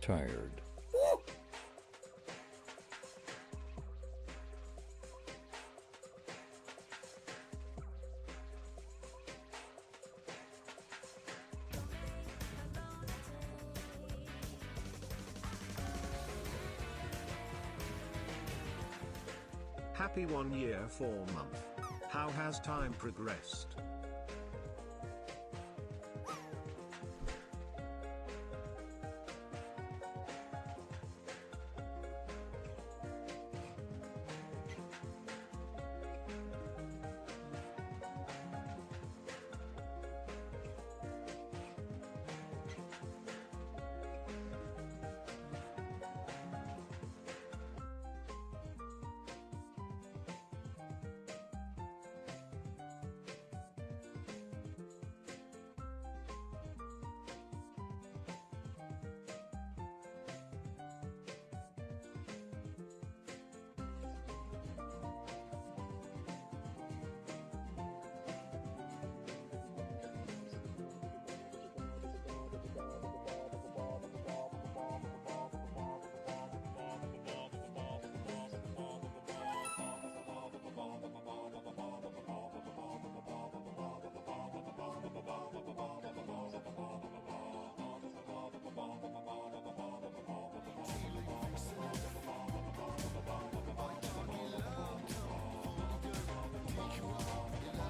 tired. Happy 1 year 4 month. How has time progressed?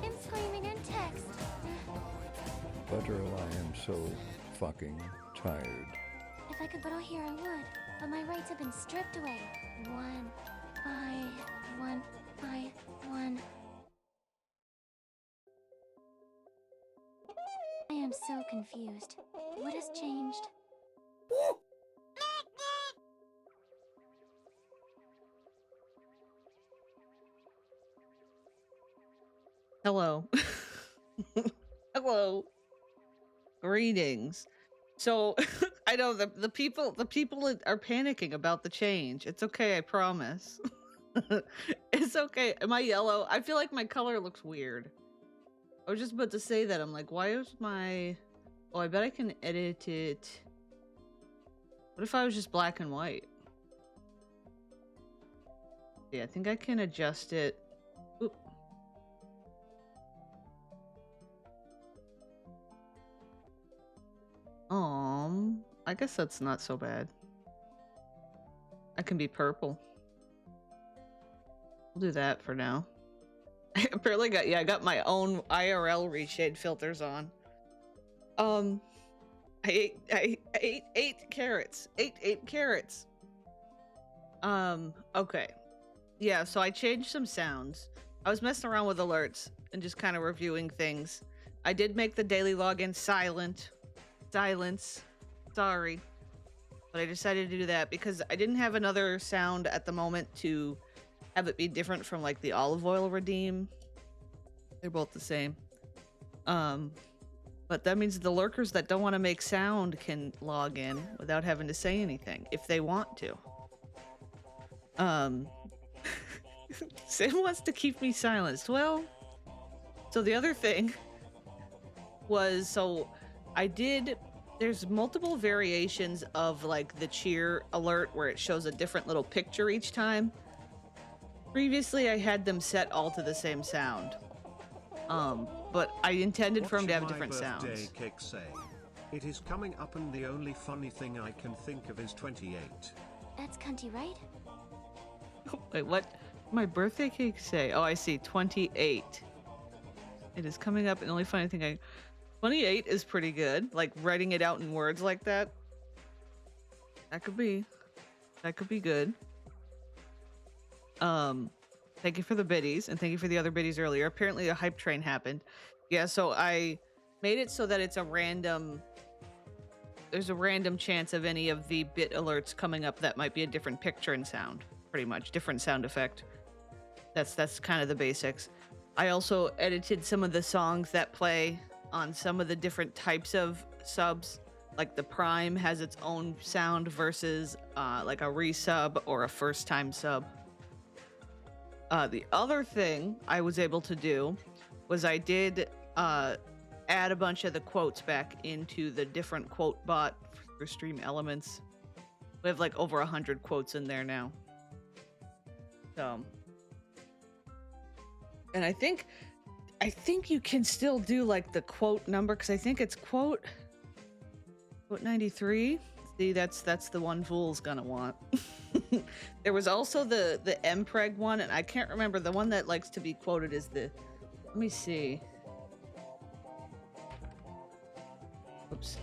I'm screaming in text. Butterl, I am so fucking tired. If I could but hear, I would. But my rights have been stripped away. One by one by one. I am so confused. What has changed? Hello. Hello. Greetings. So I know the people are panicking about the change. It's okay, I promise. It's okay. Am I yellow? I feel like my color looks weird. I was just about to say that. I'm like, why is my... Oh, I bet I can edit it. What if I was just black and white? Yeah, I think I can adjust it. Oop. I guess that's not so bad. I can be purple. We'll do that for now. I apparently got, yeah, I got my own IRL reshade filters on. I ate 8 carrots. Eight carrots. Okay. Yeah, so I changed some sounds. I was messing around with alerts and just kind of reviewing things. I did make the daily login silent. Silence. Sorry. But I decided to do that because I didn't have another sound at the moment to have it be different from like the olive oil redeem. They're both the same. But that means the lurkers that don't want to make sound can log in without having to say anything if they want to. Sam wants to keep me silenced. Well, so the other thing was, so I did, there's multiple variations of like the cheer alert where it shows a different little picture each time. Previously I had them set all to the same sound. But I intended for them to have different sounds. Cake say? It is coming up and the only funny thing I can think of is 28. That's cunty, right? Wait, what? My birthday cake say? Oh, I see. 28. It is coming up and the only funny thing I... 28 is pretty good. Like writing it out in words like that. That could be good. Thank you for the biddies, and thank you for the other biddies earlier. Apparently a hype train happened. Yeah, so I made it so that it's a random... There's a random chance of any of the bit alerts coming up that might be a different picture and sound. Pretty much. Different sound effect. That's kind of the basics. I also edited some of the songs that play on some of the different types of subs. Like the Prime has its own sound versus like a resub or a first time sub. The other thing I was able to do was I did add a bunch of the quotes back into the different quote bot for Stream Elements. We have like over 100 quotes in there now. So, and I think you can still do like the quote number, because I think it's quote 93. See, that's the one Fool's gonna want. There was also the MPreg one, and I can't remember. The one that likes to be quoted is the, let me see. Oops.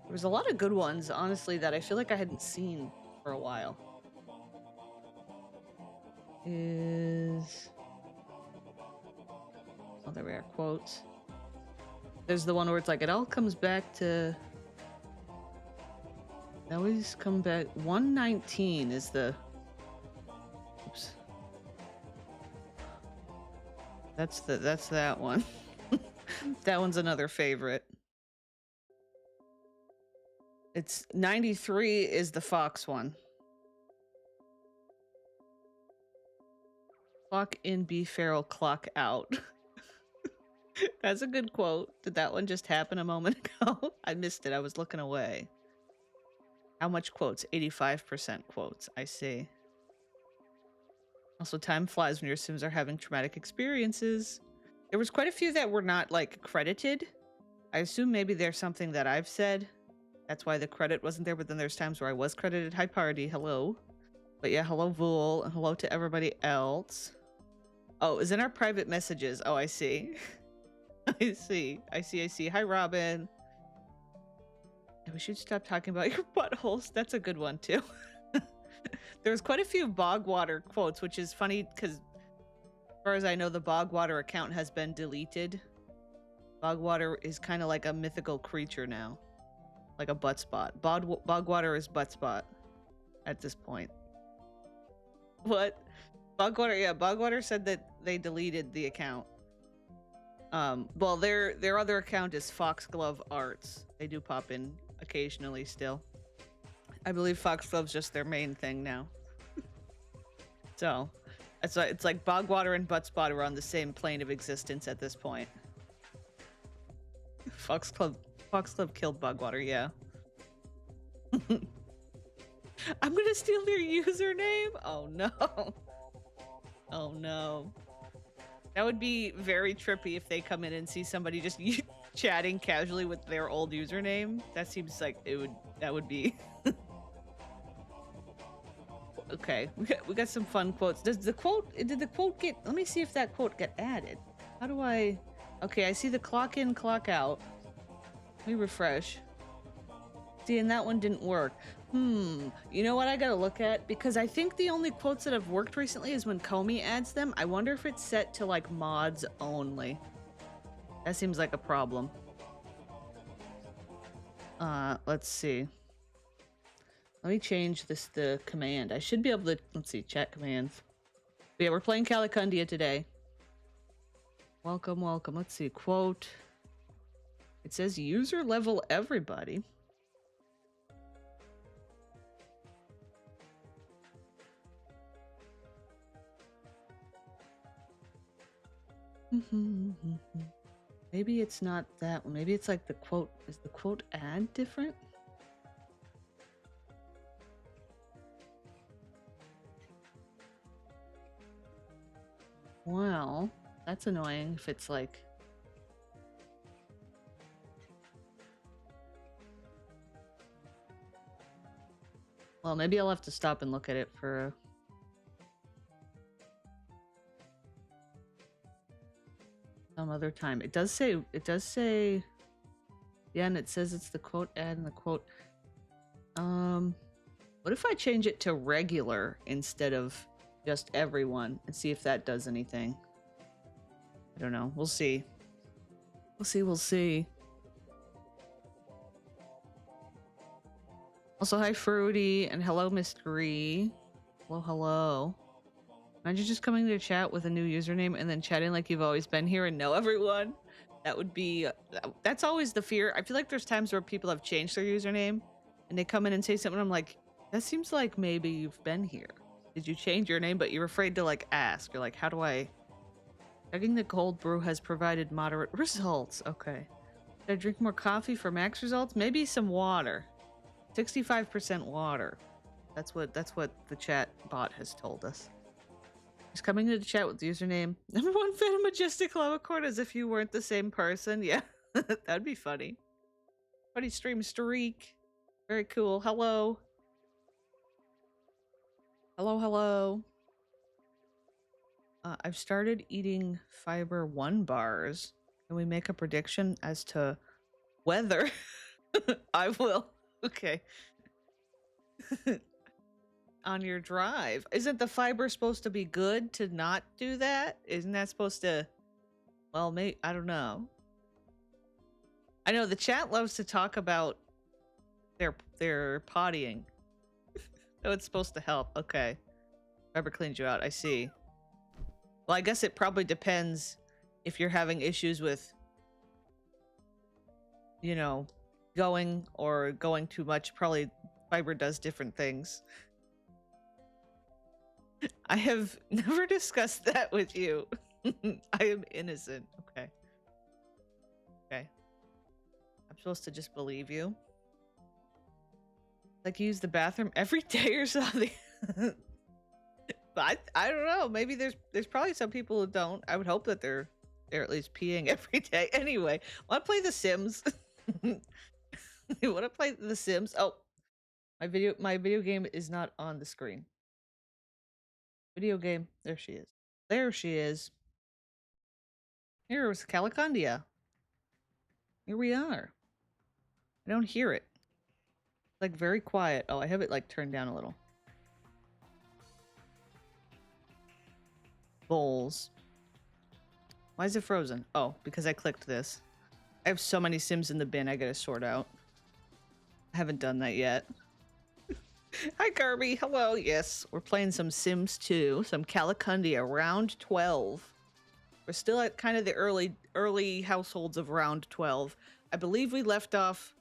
There was a lot of good ones, honestly, that I feel like I hadn't seen for a while. Oh, there we are. Quotes. There's the one where it's like, it all comes back to... They always come back... 119 is the... Oops. That's that one. That one's another favorite. It's 93 is the Fox one. Clock in, be feral, clock out. That's a good quote. Did that one just happen a moment ago? I missed it. I was looking away. How much quotes? 85% quotes. I see. Also, time flies when your Sims are having traumatic experiences. There was quite a few that were not, like, credited. I assume maybe there's something that I've said. That's why the credit wasn't there, but then there's times where I was credited. Hi, party. Hello. But yeah, hello, Vool, and hello to everybody else. Oh, it was in our private messages. Oh, I see. I see. Hi, Robin. And we should stop talking about your buttholes. That's a good one, too. There's quite a few Bogwater quotes, which is funny because, as far as I know, the Bogwater account has been deleted. Bogwater is kind of like a mythical creature now. Like a butt spot. Bogwater is butt spot at this point. What? Bogwater, yeah, Bogwater said that they deleted the account. Well, their other account is Foxglove Arts. They do pop in occasionally still. I believe Foxglove's just their main thing now. So, it's like Bogwater and Buttspot are on the same plane of existence at this point. Foxglove killed Bogwater, yeah. I'm gonna steal their username? Oh no. Oh no. That would be very trippy if they come in and see somebody just chatting casually with their old username. That seems like that would be... Okay, we got some fun quotes. Did the quote get... Let me see if that quote got added. How do I... Okay, I see the clock in, clock out. Let me refresh. See, and that one didn't work. You know what I gotta look at? Because I think the only quotes that have worked recently is when Comey adds them. I wonder if it's set to, like, mods only. That seems like a problem. Let's see. Let me change the command. I should be able to... Let's see, chat commands. But yeah, we're playing Calicundia today. Welcome, welcome. Let's see, quote... It says user level everybody. Maybe it's not that one. Maybe it's like the quote. Is the quote add different? Well, that's annoying if it's like... Well, maybe I'll have to stop and look at it for... some other time. It does say, yeah, and it says it's the quote add and the quote. What if I change it to regular instead of just everyone and see if that does anything? I don't know. We'll see. We'll see. Also, hi, Fruity, and hello, Mystery. Hello. Imagine just coming to chat with a new username and then chatting like you've always been here and know everyone. That would be... That's always the fear. I feel like there's times where people have changed their username and they come in and say something. I'm like, that seems like maybe you've been here. Did you change your name? But you're afraid to, like, ask. You're like, how do I Checking the cold brew has provided moderate results. Okay. Should I drink more coffee for max results? Maybe some water. 65% water. That's what the chat bot has told us. He's coming into the chat with the username #1 fan of Majestic Clavichord as if you weren't the same person. Yeah, that'd be funny. Funny stream streak. Very cool. Hello. Hello, hello. I've started eating Fiber 1 bars. Can we make a prediction as to whether I will? Okay. On your drive. Isn't the fiber supposed to be good to not do that? Isn't that supposed to... Well, maybe... I don't know. I know the chat loves to talk about their pottying. So it's supposed to help. Okay. Fiber cleans you out. I see. Well, I guess it probably depends if you're having issues with, you know, going or going too much. Probably fiber does different things. I have never discussed that with you. I am innocent. Okay. Okay. I'm supposed to just believe you. Like you use the bathroom every day or something. But I don't know. Maybe there's probably some people who don't. I would hope that they're at least peeing every day. Anyway, want to play The Sims? You want to play The Sims? Oh, my video game is not on the screen. Video game. There she is. There she is. Here was Calicundia. Here we are. I don't hear it. It's like very quiet. Oh, I have it like turned down a little. Bowls. Why is it frozen? Oh, because I clicked this. I have so many Sims in the bin I gotta sort out. I haven't done that yet. Hi, Kirby. Hello. Yes, we're playing some Sims 2, some Calicundia, round 12. We're still at kind of the early households of round 12. I believe we left off...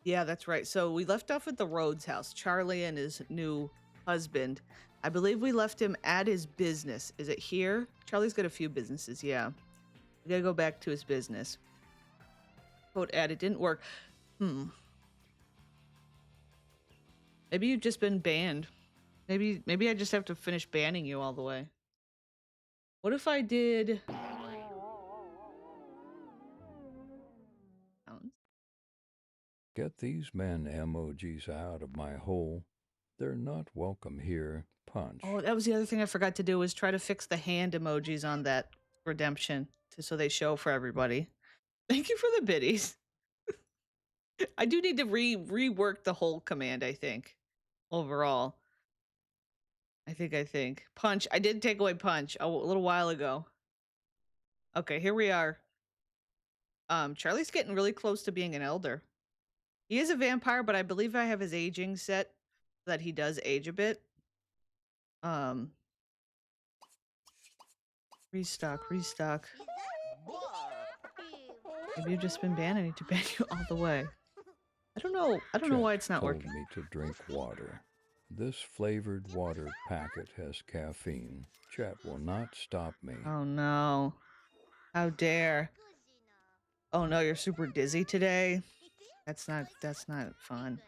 Yeah, that's right. So we left off at the Rhodes house, Charlie and his new husband. I believe we left him at his business. Is it here? Charlie's got a few businesses, yeah. We gotta go back to his business. Code add, it didn't work. Maybe you've just been banned. Maybe I just have to finish banning you all the way. What if I did... Get these men emojis out of my hole. They're not welcome here. Punch. Oh, that was the other thing I forgot to do, was try to fix the hand emojis on that redemption so they show for everybody. Thank you for the biddies. I do need to rework the whole command, I think. Overall. I think. Punch. I did take away punch a little while ago. Okay, here we are. Charlie's getting really close to being an elder. He is a vampire, but I believe I have his aging set so that he does age a bit. Restock. Maybe you've just been banned. I need to ban you all the way. I don't know why it's not told working. Me to drink water. This flavored water packet has caffeine. Chat will not stop me. Oh no. How dare. Oh no, you're super dizzy today? That's not fun.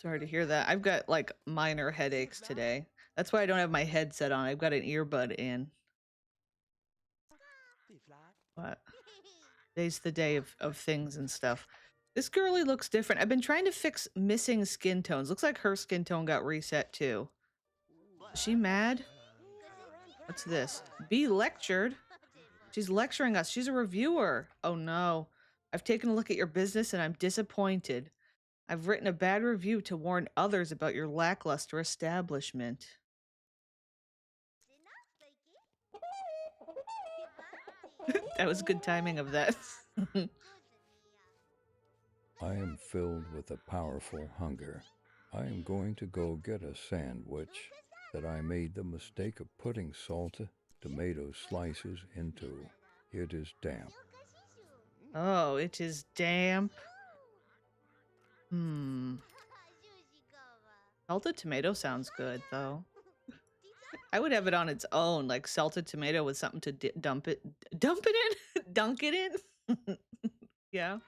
Sorry to hear that. I've got like minor headaches today. That's why I don't have my headset on. I've got an earbud in. What? Today's the day of things and stuff. This girlie looks different. I've been trying to fix missing skin tones. Looks like her skin tone got reset too. Is she mad? What's this? Be lectured? She's lecturing us. She's a reviewer. Oh no. I've taken a look at your business and I'm disappointed. I've written a bad review to warn others about your lackluster establishment. That was good timing of that. I am filled with a powerful hunger. I am going to go get a sandwich that I made the mistake of putting salted tomato slices into. It is damp. Oh, it is damp. Salted tomato sounds good, though. I would have it on its own, like salted tomato with something to dump it in, dunk it in. Yeah.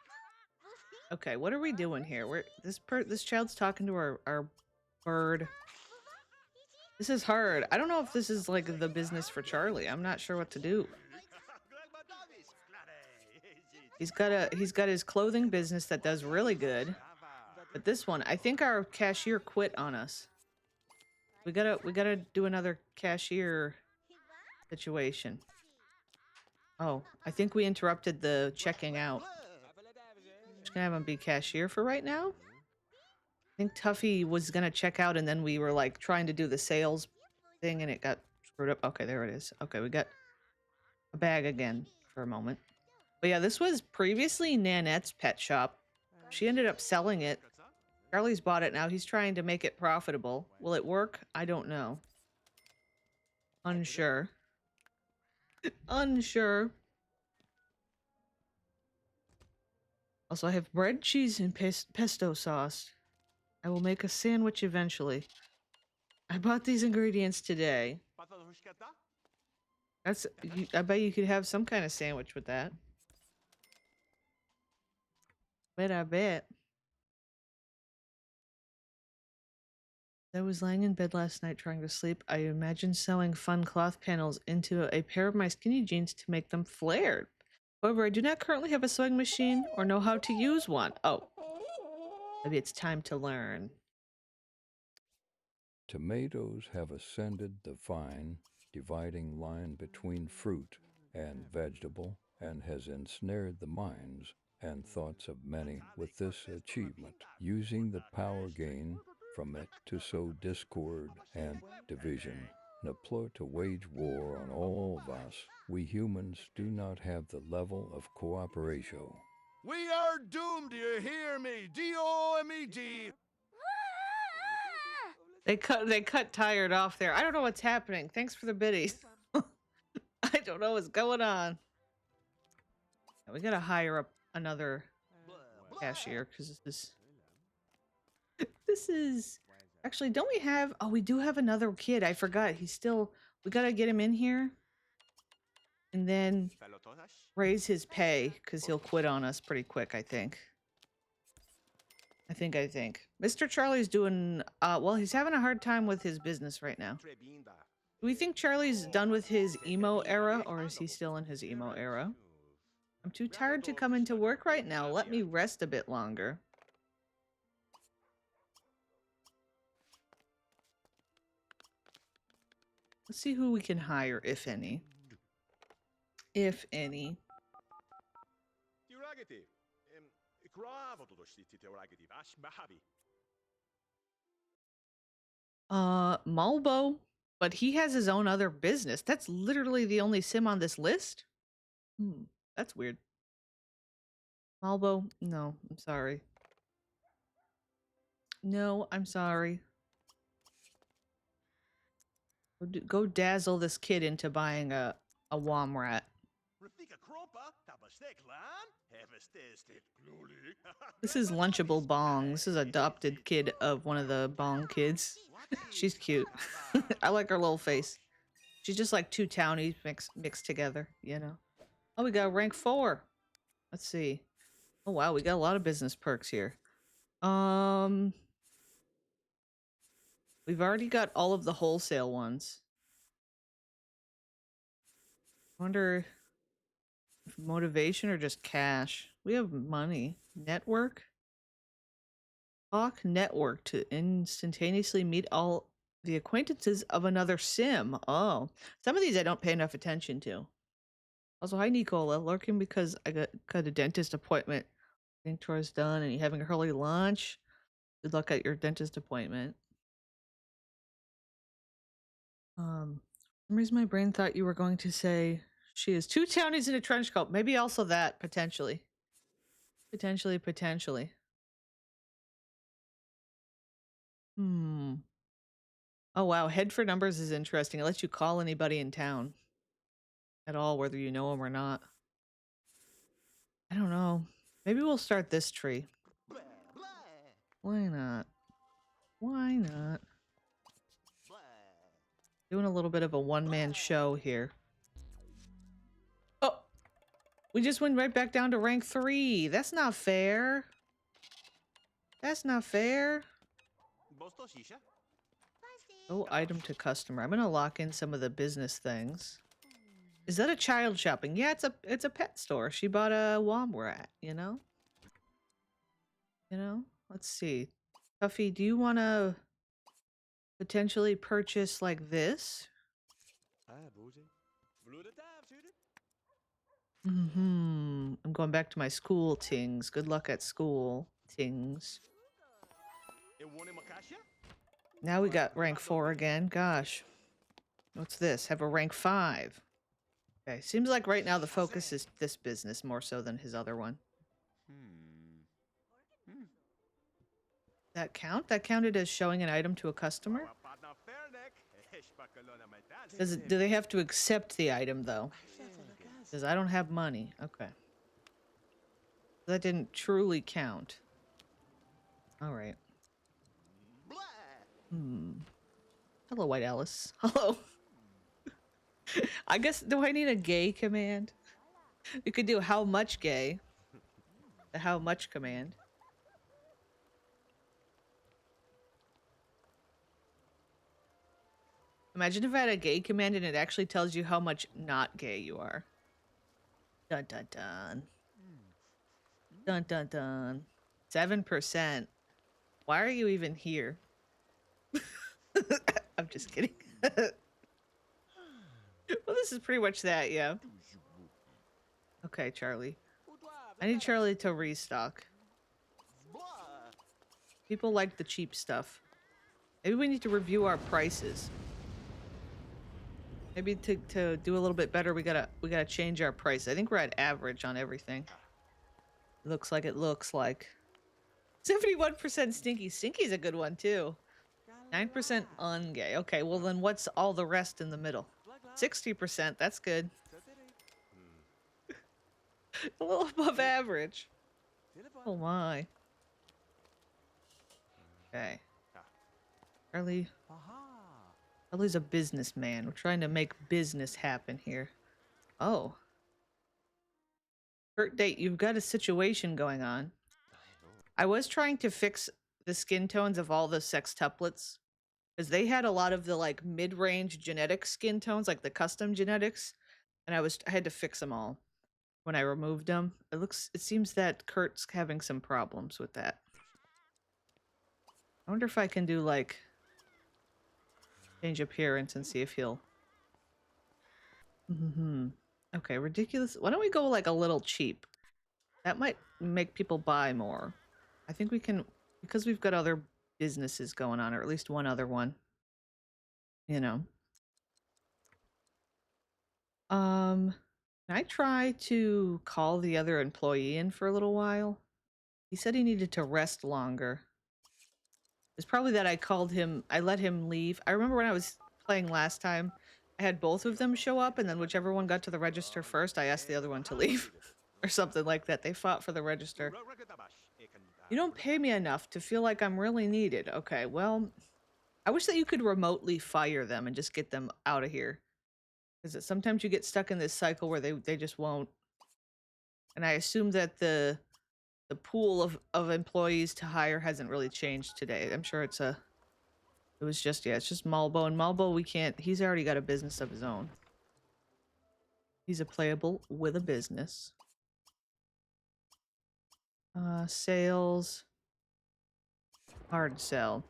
Okay, what are we doing here? This child's talking to our bird. This is hard. I don't know if this is like the business for Charlie. I'm not sure what to do. He's got his clothing business that does really good. But this one, I think our cashier quit on us. We gotta do another cashier situation. Oh, I think we interrupted the checking out. Just gonna have him be cashier for right now. I think Tuffy was gonna check out and then we were like trying to do the sales thing and it got screwed up. Okay, there it is. Okay, we got a bag again for a moment. But yeah, this was previously Nanette's pet shop. She ended up selling it. Charlie's bought it now. He's trying to make it profitable. Will it work? I don't know. Unsure. Unsure. Also, I have bread, cheese, and pesto sauce. I will make a sandwich eventually. I bought these ingredients today. I bet you could have some kind of sandwich with that. I bet. I was lying in bed last night trying to sleep. I imagined sewing fun cloth panels into a pair of my skinny jeans to make them flared. However, I do not currently have a sewing machine or know how to use one. Oh. Maybe it's time to learn. Tomatoes have ascended the fine dividing line between fruit and vegetable and has ensnared the minds and thoughts of many with this achievement, using the power gained from it to sow discord and division, and a plot to wage war on all of us. We humans do not have the level of cooperation. We are doomed, do you hear me? D-O-M-E-D. They cut Tired off there. I don't know what's happening. Thanks for the biddies. I don't know what's going on. We gotta hire up another cashier because this is actually, don't we have, oh, we do have another kid. I forgot. We gotta get him in here and then raise his pay because he'll quit on us pretty quick, I think. I think. Mr. Charlie's doing, well, he's having a hard time with his business right now. Do we think Charlie's done with his emo era, or is he still in his emo era? I'm too tired to come into work right now. Let me rest a bit longer. Let's see who we can hire, if any. If any. Malbo. But he has his own other business. That's literally the only sim on this list? That's weird. Malbo, no, I'm sorry. No, I'm sorry. Go dazzle this kid into buying a Wom Rat. This is Lunchable Bong. This is adopted kid of one of the Bong kids. She's cute. I like her little face. She's just like two townies mixed together, you know. Oh, we got rank 4. Let's see. Oh wow, we got a lot of business perks here. We've already got all of the wholesale ones. I wonder if motivation or just cash. We have money. Network. Talk network to instantaneously meet all the acquaintances of another sim. Oh, some of these I don't pay enough attention to. Also, hi Nicola, lurking because I got a dentist appointment. Getting chores done and you having a early lunch. Good luck at your dentist appointment. For some reason my brain thought you were going to say she is 2 townies in a trench coat. Maybe also that, potentially. Potentially. Oh wow, head for numbers is interesting. It lets you call anybody in town. At all, whether you know them or not. I don't know. Maybe we'll start this tree. Why not? Why not? Doing a little bit of a one-man show here. Oh, we just went right back down to rank 3. That's not fair. That's not fair. Oh, item to customer. I'm gonna lock in some of the business things. Is that a child shopping? Yeah, it's a pet store. She bought a womp rat, you know? You know? Let's see. Puffy, do you want to potentially purchase like this? I'm going back to my school tings. Good luck at school tings. Now we got rank 4 again. Gosh. What's this? Have a rank 5. Okay, seems like right now the focus is this business more so than his other one. That count? That counted as showing an item to a customer? Do they have to accept the item though? Because I don't have money. Okay. That didn't truly count. Alright. Hello, White Alice. Hello. I guess, do I need a gay command? You could do how much gay. The how much command. Imagine if I had a gay command and it actually tells you how much not gay you are. Dun dun dun. Dun dun dun. 7%. Why are you even here? I'm just kidding. Well, this is pretty much that, yeah. Okay, Charlie. I need Charlie to restock. People like the cheap stuff. Maybe we need to review our prices. Maybe to do a little bit better, we gotta change our price. I think we're at average on everything. Looks like it looks like. 71% stinky. Stinky's a good one too. 9% ungay. Okay, well then what's all the rest in the middle? 60%, that's good. A little above average. Oh my. Okay. Charlie's a businessman. We're trying to make business happen here. Oh. Kurt date, you've got a situation going on. I was trying to fix the skin tones of all the sextuplets. Because they had a lot of the like mid-range genetic skin tones, like the custom genetics. And I had to fix them all when I removed them. It seems that Kurt's having some problems with that. I wonder if I can do like change appearance and see if he'll. Okay, ridiculous. Why don't we go like a little cheap? That might make people buy more. I think we can, because we've got other businesses going on, or at least one other one. You know. Can I try to call the other employee in for a little while? He said he needed to rest longer. It's probably that I let him leave. I remember when I was playing last time, I had both of them show up, and then whichever one got to the register first, I asked the other one to leave. Or something like that. They fought for the register. You don't pay me enough to feel like I'm really needed. Okay, well, I wish that you could remotely fire them and just get them out of here. Because sometimes you get stuck in this cycle where they just won't. And I assume that the pool of employees to hire hasn't really changed today. I'm sure it's just Malbo. And Malbo, he's already got a business of his own. He's a playable with a business. Sales. Hard sell.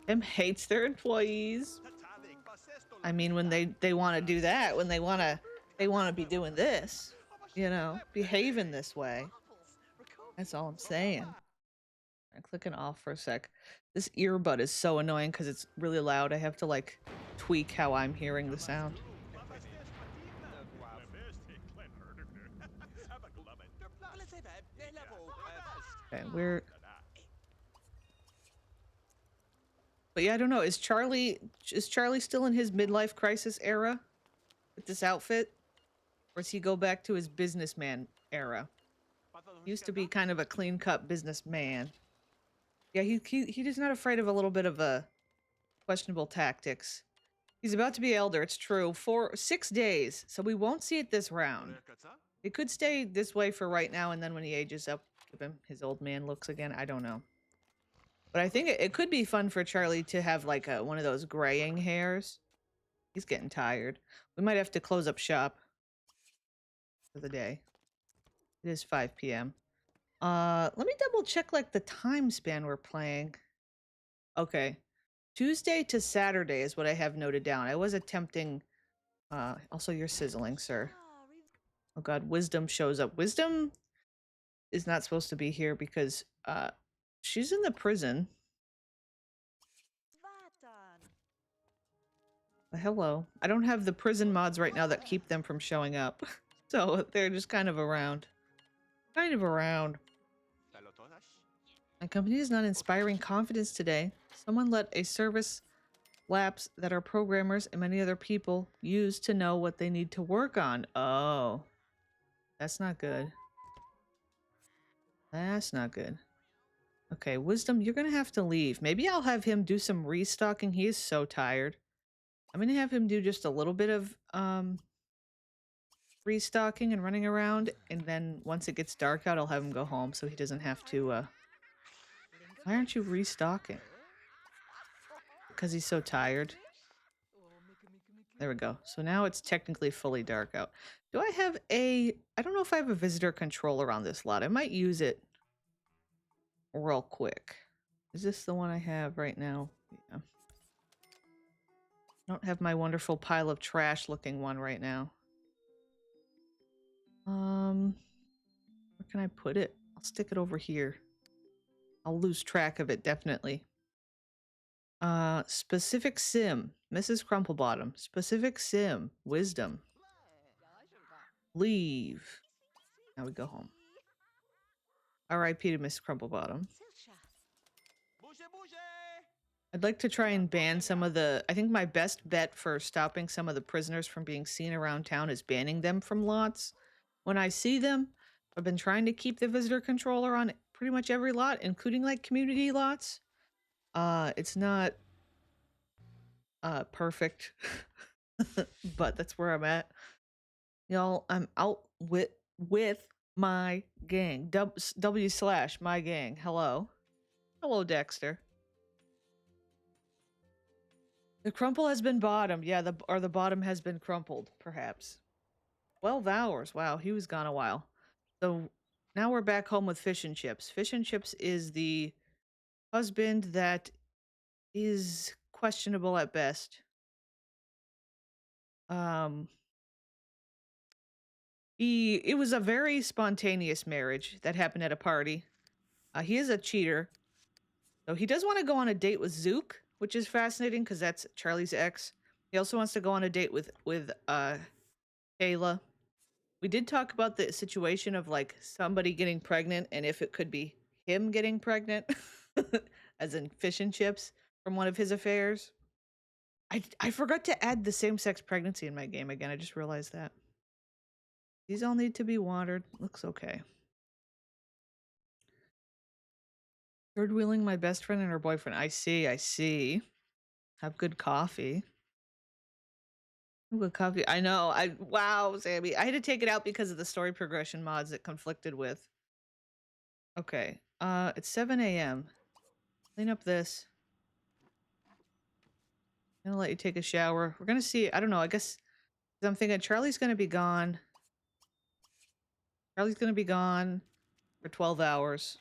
Them hates their employees. I mean, when they want to do that, when they want to be doing this, you know, behaving this way. That's all I'm saying. I'm clicking off for a sec. This earbud is so annoying because it's really loud. I have to like tweak how I'm hearing the sound. Okay, but yeah, I don't know. Is Charlie still in his midlife crisis era with this outfit? Or does he go back to his businessman era? He used to be kind of a clean-cut businessman. Yeah, he's not afraid of a little bit of a questionable tactics. He's about to be elder, it's true, for 6 days, so we won't see it this round. It could stay this way for right now, and then when he ages up, give him his old man looks again. I don't know. But I think it could be fun for Charlie to have, like, one of those graying hairs. He's getting tired. We might have to close up shop for the day. It is 5 p.m. Let me double check, like, the time span we're playing. Okay. Tuesday to Saturday is what I have noted down. I was attempting... also, you're sizzling, sir. Oh god, Wisdom shows up. Wisdom is not supposed to be here because, she's in the prison. Hello. I don't have the prison mods right now that keep them from showing up. So, they're just kind of around. Kind of around. My company is not inspiring confidence today. Someone let a service lapse that our programmers and many other people use to know what they need to work on. Oh. That's not good. That's not good. Okay, Wisdom, you're gonna have to leave. Maybe I'll have him do some restocking. He is so tired. I'm gonna have him do just a little bit of restocking and running around, and then once it gets dark out, I'll have him go home so he doesn't have to, Why aren't you restocking? Because he's so tired. There we go. So now it's technically fully dark out. Do I have a... I don't know if I have a visitor controller on this lot. I might use it real quick. Is this the one I have right now? Yeah. I don't have my wonderful pile of trash looking one right now. Where can I put it? I'll stick it over here. I'll lose track of it, definitely. Specific sim. Mrs. Crumplebottom. Specific sim. Wisdom. Leave. Now we go home. R.I.P. to Miss Crumplebottom. I'd like to try and ban some of the... I think my best bet for stopping some of the prisoners from being seen around town is banning them from lots. When I see them, I've been trying to keep the visitor controller on pretty much every lot, including, like, community lots. It's not... perfect. But that's where I'm at. Y'all, I'm out with my gang. W/my gang. Hello. Hello, Dexter. The crumple has been bottomed. Yeah, the bottom has been crumpled, perhaps. 12 hours. Wow, he was gone a while. So now we're back home with Fish and Chips. Fish and Chips is the husband that is questionable at best. It was a very spontaneous marriage that happened at a party. He is a cheater. So he does want to go on a date with Zook, which is fascinating because that's Charlie's ex. He also wants to go on a date with Kayla. We did talk about the situation of, like, somebody getting pregnant and if it could be him getting pregnant, as in Fish and Chips, from one of his affairs. I forgot to add the same-sex pregnancy in my game again. I just realized that. These all need to be watered. Looks okay. Third wheeling my best friend and her boyfriend. I see. Have good coffee. Good coffee. I know. Wow, Sammy. I had to take it out because of the story progression mods it conflicted with. Okay. It's 7 a.m. Clean up this. I'm gonna let you take a shower. We're gonna see. I don't know. I guess I'm thinking Charlie's gonna be gone. Charlie's gonna be gone for 12 hours.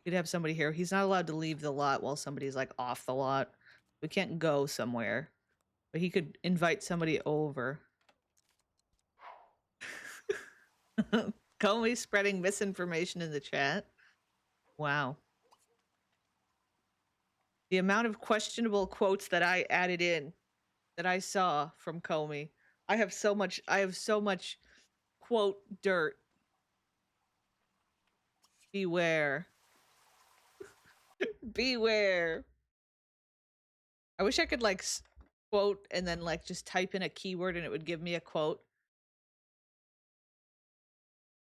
We'd have somebody here. He's not allowed to leave the lot while somebody's, like, off the lot. We can't go somewhere. But he could invite somebody over. Comey spreading misinformation in the chat. Wow. The amount of questionable quotes that I added in, that I saw from Comey. I have so much quote dirt. Beware. Beware. I wish I could, like, quote and then, like, just type in a keyword and it would give me a quote.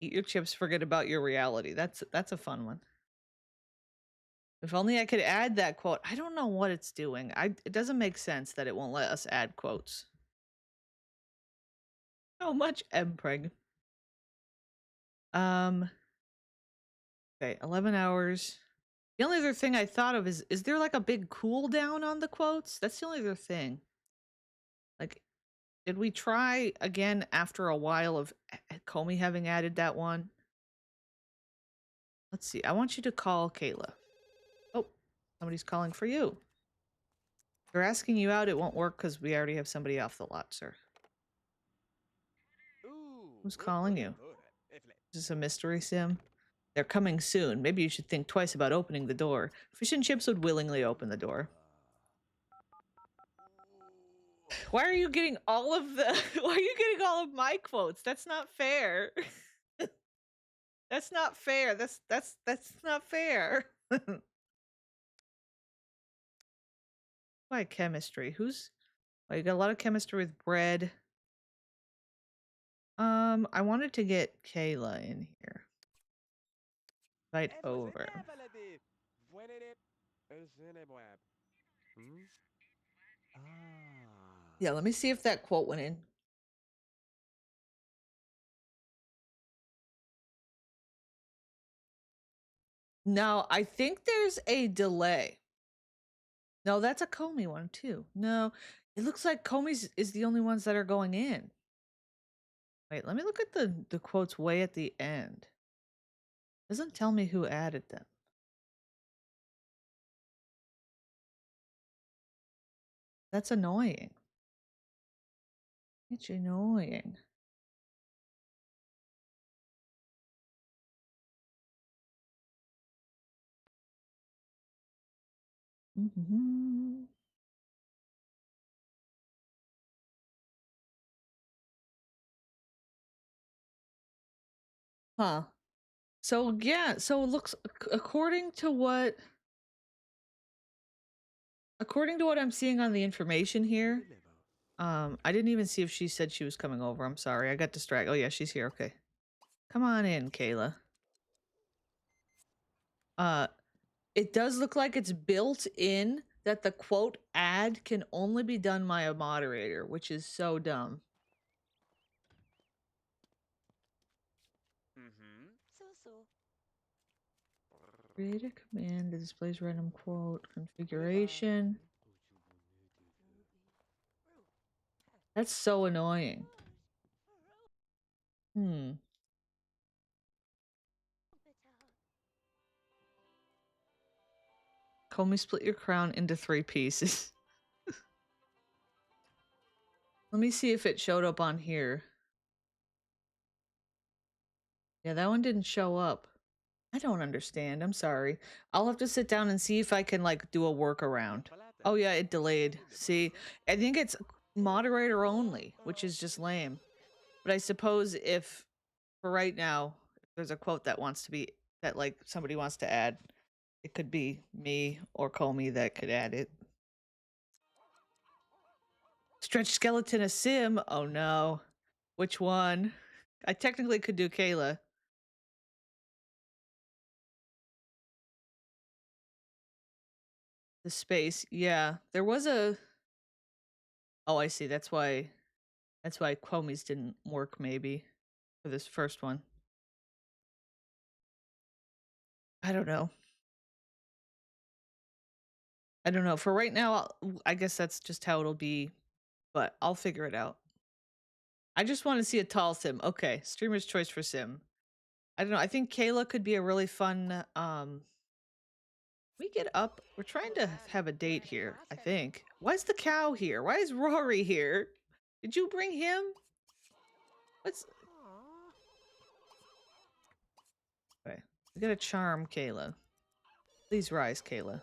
Eat your chips, forget about your reality. That's a fun one. If only I could add that quote. I don't know what it's doing. It doesn't make sense that it won't let us add quotes. How much Mpreg? Okay, 11 hours. The only other thing I thought of is there like a big cooldown on the quotes? That's the only other thing. Like, did we try again after a while of Comey having added that one? Let's see. I want you to call Kayla. Oh, somebody's calling for you. They're asking you out. It won't work because we already have somebody off the lot, sir. Who's calling you? Is this a mystery sim? They're coming soon. Maybe you should think twice about opening the door. Fish and Chips would willingly open the door. Why are you getting all of the... Why are you getting all of my quotes? That's not fair. That's not fair. That's not fair. Why chemistry? Who's... Oh, you got a lot of chemistry with bread. I wanted to get Kayla in here. Right over. Yeah, let me see if that quote went in. No, I think there's a delay. No, that's a Comey one too. No, it looks like Comey's is the only ones that are going in. Wait, let me look at the quotes way at the end. Doesn't tell me who added them. That's annoying. It's annoying. Mm-hmm. Huh. So yeah, so it looks according to what I'm seeing on the information here. I didn't even see if she said she was coming over. I'm sorry. I got distracted. Oh yeah, she's here. Okay. Come on in, Kayla. It does look like it's built in that the quote ad can only be done by a moderator, which is so dumb. Create a command that displays random quote configuration. That's so annoying. Comey, split your crown into 3 pieces. Let me see if it showed up on here. Yeah, that one didn't show up. I don't understand. I'm sorry. I'll have to sit down and see if I can like do a workaround. Oh yeah, it delayed. See, I think it's moderator only, which is just lame. But I suppose if for right now, if there's a quote that wants to be that like somebody wants to add, it could be me or Comey that could add it. Stretch skeleton a sim. Oh no. Which one? I technically could do Kayla. The space. Yeah. There was a... Oh, I see. That's why Comey's didn't work maybe for this first one. I don't know. I don't know. For right now, I guess that's just how it'll be, but I'll figure it out. I just want to see a tall sim. Okay, streamer's choice for sim. I don't know. I think Kayla could be a really fun we get up. We're trying to have a date here, I think. Why is the cow here? Why is Rory here? Did you bring him? What's... Okay. We gotta charm Kayla. Please rise, Kayla.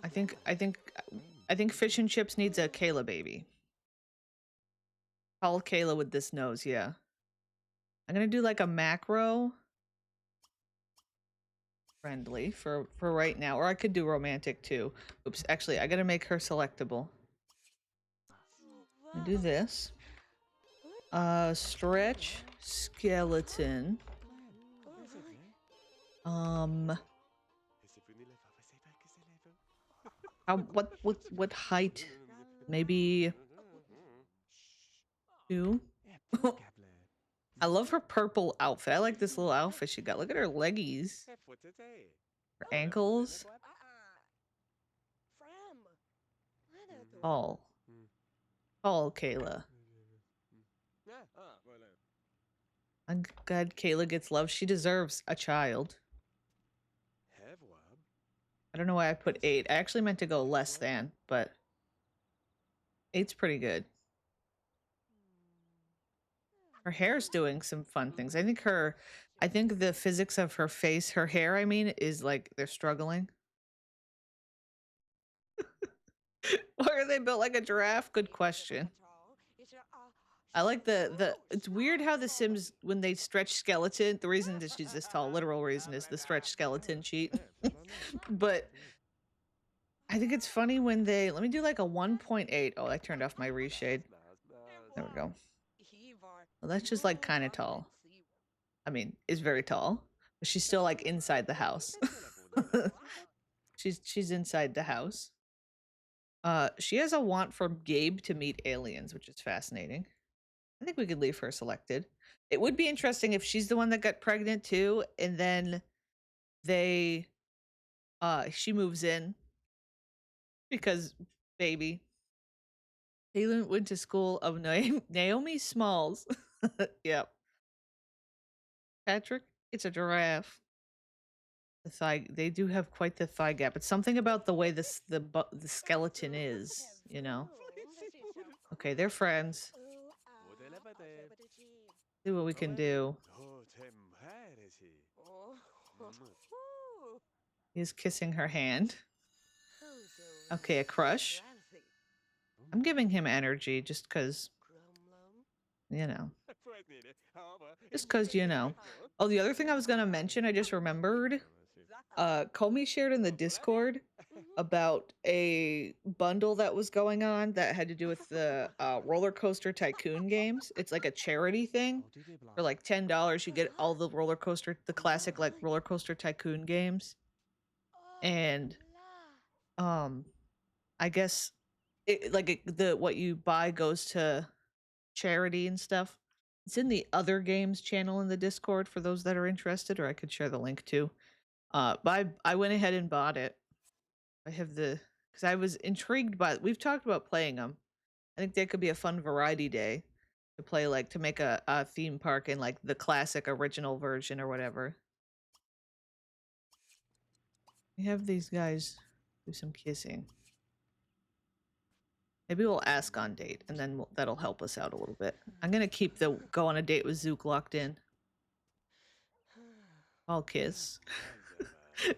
I think Fish and Chips needs a Kayla baby. Call Kayla with this nose, yeah. I'm gonna do like a macro friendly for right now, or I could do romantic too. Oops, actually, I gotta make her selectable. I do this. Stretch skeleton. What height? Maybe 2? I love her purple outfit. I like this little outfit she got. Look at her leggies. Her ankles. Tall. Tall Kayla. I'm glad Kayla gets love. She deserves a child. I don't know why I put 8. I actually meant to go less than, but 8's pretty good. Her hair's doing some fun things. I think the physics of her face, her hair, I mean, is like they're struggling. Why are they built like a giraffe? Good question. I like it's weird how the Sims, when they stretch skeleton, the reason that she's this tall, literal reason is the stretch skeleton cheat. But I think it's funny when they, let me do like a 1.8. Oh, I turned off my reshade. There we go. Well, that's just like kind of tall. I mean, is very tall, but she's still like inside the house. she's inside the house. She has a want from Gabe to meet aliens, which is fascinating. I think we could leave her selected. It would be interesting if she's the one that got pregnant too, and then she moves in because baby. Taylor went to school of Naomi Smalls. Yep. Patrick, it's a giraffe. The thigh, they do have quite the thigh gap. It's something about the way the skeleton is, you know. Okay, they're friends. See what we can do. He's kissing her hand. Okay, a crush. I'm giving him energy just because, you know. Just because, you know. Oh, the other thing I was going to mention, I just remembered. Comey shared in the Discord about a bundle that was going on that had to do with the roller coaster tycoon games. It's like a charity thing. For like $10, you get all the classic like roller coaster tycoon games. And I guess what you buy goes to charity and stuff. It's in the other games channel in the Discord for those that are interested, or I could share the link too. But I went ahead and bought it. I have because I was intrigued by, we've talked about playing them. I think that could be a fun variety day to play, like to make a theme park in like the classic original version or whatever. We have these guys do some kissing. Maybe we'll ask on date, and then that'll help us out a little bit. I'm gonna keep the go on a date with Zook locked in. I'll kiss.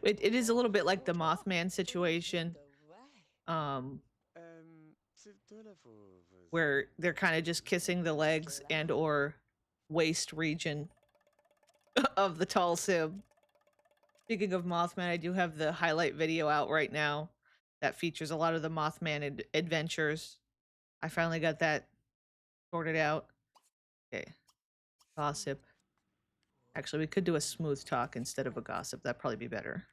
It is a little bit like the Mothman situation. Where they're kind of just kissing the legs and or waist region of the tall Sim. Speaking of Mothman, I do have the highlight video out right now that features a lot of the Mothman adventures. I finally got that sorted out. Okay. Gossip. Actually, we could do a smooth talk instead of a gossip. That'd probably be better.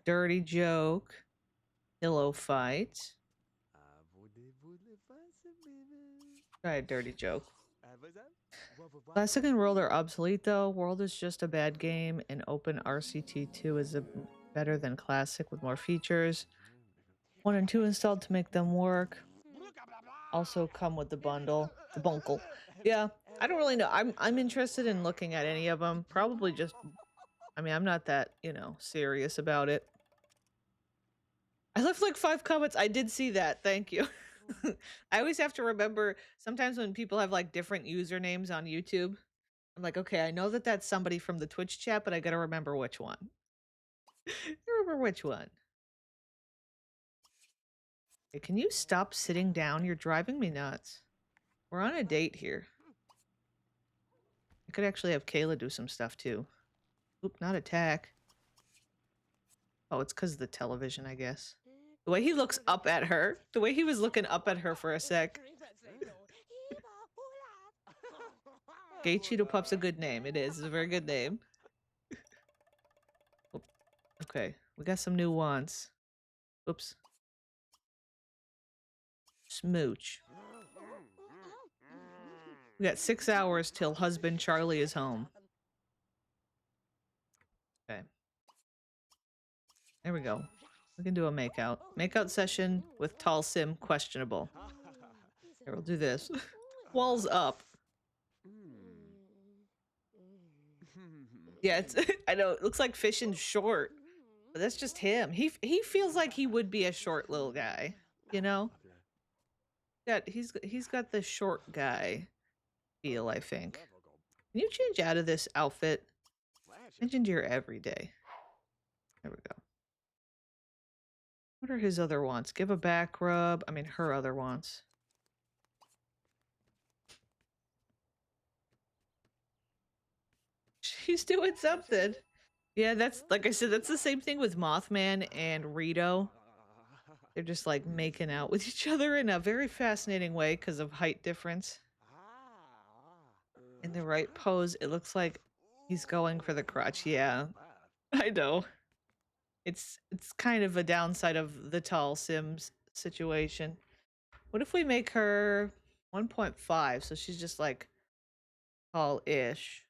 Dirty joke. Pillow fight. Try a dirty joke. Classic and World are obsolete though. World is just a bad game, and Open RCT2 is better than Classic with more features. 1 and 2 installed to make them work. Also come with the bundle. The bunkle. Yeah, I don't really know. I'm interested in looking at any of them. Probably just, I mean, I'm not that, you know, serious about it. I left like 5 comments. I did see that. Thank you. I always have to remember, sometimes when people have like different usernames on YouTube, I'm like, okay, I know that that's somebody from the Twitch chat, but I gotta remember which one. Remember which one. Hey, can you stop sitting down? You're driving me nuts. We're on a date here. I could actually have Kayla do some stuff too. Oop, not attack. Oh, it's because of the television, I guess. The way he looks up at her. The way he was looking up at her for a sec. Gay Cheeto Pup's a good name. It is. It's a very good name. Okay, we got some new wants. Oops. Smooch. We got 6 hours till husband Charlie is home. Okay. There we go. We can do a makeout. Makeout session with tall sim questionable. Here, we'll do this. Walls up. Yeah, it's I know it looks like Fishin's short, but that's just him. He feels like he would be a short little guy, you know? He's got the short guy feel, I think. Can you change out of this outfit? Change into your everyday. There we go. What are his other wants? Give a back rub. I mean, her other wants. She's doing something. Yeah, that's, like I said, that's the same thing with Mothman and Rito. They're just like making out with each other in a very fascinating way because of height difference. In the right pose, it looks like he's going for the crotch. Yeah, I know. It's kind of a downside of the tall Sims situation. What if we make her 1.5 so she's just like tall-ish?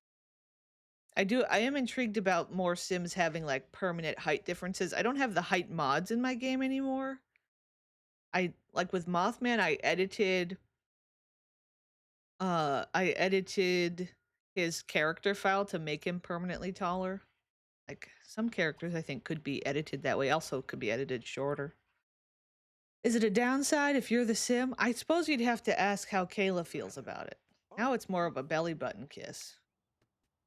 I am intrigued about more Sims having like permanent height differences. I don't have the height mods in my game anymore. I like with Mothman, I edited his character file to make him permanently taller. Like some characters I think could be edited that way, also could be edited shorter. Is it a downside if you're the sim? I suppose you'd have to ask how Kayla feels about it. Now it's more of a belly button kiss.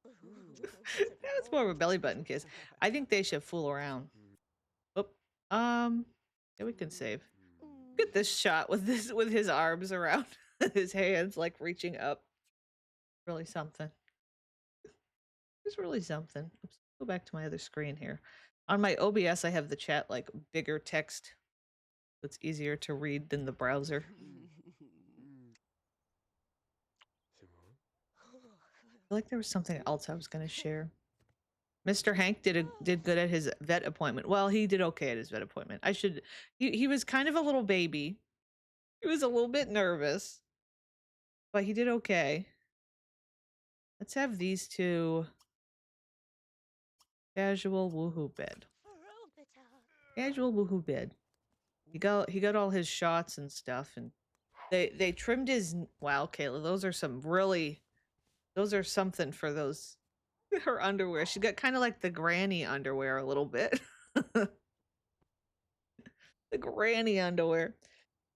Now it's more of a belly button kiss. I think they should fool around. Oop. Yeah, we can save. Look at this shot with his arms around his hands, like reaching up. Really something. It's really something. Oops. Go back to my other screen here. On my OBS, I have the chat like bigger text. So it's easier to read than the browser. I feel like there was something else I was going to share. Mr. Hank did good at his vet appointment. Well, he did okay at his vet appointment. He was kind of a little baby. He was a little bit nervous, but he did okay. Let's have these two. Casual woohoo bed. Casual woohoo bed. He got all his shots and stuff, and they trimmed his. Wow, Kayla, those are something for those. Her underwear. She got kind of like the granny underwear a little bit. The granny underwear.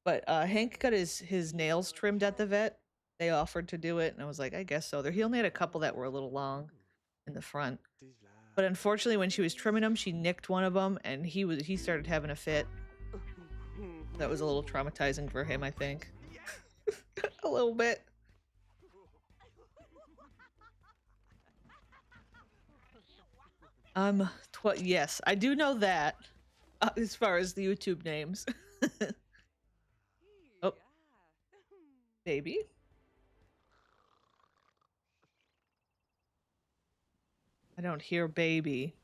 But Hank got his nails trimmed at the vet. They offered to do it, and I was like, I guess so. He only had a couple that were a little long in the front. But unfortunately, when she was trimming them, she nicked one of them, and he started having a fit. That was a little traumatizing for him, I think. A little bit. Yes, I do know that. As far as the YouTube names. Oh. Baby? I don't hear baby.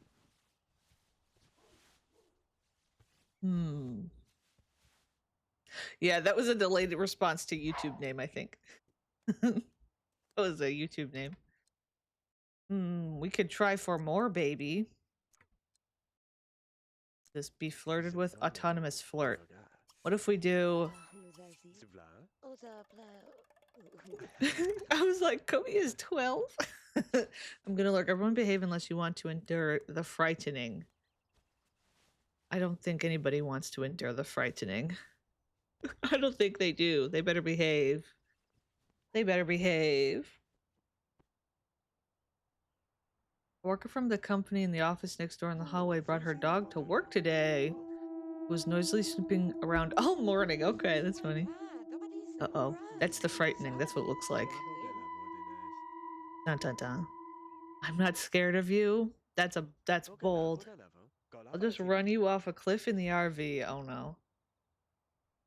Yeah, that was a delayed response to YouTube name, I think. That was a YouTube name. We could try for more baby. This be flirted with autonomous flirt. What if we do... I was like, Kobe is 12? I'm gonna look. Everyone behave unless you want to endure the frightening. I don't think anybody wants to endure the frightening. I don't think they do. They better behave. They better behave. A worker from the company in the office next door in the hallway brought her dog to work today. It was noisily snooping around all morning. Okay, that's funny. Uh-oh. That's the frightening. That's what it looks like. Dun dun dun. I'm not scared of you. That's bold. I'll just run you off a cliff in the RV. Oh no.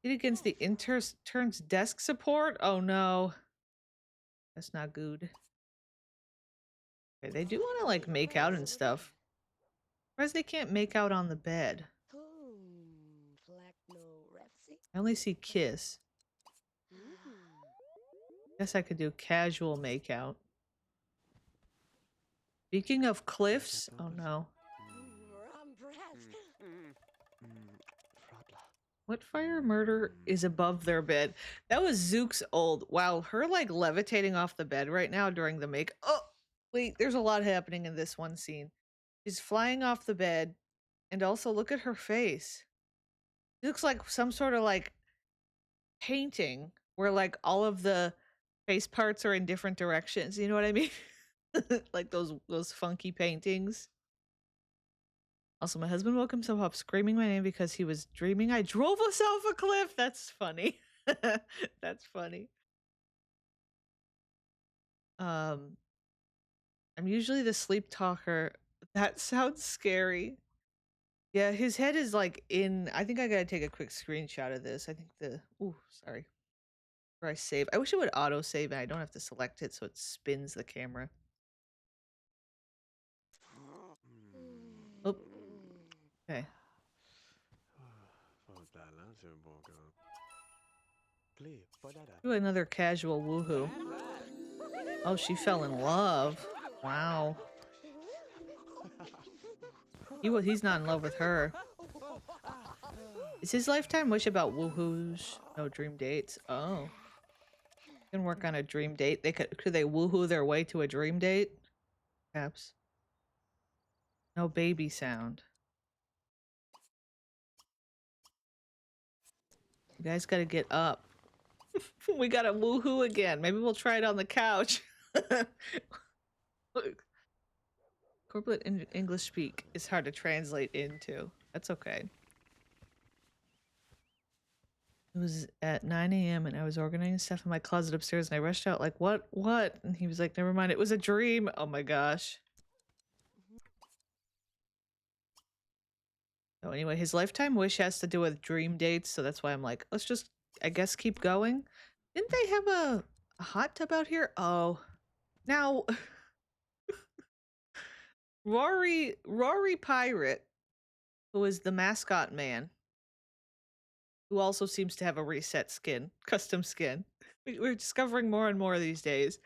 Hit against the intern's desk support? Oh no. That's not good. Okay, they do want to like make out and stuff. Whereas they can't make out on the bed. I only see kiss. Guess I could do casual makeout. Speaking of cliffs, oh no. What fire murder is above their bed? That was Zook's old. Wow, her like levitating off the bed right now during the make. Oh, wait, there's a lot happening in this one scene. She's flying off the bed, and also look at her face. It looks like some sort of like painting where like all of the face parts are in different directions. You know what I mean? Like those funky paintings. Also, my husband woke himself up screaming my name because he was dreaming I drove us off a cliff. That's funny. That's funny. I'm usually the sleep talker. That sounds scary. Yeah, his head is like in. I think I gotta take a quick screenshot of this. I think the. Ooh, sorry. Where I save. I wish it would auto save and I don't have to select it so it spins the camera. Oh. Okay. Do another casual woohoo. Oh, she fell in love. Wow. He's not in love with her. Is his lifetime wish about woohoos? No dream dates. Oh. Can work on a dream date. Could they woohoo their way to a dream date? Perhaps. No baby sound. You guys gotta get up. We gotta woohoo again. Maybe we'll try it on the couch. Corporate English speak is hard to translate into. That's okay. It was at 9 a.m. and I was organizing stuff in my closet upstairs and I rushed out like, what? And he was like, never mind, it was a dream. Oh my gosh. So anyway, his lifetime wish has to do with dream dates, so that's why I'm like, let's just, I guess, keep going. Didn't they have a hot tub out here? Oh. Now, Rory Pirate, who is the mascot man, who also seems to have a reset skin, custom skin. We're discovering more and more these days.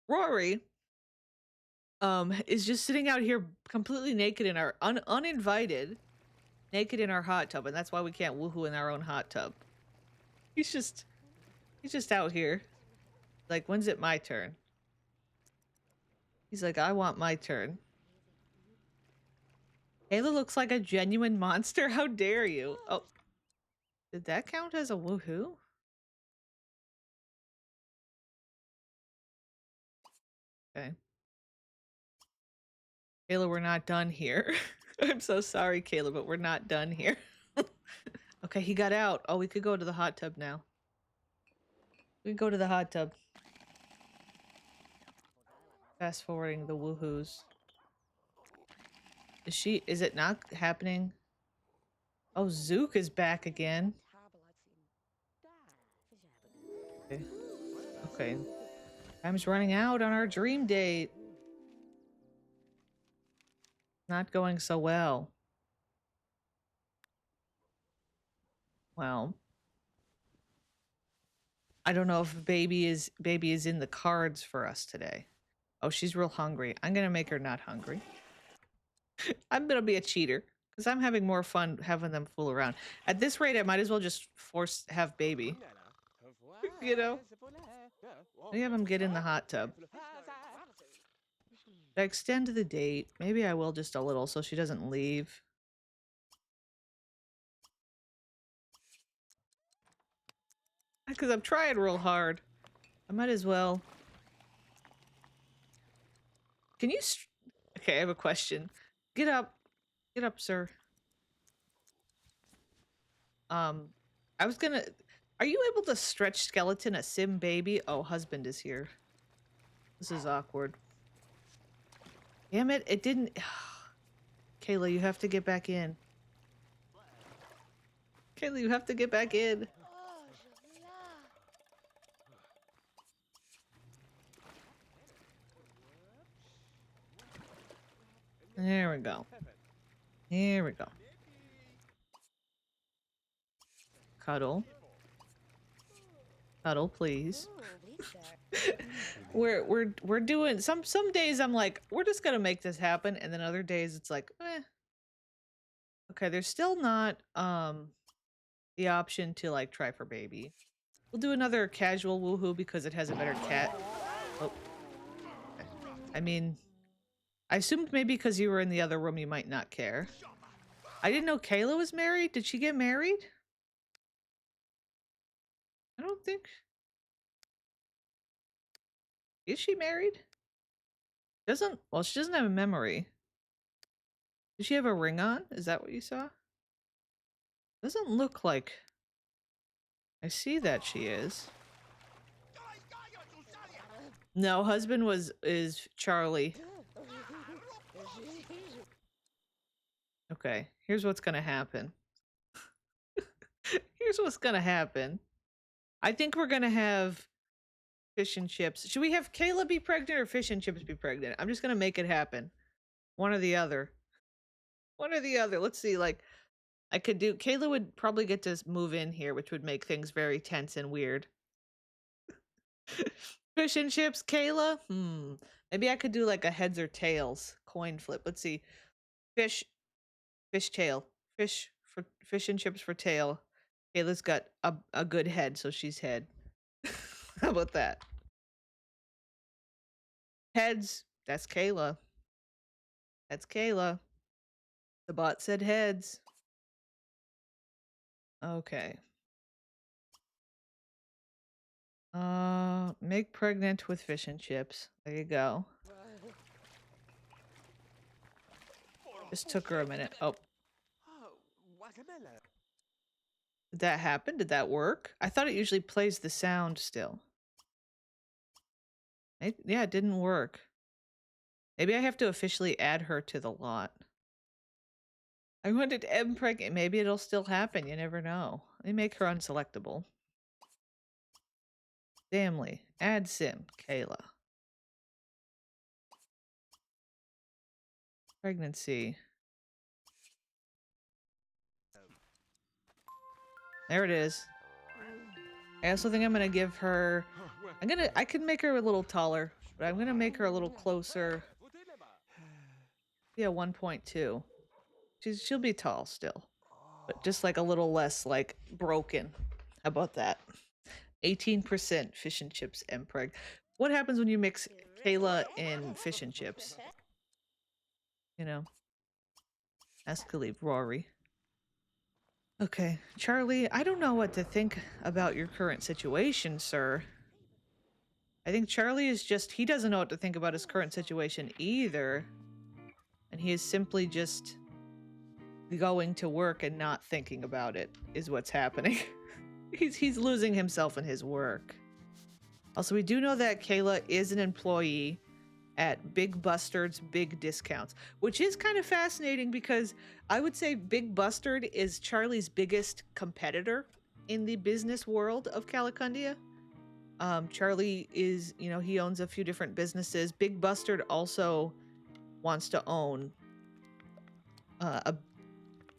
Rory is just sitting out here completely naked in our uninvited, naked in our hot tub, and that's why we can't woohoo in our own hot tub. He's just out here. Like, when's it my turn? He's like, I want my turn. Ayla looks like a genuine monster. How dare you? Oh, did that count as a woohoo? Okay. Kayla, we're not done here. I'm so sorry, Kayla, but we're not done here. Okay, he got out. Oh, we could go to the hot tub now. We can go to the hot tub. Fast forwarding the woohoos. Is it not happening? Oh, Zook is back again. Okay. Okay. Time's running out on our dream date. Not going so well. Well, I don't know if baby is in the cards for us today. Oh, she's real hungry. I'm gonna make her not hungry. I'm gonna be a cheater because I'm having more fun having them fool around. At this rate, I might as well just have baby. You know? Maybe have him get in the hot tub. Should I extend the date? Maybe I will just a little so she doesn't leave. Because I'm trying real hard. I might as well. Can you... Okay, I have a question. Get up. Get up, sir. I was gonna... Are you able to stretch skeleton a sim baby? Oh, husband is here. This is awkward. Damn it, it didn't... Kayla, you have to get back in. Kayla, you have to get back in. There we go. Here we go. Cuddle. Cuddle, please. We're doing some days I'm like, we're just gonna make this happen, and then other days it's like, eh. Okay, there's still not the option to like try for baby. We'll do another casual woohoo because it has a better cat. Oh, okay. I mean, I assumed maybe because you were in the other room you might not care. I didn't know Kayla was married. Did she get married? I don't think. Is she married? Doesn't, well, she doesn't have a memory. Does she have a ring on? Is that what you saw? Doesn't look like. I see that she is. No, husband is Charlie. Okay, here's what's gonna happen. Here's what's gonna happen. I think we're gonna have fish and chips. Should we have Kayla be pregnant or fish and chips be pregnant? I'm just gonna make it happen. One or the other. One or the other. Let's see, like, I could do, Kayla would probably get to move in here, which would make things very tense and weird. Fish and chips, Kayla? Maybe I could do like a heads or tails coin flip. Let's see. Fish tail. Fish and chips for tail. Kayla's got a good head, so she's head. How about that? Heads. That's Kayla. That's Kayla. The bot said heads. Okay. Make pregnant with fish and chips. There you go. Just took her a minute. Oh. Did that happen? Did that work? I thought it usually plays the sound still. Yeah, it didn't work. Maybe I have to officially add her to the lot. I wanted M pregnant. Maybe it'll still happen. You never know. Let me make her unselectable. Family. Add sim. Kayla. Pregnancy. There it is. I also think I'm gonna give her... I can make her a little taller, but I'm gonna make her a little closer. Yeah, 1.2. She'll be tall still, but just like a little less like broken. How about that? 18% fish and chips mpreg. What happens when you mix Kayla and fish and chips? You know, ask to leave Rory. Okay, Charlie, I don't know what to think about your current situation, sir. I think Charlie is just, he doesn't know what to think about his current situation either. And he is simply just going to work and not thinking about it is what's happening. He's losing himself in his work. Also, we do know that Kayla is an employee at Big Bustard's Big Discounts, which is kind of fascinating because I would say Big Bustard is Charlie's biggest competitor in the business world of Calicundia. Charlie is, you know, he owns a few different businesses. Big Bustard also wants to own a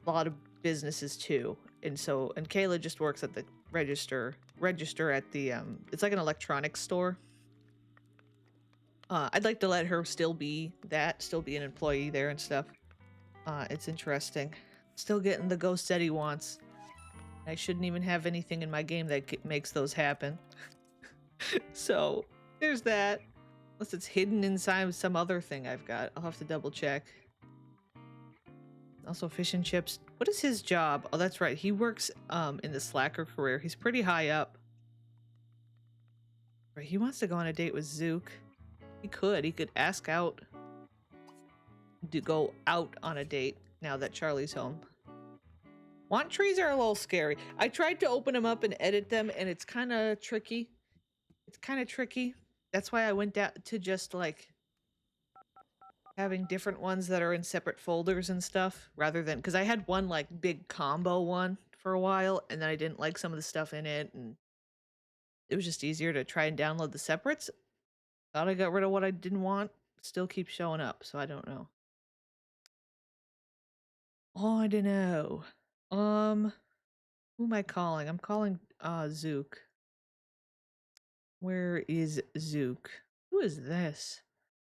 lot of businesses too. And Kayla just works at the register at the it's like an electronics store. I'd like to let her still be an employee there and stuff. It's interesting. Still getting the ghosts that he wants. I shouldn't even have anything in my game that makes those happen. So there's that. Unless it's hidden inside some other thing I've got. I'll have to double check. Also, fish and chips. What is his job? Oh, that's right. He works in the slacker career. He's pretty high up. Right, he wants to go on a date with Zook. He could ask out to go out on a date now that Charlie's home. Want trees are a little scary. I tried to open them up and edit them, and it's kind of tricky. That's why I went down to just like having different ones that are in separate folders and stuff rather than, because I had one like big combo one for a while and then I didn't like some of the stuff in it and it was just easier to try and download the separates. Thought I got rid of what I didn't want, still keeps showing up, so I don't know. Oh, I don't know. Who am I calling? I'm calling Zook. Where is Zook? Who is this?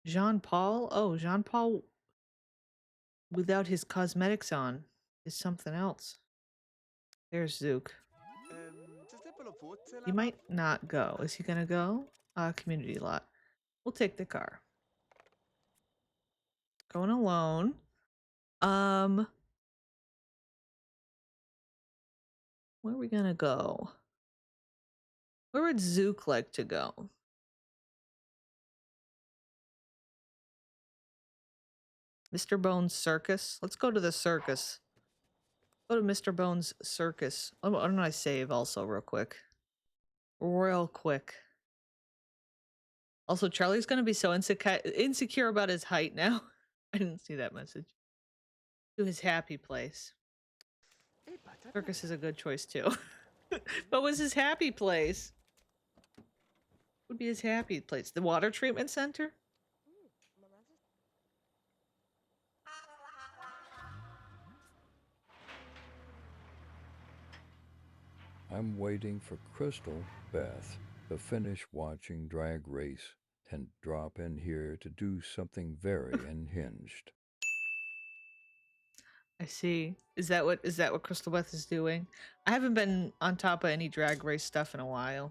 Jean Paul? Oh, Jean Paul without his cosmetics on is something else. There's Zook. He might not go. Is he gonna go? Community lot. We'll take the car. Going alone. Where are we gonna go? Where would Zook like to go? Mr. Bones Circus? Let's go to the circus. Go to Mr. Bones Circus. Oh, why don't I save also real quick? Real quick. Also, Charlie's gonna be so insecure about his height now. I didn't see that message. To his happy place. Circus is a good choice too. What was his happy place? Would be his happy place? The water treatment center? I'm waiting for Crystal, Beth, to finish watching Drag Race and drop in here to do something very unhinged. I see. Is that what Crystal Beth is doing? I haven't been on top of any Drag Race stuff in a while.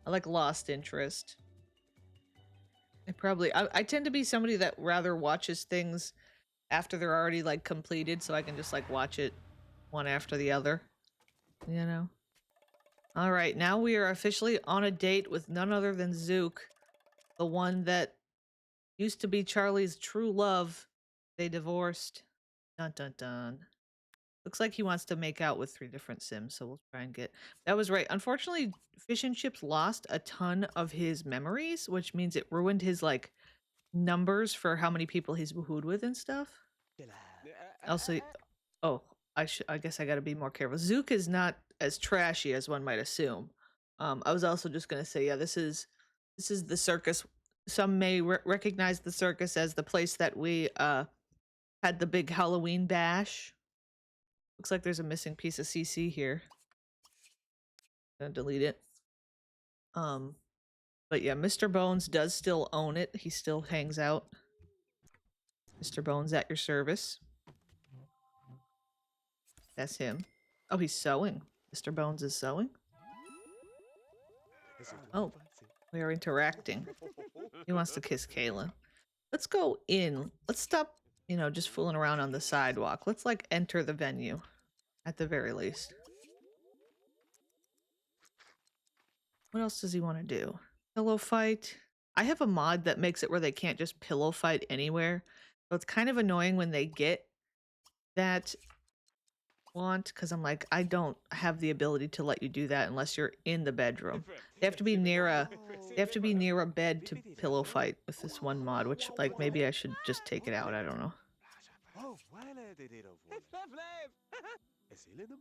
I like lost interest. I tend to be somebody that rather watches things after they're already like completed, so I can just like watch it one after the other. You know? Alright, now we are officially on a date with none other than Zook. The one that used to be Charlie's true love. They divorced. Dun dun dun. Looks like he wants to make out with 3 different Sims, so we'll try and get... That was right. Unfortunately, Fish and Chips lost a ton of his memories, which means it ruined his, like, numbers for how many people he's woohooed with and stuff. Also... Oh, I guess I gotta be more careful. Zook is not as trashy as one might assume. I was also just gonna say, yeah, this is the circus. Some may recognize the circus as the place that we had the big Halloween bash. Looks like there's a missing piece of CC here. Gonna delete it. But yeah, Mr. Bones does still own it. He still hangs out. Mr. Bones at your service. That's him. Oh, he's sewing. Mr. Bones is sewing. Oh, we are interacting. He wants to kiss Kayla. Let's go in. Let's stop, you know, just fooling around on the sidewalk. Let's, like, enter the venue. At the very least. What else does he want to do? Pillow fight. I have a mod that makes it where they can't just pillow fight anywhere. So it's kind of annoying when they get that want, because I'm like, I don't have the ability to let you do that unless you're in the bedroom. They have to be near a bed to pillow fight with this one mod, which, like, maybe I should just take it out. I don't know.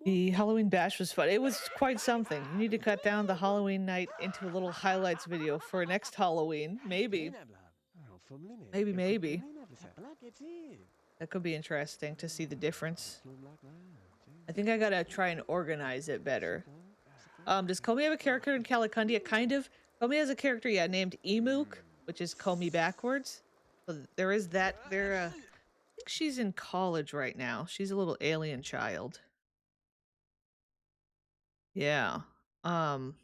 The Halloween bash was fun. It was quite something. You need to cut down the Halloween night into a little highlights video for next Halloween. Maybe. Maybe. That could be interesting to see the difference. I think I gotta try and organize it better. Does Comey have a character in Calicundia? Kind of. Comey has a character, yeah, named Emook, which is Comey backwards. So there is that. I think she's in college right now. She's a little alien child. Yeah. And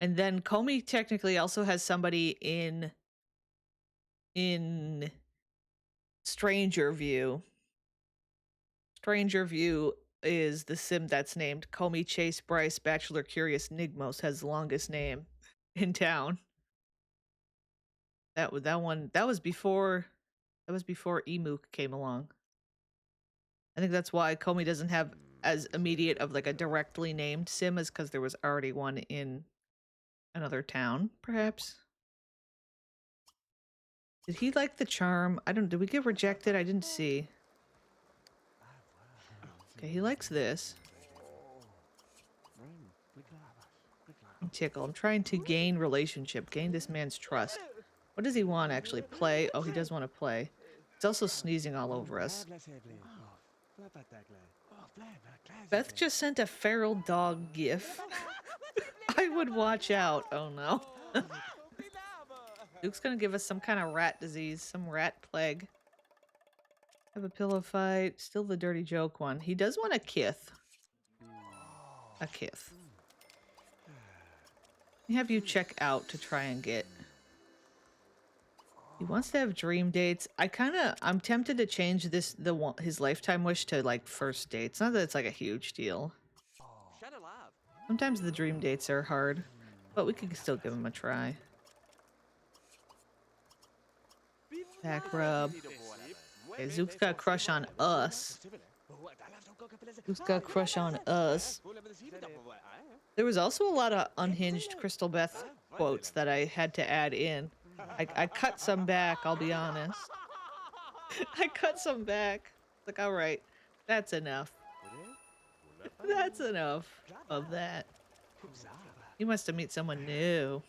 then Comey technically also has somebody in Stranger View. Stranger View is the sim that's named Comey Chase Bryce Bachelor Curious Nigmos, has the longest name in town. That was before Emook came along. I think that's why Comey doesn't have as immediate of like a directly named sim, is because there was already one in another town, perhaps. Did he like the charm? Did we get rejected? I didn't see. Okay, he likes this. Tickle. I'm trying to gain relationship, gain this man's trust. What does he want, actually? Play? Oh, he does want to play. He's also sneezing all over us. Beth just sent a feral dog gif. I would watch out. Oh no. Luke's gonna give us some kind of rat disease, some rat plague. Have a pillow fight. Still the dirty joke one. He does want a kith. A kith. Have you check out to try and get. He wants to have dream dates. I'm tempted to change his lifetime wish to like first dates. Not that it's like a huge deal. Sometimes the dream dates are hard, but we could still give him a try. Back rub. Okay, Zook's got a crush on us. Zook's got a crush on us. There was also a lot of unhinged Crystal Beth quotes that I had to add in. I cut some back, I'll be honest. I cut some back. Like, all right, that's enough. That's enough of that. He wants to meet someone new.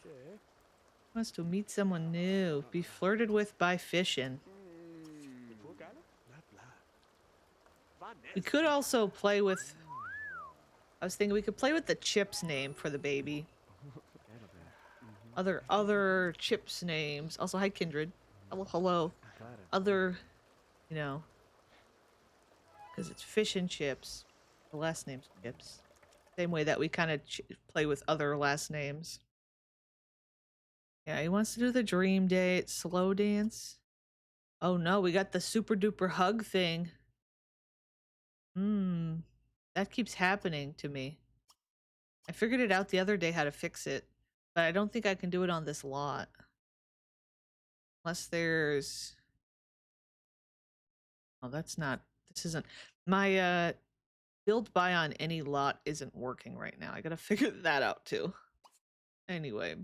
Wants to meet someone new. Be flirted with by fishing. We could also play with... I was thinking we could play with the Chips name for the baby. Other Chips names. Also, hi Kindred. Hello. Other, you know, because it's Fish and Chips. The last name's Chips. Same way that we kind of play with other last names. Yeah, he wants to do the dream date, slow dance. Oh no, we got the super duper hug thing. That keeps happening to me. I figured it out the other day how to fix it, but I don't think I can do it on this lot. Unless there's... Oh, that's not... This isn't... My, build buy on any lot isn't working right now. I gotta figure that out too. Anyway.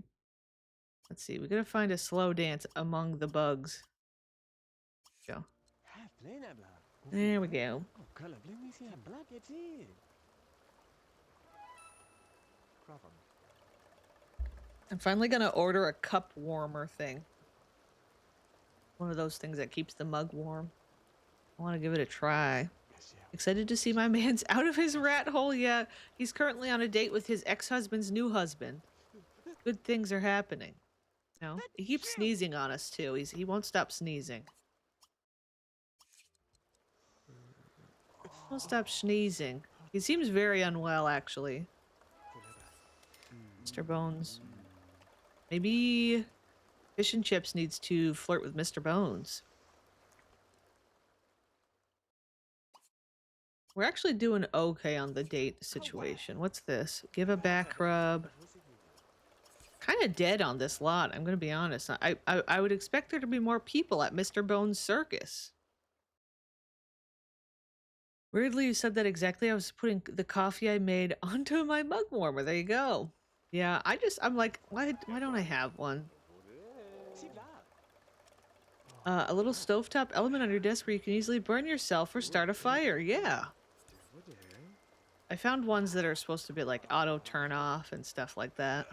Let's see. We gotta find a slow dance among the bugs. Go. There we go. I'm finally gonna order a cup warmer thing. One of those things that keeps the mug warm. I want to give it a try. Excited to see my man's out of his rat hole. Yeah, he's currently on a date with his ex-husband's new husband. Good things are happening. No, he keeps sneezing on us too. He won't stop sneezing. Won't stop sneezing. He seems very unwell, actually. Mr. Bones. Maybe Fish and Chips needs to flirt with Mr. Bones. We're actually doing okay on the date situation. What's this? Give a back rub. Kind of dead on this lot, I'm gonna be honest. I would expect there to be more people at Mr. Bones Circus. Weirdly, you said that exactly. I was putting the coffee I made onto my mug warmer. There you go. Yeah, I'm like, why don't I have one? A little stovetop element on your desk where you can easily burn yourself or start a fire. Yeah. I found ones that are supposed to be like auto turn off and stuff like that.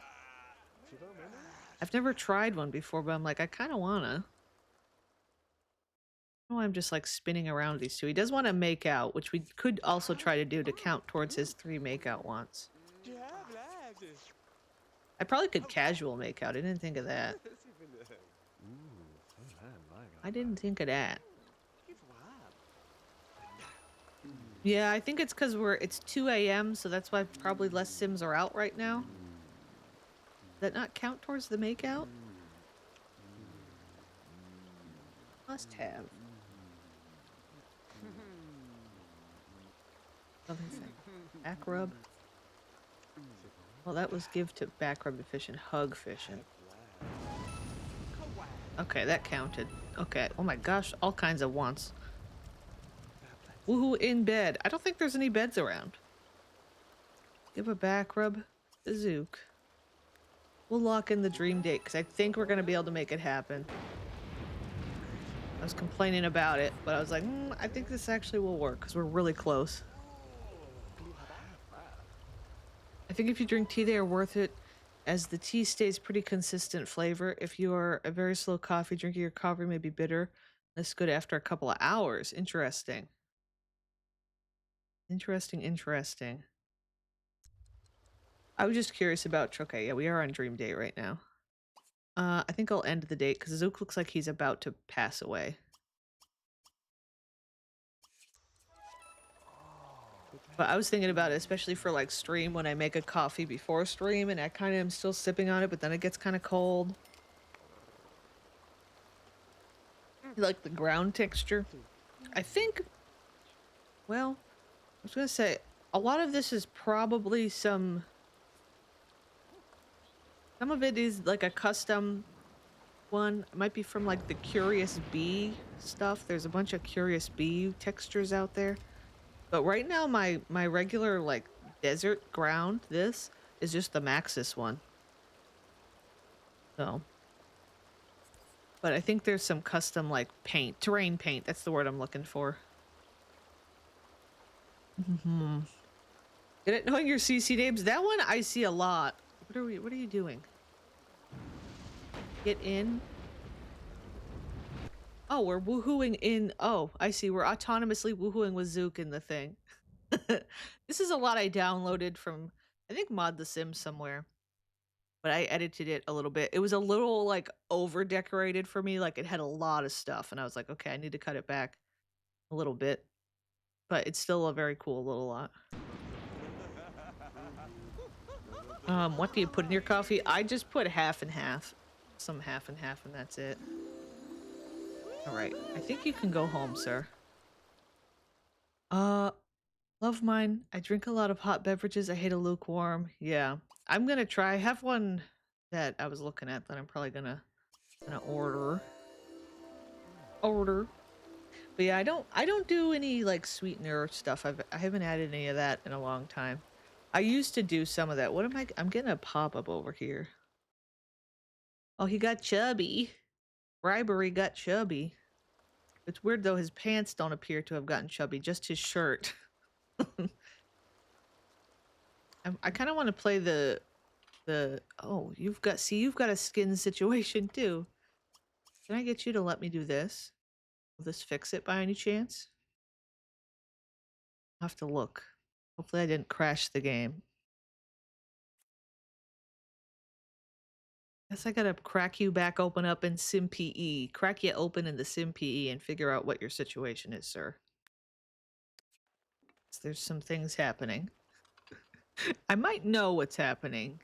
I've never tried one before, but I'm like, I kind of wanna. Oh, I'm just like spinning around these two. He does want to make out, which we could also try to do to count towards his 3 makeout wants. I probably could casual makeout. I didn't think of that. I didn't think of that. Yeah, I think it's because it's 2 a.m., so that's why probably less Sims are out right now. Does that not count towards the makeout? Must have. Back rub. Well, that was give to back rub fish and hug fishing. Okay, that counted. Okay. Oh my gosh, all kinds of wants. Woohoo in bed. I don't think there's any beds around. Give a back rub to Zook. We'll lock in the dream date because I think we're going to be able to make it happen. I was complaining about it, but I was like, I think this actually will work because we're really close. I think if you drink tea, they are worth it as the tea stays pretty consistent flavor. If you are a very slow coffee drinker, your coffee may be bitter. That's good after a couple of hours. Interesting. Interesting, interesting. I was just curious about okay, yeah, we are on dream date right now. I think I'll end the date because Zook looks like he's about to pass away. But I was thinking about it, especially for like stream when I make a coffee before stream and I kind of am still sipping on it, but then it gets kind of cold. You like the ground texture? I think, well, I was gonna say a lot of this is probably some of it is like a custom one. It might be from like the Curious Bee stuff. There's a bunch of Curious Bee textures out there. But right now my regular like desert ground, this is just the Maxis one. So, but I think there's some custom like paint, terrain paint. That's the word I'm looking for. Good at knowing your CC names. That one I see a lot. What are you doing? Get in. Oh, we're woohooing in. Oh, I see. We're autonomously woohooing with Zook in the thing. This is a lot I downloaded from, I think, Mod the Sims somewhere. But I edited it a little bit. It was a little, like, over-decorated for me. Like, it had a lot of stuff. And I was like, okay, I need to cut it back a little bit. But it's still a very cool little lot. What do you put in your coffee? I just put half and half. Some half and half, and that's it. Alright, I think you can go home, sir. Love mine. I drink a lot of hot beverages. I hate a lukewarm. Yeah. I'm gonna try. I have one that I was looking at that I'm probably gonna order. But yeah, I don't do any like sweetener stuff. I haven't added any of that in a long time. I used to do some of that. What am I'm getting a pop-up over here. Oh, he got chubby. Bribery got chubby. It's weird though, his pants don't appear to have gotten chubby, just his shirt. I kind of want to play the oh, you've got a skin situation too. Can I get you to let me do this? Will this fix it by any chance? I'll have to look. Hopefully I didn't crash the game. Guess I gotta crack you back open up in SimPE. Crack you open in the SimPE and figure out what your situation is, sir. There's some things happening. I might know what's happening.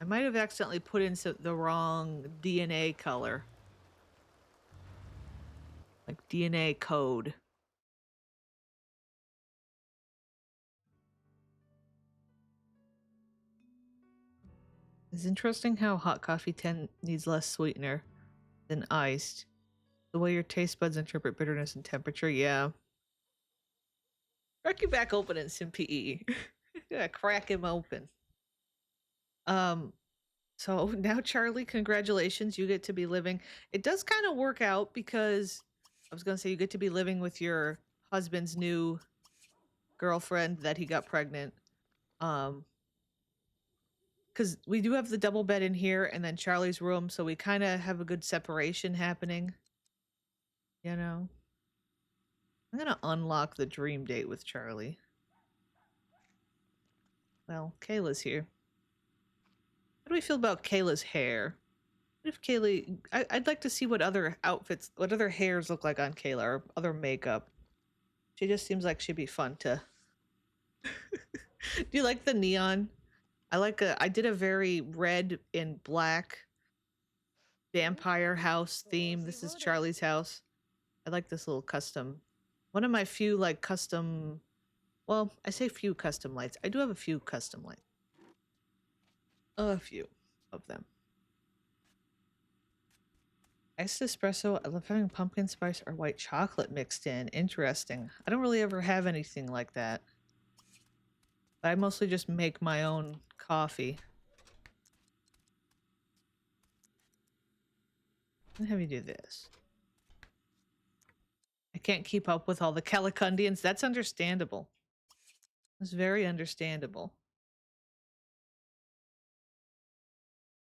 I might have accidentally put in the wrong DNA color. Like DNA code. It's interesting how hot coffee needs less sweetener than iced. The way your taste buds interpret bitterness and temperature, yeah. Crack you back open in SimPE. Yeah, crack him open. So now Charlie, congratulations, you get to be living. It does kind of work out because I was gonna say you get to be living with your husband's new girlfriend that he got pregnant. Because we do have the double bed in here and then Charlie's room, so we kind of have a good separation happening. You know? I'm gonna unlock the dream date with Charlie. Well, Kayla's here. How do we feel about Kayla's hair? What if Kaylee... I'd like to see what other outfits, what other hairs look like on Kayla, or other makeup. She just seems like she'd be fun to... Do you like the neon? I did a very red and black vampire house theme. This is Charlie's house. I like this little custom. One of my few like custom, well, I say few custom lights. I do have a few custom lights. A few of them. Iced espresso. I love having pumpkin spice or white chocolate mixed in. Interesting. I don't really ever have anything like that. I mostly just make my own coffee. I'll have you do this. I can't keep up with all the Calicundians. That's understandable. It's very understandable.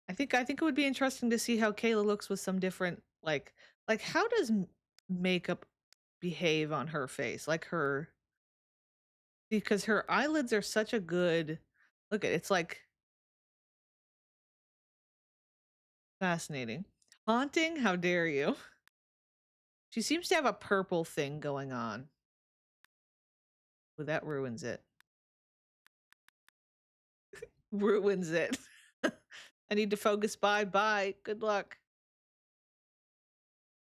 I think it would be interesting to see how Kayla looks with some different like how does makeup behave on her face? Like her Because her eyelids are such a good look at it's like fascinating. Haunting? How dare you? She seems to have a purple thing going on. Well, that ruins it. Ruins it. I need to focus. Bye. Bye. Good luck.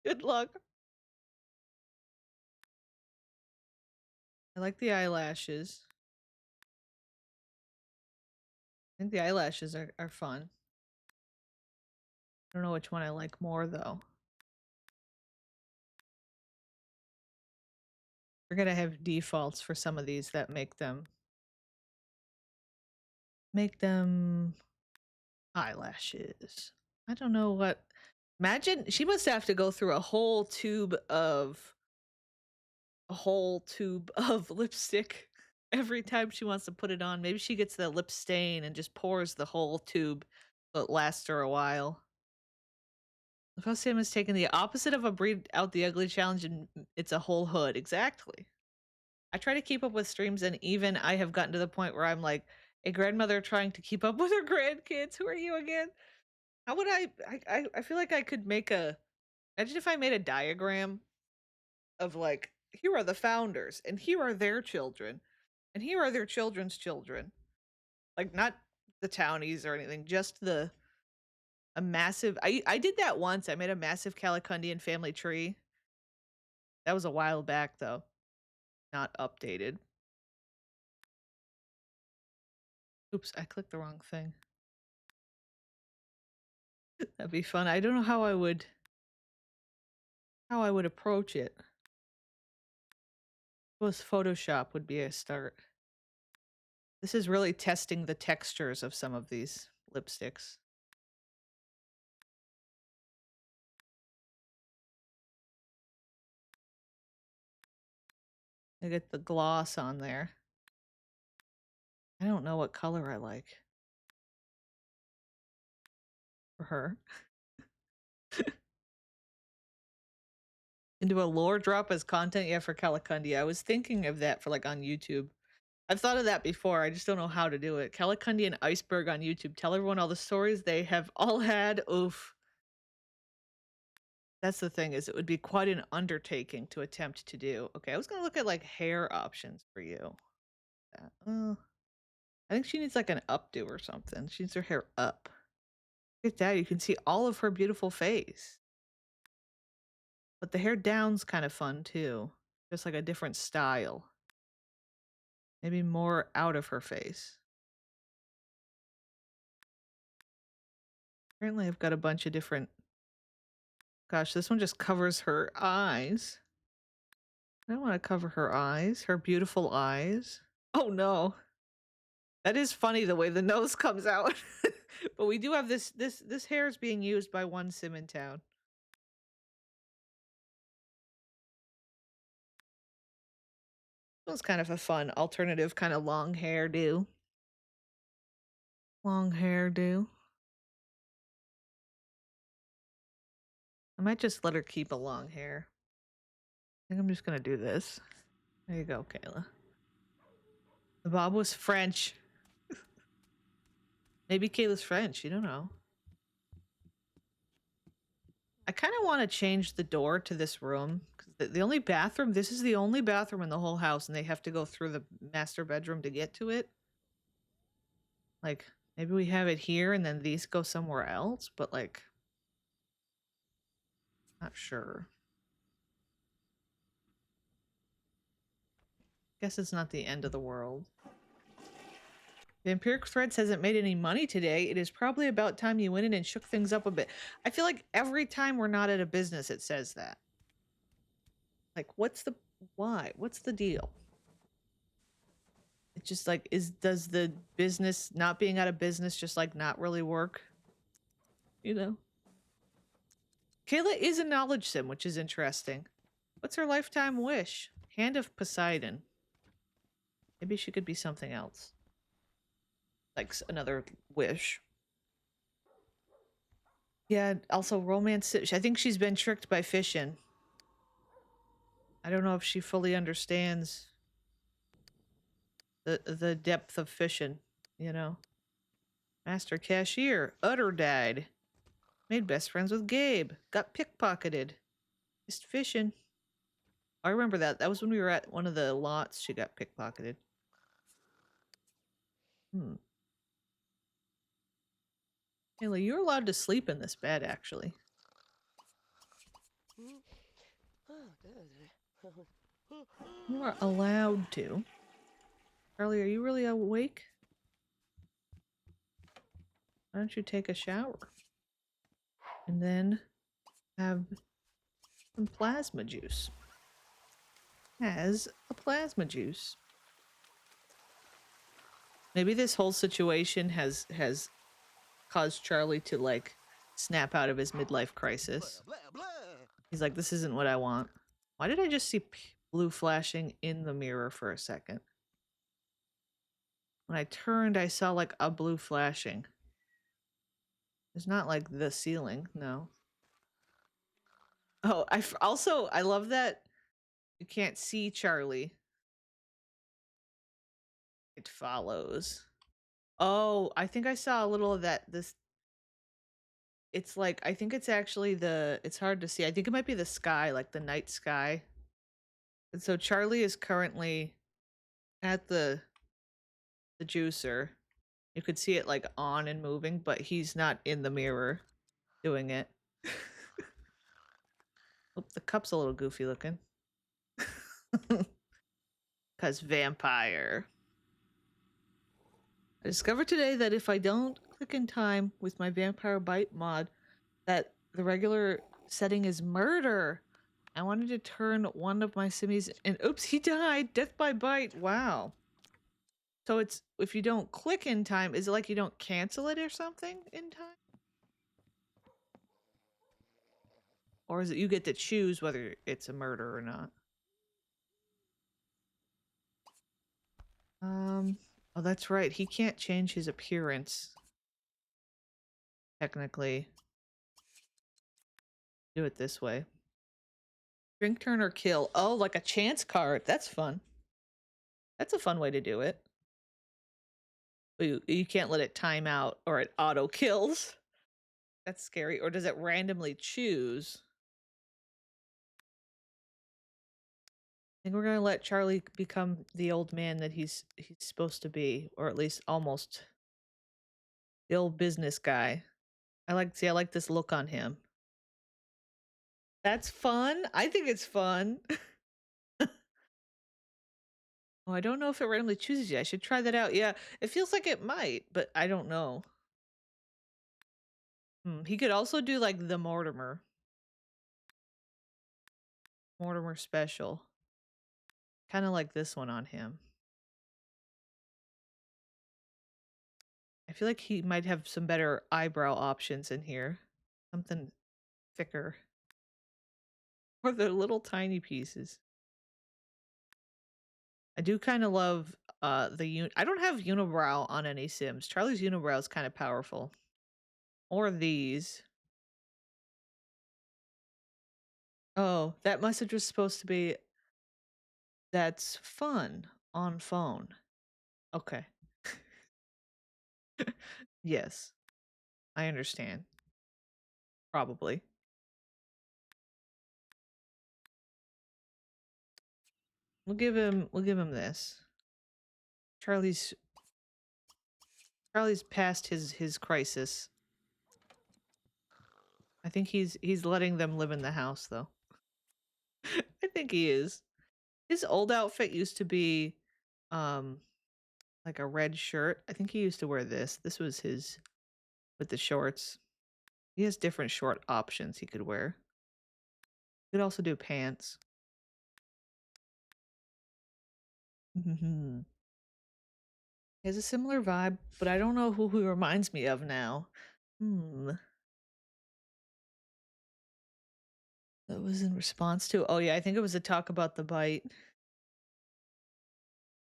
Good luck. I like the eyelashes. I think the eyelashes are fun. I don't know which one I like more, though. We're gonna have defaults for some of these that make them eyelashes. I don't know what. Imagine she must have to go through a whole tube of lipstick every time she wants to put it on. Maybe she gets the lip stain and just pours the whole tube so it lasts her a while. The first Sam has taken the opposite of a breed out the ugly challenge and it's a whole hood. Exactly. I try to keep up with streams and even I have gotten to the point where I'm like a grandmother trying to keep up with her grandkids. Who are you again? How would I feel like I could make a imagine if I made a diagram of like here are the founders and here are their children and here are their children's children. Like not the townies or anything, just a massive I did that once. I made a massive Calicundian family tree. That was a while back though. Not updated. Oops, I clicked the wrong thing. That'd be fun. I don't know how I would approach it. Suppose Photoshop would be a start. This is really testing the textures of some of these lipsticks. I get the gloss on there. I don't know what color I like for her. Into a lore drop as content, yeah, for Calicundia. I was thinking of that for like on YouTube. I've thought of that before. I just don't know how to do it. Calicundian Iceberg on YouTube. Tell everyone all the stories they have all had. Oof. That's the thing, is it would be quite an undertaking to attempt to do. Okay, I was gonna look at like hair options for you. I think she needs like an updo or something. She needs her hair up. Look at that, you can see all of her beautiful face. But the hair down's kind of fun too. Just like a different style. Maybe more out of her face. Apparently I've got a bunch of different... Gosh, this one just covers her eyes. I don't want to cover her eyes. Her beautiful eyes. Oh no. That is funny the way the nose comes out. But we do have this hair is being used by one sim in town. It was kind of a fun alternative kind of long hairdo. Long hairdo. I might just let her keep a long hair. I think I'm just gonna do this. There you go, Kayla. The bob was French. Maybe Kayla's French, you don't know. I kind of want to change the door to this room. Because the only bathroom, this is the only bathroom in the whole house, and they have to go through the master bedroom to get to it. Like, maybe we have it here and then these go somewhere else, but like, not sure. Guess it's not the end of the world. Vampiric Threads hasn't made any money today. It is probably about time you went in and shook things up a bit. I feel like every time we're not at a business, it says that. Like, why? What's the deal? It's just like, does the business not being out of business just like not really work? You know? Kayla is a knowledge sim, which is interesting. What's her lifetime wish? Hand of Poseidon. Maybe she could be something else. Like another wish. Yeah, also romance. I think she's been tricked by Fishin. I don't know if she fully understands the depth of fishing, you know. Master cashier, utter died. Made best friends with Gabe. Got pickpocketed. Just fishing. I remember that. That was when we were at one of the lots. She got pickpocketed. Hmm. Haley, you're allowed to sleep in this bed, actually. You are allowed to. Charlie, are you really awake? Why don't you take a shower? And then have some plasma juice. Has a plasma juice. Maybe this whole situation has caused Charlie to like snap out of his midlife crisis. He's like, this isn't what I want. Why did I just see blue flashing in the mirror for a second? When I turned, I saw like a blue flashing. It's not like the ceiling, no. Oh, I love that you can't see Charlie. It follows. Oh, I think I saw a little of that. It's like, I think it's actually it's hard to see. I think it might be the sky, like the night sky. And so Charlie is currently at the juicer. You could see it like on and moving, but he's not in the mirror doing it. Oh, the cup's a little goofy looking. Because vampire. I discovered today that if I don't click in time with my vampire bite mod, that the regular setting is murder. I wanted to turn one of my simmies and oops, he died. Death by bite. Wow. So it's if you don't click in time, is it like you don't cancel it or something in time? Or is it you get to choose whether it's a murder or not? Oh, that's right. He can't change his appearance. Technically. Do it this way. Drink, turn, or kill. Oh, like a chance card. That's fun. That's a fun way to do it. You can't let it time out or it auto kills. That's scary. Or does it randomly choose? I think we're gonna let Charlie become the old man that he's supposed to be, or at least almost the old business guy. I like this look on him. That's fun. I think it's fun. Oh, I don't know if it randomly chooses you. I should try that out. Yeah, it feels like it might, but I don't know. He could also do like the Mortimer special. Kind of like this one on him. I feel like he might have some better eyebrow options in here. Something thicker. Or the little tiny pieces. I do kind of love I don't have unibrow on any Sims. Charlie's unibrow is kind of powerful. Or these. Oh, that message was supposed to be that's fun on phone. Okay. Yes. I understand. Probably. We'll give him this. Charlie's past his crisis. I think he's letting them live in the house though. I think he is. His old outfit used to be like a red shirt. I think he used to wear this. This was his with the shorts. He has different short options he could wear. He could also do pants. He has a similar vibe, but I don't know who he reminds me of now. That was in response to, oh yeah, I think it was a talk about the bite.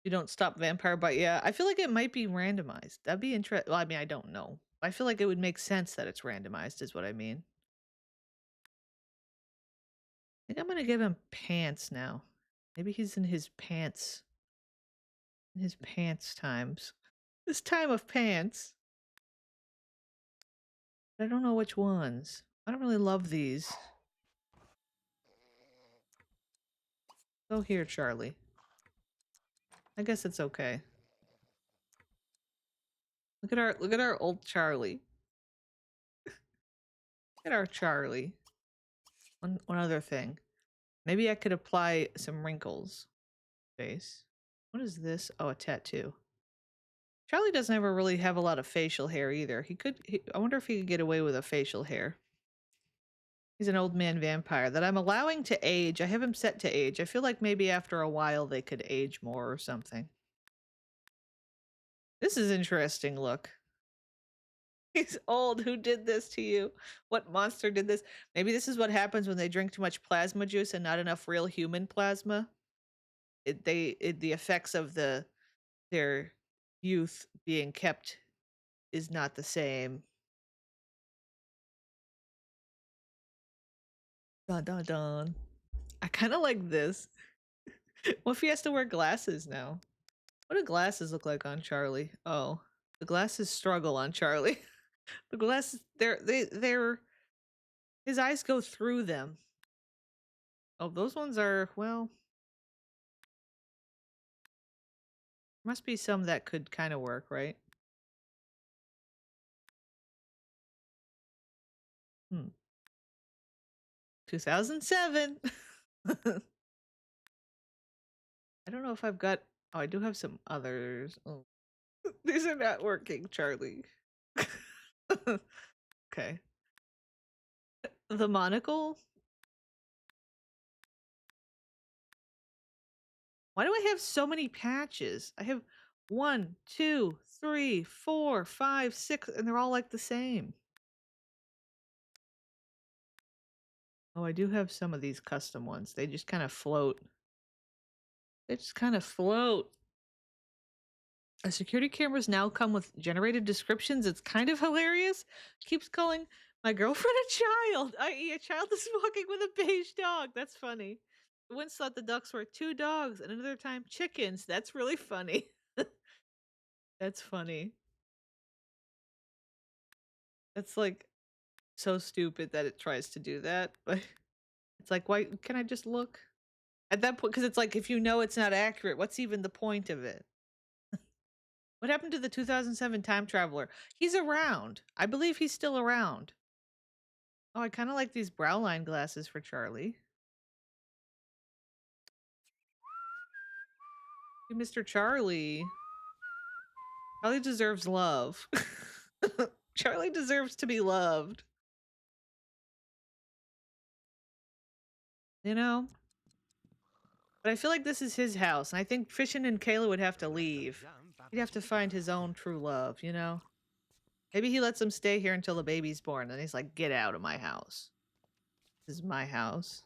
You don't stop vampire bite. Yeah, I feel like it might be randomized. That'd be interesting. Well, I mean, I don't know. I feel like it would make sense that it's randomized is what I mean. I think I'm gonna give him pants now. Maybe he's in his pants His pants times. This time of pants. I don't know which ones. I don't really love these. Go here, Charlie. I guess it's okay. Look at our old Charlie. Look at our Charlie. One other thing. Maybe I could apply some wrinkles. Face. What is this? Oh, a tattoo. Charlie doesn't ever really have a lot of facial hair either. I wonder if he could get away with a facial hair. He's an old man vampire that I'm allowing to age. I have him set to age. I feel like maybe after a while they could age more or something. This is interesting, look. He's old. Who did this to you? What monster did this? Maybe this is what happens when they drink too much plasma juice and not enough real human plasma. The effects of their youth being kept is not the same. Dun dun dun. I kind of like this. What if he has to wear glasses now? What do glasses look like on Charlie? Oh, the glasses struggle on Charlie. The glasses, they're his eyes go through them. Oh, those ones are, well, must be some that could kind of work, right? 2007. I don't know if I've got, oh, I do have some others. Oh, these are not working, Charlie. Okay. The monocle? Why do I have so many patches? I have 1, 2, 3, 4, 5, 6, and they're all like the same. Oh, I do have some of these custom ones. They just kind of float. They just kind of float. Security cameras now come with generated descriptions. It's kind of hilarious. Keeps calling my girlfriend a child, i.e. a child is walking with a beige dog. That's funny. Once thought the ducks were 2 dogs, and another time chickens. That's really funny. That's funny. That's like so stupid that it tries to do that, but it's like, why can I just look? At that point, because it's like, if you know it's not accurate, what's even the point of it? What happened to the 2007 time traveler? He's around. I believe he's still around. Oh, I kind of like these brow line glasses for Charlie. Hey, Mr. Charlie. Charlie deserves love. Charlie deserves to be loved. You know? But I feel like this is his house, and I think Fishin' and Kayla would have to leave. He'd have to find his own true love, you know? Maybe he lets him stay here until the baby's born, and he's like, get out of my house. This is my house.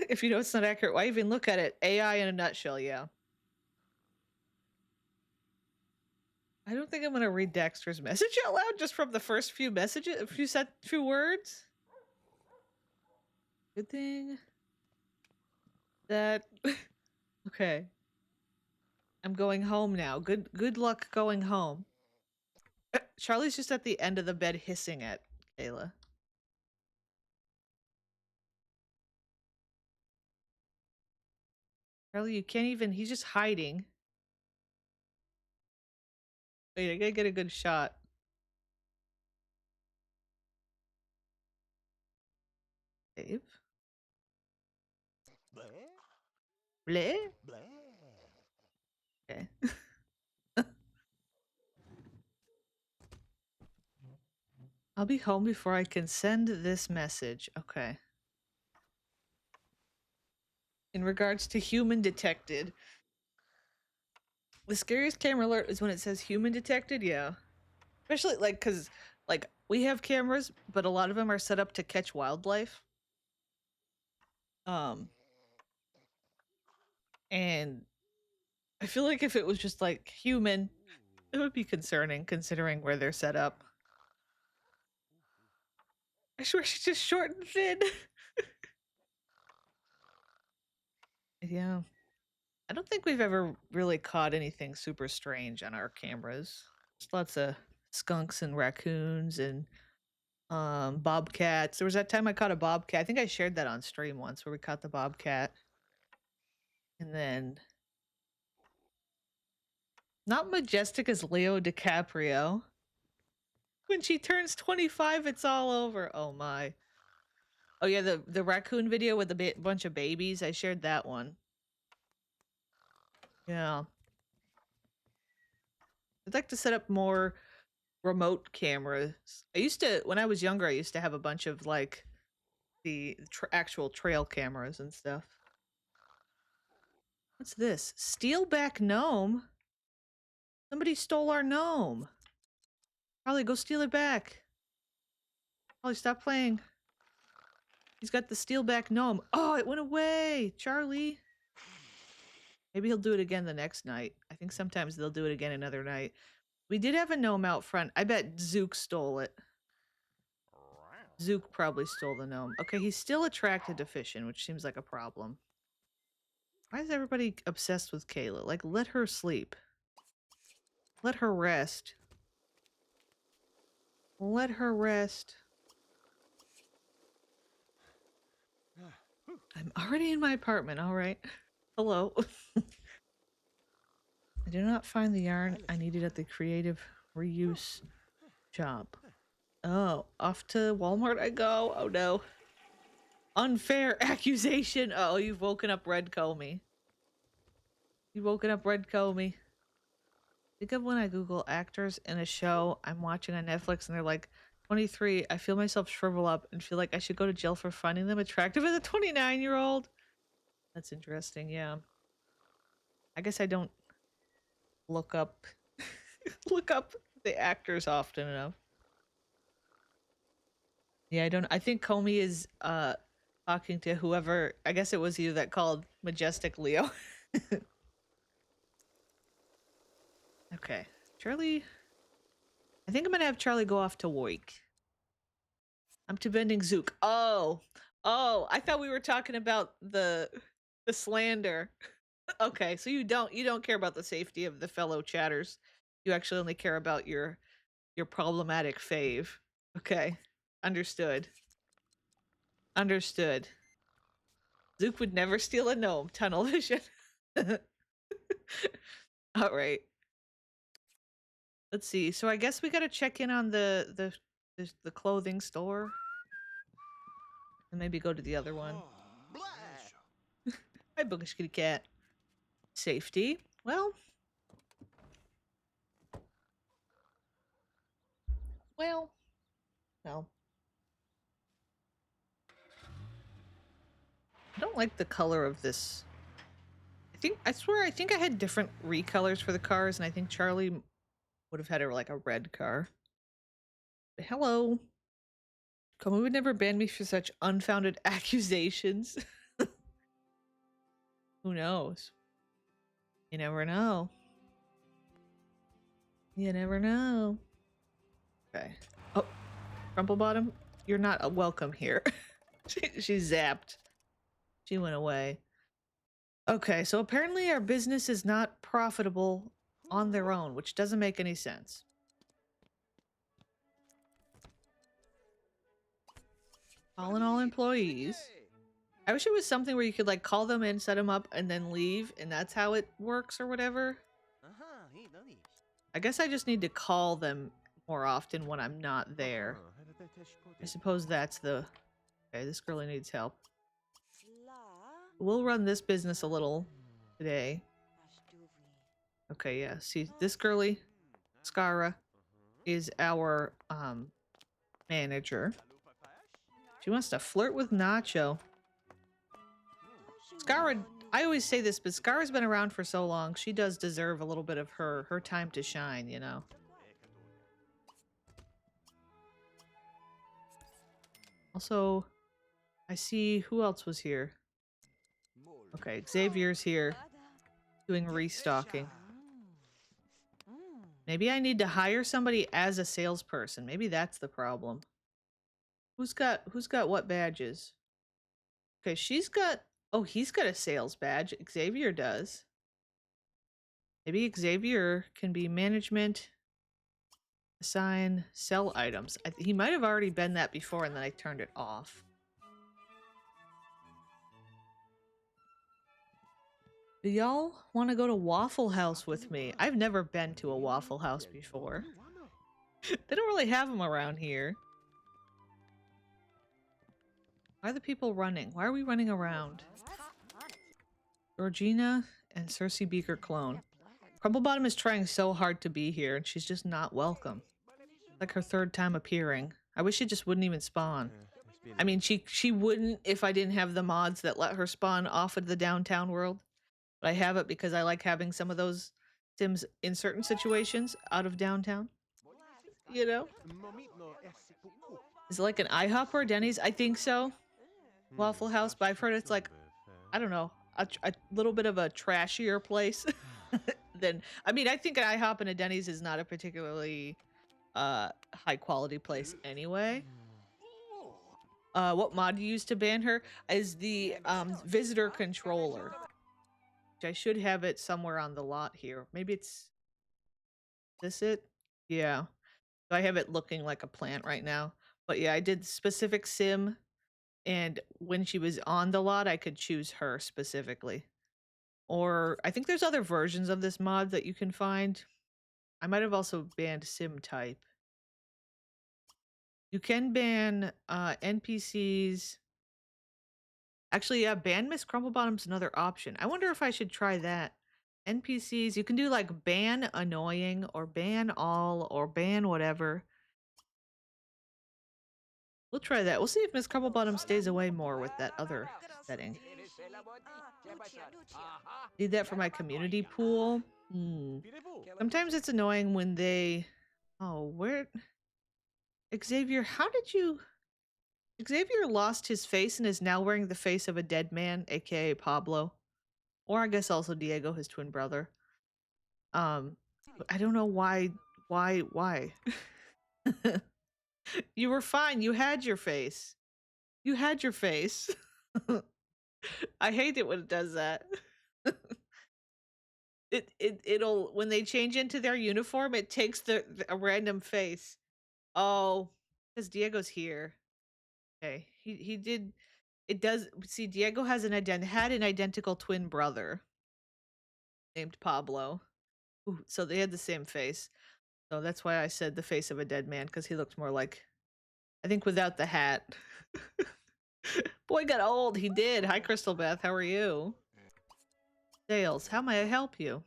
If you know it's not accurate, why even look at it? AI in a nutshell, yeah. I don't think I'm gonna read Dexter's message out loud just from the first few messages, few words. Good thing that okay. I'm going home now. Good luck going home. Charlie's just at the end of the bed hissing at Kayla. Charlie, you can't even, he's just hiding. Wait, I gotta get a good shot. Dave? Bleh? Okay. I'll be home before I can send this message. Okay. In regards to human detected. The scariest camera alert is when it says human detected, yeah. Especially, like, because, like, we have cameras, but a lot of them are set up to catch wildlife. And I feel like if it was just, like, human, it would be concerning, considering where they're set up. I swear she's just short and thin. Yeah. I don't think we've ever really caught anything super strange on our cameras. There's lots of skunks and raccoons and bobcats. There was that time I caught a bobcat. I think I shared that on stream once where we caught the bobcat. And then not majestic as Leo DiCaprio. When she turns 25, it's all over. Oh my. Oh yeah, the raccoon video with the bunch of babies. I shared that one. Yeah. I'd like to set up more remote cameras. I used to, when I was younger, I used to have a bunch of like the actual trail cameras and stuff. What's this? Steelback gnome? Somebody stole our gnome. Probably go steal it back. Probably stop playing. He's got the steelback gnome. Oh, it went away. Charlie. Maybe he'll do it again the next night. I think sometimes they'll do it again another night. We did have a gnome out front. I bet Zook stole it. Zook probably stole the gnome. Okay, he's still attracted to fishing, which seems like a problem. Why is everybody obsessed with Kayla? Like, let her sleep. Let her rest. Let her rest. I'm already in my apartment, alright. Hello. I did not find the yarn I needed at the creative reuse shop. Oh, off to Walmart I go. Oh no. Unfair accusation. Oh, you've woken up Red Comey. You've woken up Red Comey. Think of when I Google actors in a show I'm watching on Netflix and they're like, 23, I feel myself shrivel up and feel like I should go to jail for finding them attractive as a 29-year-old. That's interesting, yeah. I guess I don't look up look up the actors often enough. Yeah, I think Comey is talking to whoever, I guess it was you that called Majestic Leo. Okay. Charlie, I think I'm gonna have Charlie go off to work. I'm to bending Zook. Oh, I thought we were talking about the slander. Okay, so you don't care about the safety of the fellow chatters. You actually only care about your problematic fave. Okay. Understood. Understood. Zook would never steal a gnome. Tunnel vision. All right. Let's see. So I guess we gotta check in on the clothing store, and maybe go to the other one. Hi, bookish kitty cat. Safety. Well, no. I don't like the color of this. I think I had different recolors for the cars, and I think Charlie would have had like a red car. But hello. Komu would never ban me for such unfounded accusations. Who knows? You never know. You never know. Okay. Oh, Crumplebottom, you're not welcome here. She zapped. She went away. Okay, so apparently our business is not profitable on their own, which doesn't make any sense. Calling all employees. I wish it was something where you could like call them in, set them up, and then leave, and that's how it works or whatever. I guess I just need to call them more often when I'm not there. I suppose that's the... Okay, this girlie needs help. We'll run this business a little today. Okay, yeah. See, this girlie, Skara, is our manager. She wants to flirt with Nacho. Skara, I always say this, but Skara's been around for so long. She does deserve a little bit of her time to shine, you know. Also, I see who else was here. Okay, Xavier's here doing restocking. Maybe I need to hire somebody as a salesperson. Maybe that's the problem. Who's got what badges? Okay, she's got Oh, he's got a sales badge. Xavier does. Maybe Xavier can be management, assign, sell items. He might have already been that before and then I turned it off. Do y'all want to go to Waffle House with me? I've never been to a Waffle House before. They don't really have them around here. Why are the people running? Why are we running around? Georgina and Cersei Beaker clone. Crumblebottom is trying so hard to be here, and she's just not welcome. Like her third time appearing. I wish it just wouldn't even spawn. I mean, she wouldn't if I didn't have the mods that let her spawn off of the downtown world. But I have it because I like having some of those sims in certain situations out of downtown. You know? Is it like an IHOP or a Denny's? I think so. Waffle House, but I've heard it's like, I don't know, a little bit of a trashier place than, I mean, I think an IHOP and a Denny's is not a particularly high quality place anyway. What mod you use to ban her is the visitor controller. Which I should have it somewhere on the lot here. Maybe it's this it? Yeah. So I have it looking like a plant right now. But yeah, I did specific sim, and when she was on the lot, I could choose her specifically. Or I think there's other versions of this mod that you can find. I might have also banned sim type. You can ban NPCs. Actually, yeah, ban Miss Crumplebottom's another option. I wonder if I should try that. NPCs, you can do like ban annoying or ban all or ban whatever. We'll try that. We'll see if Miss Crumplebottom stays away more with that other setting. Need that for my community pool. Sometimes it's annoying when they... Oh, where... Xavier, how did you... Xavier lost his face and is now wearing the face of a dead man, aka Pablo. Or I guess also Diego, his twin brother. I don't know why. You were fine. You had your face. You had your face. I hate it when it does that. It'll when they change into their uniform, it takes a random face. Oh, because Diego's here. Okay, he did. It does. See, Diego has had an identical twin brother named Pablo. Ooh, so they had the same face. So that's why I said the face of a dead man, because he looked more like, I think without the hat. Boy got old. He did. Hi, Crystal Beth. How are you? Sales. How may I help you?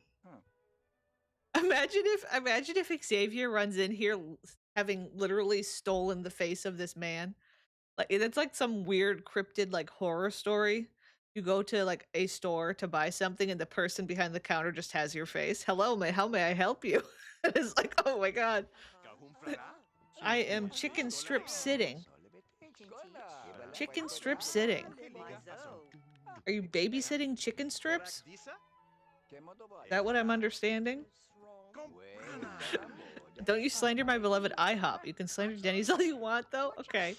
Imagine if Xavier runs in here having literally stolen the face of this man. Like it's like some weird cryptid like horror story. You go to like a store to buy something and the person behind the counter just has your face. Hello, how may I help you? It's like, oh my god. I am chicken strip sitting. Chicken strip sitting. Are you babysitting chicken strips? Is that what I'm understanding? Don't you slander my beloved IHOP. You can slander Denny's all you want, though? Okay.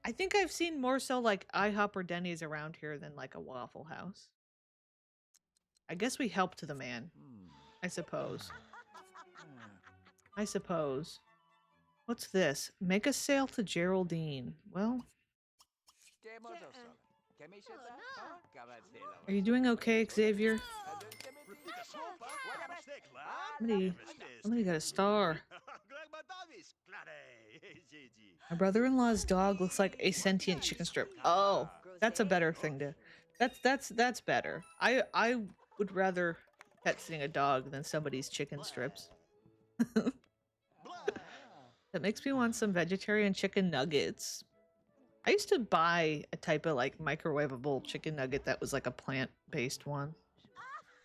I think I've seen more so like IHOP or Denny's around here than like a Waffle House. I guess we helped the man. I suppose. I suppose. What's this? Make a sale to Geraldine. Well... Are you doing okay, Xavier? Somebody got a star. My brother-in-law's dog looks like a sentient chicken strip. Oh, that's a better thing to... That's better. I would rather pet sitting a dog than somebody's chicken strips. That makes me want some vegetarian chicken nuggets. I used to buy a type of like microwavable chicken nugget that was like a plant-based one.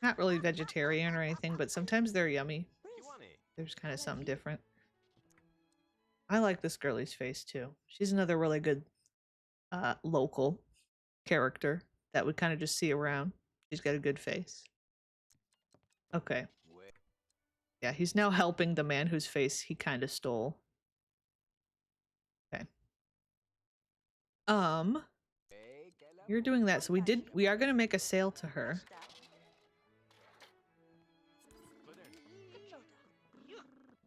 Not really vegetarian or anything, but sometimes they're yummy. There's kind of something different. I like this girlie's face too. She's another really good local character that we kind of just see around. She's got a good face. Okay. Yeah, he's now helping the man whose face he kind of stole. Okay. You're doing that, so we are gonna make a sale to her.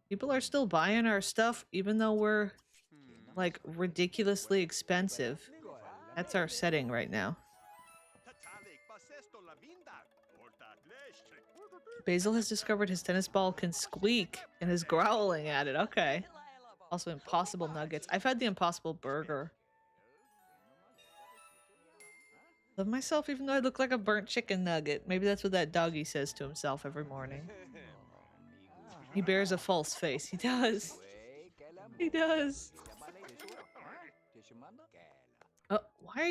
People are still buying our stuff, even though we're like ridiculously expensive. That's our setting right now. Basil has discovered his tennis ball can squeak and is growling at it. Okay. Also, impossible nuggets. I've had the impossible burger. Love myself even though I look like a burnt chicken nugget. Maybe that's what that doggy says to himself every morning. He bears a false face. He does. He does. Oh, why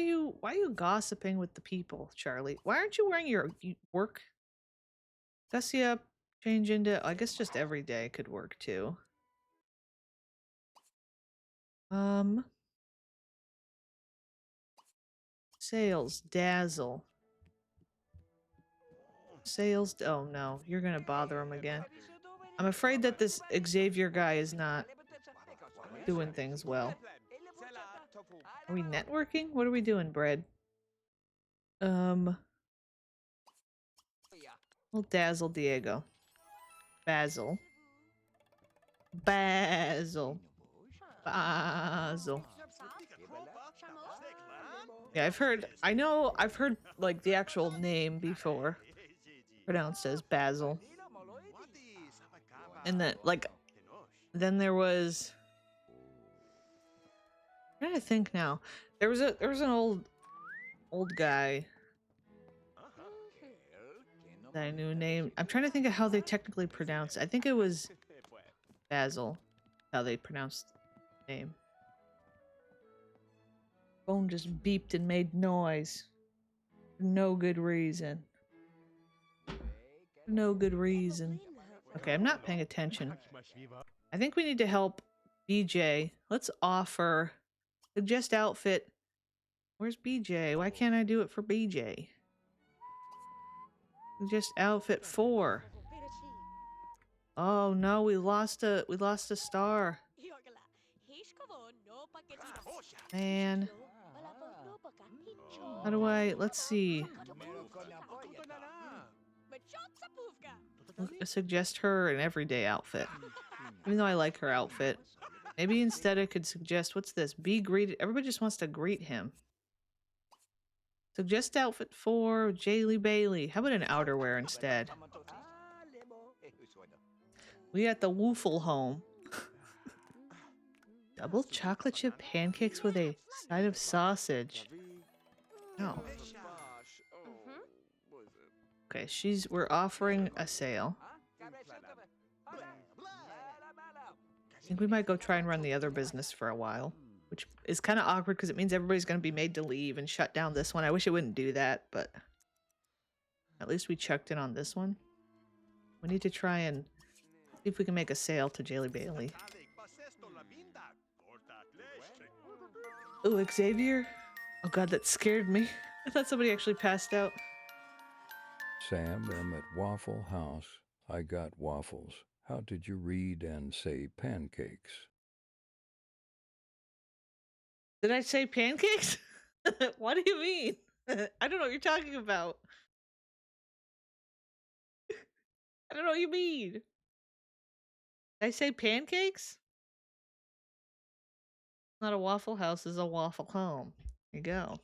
are you gossiping with the people, Charlie? Why aren't you wearing your work? Thessia change into, I guess just every day could work too. Sales, dazzle. Sales, oh no, you're gonna bother him again. I'm afraid that this Xavier guy is not doing things well. Are we networking? What are we doing, Bread? We'll dazzle Diego. Basil. Basil. Basil. Yeah, I've heard like the actual name before. Pronounced as Basil. And then then there was, I'm trying to think now. There was an old guy that I knew named. I'm trying to think of how they technically pronounce it. I think it was Basil, how they pronounced the name. Phone just beeped and made noise. For no good reason. For no good reason. Okay, I'm not paying attention. I think we need to help BJ. Let's offer suggest outfit. Where's BJ? Why can't I do it for BJ? Suggest outfit 4. Oh no, we lost a star. Man. How do I, let's see. Suggest her an everyday outfit. Even though I like her outfit. Maybe instead I could suggest, what's this? Be greeted. Everybody just wants to greet him. Suggest outfit 4, Jaylee Bailey. How about an outerwear instead? We at the Woofle home. Double chocolate chip pancakes with a side of sausage. No. Okay, we're offering a sale. I think we might go try and run the other business for a while, which is kind of awkward because it means everybody's going to be made to leave and shut down this one. I wish it wouldn't do that, but at least we chucked in on this one. We need to try and see if we can make a sale to Jaylee Bailey. Oh, Xavier? Oh god, that scared me. I thought somebody actually passed out. Sam, I'm at Waffle House. I got waffles. How did you read and say pancakes? Did I say pancakes? What do you mean? I don't know what you're talking about. I don't know what you mean. Did I say pancakes? Not a Waffle House, is a Waffle Home. There you go.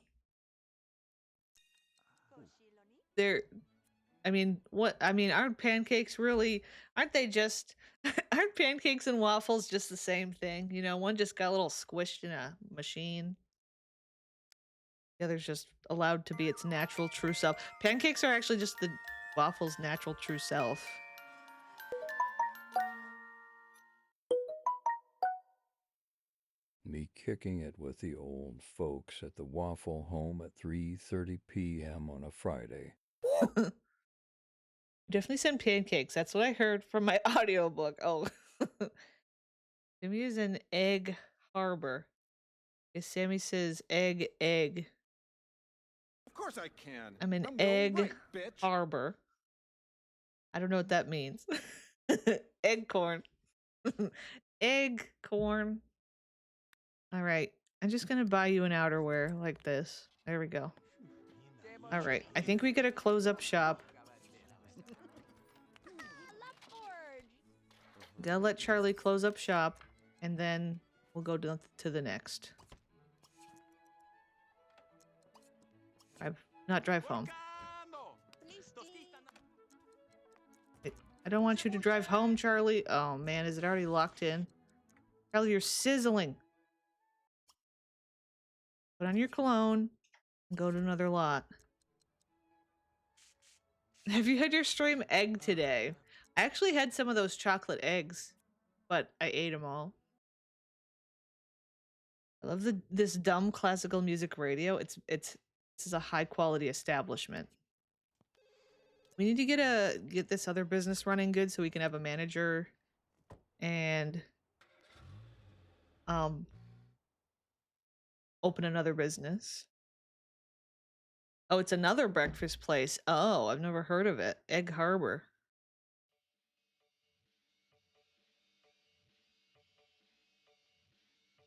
Aren't pancakes really, aren't pancakes and waffles just the same thing? You know, one just got a little squished in a machine. The other's just allowed to be its natural true self. Pancakes are actually just the waffle's natural true self. Me kicking it with the old folks at the Waffle Home at 3:30 p.m. on a Friday. Definitely send pancakes. That's what I heard from my audiobook. Oh. Jimmy is an Egg Harbor. Yes, Sammy says egg. Of course I can. I'm an going Egg right, bitch. Harbor. I don't know what that means. Egg corn. Egg corn. All right. I'm just going to buy you an outerwear like this. There we go. All right. I think we gotta close up shop. Gotta let Charlie close up shop, and then we'll go to the next. Not drive home. I don't want you to drive home, Charlie. Oh man, is it already locked in? Charlie, you're sizzling. Put on your cologne and go to another lot. Have you had your stream egg today? I actually had some of those chocolate eggs, but I ate them all. I love this dumb classical music radio. This is a high quality establishment. We need to get this other business running good so we can have a manager and open another business. Oh, it's another breakfast place. Oh, I've never heard of it. Egg Harbor.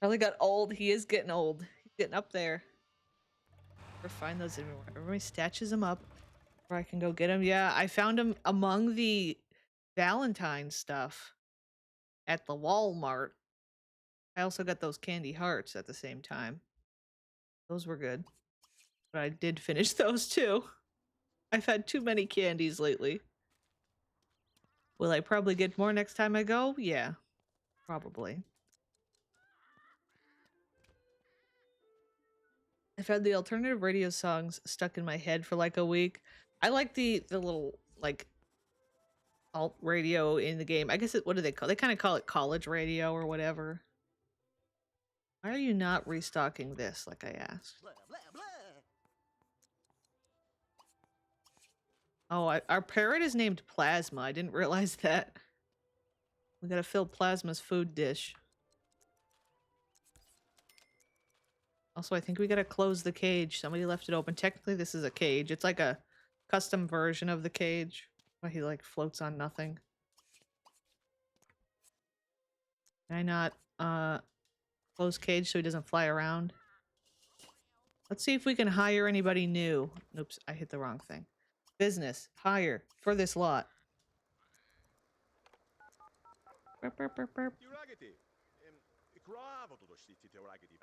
Charlie got old. He is getting old. He's getting up there. Never find those anymore. Everybody stashes them up where I can go get them. Yeah, I found them among the Valentine stuff at the Walmart. I also got those candy hearts at the same time. Those were good. But I did finish those too. I've had too many candies lately. Will I probably get more next time I go? Yeah, probably. I've had the alternative radio songs stuck in my head for like a week. I like the little like alt radio in the game. I guess what do they call? They kind of call it college radio or whatever. Why are you not restocking this like I asked? Oh, our parrot is named Plasma. I didn't realize that. We gotta fill Plasma's food dish. Also, I think we gotta close the cage. Somebody left it open. Technically, this is a cage. It's like a custom version of the cage. Where he like floats on nothing. Can I not close cage so he doesn't fly around? Let's see if we can hire anybody new. Oops, I hit the wrong thing. Business. Hire for this lot. Burp, burp, burp, burp.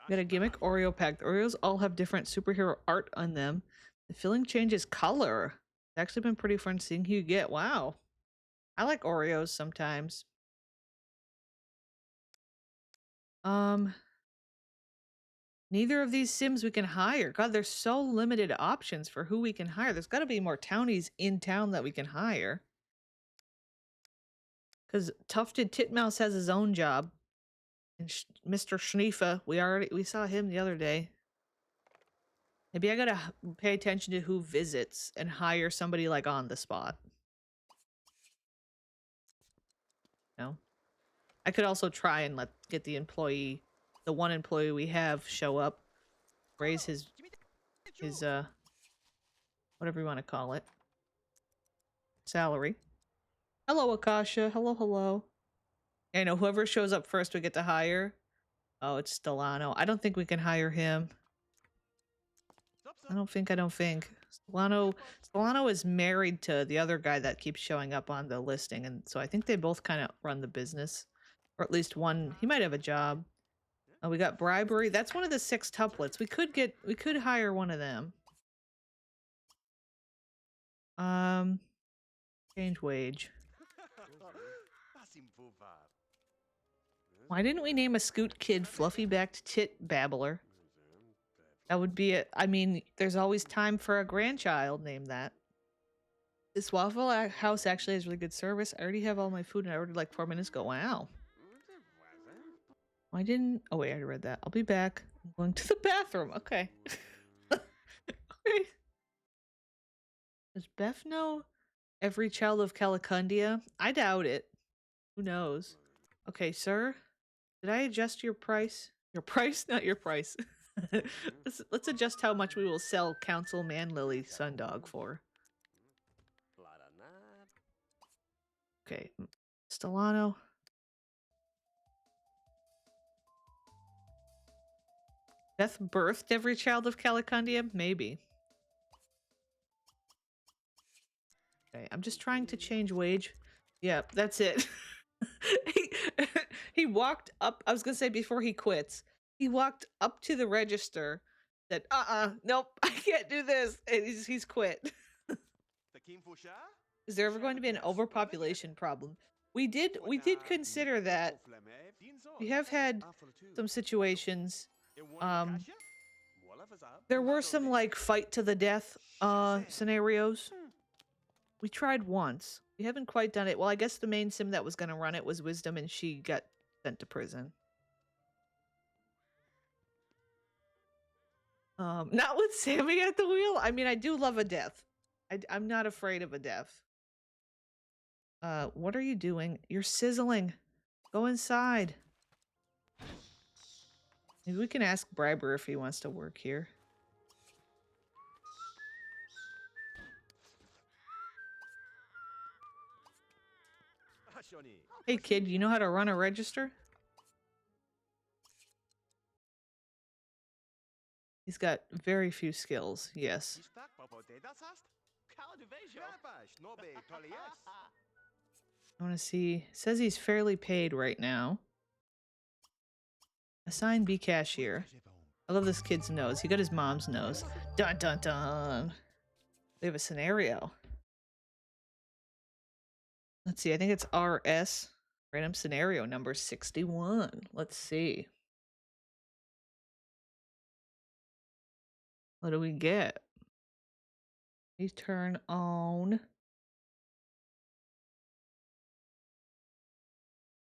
Got a gimmick Oreo pack. The Oreos all have different superhero art on them. The filling changes color. It's actually been pretty fun seeing who you get. Wow. I like Oreos sometimes. Neither of these Sims we can hire. God, there's so limited options for who we can hire. There's got to be more townies in town that we can hire. Because Tufted Titmouse has his own job. And Mr. Schneefa, we saw him the other day. Maybe I gotta pay attention to who visits and hire somebody like on the spot. No. I could also try and get the one employee we have show up, raise his whatever you want to call it, salary. Hello, Akasha. Hello, hello. I know whoever shows up first we get to hire. Oh, it's Stellano. I don't think we can hire him. I don't think. Stellano is married to the other guy that keeps showing up on the listing, and so I think they both kind of run the business. Or at least one. He might have a job. Oh, we got bribery. That's one of the 6 tuplets. We could hire one of them. Change wage. Why didn't we name a Scoot Kid Fluffy-backed Tit Babbler? That would be it. I mean, there's always time for a grandchild. Name that. This Waffle House actually has really good service. I already have all my food and I ordered like 4 minutes ago. Wow. Why didn't... Oh, wait, I already read that. I'll be back. I'm going to the bathroom. Okay. Okay. Does Beth know every child of Calicundia? I doubt it. Who knows? Okay, sir. Did I adjust your price? Your price? Not your price. Let's adjust how much we will sell Council Man Lily Sundog for. Okay. Stellano. Beth birthed every child of Calicundia? Maybe. Okay, I'm just trying to change wage. Yep, that's it. he, he walked up. I was gonna say before he quits, he walked up to the register, said, nope, I can't do this. And he's quit. Is there ever going to be an overpopulation problem? We did consider that. We have had some situations. Um, there were some like fight to the death scenarios. We tried once. We haven't quite done it. Well, I guess the main sim that was going to run it was Wisdom, and she got sent to prison. Not with Sammy at the wheel. I mean, I do love a death. I'm not afraid of a death. What are you doing? You're sizzling. Go inside. Maybe we can ask Briber if he wants to work here. Hey kid, you know how to run a register? He's got very few skills, yes. I want to see. It says he's fairly paid right now. Assign B cashier. I love this kid's nose. He got his mom's nose. Dun dun dun. We have a scenario. Let's see. I think it's RS. Random scenario number 61. Let's see. What do we get? We turn on.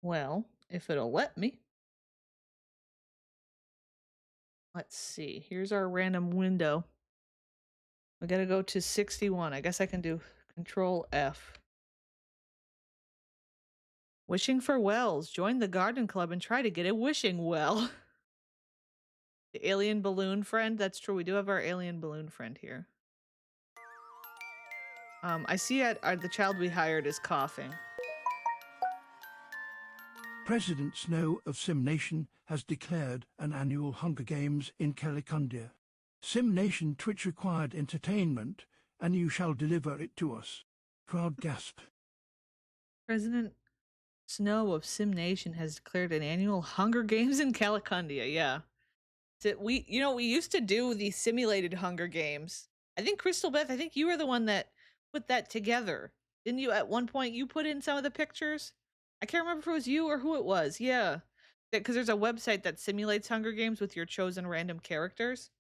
Well, if it'll let me. Let's see. Here's our random window. We gotta go to 61. I guess I can do Control F. Wishing for wells. Join the garden club and try to get a wishing well. The alien balloon friend. That's true. We do have our alien balloon friend here. I see the child we hired is coughing. President Snow of Sim Nation has declared an annual Hunger Games in Calicundia. Sim Nation Twitch required entertainment, and you shall deliver it to us. Crowd gasp. President Snow of Sim Nation has declared an annual Hunger Games in Calicundia. Yeah. We used to do the simulated Hunger Games. I think Crystal Beth, I think you were the one that put that together. Didn't you at one point you put in some of the pictures? I can't remember if it was you or who it was. Yeah. Because there's a website that simulates Hunger Games with your chosen random characters.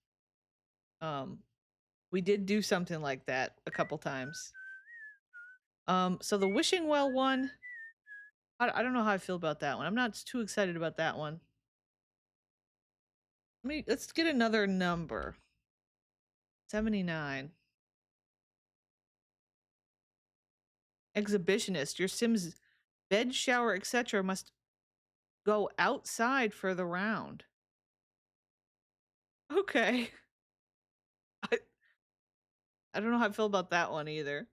We did do something like that a couple times. So the Wishing Well one, I don't know how I feel about that one. I'm not too excited about that one. Let's get another number. 79. Exhibitionist. Your Sim's bed, shower, etc. must go outside for the round. Okay. I don't know how I feel about that one either.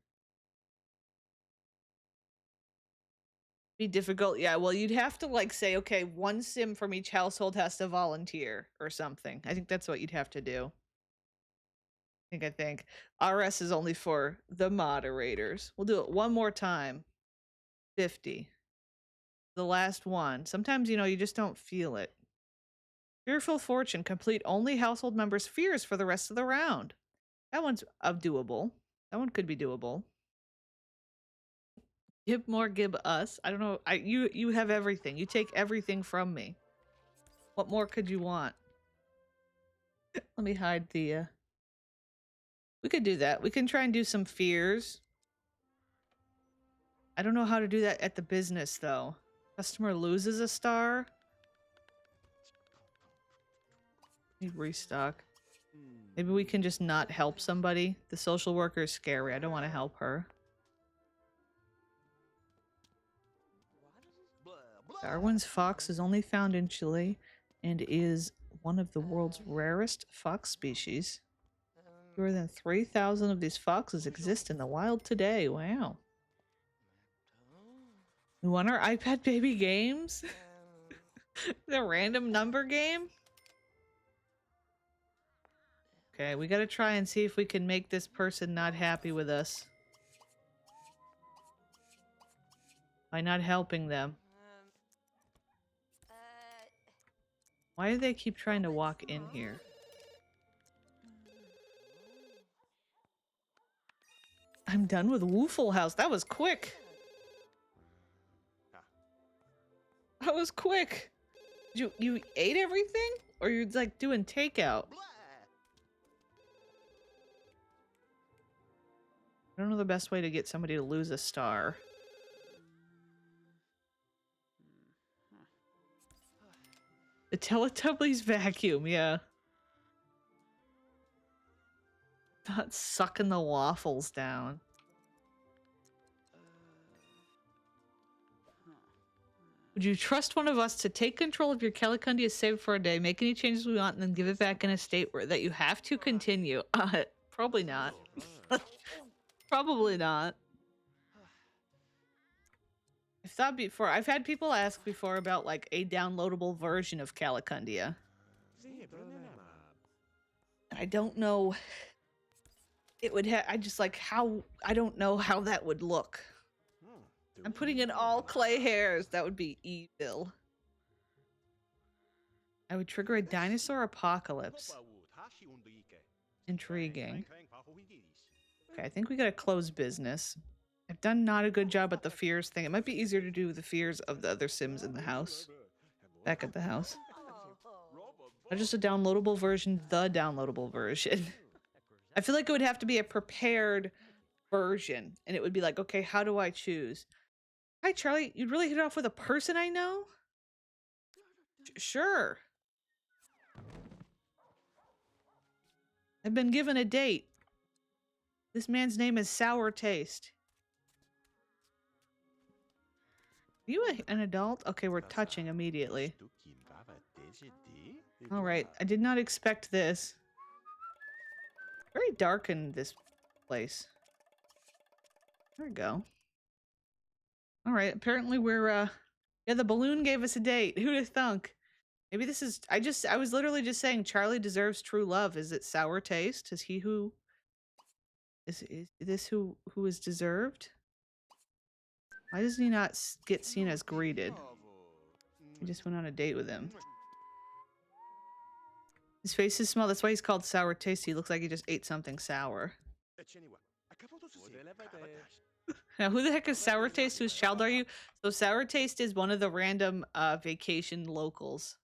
Be difficult. Yeah, well, you'd have to like say, okay, one Sim from each household has to volunteer or something. I think that's what you'd have to do. I think. RS is only for the moderators. We'll do it one more time. 50. The last one. Sometimes, you just don't feel it. Fearful Fortune. Complete only household members' fears for the rest of the round. That one's doable. That one could be doable. Give more, give us. I don't know. You have everything. You take everything from me. What more could you want? Let me hide the... We could do that. We can try and do some fears. I don't know how to do that at the business, though. Customer loses a star. Need restock. Maybe we can just not help somebody. The social worker is scary. I don't want to help her. Darwin's fox is only found in Chile and is one of the world's rarest fox species. Fewer than 3,000 of these foxes exist in the wild today. Wow. We want our iPad baby games? The random number game? Okay, we gotta try and see if we can make this person not happy with us. by not helping them. Why do they keep trying to walk in here? I'm done with Woofle House. That was quick. That was quick. You ate everything? Or you're like doing takeout? I don't know the best way to get somebody to lose a star. The Teletubbies vacuum, yeah. Not sucking the waffles down. Would you trust one of us to take control of your Calicundia save for a day, make any changes we want, and then give it back in a state where that you have to continue? Probably not. Probably not. I've thought before. I've had people ask before about like a downloadable version of Calicundia. I don't know. It would have. I just like how. I don't know how that would look. I'm putting in all clay hairs. That would be evil. I would trigger a dinosaur apocalypse. Intriguing. Okay, I think we gotta close business. I've done not a good job at the fears thing. It might be easier to do the fears of the other Sims in the house. Back at the house. Not just a downloadable version, the downloadable version. I feel like it would have to be a prepared version. And it would be like, okay, how do I choose? Hi, Charlie. You'd really hit it off with a person I know? Sure. I've been given a date. This man's name is Sour Taste. Are you an adult? Okay, we're touching immediately. Alright, I did not expect this. Very dark in this place. There we go. Alright, apparently we're, yeah, the balloon gave us a date. Who'd have thunk? Maybe this is, I was literally just saying Charlie deserves true love. Is it Sour Taste? Is he who, is this who is deserved? Why does he not get seen as greeted? I just went on a date with him. His face is small, that's why he's called Sour Taste. He looks like he just ate something sour. Now, who the heck is Sour Taste? Whose child are you? So Sour Taste is one of the random vacation locals.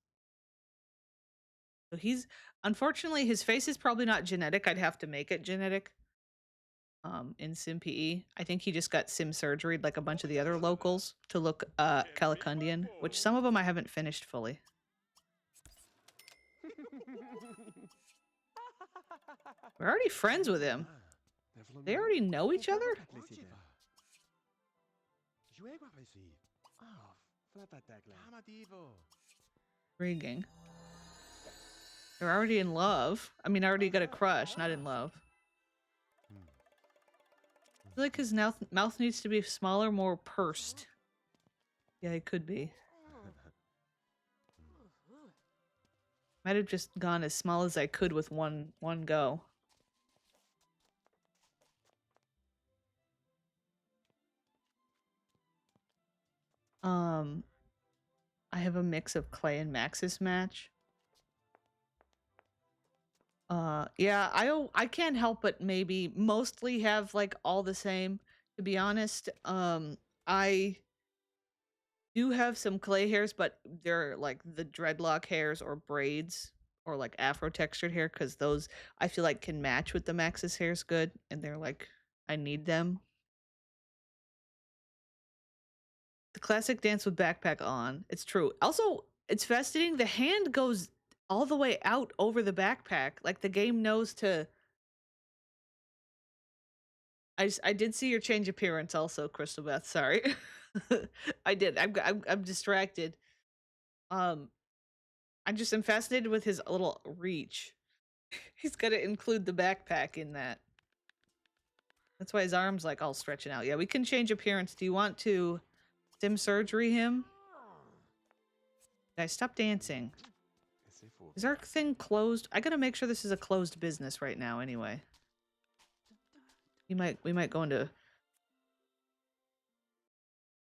So he's, unfortunately, his face is probably not genetic. I'd have to make it genetic. In SimPE. I think he just got sim surgery like a bunch of the other locals to look Calicundian, which some of them I haven't finished fully. We're already friends with him. They already know each other? Intriguing. They're already in love. I mean, I already got a crush, not in love. I feel like his mouth needs to be smaller, more pursed. Yeah, it could be. Might have just gone as small as I could with one go. I have a mix of Clay and Maxis match. Yeah, I can't help but maybe mostly have like all the same. To be honest, I do have some clay hairs, but they're like the dreadlock hairs or braids or like afro textured hair because those I feel like can match with the Maxis hairs good, and they're like I need them. The classic dance with backpack on. It's true. Also, it's fascinating. The hand goes all the way out over the backpack. Like the game knows to. I did see your change appearance also, Crystal Beth. Sorry, I did. I'm distracted. I'm fascinated with his little reach. He's got to include the backpack in that. That's why his arm's like all stretching out. Yeah, we can change appearance. Do you want to sim surgery him? Guys, stop dancing. Is our thing closed? I gotta make sure this is a closed business right now anyway. We might go into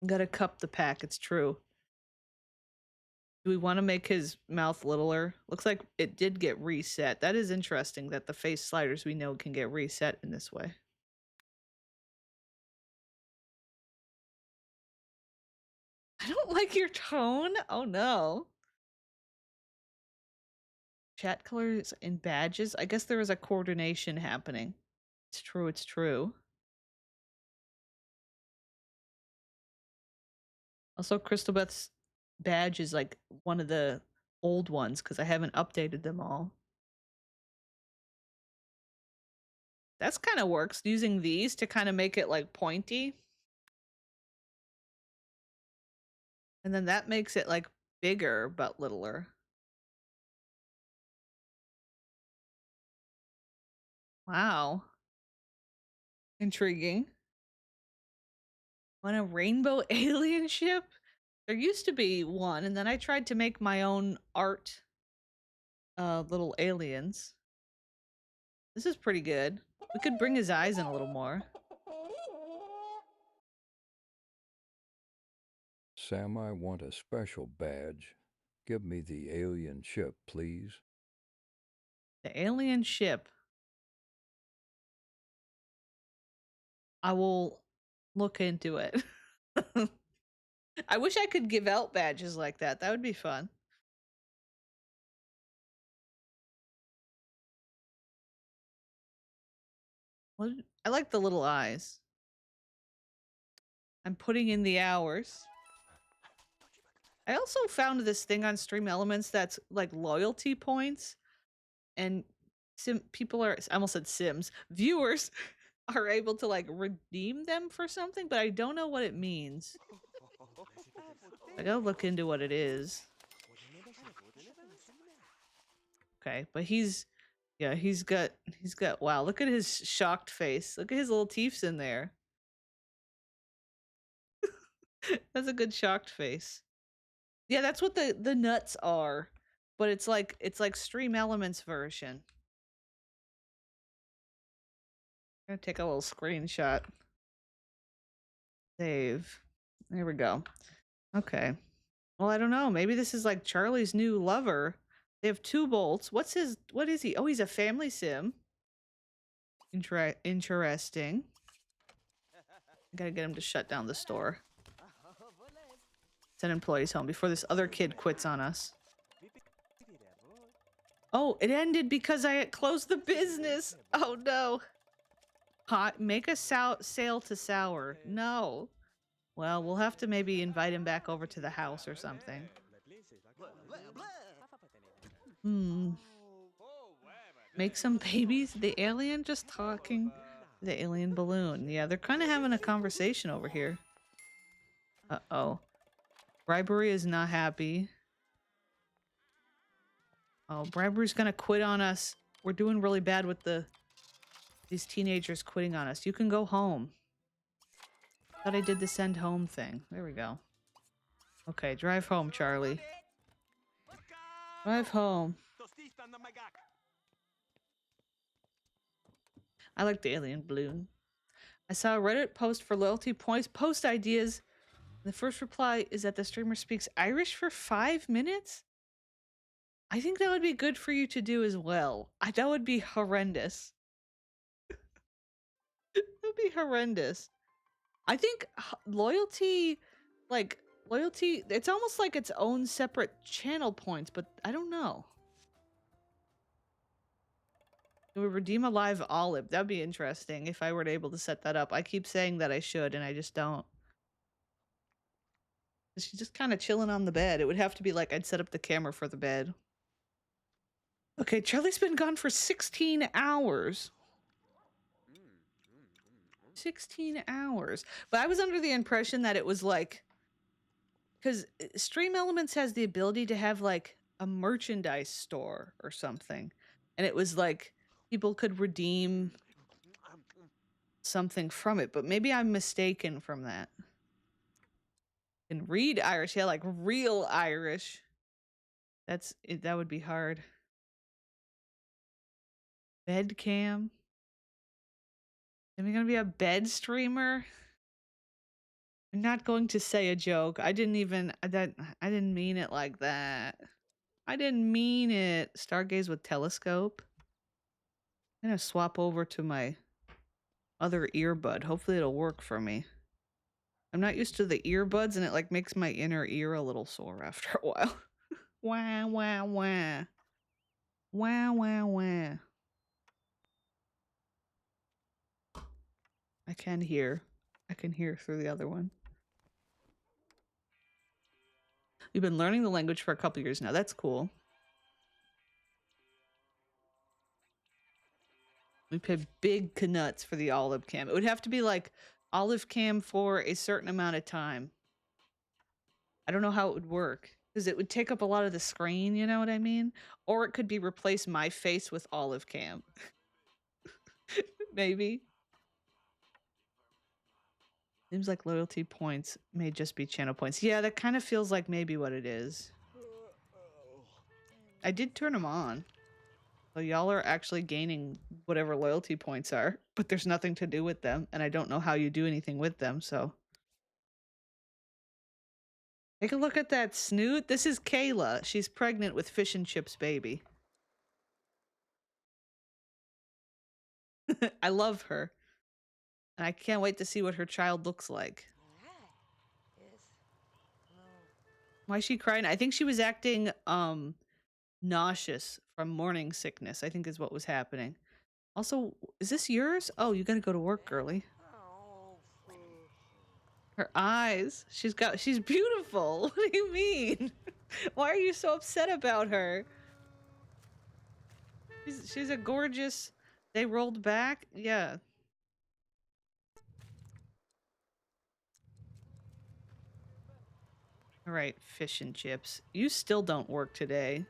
Gotta cup the pack, it's true. Do we want to make his mouth littler? Looks like it did get reset. That is interesting that the face sliders we know can get reset in this way. I don't like your tone. Oh no. Chat colors and badges. I guess there is a coordination happening. It's true, it's true. Also, Crystal Beth's badge is like one of the old ones because I haven't updated them all. That's kind of works, using these to kind of make it like pointy. And then that makes it like bigger but littler. Wow. Intriguing. Want a rainbow alien ship? There used to be one, and then I tried to make my own art little aliens. This is pretty good. We could bring his eyes in a little more. Sam, I want a special badge. Give me the alien ship, please. The alien ship. I will look into it. I wish I could give out badges like that. That would be fun. What? I like the little eyes. I'm putting in the hours. I also found this thing on Stream Elements that's like loyalty points, and people are, I almost said Sims, viewers are able to like redeem them for something, but I don't know what it means. I gotta look into what it is. Okay, but he's got, wow, look at his shocked face. Look at his little teeths in there. That's a good shocked face. Yeah, that's what the nuts are, but it's like Stream Elements version. I'm gonna take a little screenshot. Save. There we go. Okay. Well, I don't know. Maybe this is like Charlie's new lover. They have 2 bolts. What is he? Oh, he's a family sim. Interesting. Gotta get him to shut down the store. Send employees home before this other kid quits on us. Oh, it ended because I had closed the business. Oh no. Make a sale to Sour. No. Well, we'll have to maybe invite him back over to the house or something. Make some babies? The alien just talking? The alien balloon. Yeah, they're kind of having a conversation over here. Uh-oh. Bribery is not happy. Oh, Bribery's gonna quit on us. We're doing really bad with these teenagers quitting on us. You can go home. Thought I did the send home thing. There we go. Okay, drive home, Charlie. Drive home. I like the alien balloon. I saw a Reddit post for loyalty points post ideas. The first reply is that the streamer speaks Irish for 5 minutes? I think that would be good for you to do as well. That would be horrendous. That would be horrendous. I think loyalty, it's almost like its own separate channel points, but I don't know. It would redeem a live olive. That'd be interesting if I were able to set that up. I keep saying that I should, and I just don't. She's just kind of chilling on the bed. It would have to be like I'd set up the camera for the bed. Okay, Charlie's been gone for 16 hours. 16 hours. But I was under the impression that it was like, because Stream Elements has the ability to have like a merchandise store or something. And it was like people could redeem something from it, but maybe I'm mistaken from that. And read Irish, yeah, like real Irish. That would be hard. Bed cam. Am I gonna be a bed streamer? I'm not going to say a joke. I didn't mean it like that. I didn't mean it. Stargaze with telescope. I'm gonna swap over to my other earbud. Hopefully it'll work for me. I'm not used to the earbuds and it like makes my inner ear a little sore after a while. Wah, wah, wah. Wah, wah, wah. I can hear. I can hear through the other one. We've been learning the language for a couple years now. That's cool. We paid big knuts for the olive cam. It would have to be like olive cam for a certain amount of time. I don't know how it would work because it would take up a lot of the screen, you know what I mean? Or it could be replace my face with olive cam. Maybe. Seems like loyalty points may just be channel points. Yeah, that kind of feels like maybe what it is. I did turn them on. So y'all are actually gaining whatever loyalty points are, but there's nothing to do with them, and I don't know how you do anything with them, so. Take a look at that snoot. This is Kayla. She's pregnant with Fish and Chips baby. I love her. And I can't wait to see what her child looks like. Why is she crying? I think she was acting nauseous from morning sickness, I think is what was happening. Also, is this yours? Oh, you gotta go to work, girly. Her eyes. She's beautiful. What do you mean? Why are you so upset about her? She's a gorgeous... They rolled back? Yeah. Alright, Fish and Chips. You still don't work today.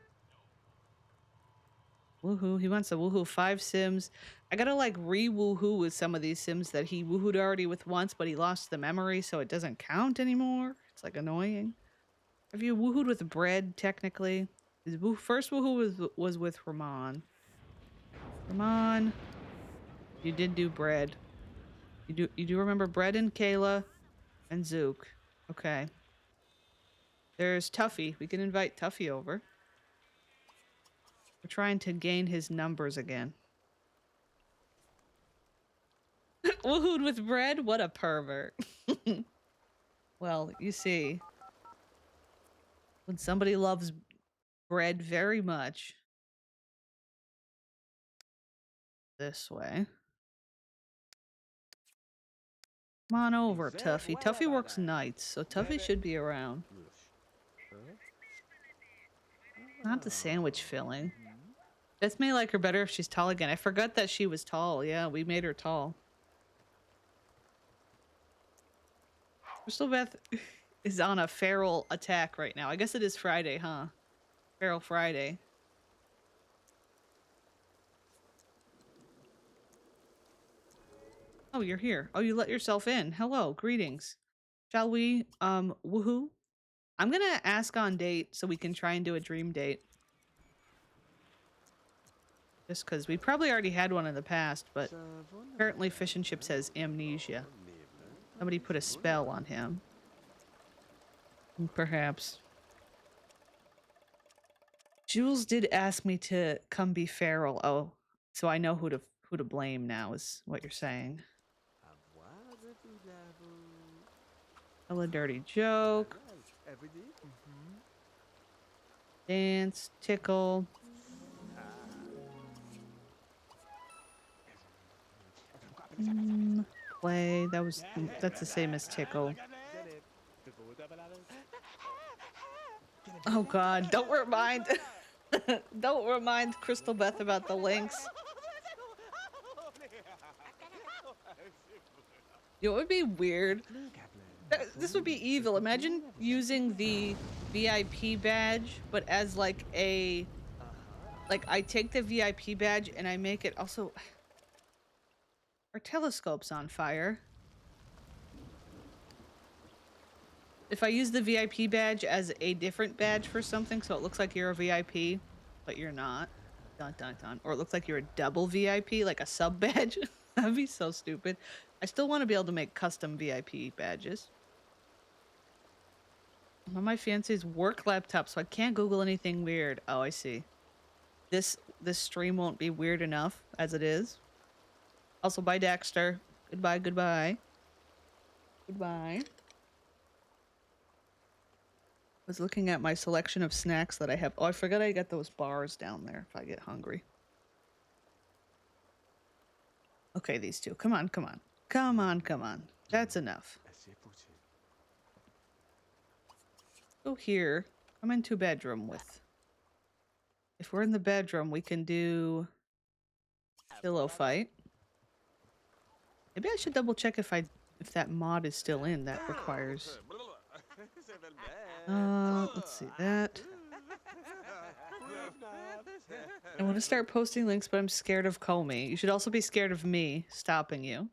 Woohoo. He wants to woohoo 5 sims. I gotta like re-woohoo with some of these sims that he woohooed already with once, but he lost the memory, so it doesn't count anymore. It's like annoying. Have you woohooed with bread, technically? His first woohoo was with Ramon. Ramon. You did do bread. You do remember bread and Kayla and Zook. Okay. There's Tuffy. We can invite Tuffy over. We're trying to gain his numbers again. Woohooed with bread? What a pervert. Well, you see, when somebody loves bread very much, this way. Come on over, Tuffy. Tuffy works nights, so Tuffy should be around. Not the sandwich filling. Beth may like her better if she's tall again. I forgot that she was tall. Yeah, we made her tall. Crystal Beth is on a feral attack right now. I guess it is Friday, huh? Feral Friday. Oh, you're here. Oh, you let yourself in. Hello, greetings. Shall we, woohoo? I'm gonna ask on date so we can try and do a dream date. Just because we probably already had one in the past, but apparently Fish and Chips has amnesia. Somebody put a spell on him. Perhaps. Jules did ask me to come be feral. Oh, so I know who to blame now is what you're saying. Tell a dirty joke. Dance, tickle. Play. That's the same as tickle. Oh god, don't remind don't remind Crystal Beth about the links. You know, it would be weird. This would be evil. Imagine using the VIP badge, but as like a... Like, I take the VIP badge and I make it also... Our telescope's on fire. If I use the VIP badge as a different badge for something, so it looks like you're a VIP, but you're not. Dun, dun, dun. Or it looks like you're a double VIP, like a sub badge. That'd be so stupid. I still want to be able to make custom VIP badges. I'm on my fiance's work laptop, so I can't Google anything weird. Oh, I see. This stream won't be weird enough as it is. Also, bye, Dexter. Goodbye, goodbye. Goodbye. Was looking at my selection of snacks that I have. Oh, I forgot I got those bars down there if I get hungry. Okay, these two. Come on, come on. Come on, come on. That's enough. Go here. Come into bedroom with. If we're in the bedroom, we can do pillow fight. Maybe I should double check if that mod is still in. That requires. Let's see that. I want to start posting links, but I'm scared of Comey. You should also be scared of me stopping you.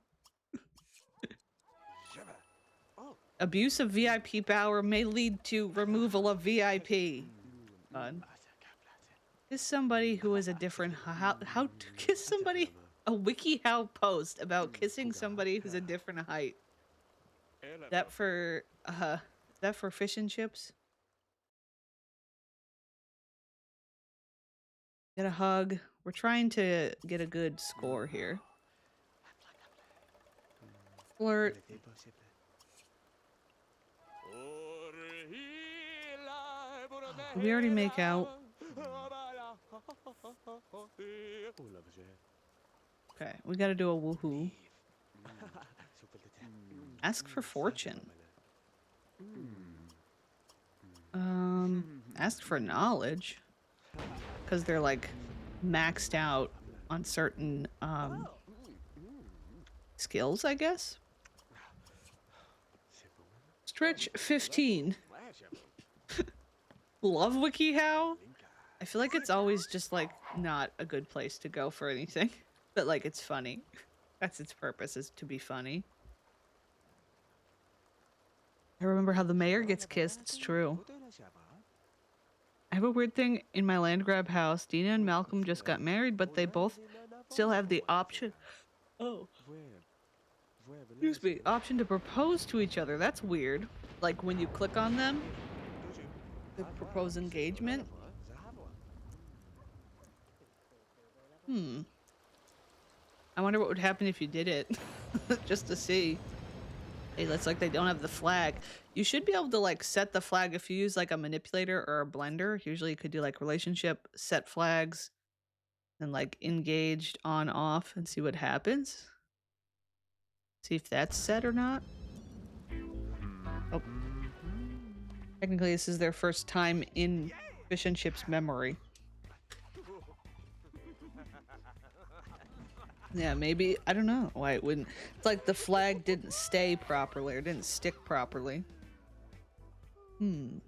Abuse of VIP power may lead to removal of VIP. Fun. Kiss somebody who is a different how to kiss somebody a WikiHow post about kissing somebody who's a different height. That for fish and chips? Get a hug. We're trying to get a good score here. Flirt. Did we already make out? Okay, we gotta do a woohoo. Ask for fortune. Ask for knowledge. Because they're like maxed out on certain skills, I guess. Stretch 15. Love WikiHow? I feel like it's always just like not a good place to go for anything. But like it's funny. That's its purpose, is to be funny. I remember how the mayor gets kissed, it's true. I have a weird thing in my land grab house. Dina and Malcolm just got married, but they both still have the option. Oh. Excuse me. Option to propose to each other. That's weird. Like when you click on them, the propose engagement. I wonder what would happen if you did it. Just to see. Hey, looks like they don't have the flag. You should be able to like set the flag if you use like a manipulator or a blender. Usually you could do like relationship, set flags, and like engaged on off and see what happens. See if that's set or not. Oh. Technically this is their first time in Fish and Chips memory. Yeah, maybe, I don't know why it wouldn't. It's like the flag didn't stay properly or didn't stick properly. I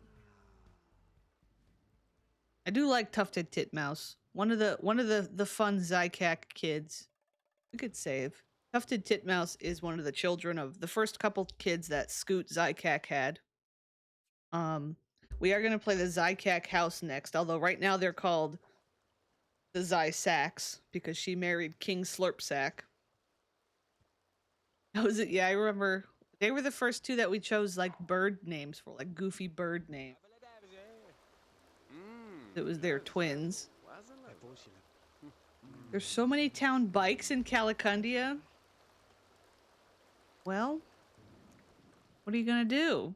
do like Tufted Titmouse. One of the fun Zisacks kids. We could save. Tufted Titmouse is one of the children of the first couple kids that Scoot Zisacks had. We are gonna play the Zisacks house next, although right now they're called the Zisacks because she married King Slurpsack. That was it. Yeah, I remember they were the first two that we chose like bird names for, like goofy bird names. It was their twins. There's so many town bikes in Calicundia. Well, what are you gonna do?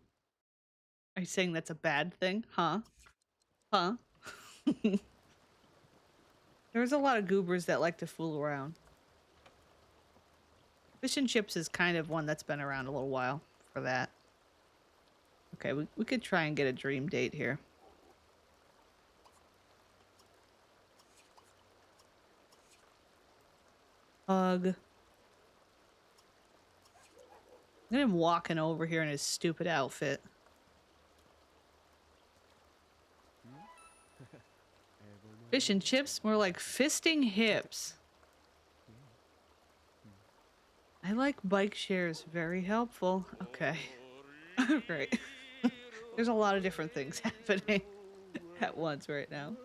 Are you saying that's a bad thing? Huh? Huh? There's a lot of goobers that like to fool around. Fish and Chips is kind of one that's been around a little while for that. Okay, we could try and get a dream date here. Hug. Look at him walking over here in his stupid outfit. Fish and Chips, more like fisting hips. I like bike shares, very helpful. Okay. Great. There's a lot of different things happening at once right now.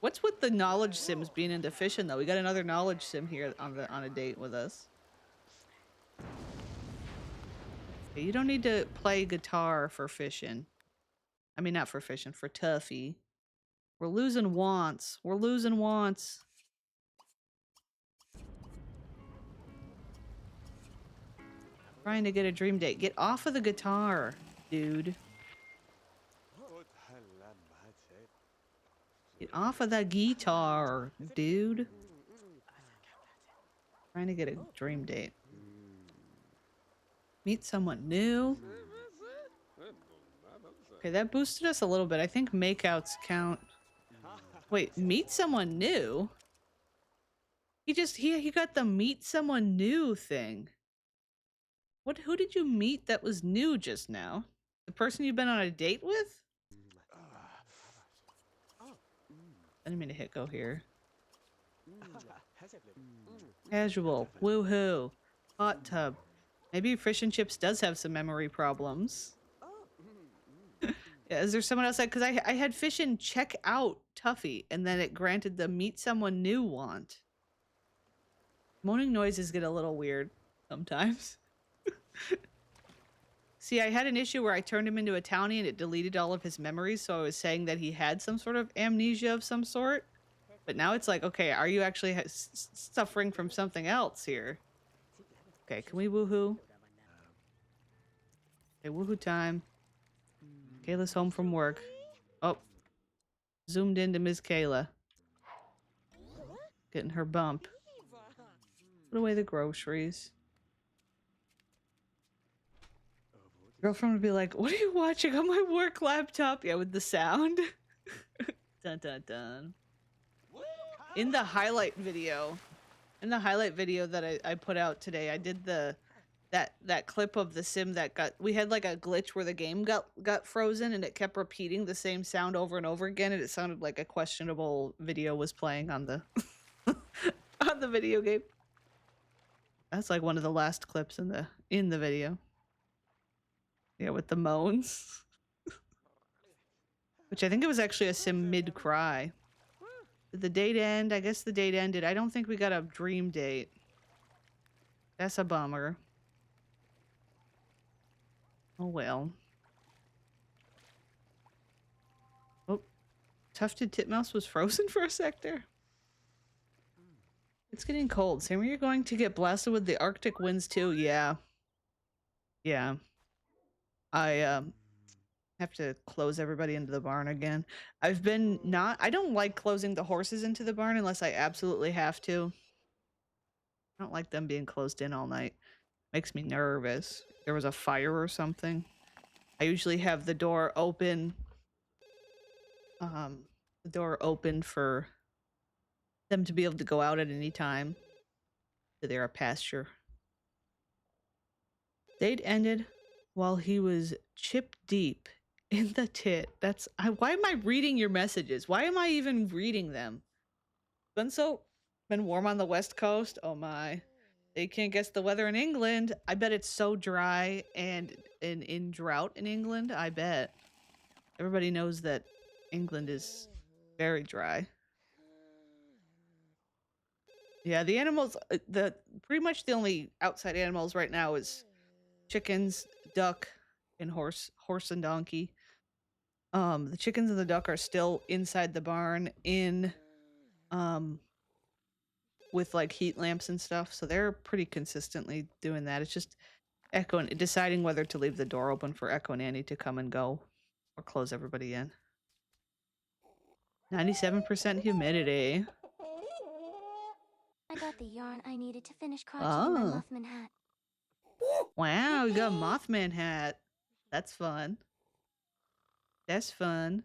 What's with the knowledge sims being into fishing though? We got another knowledge sim here on a date with us. Okay, you don't need to play guitar for fishing. I mean, not for fishing, for Tuffy. We're losing wants. We're losing wants. Trying to get a dream date. Get off of the guitar, dude. Get off of the guitar, dude. Trying to get a dream date. Meet someone new. Okay, that boosted us a little bit. I think makeouts count. Wait, meet someone new? He got the meet someone new thing. Who did you meet that was new just now? The person you've been on a date with? I didn't mean to hit go here. Casual. Woohoo. Hot tub. Maybe Fish and Chips does have some memory problems. Yeah, is there someone else? Because I had Fish and check out Tuffy, and then it granted the meet someone new want. Moaning noises get a little weird sometimes. See, I had an issue where I turned him into a townie and it deleted all of his memories, so I was saying that he had some sort of amnesia of some sort. But now it's like, okay, are you actually suffering from something else here? Okay, can we woohoo? Okay, woohoo time. Kayla's home from work. Oh. Zoomed into Ms. Kayla. Getting her bump. Put away the groceries. Girlfriend would be like, what are you watching on my work laptop? Yeah, with the sound. Dun dun dun. In the highlight video that I put out today, I did that clip of the sim that we had like a glitch where the game got frozen and it kept repeating the same sound over and over again, and it sounded like a questionable video was playing on the on the video game. That's like one of the last clips in the video. Yeah, with the moans. Which I think it was actually a sim mid-cry. Did the date end? I guess the date ended. I don't think we got a dream date. That's a bummer. Oh well. Oh. Tufted Titmouse was frozen for a sec there. It's getting cold. Sammy, you're going to get blasted with the Arctic winds too. Yeah. Yeah. I have to close everybody into the barn again. I don't like closing the horses into the barn unless I absolutely have to. I don't like them being closed in all night. Makes me nervous. If there was a fire or something. I usually have the door open. The door open for them to be able to go out at any time. So they're a pasture. Date ended while he was chip deep in the tit. Why am I reading your messages? Why am I even reading them? Been warm on the West Coast. Oh my. They can't guess the weather in England. I bet it's so dry and in drought in England. I bet. Everybody knows that England is very dry. Yeah, the animals, pretty much the only outside animals right now is chickens, duck, and horse and donkey. The chickens and the duck are still inside the barn with like heat lamps and stuff, so they're pretty consistently doing that. It's just deciding whether to leave the door open for Echo and Annie to come and go or close everybody in. 97% humidity. I got the yarn I needed to finish crotcheting my Mothman hat. Wow, you got a Mothman hat. That's fun. That's fun.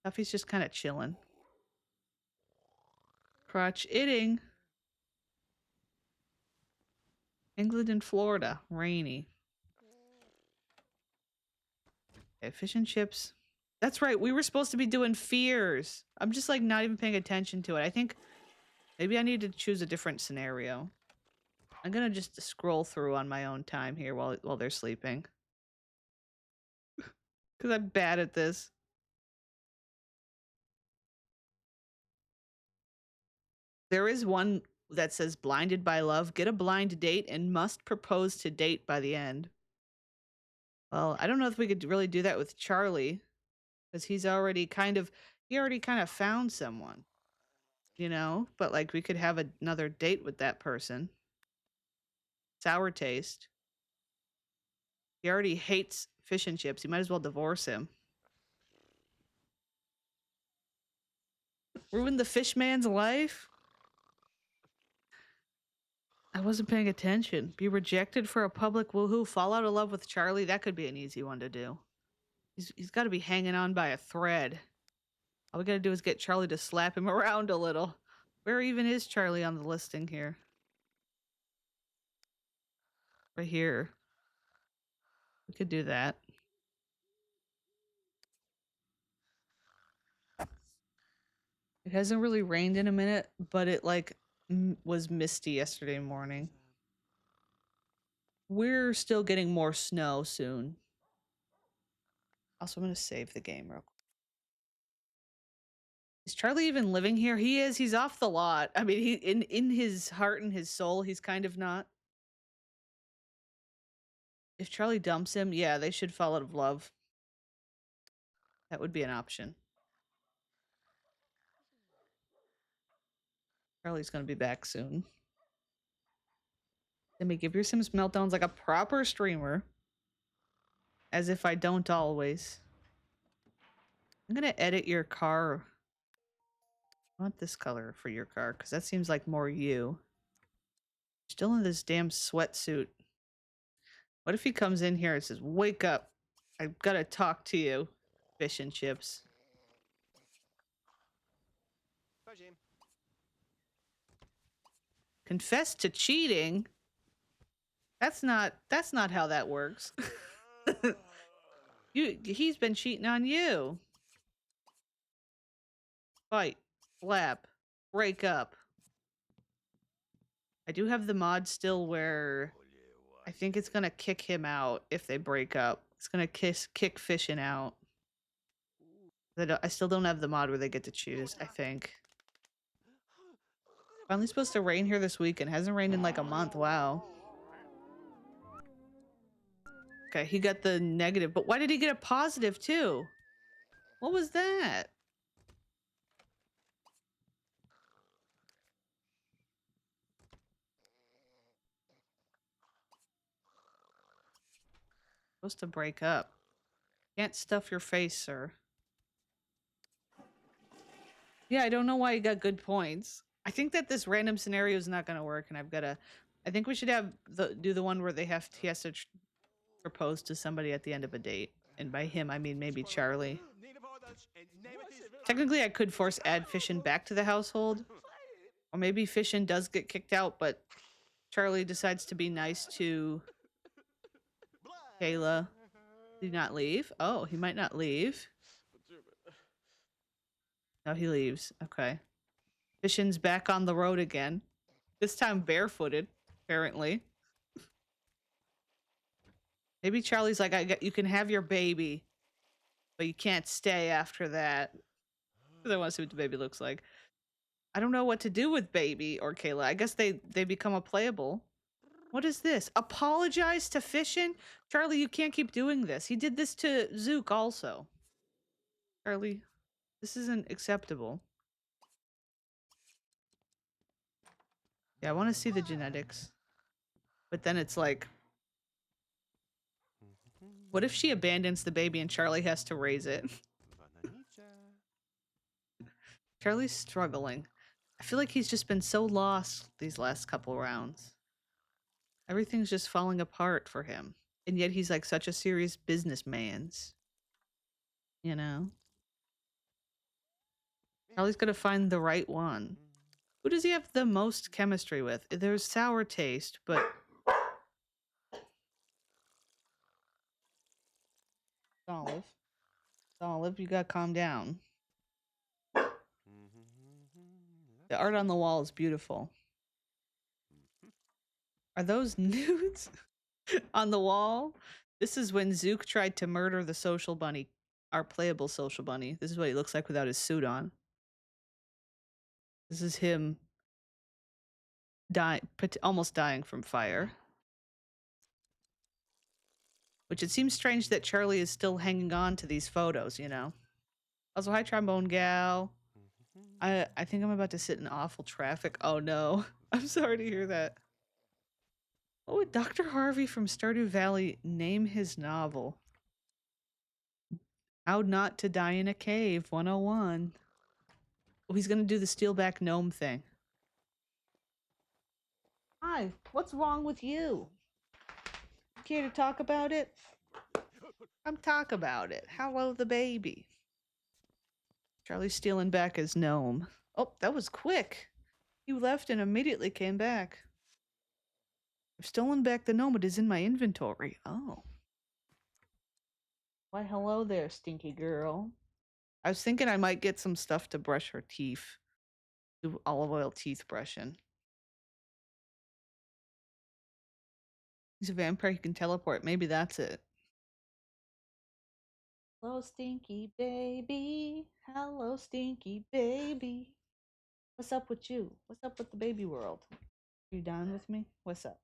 Tuffy's just kind of chilling. Crotch itting. England and Florida. Rainy. Okay, fish and chips. That's right, we were supposed to be doing fears. I'm just like not even paying attention to it. I think maybe I need to choose a different scenario. I'm gonna just scroll through on my own time here while they're sleeping. Because I'm bad at this. There is one that says blinded by love. Get a blind date and must propose to date by the end. Well, I don't know if we could really do that with Charlie, because he already kind of found someone, you know? But like we could have another date with that person. Sour taste. He already hates fish and chips. You might as well divorce him. Ruin the fish man's life? I wasn't paying attention. Be rejected for a public woohoo. Fall out of love with Charlie. That could be an easy one to do. He's got to be hanging on by a thread. All we got to do is get Charlie to slap him around a little. Where even is Charlie on the listing here? Right here. We could do that. It hasn't really rained in a minute, but it like was misty yesterday morning. We're still getting more snow soon. Also, I'm going to save the game real quick. Is Charlie even living here? He is. He's off the lot. I mean, he in his heart and his soul, he's kind of not. If Charlie dumps him, yeah, they should fall out of love. That would be an option. Charlie's going to be back soon. Timmy, give your Sims meltdowns like a proper streamer. As if I don't always. I'm going to edit your car. I want this color for your car, because that seems like more you. Still in this damn sweatsuit. What if he comes in here and says, wake up. I've got to talk to you. Fish and chips. Bye, Jim. Confess to cheating? That's not how that works. He's been cheating on you. Fight. Slap. Break up. I do have the mod still where I think it's gonna kick him out if they break up. It's gonna kick Fishin out. I still don't have the mod where they get to choose, I think. Finally supposed to rain here this week and hasn't rained in like a month. Wow. Okay, he got the negative, but why did he get a positive too? What was that? Supposed to break up. Can't stuff your face, sir. Yeah, I don't know why you got good points. I think that this random scenario is not going to work, and I think we should do the one where he has to propose to somebody at the end of a date, and by him I mean maybe Charlie. Technically, I could force add Fishin back to the household, or maybe Fishin does get kicked out, but Charlie decides to be nice to Kayla. Did he not leave? Oh, he might not leave. No, he leaves. Okay. Fishin's back on the road again. This time barefooted, apparently. Maybe Charlie's like, you can have your baby, but you can't stay after that. Because I want to see what the baby looks like. I don't know what to do with baby or Kayla. I guess they become a playable. What is this? Apologize to Fishin? Charlie, you can't keep doing this. He did this to Zook also. Charlie, this isn't acceptable. Yeah, I want to see the genetics. But then it's like, what if she abandons the baby and Charlie has to raise it? Charlie's struggling. I feel like he's just been so lost these last couple rounds. Everything's just falling apart for him. And yet he's like such a serious businessman. You know? Charlie's gonna find the right one. Who does he have the most chemistry with? There's sour taste, but... Olive, you gotta calm down. The art on the wall is beautiful. Are those nudes on the wall? This is when Zook tried to murder the social bunny, our playable social bunny. This is what he looks like without his suit on. This is him almost dying from fire. Which it seems strange that Charlie is still hanging on to these photos, you know? Also, hi, Trombone Gal. I think I'm about to sit in awful traffic. Oh no. I'm sorry to hear that. What would Dr. Harvey from Stardew Valley name his novel? How Not to Die in a Cave 101. Oh, he's gonna do the Steelback Gnome thing. Hi, what's wrong with you? Care to talk about it? Come talk about it. Hello, the baby. Charlie's stealing back his gnome. Oh, that was quick. You left and immediately came back. I've stolen back the gnome. It is in my inventory. Oh. Why, hello there, stinky girl. I was thinking I might get some stuff to brush her teeth. Do olive oil teeth brushing. He's a vampire. He can teleport. Maybe that's it. Hello, stinky baby. Hello, stinky baby. What's up with you? What's up with the baby world? Are you down with me? What's up?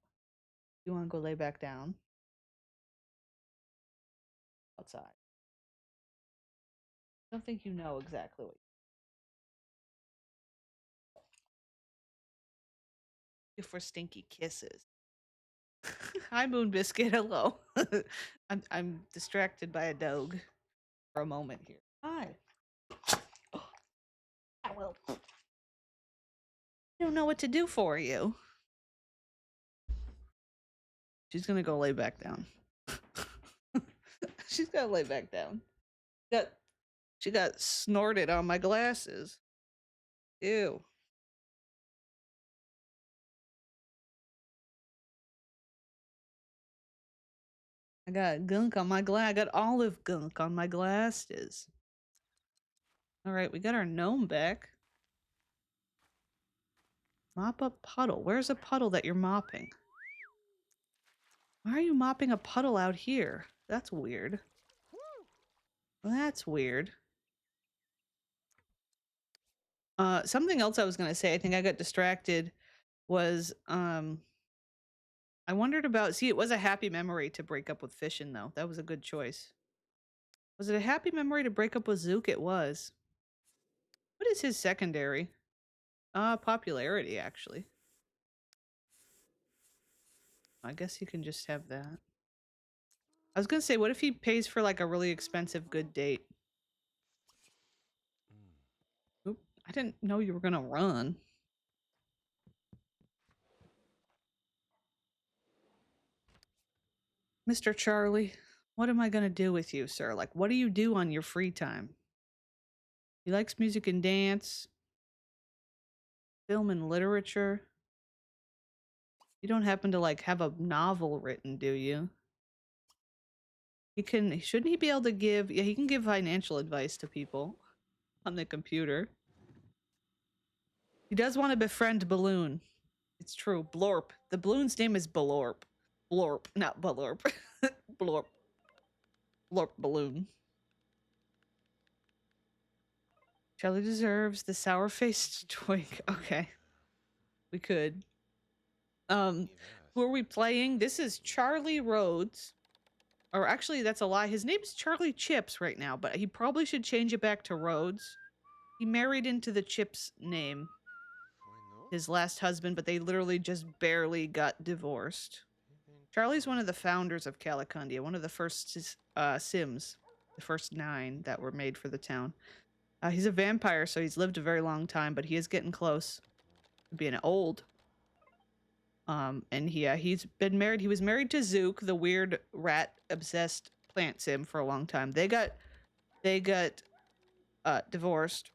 You want to go lay back down? Outside. I don't think you know exactly what you for stinky kisses. Hi, Moon Biscuit. Hello. I'm distracted by a dog for a moment here. Hi. Oh, I will. I don't know what to do for you. She's gonna go lay back down. She's gonna lay back down. She got snorted on my glasses. Ew. I got gunk on my glass. I got olive gunk on my glasses. All right, we got our gnome back. Mop a puddle. Where's a puddle that you're mopping? Why are you mopping a puddle out here? That's weird. That's weird. Something else I was gonna say, I think I got distracted, was I wondered about, see, it was a happy memory to break up with Fishin, though. That was a good choice. Was it a happy memory to break up with Zook? It was. What is his secondary? Popularity, actually. I guess you can just have that. I was gonna say, what if he pays for like a really expensive good date? Oop, I didn't know you were gonna run. Mr. Charlie, what am I gonna do with you, sir? Like, what do you do on your free time? He likes music and dance, film and literature. You don't happen to like have a novel written, do you? Shouldn't he be able to give, yeah, he can give financial advice to people on the computer. He does want to befriend Balloon. It's true. Blorp. The balloon's name is Balorp. Blorp, not Balorp. Blorp. Blorp balloon. Charlie deserves the sour-faced twink. Okay. We could. Who are we playing? This is Charlie Rhodes. Or actually, that's a lie. His name's Charlie Chips right now, but he probably should change it back to Rhodes. He married into the Chips name. His last husband, but they literally just barely got divorced. Charlie's one of the founders of Calicundia, one of the first Sims, the first 9 that were made for the town. He's a vampire, so he's lived a very long time, but he is getting close to being old. And he's been married. He was married to Zook, the weird rat-obsessed plant sim, for a long time. They got divorced.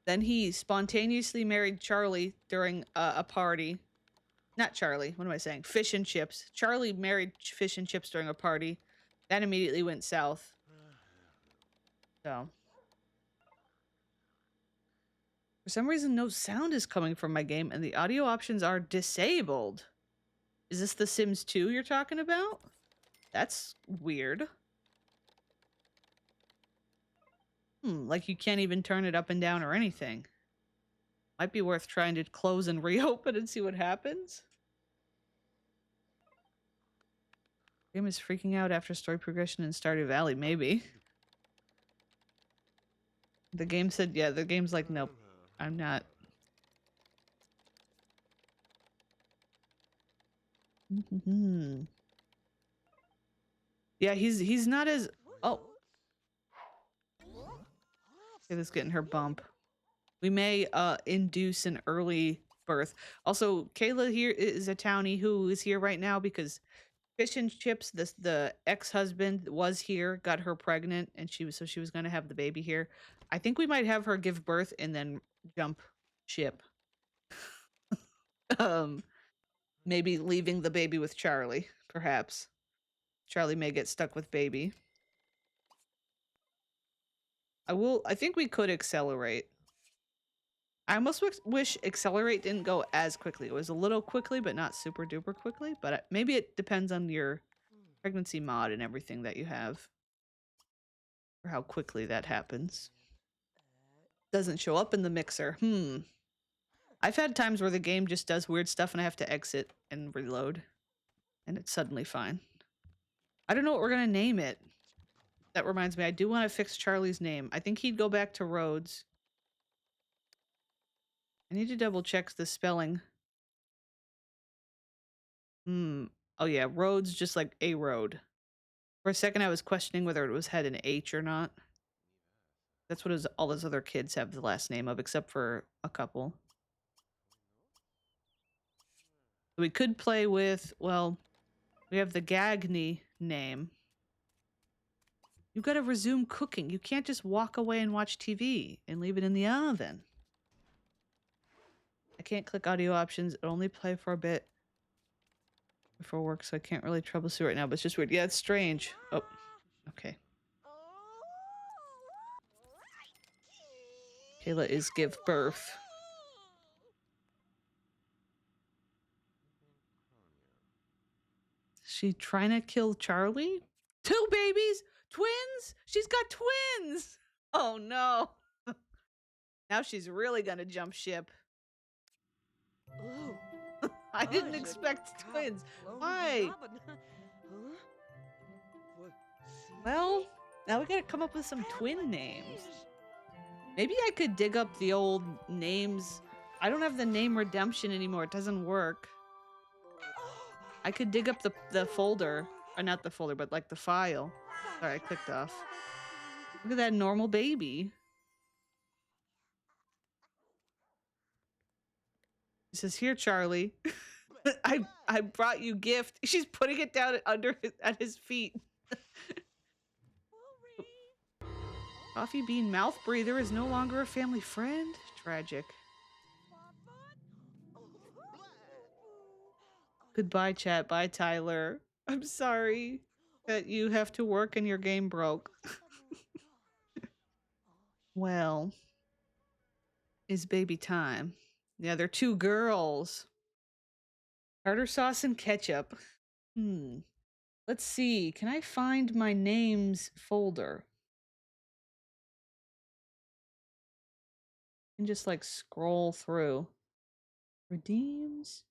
Then he spontaneously married Charlie during a party. Not Charlie, what am I saying? Fish and Chips. Charlie married Fish and Chips during a party. That immediately went south. So. For some reason, no sound is coming from my game, and the audio options are disabled. Is this The Sims 2 you're talking about? That's weird. Like you can't even turn it up and down or anything. Might be worth trying to close and reopen and see what happens. Game is freaking out after story progression in Stardew Valley, maybe. The game said, yeah, the game's like, nope, I'm not. Yeah, he's not as... Oh. Kayla's getting her bump. We may induce an early birth. Also, Kayla here is a townie who is here right now because Fish and Chips, the ex-husband, was here, got her pregnant, and she was going to have the baby here. I think we might have her give birth and then jump ship. Maybe leaving the baby with Charlie, perhaps. Charlie may get stuck with baby. I think we could accelerate. I almost wish accelerate didn't go as quickly. It was a little quickly, but not super duper quickly. But maybe it depends on your pregnancy mod and everything that you have. Or how quickly that happens. Doesn't show up in the mixer. I've had times where the game just does weird stuff and I have to exit and reload. And it's suddenly fine. I don't know what we're going to name it. That reminds me, I do want to fix Charlie's name. I think he'd go back to Rhodes. I need to double check the spelling. Oh yeah, Rhodes, just like a road. For a second I was questioning whether it was had an H or not. That's what all those other kids have the last name of, except for a couple. We could play with, well, we have the Gagny name. You gotta resume cooking. You can't just walk away and watch TV and leave it in the oven. I can't click audio options. It'll only play for a bit before work, so I can't really troubleshoot right now, but it's just weird. Yeah, it's strange. Oh, okay. Kayla is give birth. She trying to kill Charlie? 2 babies? Twins? She's got twins! Oh no. Now she's really gonna jump ship. I didn't expect twins. Why? Well, now we gotta come up with some twin names. Maybe I could dig up the old names. I don't have the name redemption anymore. It doesn't work. I could dig up the folder. Or not the folder, but like the file. Sorry, I clicked off. Look at that normal baby. He says, "Here, Charlie. I brought you gift." She's putting it down at his feet. Coffee Bean Mouth Breather is no longer a family friend. Tragic. Goodbye, chat. Bye, Tyler. I'm sorry that you have to work and your game broke. Well, it's baby time. Yeah, they're 2 girls. Tartar sauce and ketchup. Let's see. Can I find my names folder? And just like scroll through. Redeems.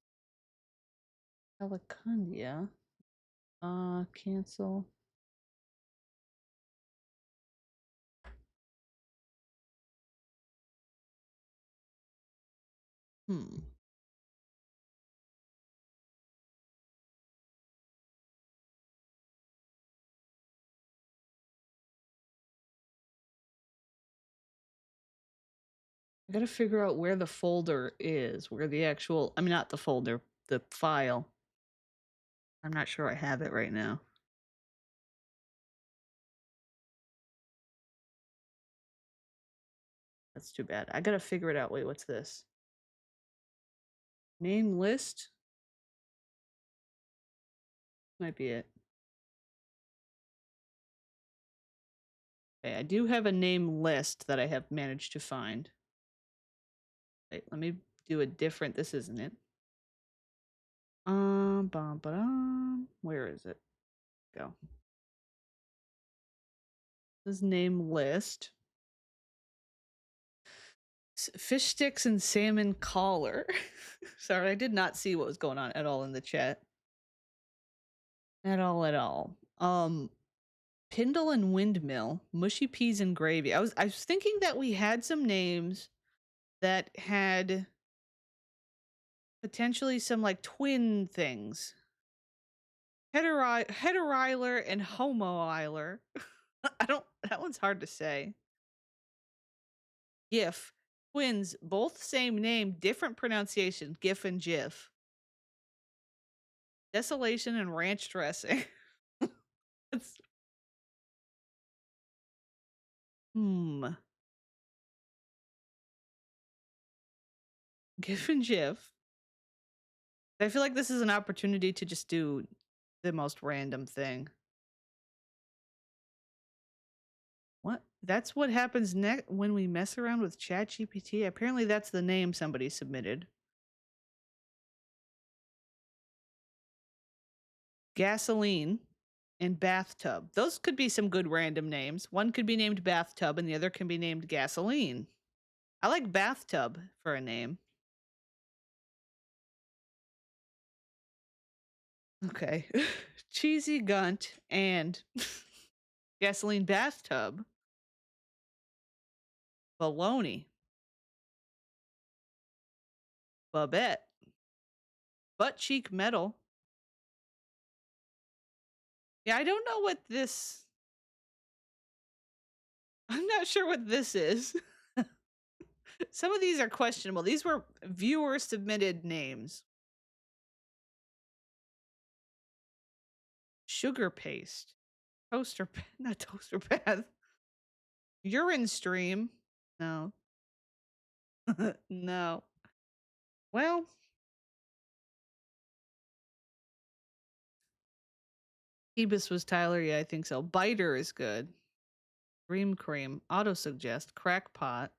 Calicundia. Cancel. I gotta figure out where the folder is, where the actual, I mean, not the folder, the file. I'm not sure I have it right now. That's too bad. I gotta figure it out. Wait, what's this? Name list? Might be it. Okay, I do have a name list that I have managed to find. Wait, let me do a different, this isn't it. Where is it? Go. This is name list. Fish sticks and salmon collar. Sorry, I did not see what was going on at all in the chat. At all, at all. Pindle and Windmill, Mushy Peas and Gravy. I was thinking that we had some names that had potentially some like twin things. Heteroiler and Homoiler. I don't, that one's hard to say. GIF. Twins, both same name, different pronunciation. GIF and GIF. Desolation and ranch dressing. It's, GIF and GIF. I feel like this is an opportunity to just do the most random thing. What? That's what happens next when we mess around with ChatGPT. Apparently that's the name somebody submitted. Gasoline and bathtub. Those could be some good random names. One could be named bathtub and the other can be named gasoline. I like bathtub for a name. Okay. Cheesy Gunt and gasoline bathtub. Baloney. Babette. Butt cheek metal. Yeah, I don't know what this... I'm not sure what this is. Some of these are questionable. These were viewer submitted names. Sugar paste. Toaster, not toaster bath. Urine stream. No. No. Well. Phoebus was Tyler. Yeah, I think so. Biter is good. Dream cream. Auto-suggest. Crackpot.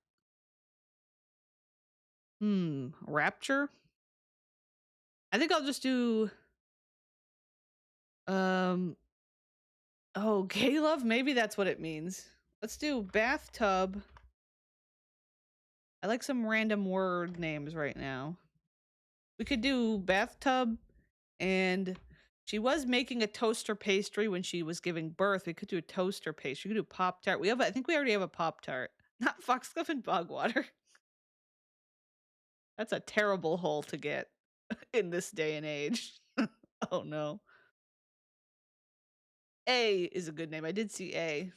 Rapture? I think I'll just do... Oh, K-Love? Maybe that's what it means. Let's do bathtub. I like some random word names right now. We could do bathtub, and she was making a toaster pastry when she was giving birth. We could do a toaster pastry. We could do Pop-Tart. I think we already have a Pop-Tart. Not Foxglove and Bogwater. That's a terrible hole to get in this day and age. Oh no. A is a good name. I did see A.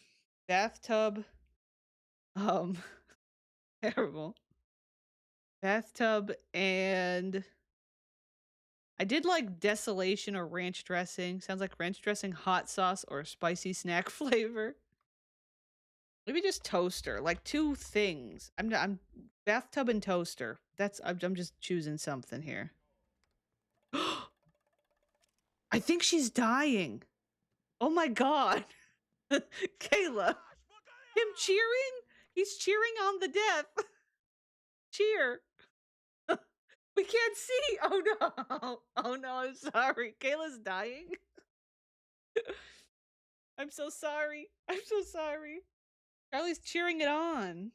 Bathtub. Terrible. Bathtub, and I did like desolation or ranch dressing. Sounds like ranch dressing, hot sauce, or spicy snack flavor. Maybe just toaster, like two things. I'm bathtub and toaster. I'm just choosing something here. I think she's dying. Oh my god. Kayla. Him cheering? He's cheering on the death. Cheer. We can't see. Oh no. Oh no, I'm sorry. Kayla's dying. I'm so sorry. I'm so sorry. Charlie's cheering it on.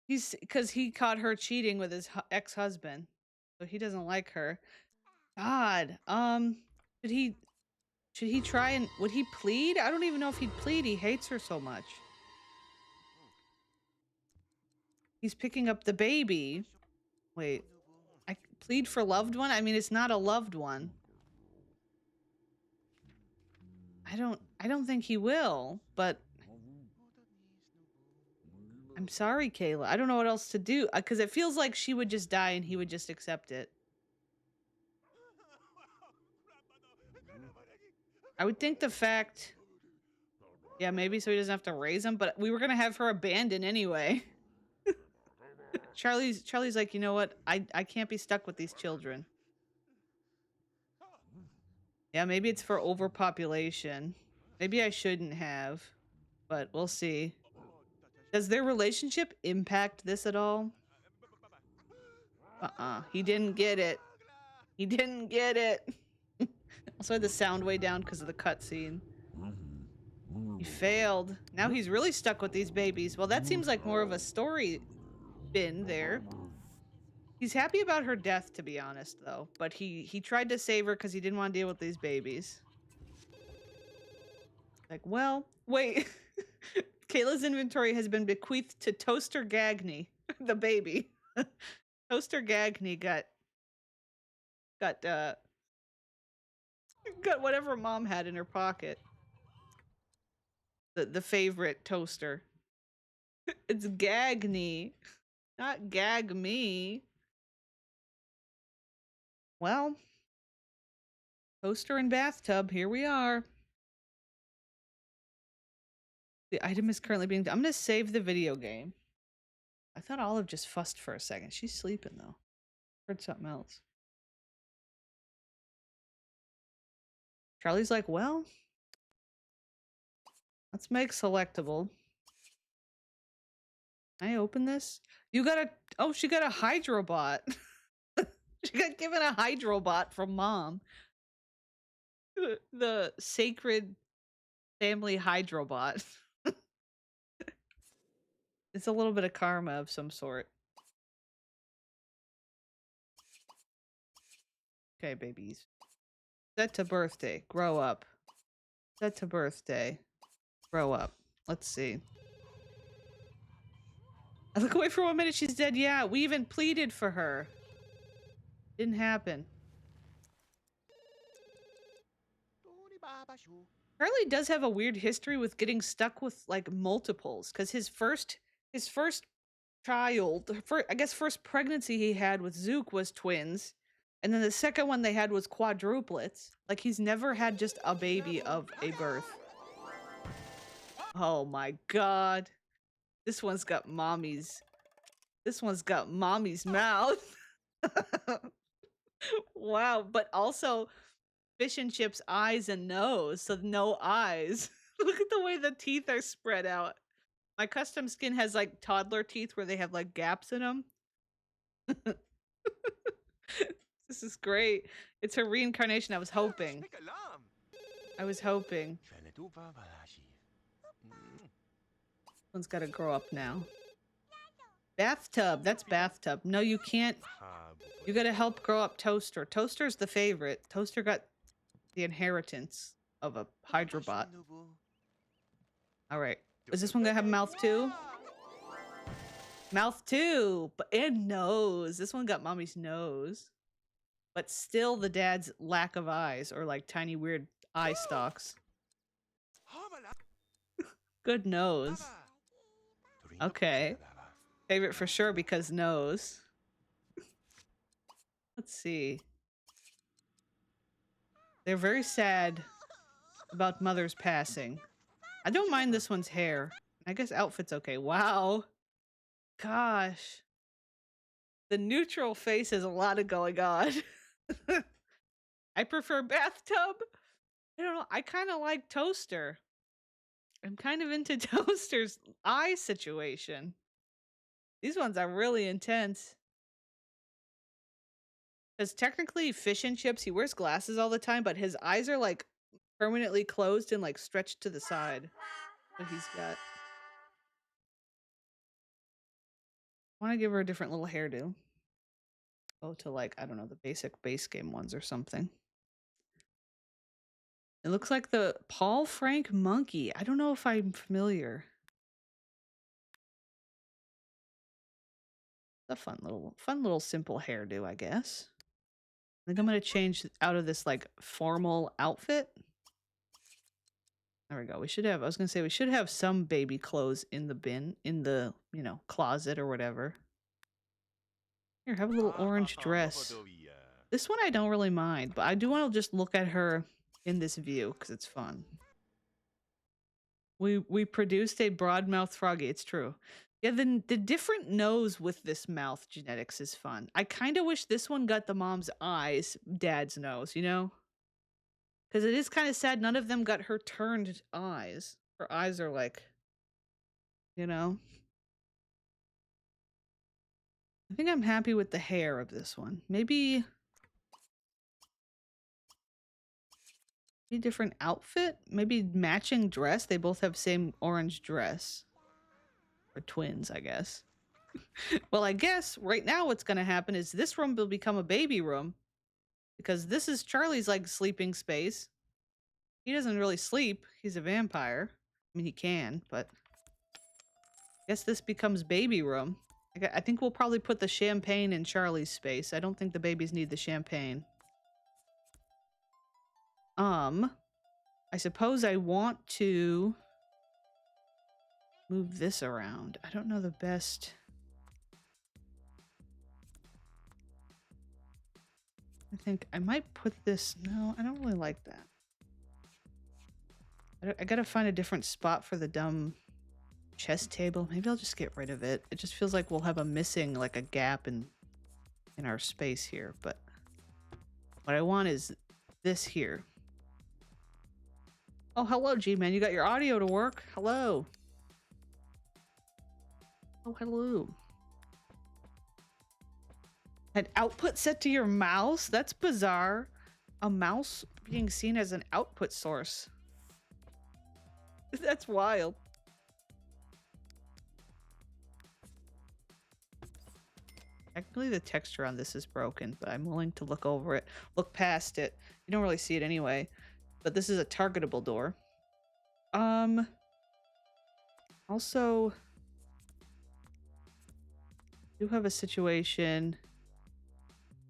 He's because he caught her cheating with his ex-husband, so he doesn't like her. God, should he try and would he plead? I don't even know if he'd plead. He hates her so much. He's picking up the baby. Wait, I plead for loved one? I mean, it's not a loved one. I don't think he will, but I'm sorry, Kayla. I don't know what else to do because it feels like she would just die and he would just accept it. I would think the fact... Yeah, maybe so he doesn't have to raise him, but we were going to have her abandoned anyway. Charlie's like, you know what? I can't be stuck with these children. Yeah, maybe it's for overpopulation. Maybe I shouldn't have, but we'll see. Does their relationship impact this at all? He didn't get it. He didn't get it. Also had the sound way down because of the cutscene. He failed. Now he's really stuck with these babies. Well, that seems like more of a story bin there. He's happy about her death, to be honest, though. But he tried to save her because he didn't want to deal with these babies. Like, well, wait. Kayla's inventory has been bequeathed to Toaster Gagney, the baby. Toaster Gagney got whatever mom had in her pocket. The favorite toaster. It's Gagney, not Gag Me. Well, toaster and bathtub, here we are. The item is currently being... I'm going to save the video game. I thought Olive just fussed for a second. She's sleeping, though. Heard something else. Charlie's like, well, let's make selectable. Can I open this? You got a... Oh, she got a Hydrobot. She got given a Hydrobot from mom. The sacred family Hydrobot. It's a little bit of karma of some sort. Okay, babies. Set to birthday. Grow up. Set to birthday. Grow up. Let's see. I look away for 1 minute. She's dead. Yeah, we even pleaded for her. Didn't happen. Charlie does have a weird history with getting stuck with like multiples, because his first child, I guess first pregnancy he had with Zook was twins, and then the second one they had was quadruplets. Like he's never had just a baby of a birth. Oh my god. This one's got mommy's mouth. Wow, but also fish and chips eyes and nose, so no eyes. Look at the way the teeth are spread out. My custom skin has like toddler teeth where they have like gaps in them. This is great. It's her reincarnation. I was hoping. One's got to grow up now. Bathtub. That's bathtub. No, you can't. You got to help grow up Toaster. Toaster's the favorite. Toaster got the inheritance of a Hydrobot. All right. Is this one gonna have mouth too? Mouth too, and nose. This one got mommy's nose, but still the dad's lack of eyes, or like tiny weird eye stalks. Good nose. Okay. Favorite for sure because nose. Let's see. They're very sad about mother's passing. I don't mind this one's hair. I guess outfit's okay. Wow. Gosh. The neutral face has a lot of going on. I prefer bathtub. I don't know. I kind of like Toaster. I'm kind of into Toaster's eye situation. These ones are really intense. Because technically, fish and chips, he wears glasses all the time, but his eyes are like permanently closed and like stretched to the side. What he's got. I want to give her a different little hairdo. Go to like, I don't know, the basic base game ones or something. It looks like the Paul Frank monkey. I don't know if I'm familiar. It's a fun little simple hairdo, I guess. I think I'm gonna change out of this like formal outfit. There we go. We should have, I was gonna say we should have some baby clothes in the bin, in the, you know, closet or whatever. Here, have a little orange dress. This one I don't really mind, but I do want to just look at her in this view because it's fun. We produced a broad-mouthed froggy. It's true. Yeah, the different nose with this mouth genetics is fun. I kind of wish this one got the mom's eyes, dad's nose, you know? Because it is kind of sad none of them got her turned eyes. Her eyes are like, you know? I think I'm happy with the hair of this one. Maybe a different outfit? Maybe matching dress? They both have same orange dress. Or twins, I guess. Well, I guess right now what's going to happen is this room will become a baby room because this is Charlie's like sleeping space. He doesn't really sleep. He's a vampire. I mean, he can, but I guess this becomes baby room. I think we'll probably put the champagne in Charlie's space. I don't think the babies need the champagne. I suppose I want to move this around. I don't know the best. I think I might put this. No, I don't really like that. I gotta find a different spot for the dumb chess table. Maybe I'll just get rid of it. It just feels like we'll have a missing, like a gap in our space here. But what I want is this here. Oh, hello, G-Man. You got your audio to work? Hello. Oh, hello. An output set to your mouse? That's bizarre. A mouse being seen as an output source. That's wild. Technically, the texture on this is broken, but I'm willing to look over it, look past it. You don't really see it anyway, but this is a targetable door. Also, do have a situation.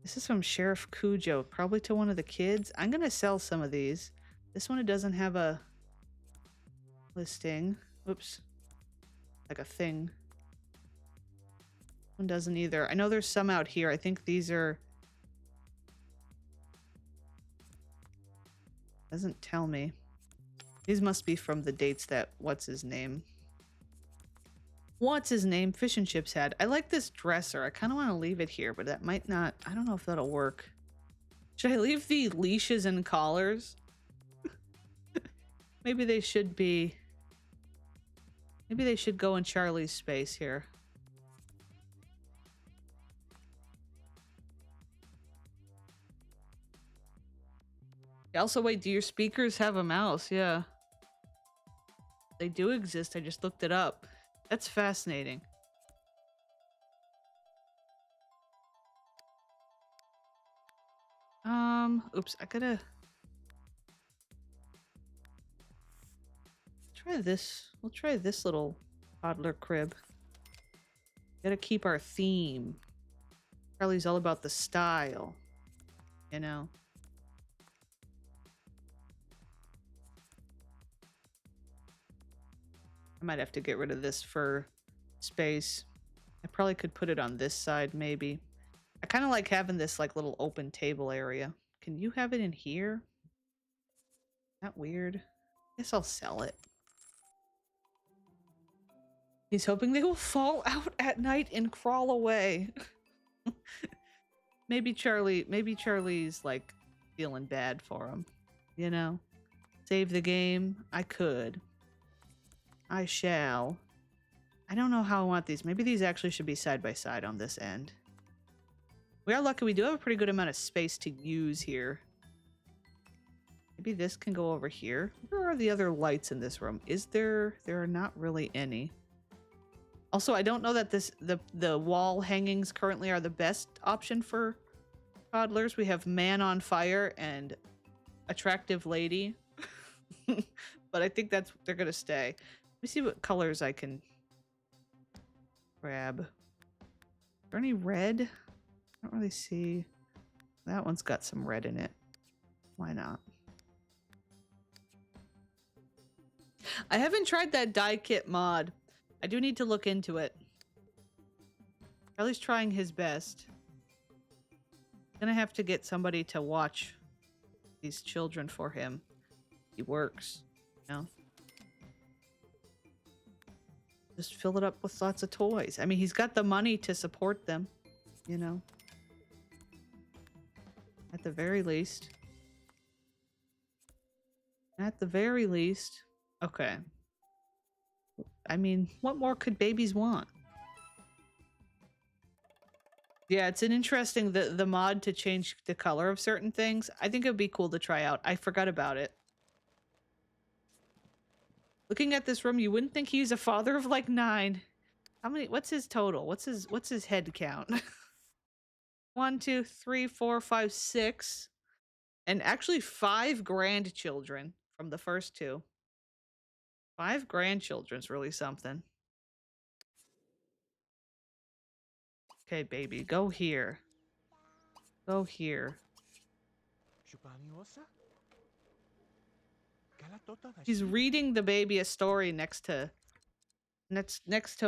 This is from Sheriff Cujo, probably to one of the kids. I'm gonna sell some of these. This one, it doesn't have a listing. Oops. Like a thing. One doesn't either. I know there's some out here. I think these are... Doesn't tell me. These must be from the dates that... What's his name? Fish and Chips had. I like this dresser. I kind of want to leave it here, but that might not... I don't know if that'll work. Should I leave the leashes and collars? Maybe they should be... Maybe they should go in Charlie's space here. Also, wait, do your speakers have a mouse? Yeah. They do exist. I just looked it up. That's fascinating. Oops, I gotta try this. We'll try this little toddler crib. Gotta keep our theme. Charlie's all about the style, you know. I might have to get rid of this for space. I probably could put it on this side, maybe. I kind of like having this like little open table area. Can you have it in here? That weird. I guess I'll sell it. He's hoping they will fall out at night and crawl away. maybe Charlie's like feeling bad for him. You know? Save the game. I could. I shall. I don't know how I want these. Maybe these actually should be side by side on this end. We are lucky we do have a pretty good amount of space to use here. Maybe this can go over here. Where are the other lights in this room? Is there? There are not really any. Also, I don't know that the wall hangings currently are the best option for toddlers. We have man on fire and attractive lady. But I think they're gonna stay. Let me see what colors I can grab. Is there any red? I don't really see. That one's got some red in it. Why not? I haven't tried that dye kit mod. I do need to look into it. Charlie's trying his best. Gonna have to get somebody to watch these children for him. He works, you know? Just fill it up with lots of toys. I mean, he's got the money to support them, you know? At the very least. At the very least. Okay. I mean, what more could babies want? Yeah, it's an interesting, the mod to change the color of certain things. I think it would be cool to try out. I forgot about it. Looking at this room, you wouldn't think he's a father of like 9. How many? What's his total? What's his head count? 1, 2, 3, 4, 5, 6, and actually 5 grandchildren from the first 2. 5 grandchildren's really something. Okay, baby, go here. Go here. He's reading the baby a story next to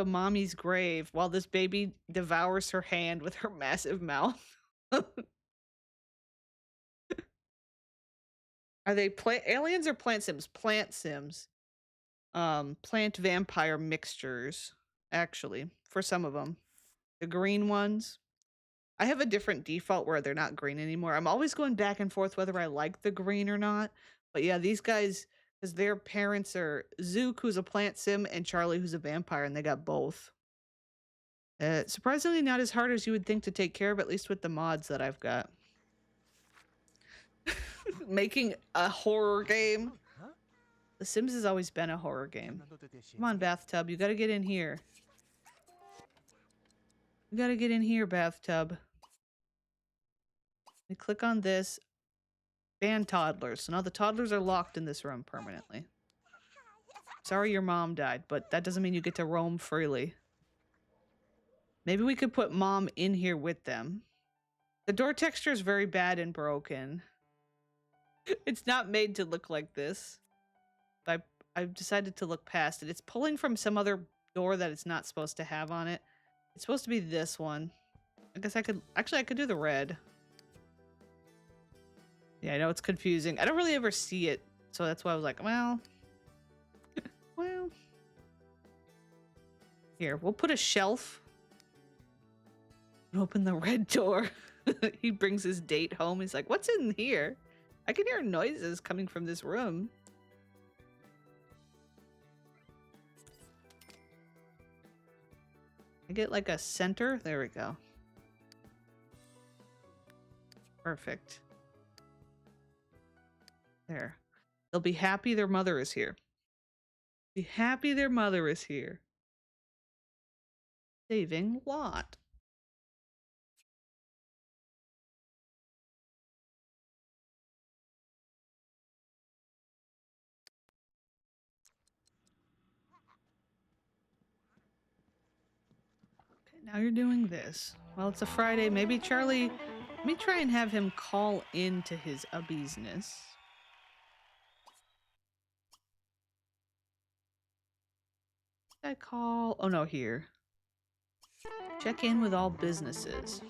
mommy's grave while this baby devours her hand with her massive mouth. Are they aliens or plant sims? Plant sims. Plant vampire mixtures, actually, for some of them. The green ones. I have a different default where they're not green anymore. I'm always going back and forth whether I like the green or not. But yeah, these guys, because their parents are Zook, who's a plant sim, and Charlie, who's a vampire, and they got both. Surprisingly not as hard as you would think to take care of, at least with the mods that I've got. Making a horror game. The Sims has always been a horror game. Come on, bathtub. You gotta get in here. You gotta get in here, bathtub. We click on this. Ban toddlers. So now the toddlers are locked in this room permanently. Sorry your mom died, but that doesn't mean you get to roam freely. Maybe we could put mom in here with them. The door texture is very bad and broken. It's not made to look like this. I've decided to look past it. It's pulling from some other door that it's not supposed to have on it. It's supposed to be this one. I guess I could... Actually, I could do the red. Yeah, I know it's confusing. I don't really ever see it. So that's why I was like, well... well... Here, we'll put a shelf. Open the red door. He brings his date home. He's like, what's in here? I can hear noises coming from this room. I get like a center. There we go. Perfect. There. They'll be happy their mother is here. Be happy their mother is here. Saving lot. Now you're doing this. Well, it's a Friday. Maybe Charlie... Let me try and have him call into his business. I call... Oh, no, here. Check in with all businesses.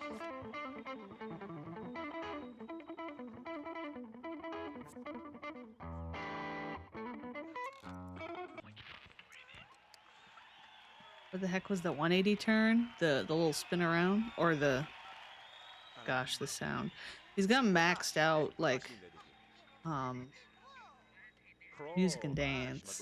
What the heck was the 180 turn? The little spin around? Or the... Gosh, the sound. He's got maxed out, like, music and dance.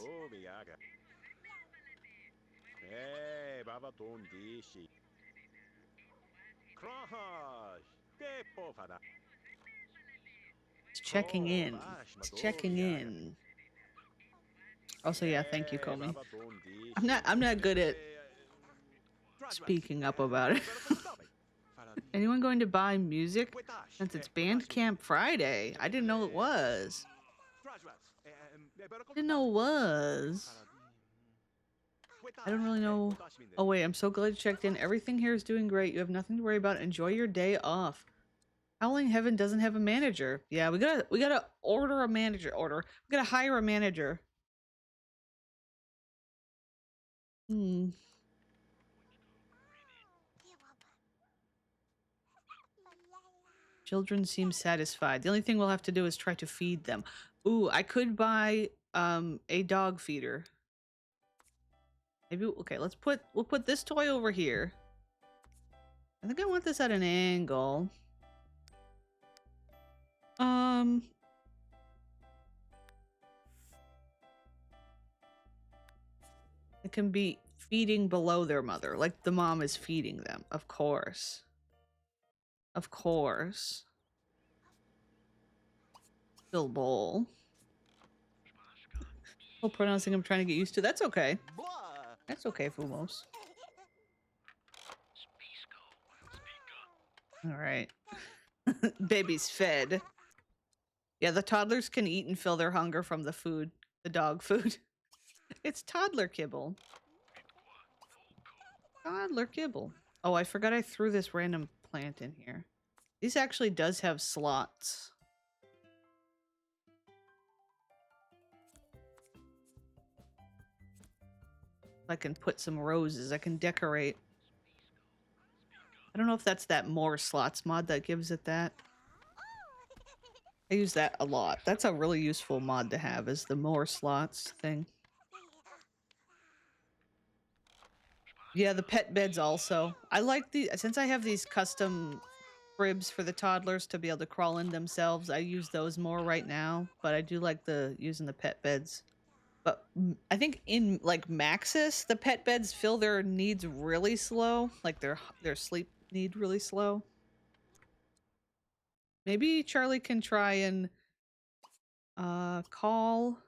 It's checking in. It's checking in. Also, yeah, thank you, Comey. I'm not good at speaking up about it. Anyone going to buy music since it's Bandcamp Friday? I didn't know it was. I didn't know it was. I don't really know. Oh wait, I'm so glad you checked in. Everything here is doing great. You have nothing to worry about. Enjoy your day off. Howling Heaven doesn't have a manager. Yeah, we gotta order a manager. We gotta hire a manager. Children seem satisfied. The only thing we'll have to do is try to feed them. Ooh, I could buy a dog feeder. Maybe okay, we'll put this toy over here. I think I want this at an angle. It can be feeding below their mother, like the mom is feeding them, of course. Of course. Fill bowl. Whole pronouncing I'm trying to get used to. That's okay. That's okay, Fumos. All right. Baby's fed. Yeah, the toddlers can eat and fill their hunger from the food, the dog food. It's toddler kibble. Toddler kibble. Oh, I forgot I threw this random plant in here. This actually does have slots. I can put some roses. I can decorate. I don't know if that's that more slots mod that gives it that. I use that a lot. That's a really useful mod to have, is the more slots thing. Yeah, the pet beds also. I like the, since I have these custom cribs for the toddlers to be able to crawl in themselves, I use those more right now, but I do like the using the pet beds. But I think in like Maxis, the pet beds fill their needs really slow, like their sleep need really slow. Maybe Charlie can try and call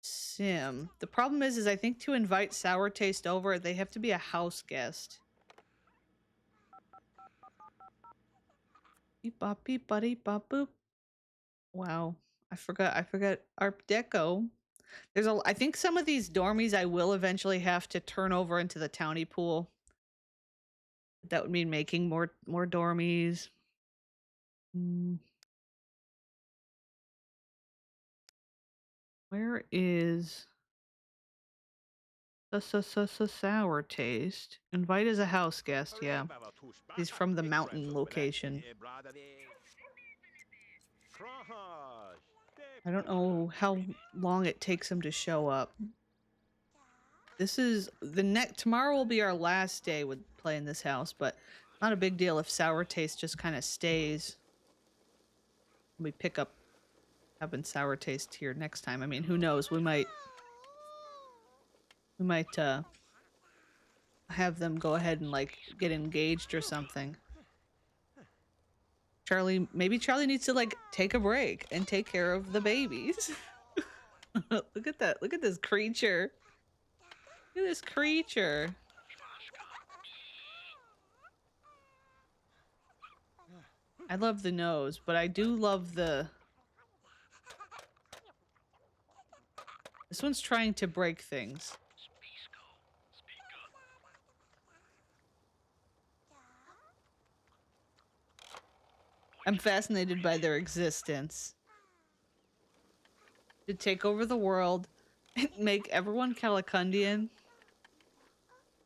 Sim. The problem is I think to invite Sour Taste over, they have to be a house guest. Beep bop beep buddy bop boop. Wow. I forgot Art Deco. There's a I think some of these dormies I will eventually have to turn over into the townie pool. That would mean making more dormies. Where is Sour Taste? Invite as a house guest, yeah. He's from the mountain location. I don't know how long it takes him to show up. This is tomorrow will be our last day with playing this house, but not a big deal if Sour Taste just kind of stays. We pick up having Sour Taste here next time. I mean, who knows? We might have them go ahead and like get engaged or something. Maybe Charlie needs to like take a break and take care of the babies. Look at that. Look at this creature. Look at this creature. I love the nose, but I do love the... This one's trying to break things. I'm fascinated by their existence. To take over the world and make everyone Calicundian.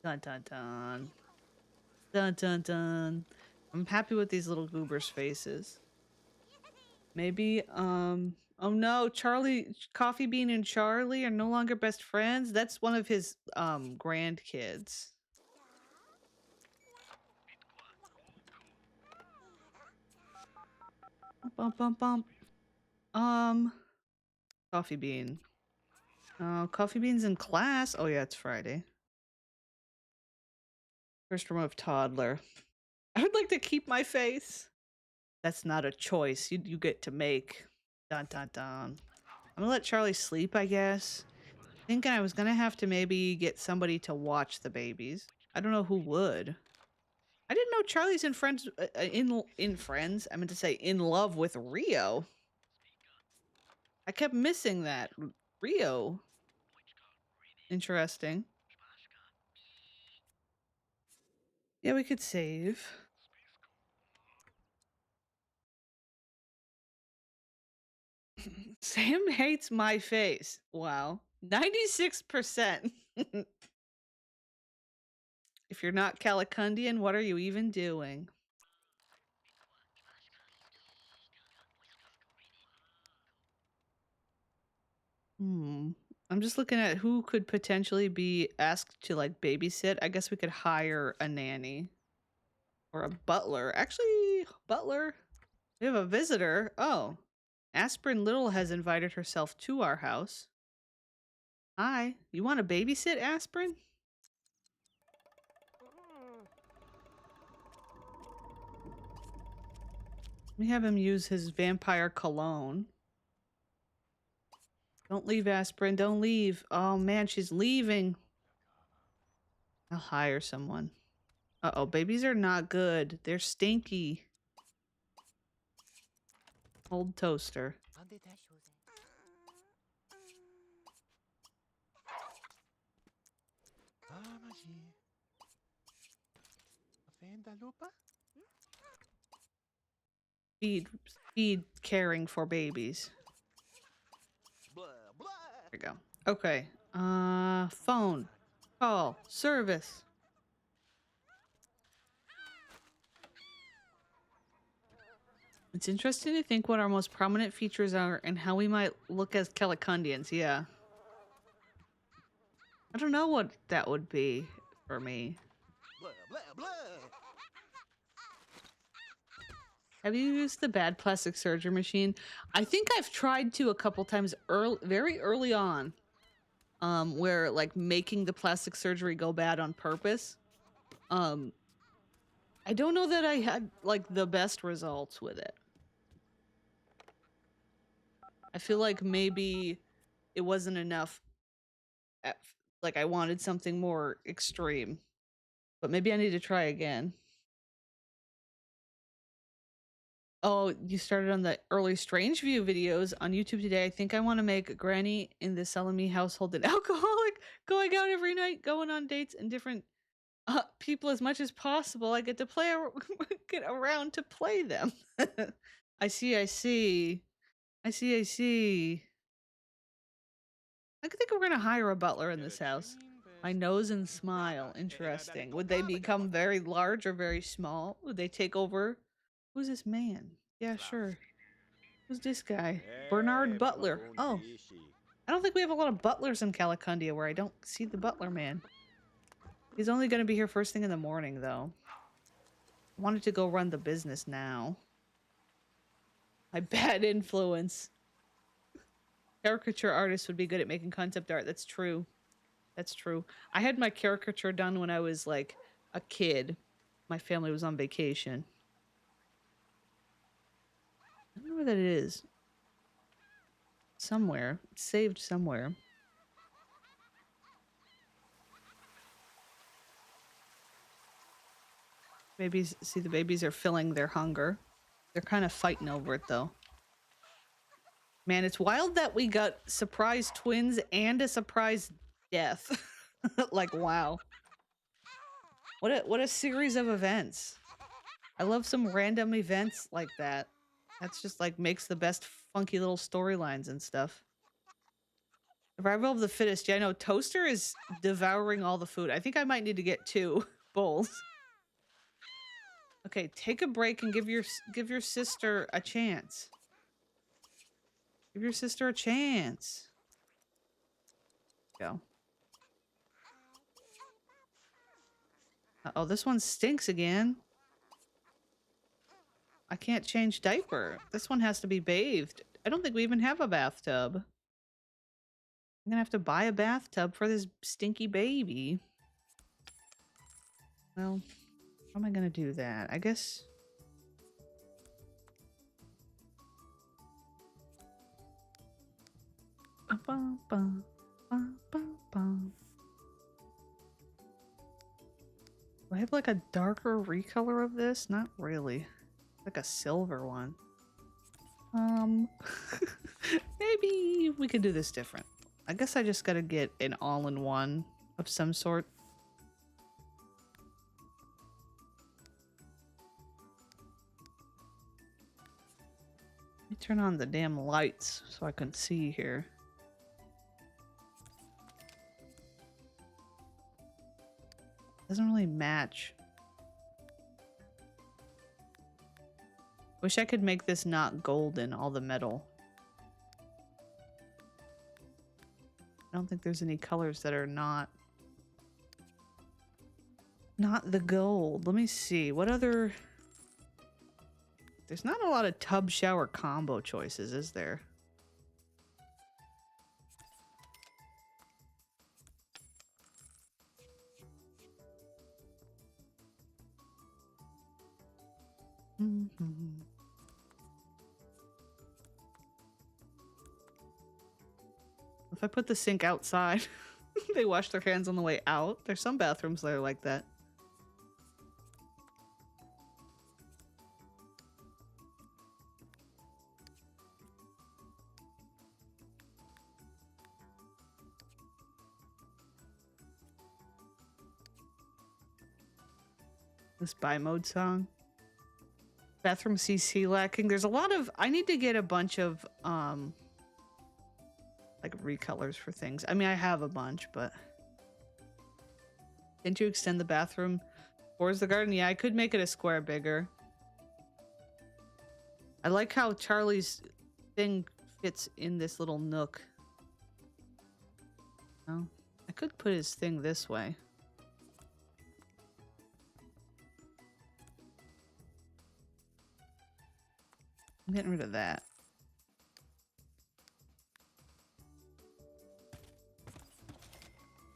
Dun dun dun. Dun dun dun. I'm happy with these little goobers' faces. Maybe, oh no, Coffee Bean and Charlie are no longer best friends. That's one of his, grandkids. Bump, bump, bump. Coffee Bean. Oh, Coffee Bean's in class. Oh yeah, it's Friday. First remove toddler. I would like to keep my face. That's not a choice you get to make. Dun dun dun. I'm gonna let Charlie sleep, I guess. Thinking I was gonna have to maybe get somebody to watch the babies. I don't know who would. I didn't know Charlie's in friends in friends. I meant to say in love with Rio. I kept missing that. Rio. Interesting. Yeah, we could save. Sam hates my face. Wow. 96%. If you're not Calicundian, what are you even doing? I'm just looking at who could potentially be asked to like babysit. I guess we could hire a nanny or a butler. Actually, butler. We have a visitor. Oh, Aspirin Little has invited herself to our house. Hi, you want to babysit, Aspirin? Let me have him use his vampire cologne. Don't leave, Aspirin. Don't leave. Oh man, she's leaving. I'll hire someone. Uh-oh, babies are not good. They're stinky. Old toaster. Speed caring for babies. There we go. Okay. Phone. Call. Service. It's interesting to think what our most prominent features are and how we might look as Calicundians, yeah. I don't know what that would be for me. Have you used the bad plastic surgery machine? I think I've tried to a couple times very early on. Where like making the plastic surgery go bad on purpose. I don't know that I had like the best results with it. I feel like maybe it wasn't enough. Like I wanted something more extreme, but maybe I need to try again. Oh, you started on the early Strange View videos on YouTube today. I think I want to make Granny in the Salami household an alcoholic, going out every night, going on dates and different people as much as possible. I get to play get around to play them. I see. I think we're gonna hire a butler in this house. My nose and smile. Interesting. Would they become very large or very small? Would they take over? Who's this man? Yeah, sure. Who's this guy? Bernard Butler. Oh. I don't think we have a lot of butlers in Calicundia where I don't see the butler man. He's only gonna be here first thing in the morning, though. I wanted to go run the business now. My bad influence. Caricature artists would be good at making concept art. That's true. That's true. I had my caricature done when I was like a kid. My family was on vacation. I don't know where that is. Somewhere. It's saved somewhere. Babies, see, the babies are filling their hunger. They're kind of fighting over it, though. Man, it's wild that we got surprise twins and a surprise death. Like, wow. What a series of events. I love some random events like that. That's just like makes the best funky little storylines and stuff. Survival of the fittest. Yeah, I know. Toaster is devouring all the food. I think I might need to get 2 bowls. Okay, take a break and give your sister a chance. Give your sister a chance. Go. Uh-oh, this one stinks again. I can't change diaper. This one has to be bathed. I don't think we even have a bathtub. I'm gonna have to buy a bathtub for this stinky baby. Well, how am I gonna do that? I guess... Bum, bum, bum, bum, bum. Do I have like a darker recolor of this? Not really. Like a silver one. Maybe we could do this different. I guess I just gotta get an all-in-one of some sort. Let me turn on the damn lights so I can see here. Doesn't really match. Wish I could make this not golden, all the metal. I don't think there's any colors that are not the gold. Let me see. What other... There's not a lot of tub shower combo choices, is there? If I put the sink outside, they wash their hands on the way out. There's some bathrooms that are like that. This buy mode song. Bathroom CC lacking. There's a lot of... I need to get a bunch of, like, recolors for things. I mean, I have a bunch, but... Didn't you extend the bathroom towards the garden? Yeah, I could make it a square bigger. I like how Charlie's thing fits in this little nook. Oh, I could put his thing this way. I'm getting rid of that.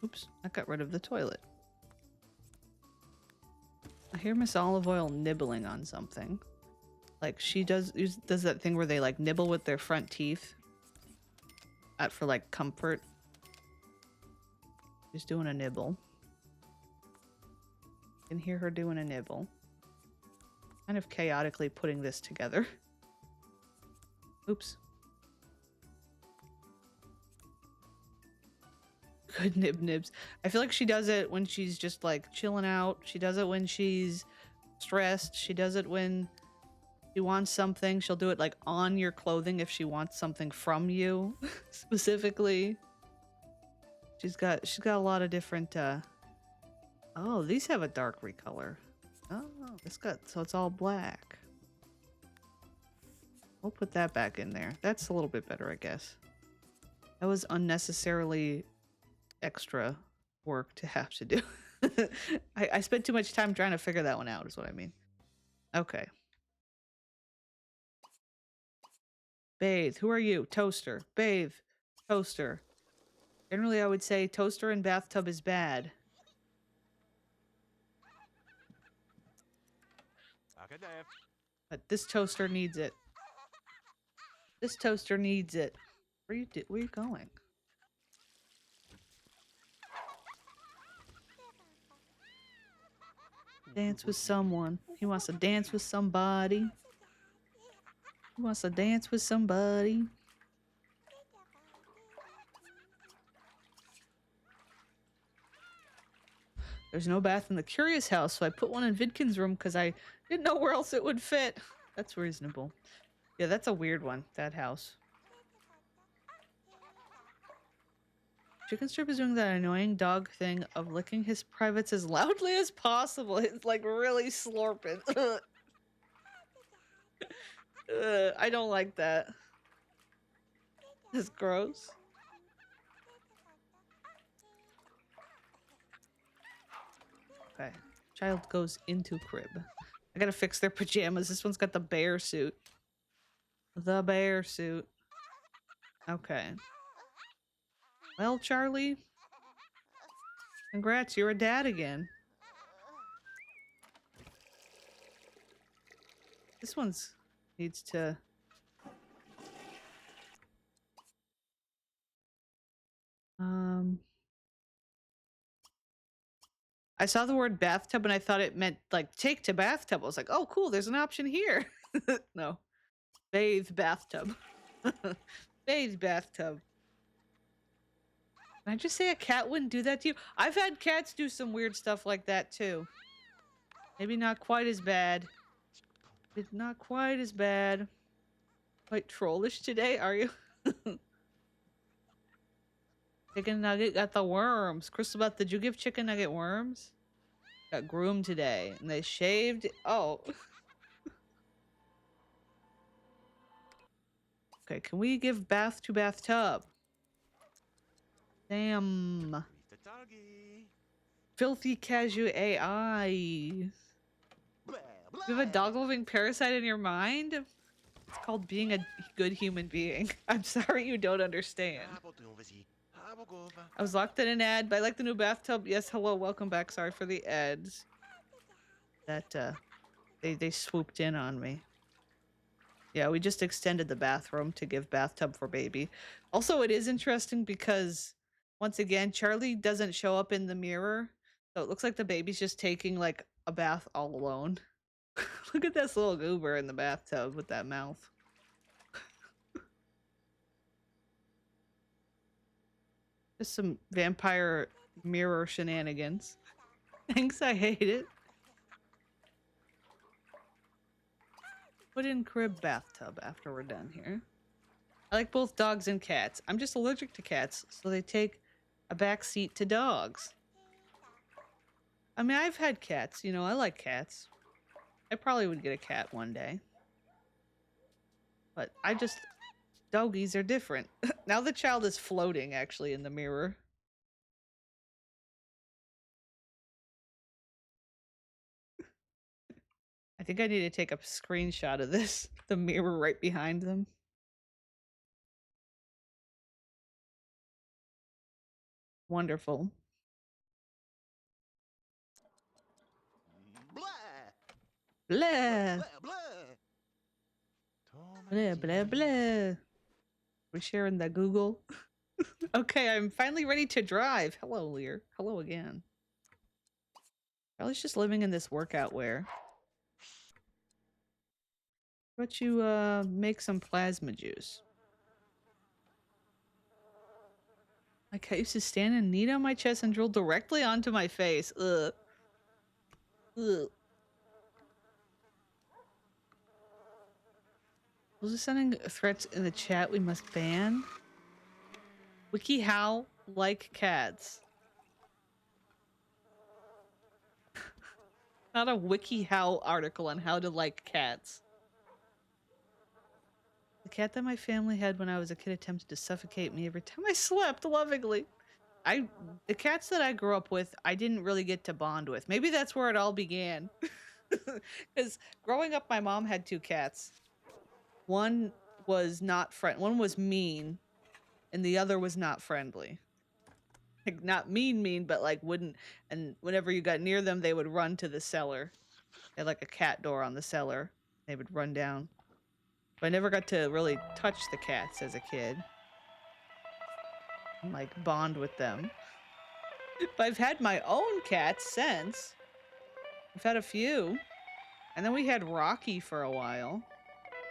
Oops, I got rid of the toilet. I hear Miss Olive Oil nibbling on something. Like she does that thing where they like nibble with their front teeth. For like comfort. She's doing a nibble. I can hear her doing a nibble. Kind of chaotically putting this together. Oops. Good nibs. I feel like she does it when she's just like chilling out. She does it when she's stressed. She does it when she wants something. She'll do it like on your clothing if she wants something from you specifically. She's got a lot of different oh, these have a dark recolor. Oh, so it's all black. We'll put that back in there. That's a little bit better, I guess. That was unnecessarily extra work to have to do. I spent too much time trying to figure that one out, is what I mean. Okay. Bathe. Who are you? Toaster. Bathe. Toaster. Generally, I would say toaster and bathtub is bad. But this toaster needs it. This toaster needs it. Where are you going? Dance with someone. He wants to dance with somebody. He wants to dance with somebody. There's no bath in the Curious house, so I put one in Vidkin's room because I didn't know where else it would fit. That's reasonable. Yeah, that's a weird one, that house. Chicken Strip is doing that annoying dog thing of licking his privates as loudly as possible. It's like really slurping. I don't like that. It's gross. Okay. Child goes into crib. I gotta fix their pajamas. This one's got the bear suit. The bear suit. Okay. Well, Charlie. Congrats, you're a dad again. This one's needs to... I saw the word bathtub and I thought it meant like take to bathtub. I was like, oh cool, there's an option here. No. Bathe bathtub. Bathe bathtub. Can I just say a cat wouldn't do that to you? I've had cats do some weird stuff like that too. Maybe not quite as bad. It's not quite as bad. Quite trollish today, are you? Chicken Nugget got the worms. Crystalbeth, did you give Chicken Nugget worms? Got groomed today. And they shaved... Oh. Okay, can we give bath to bathtub? Damn. Filthy Cashew AI. You have a dog-loving parasite in your mind? It's called being a good human being. I'm sorry you don't understand. I was locked in an ad, but I like the new bathtub. Yes, hello, welcome back. Sorry for the ads. That, they swooped in on me. Yeah, we just extended the bathroom to give bathtub for baby. Also, it is interesting because, once again, Charlie doesn't show up in the mirror. So it looks like the baby's just taking, like, a bath all alone. Look at this little goober in the bathtub with that mouth. Just some vampire mirror shenanigans. Thanks, I hate it. Put in crib bathtub after we're done here. I like both dogs and cats. I'm just allergic to cats, so they take a back seat to dogs. I mean, I've had cats, you know, I like cats. I probably would get a cat one day. But doggies are different. Now the child is floating, actually, in the mirror. I think I need to take a screenshot of this. The mirror right behind them. Wonderful. Blah. Blah, blah, blah. We're sharing the Google. Okay, I'm finally ready to drive. Hello, Lear. Hello again. Charlie's just living in this workout wear. How about you, make some plasma juice? My cat used to stand and knead on my chest and drill directly onto my face. Ugh. Ugh. Was it sending threats in the chat we must ban? WikiHow like cats. Not a WikiHow article on how to like cats. The cat that my family had when I was a kid attempted to suffocate me every time I slept lovingly. The cats that I grew up with, I didn't really get to bond with. Maybe that's where it all began. Because growing up, my mom had 2 cats. One was one was mean, and the other was not friendly. Like, not mean, but like wouldn't, and whenever you got near them, they would run to the cellar. They had like a cat door on the cellar. They would run down. But I never got to really touch the cats as a kid. And, like, bond with them. But I've had my own cats since. I've had a few. And then we had Rocky for a while.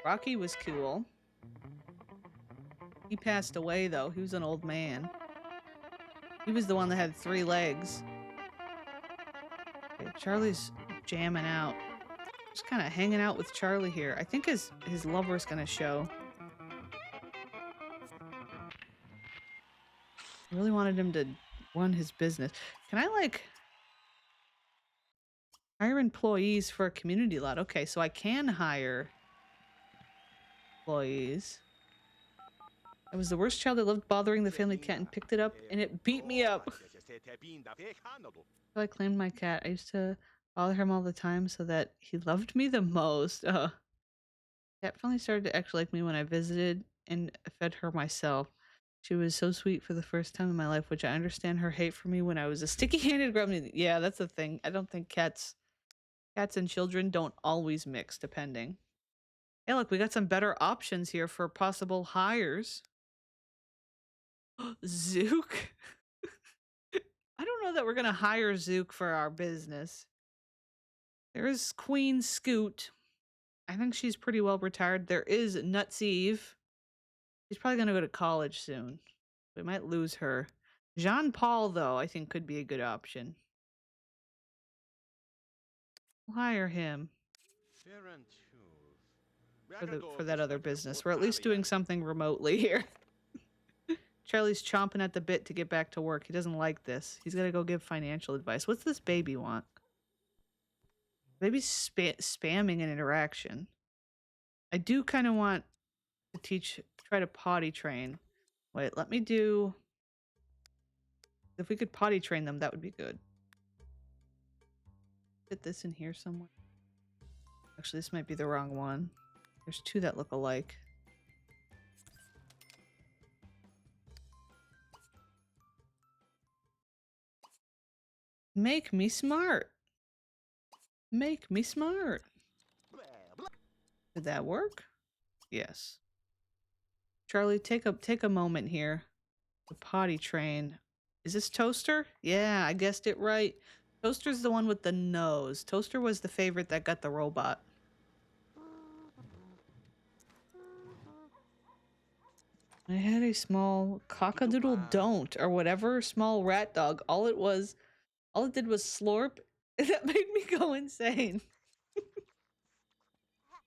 Rocky was cool. He passed away, though. He was an old man. He was the one that had 3 legs. Okay, Charlie's jamming out. Just kind of hanging out with Charlie here. I think his lover's gonna show. I really wanted him to run his business. Can I, like, hire employees for a community lot? Okay, so I can hire employees. I was the worst child that loved bothering the family cat and picked it up, and it beat me up. So I claimed my cat. I used to bother him all the time so that he loved me the most. Cat finally started to act like me when I visited and fed her myself. She was so sweet for the first time in my life, which I understand her hate for me when I was a sticky-handed gremlin. Yeah, that's the thing. I don't think cats and children don't always mix, depending. Hey, look, we got some better options here for possible hires. Zook? I don't know that we're gonna hire Zook for our business. There's Queen Scoot. I think she's pretty well retired. There is Nuts Eve. She's probably gonna go to college soon. We might lose her. Jean Paul, though, I think could be a good option. We'll hire him for that other business. We're at least doing something remotely here. Charlie's chomping at the bit to get back to work. He doesn't like this. He's gotta go give financial advice. What's this baby want? Baby's spamming an interaction. I do kind of want to try to potty train. Wait, let me do... If we could potty train them, that would be good. Fit this in here somewhere. Actually, this might be the wrong one. There's 2 that look alike. Make me smart. Make me smart. Did that work? Yes. Charlie, take a moment here. The potty train. Is this Toaster? Yeah, I guessed it right. Toaster's the one with the nose. Toaster was the favorite that got the robot. I had a small cockadoodle don't, or whatever, small rat dog. All it did was slurp, and that made me go insane.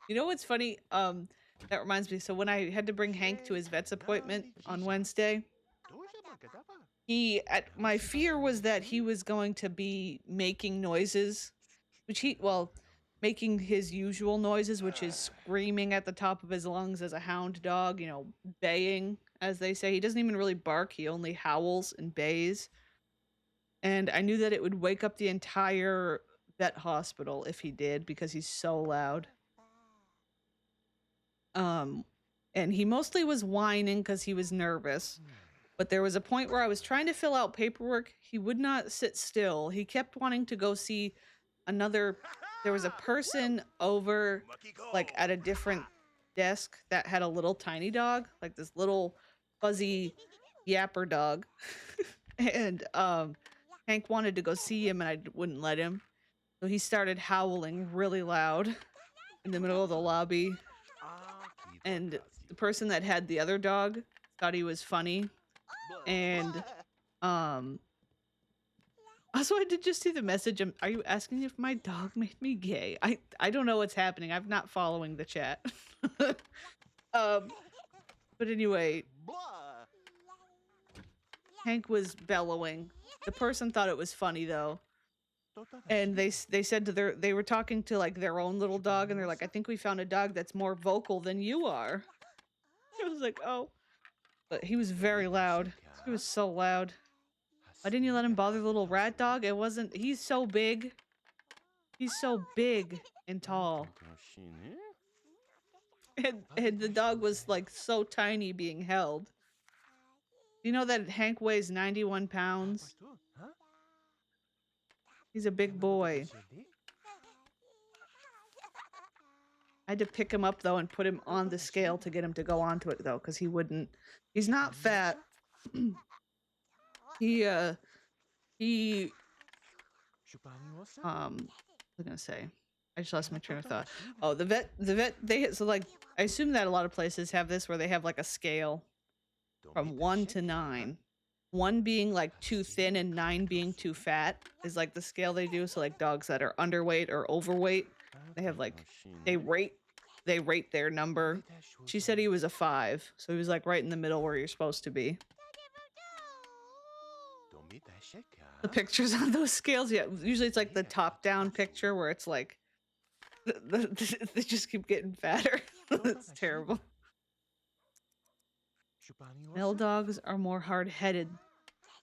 You know what's funny? That reminds me. So when I had to bring Hank to his vet's appointment on Wednesday, my fear was that he was going to be making noises, making his usual noises, which is screaming at the top of his lungs as a hound dog, baying, as they say. He doesn't even really bark, he only howls and bays. And I knew that it would wake up the entire vet hospital if he did, because he's so loud. And he mostly was whining because he was nervous. But there was a point where I was trying to fill out paperwork. He would not sit still. He kept wanting to go see there was a person over, like, at a different desk that had a little tiny dog, like this little fuzzy yapper dog. And Hank wanted to go see him and I wouldn't let him. So he started howling really loud in the middle of the lobby. And the person that had the other dog thought he was funny. And also, I did just see the message. Are you asking if my dog made me gay? I don't know what's happening. I'm not following the chat. But anyway, Hank was bellowing. The person thought it was funny though. And they said they were talking to like their own little dog, and they're like, I think we found a dog that's more vocal than you are. I was like, oh. But he was very loud. He was so loud. Why didn't you let him bother the little rat dog? He's so big. He's so big and tall. And the dog was like so tiny being held. You know that Hank weighs 91 pounds? He's a big boy. I had to pick him up though and put him on the scale to get him to go onto it though, because he's not fat. I was gonna say, I just lost my train of thought. Oh, the vet, I assume that a lot of places have this where they have like a scale from 1 to 9. 1 being like too thin and 9 being too fat is like the scale they do. So like dogs that are underweight or overweight, they have like, they rate their number. She said he was a 5, so he was like right in the middle where you're supposed to be. The pictures on those scales, yeah, usually it's like the top down picture where it's like they just keep getting fatter. It's terrible. Male dogs are more hard-headed.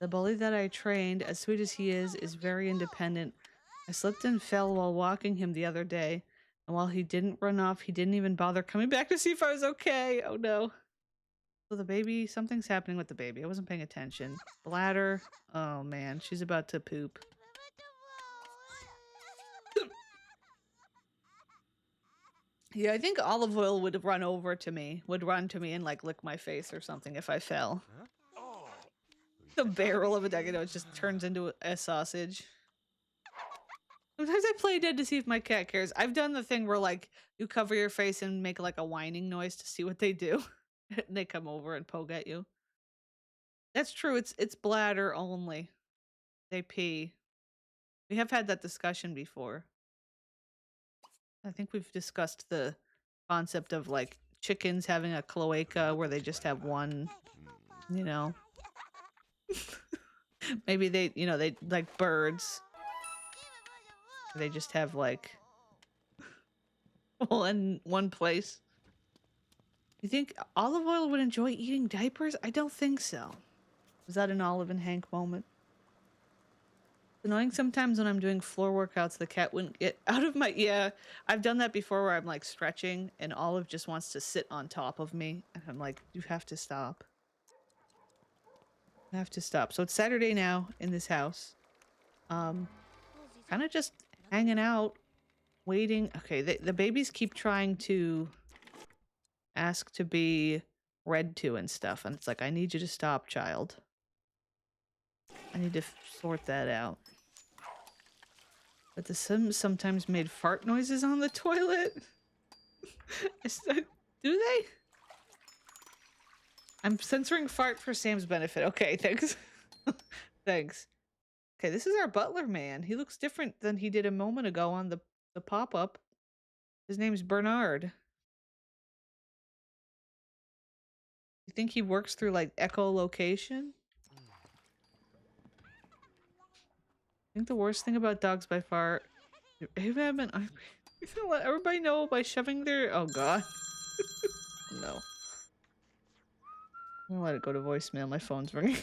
The bully that I trained, as sweet as he is very independent. I slipped and fell while walking him the other day, and while he didn't run off, he didn't even bother coming back to see if I was okay. Oh no. So the baby, something's happening with the baby. I wasn't paying attention. Bladder. Oh man, she's about to poop. Yeah, I think Olive Oil would run to me and like lick my face or something if I fell. The barrel of a dog, it just turns into a sausage. Sometimes I play dead to see if my cat cares. I've done the thing where like you cover your face and make like a whining noise to see what they do. And they come over and poke at you. That's true. It's bladder only. They pee. We have had that discussion before. I think we've discussed the concept of like chickens having a cloaca where they just have one, Maybe they like birds. They just have like one place. You think Olive Oil would enjoy eating diapers? I don't think so. Was that an Olive and Hank moment? It's annoying sometimes when I'm doing floor workouts, the cat wouldn't get out of my... Yeah, I've done that before where I'm like stretching and Olive just wants to sit on top of me. And I'm like, you have to stop. I have to stop. So it's Saturday now in this house. Kind of just hanging out, waiting. Okay, the babies keep trying to ask to be read to and stuff. And it's like, I need you to stop, child. I need to sort that out. But the Sims sometimes made fart noises on the toilet. Do they? I'm censoring fart for Sam's benefit. Okay, thanks. Thanks. Okay, this is our butler man. He looks different than he did a moment ago on the pop-up. His name's Bernard. You think he works through like echolocation? I think the worst thing about dogs by far. You haven't. I'm gonna let everybody know by shoving their. Oh god. No. I'm gonna let it go to voicemail. My phone's ringing.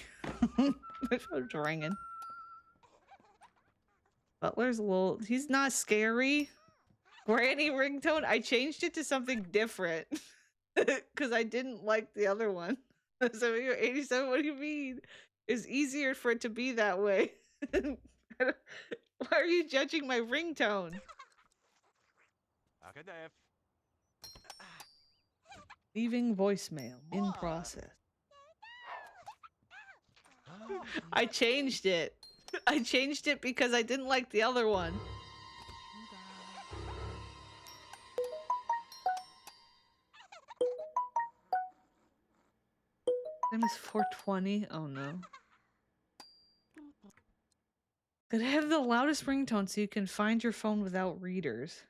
My phone's ringing. Butler's a little. He's not scary. Granny ringtone. I changed it to something different because I didn't like the other one. So you're 87. What do you mean? It's easier for it to be that way. Why are you judging my ringtone? Leaving voicemail in process. I changed it. I changed it because I didn't like the other one. Time is 4:20. Oh no. Gotta have the loudest ringtone so you can find your phone without readers.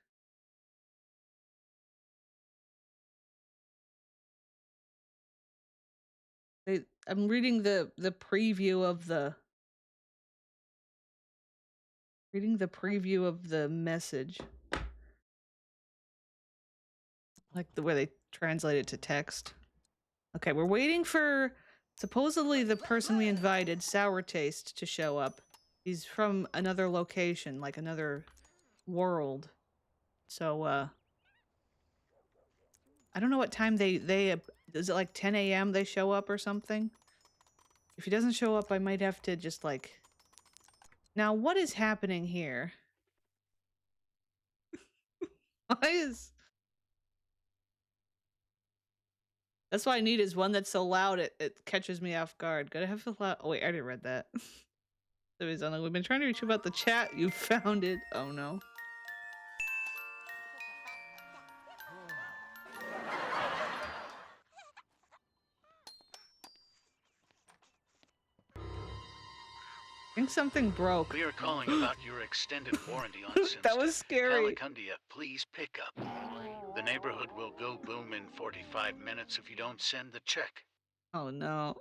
I'm reading the preview of the message. Like the way they translate it to text. Okay, we're waiting for supposedly the person we invited, Sour Taste, to show up. He's from another location, like another world. So, I don't know what time they is it like 10 a.m. they show up or something? If he doesn't show up, I might have to just like... Now, what is happening here? Why is... That's what I need is one that's so loud it catches me off guard. Gotta have a loud... Oh wait, I already read that. We've been trying to reach you about the chat. You found it. Oh no. I think something broke. We are calling about your extended warranty on Sims. That was scary. Calicundia, please pick up. The neighborhood will go boom in 45 minutes if you don't send the check. Oh no.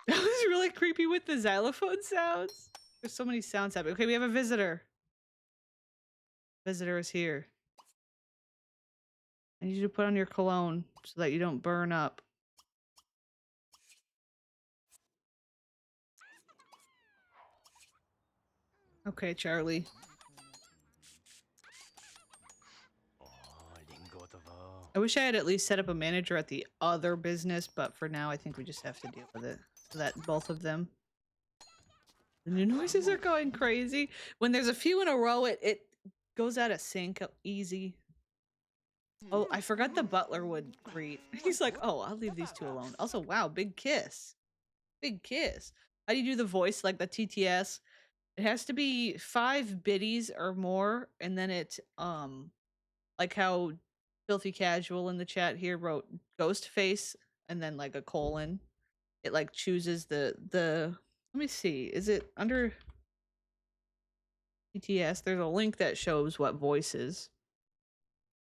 That was really creepy with the xylophone sounds. There's so many sounds happening. Okay, we have a visitor. Visitor is here. I need you to put on your cologne so that you don't burn up. Okay, Charlie. I wish I had at least set up a manager at the other business, but for now I think we just have to deal with it. So that both of them. The new noises are going crazy. When there's a few in a row, it goes out of sync easy. Oh, I forgot the butler would greet. He's like, oh, I'll leave these two alone. Also, wow, big kiss. Big kiss. How do you do the voice like the TTS? It has to be 5 biddies or more, and then it, like how Filthy Casual in the chat here wrote ghost face and then like a colon. It like chooses the let me see, is it under TTS? There's a link that shows what voices,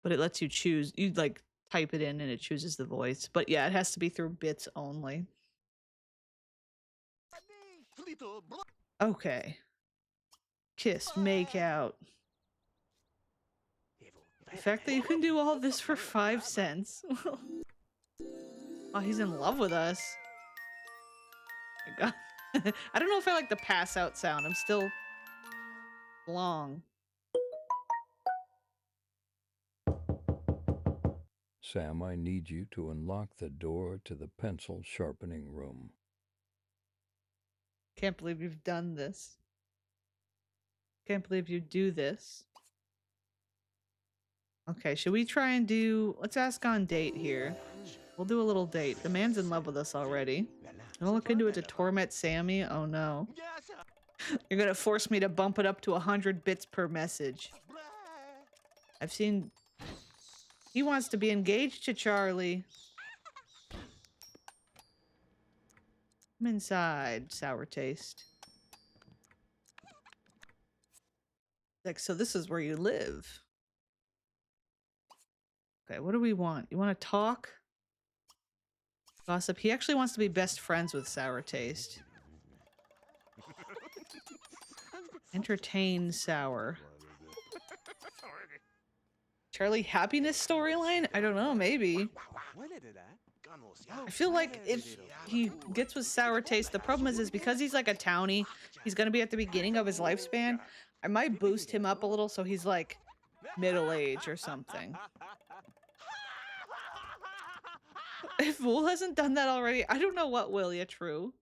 but it lets you choose. You like type it in and it chooses the voice. But yeah, it has to be through bits only. Okay. Kiss, make out. The fact that you can do all this for 5 cents. Oh, he's in love with us. Oh my God. I don't know if I like the pass out sound. I'm still long. Sam, I need you to unlock the door to the pencil sharpening room. Can't believe you've done this. Can't believe you do this. Okay, should we try and do... Let's ask on date here. We'll do a little date. The man's in love with us already. I'll look into it to torment Sammy. Oh no. You're gonna force me to bump it up to 100 bits per message. I've seen... He wants to be engaged to Charlie. Come inside, Sour Taste. Like, so this is where you live. Okay, what do we want? You want to talk? Gossip. He actually wants to be best friends with Sour Taste. Entertain Sour. Charlie happiness storyline? I don't know, maybe. I feel like if he gets with Sour Taste, the problem is because he's like a townie, he's gonna be at the beginning of his lifespan. I might boost him up a little so he's like middle age or something. If Wool hasn't done that already, I don't know what will. Yeah, true.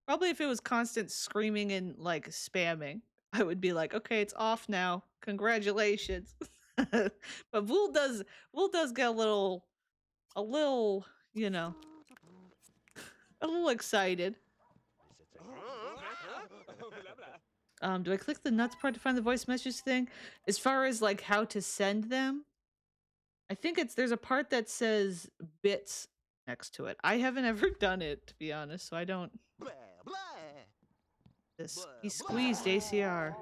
Probably if it was constant screaming and like spamming, I would be like, okay, it's off now. Congratulations. But Wool does get a little, you know, a little excited. Do I click the nuts part to find the voice message thing? As far as like how to send them, I think there's a part that says bits next to it. I haven't ever done it, to be honest, so I don't. He squeezed ACR.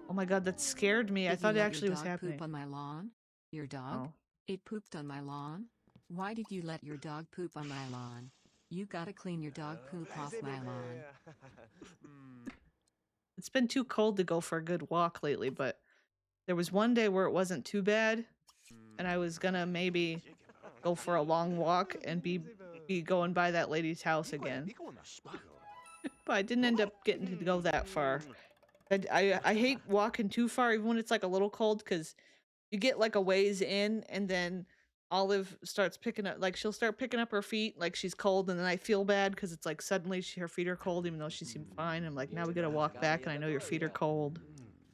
Oh my god, that scared me. I thought it actually was happening. Poop on my lawn? Your dog? Oh. It pooped on my lawn? Why did you let your dog poop on my lawn? You gotta clean your dog poop off my lawn. It's been too cold to go for a good walk lately, but there was one day where it wasn't too bad, and I was gonna maybe go for a long walk and be going by that lady's house again. But I didn't end up getting to go that far. I hate walking too far, even when it's like a little cold, because you get like a ways in, and then Olive starts picking up, like she'll start picking up her feet like she's cold, and then I feel bad because it's like suddenly her feet are cold even though she seemed fine. I'm like, now we gotta walk back, and I know your feet are cold.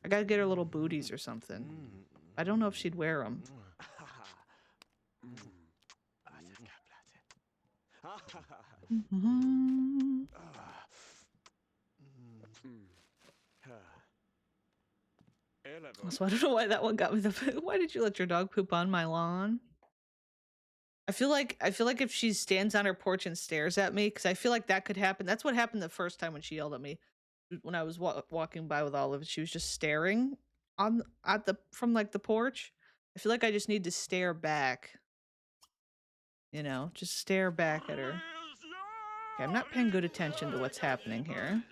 I gotta get her little booties or something. I don't know if she'd wear them. So I don't know why that one got me. Why did you let your dog poop on my lawn? I feel like if she stands on her porch and stares at me, because I feel like that could happen. That's what happened the first time when she yelled at me, when I was walking by with Olive. She was just staring from like the porch. I feel like I just need to stare back. You know, just stare back at her. Okay, I'm not paying good attention to what's happening here.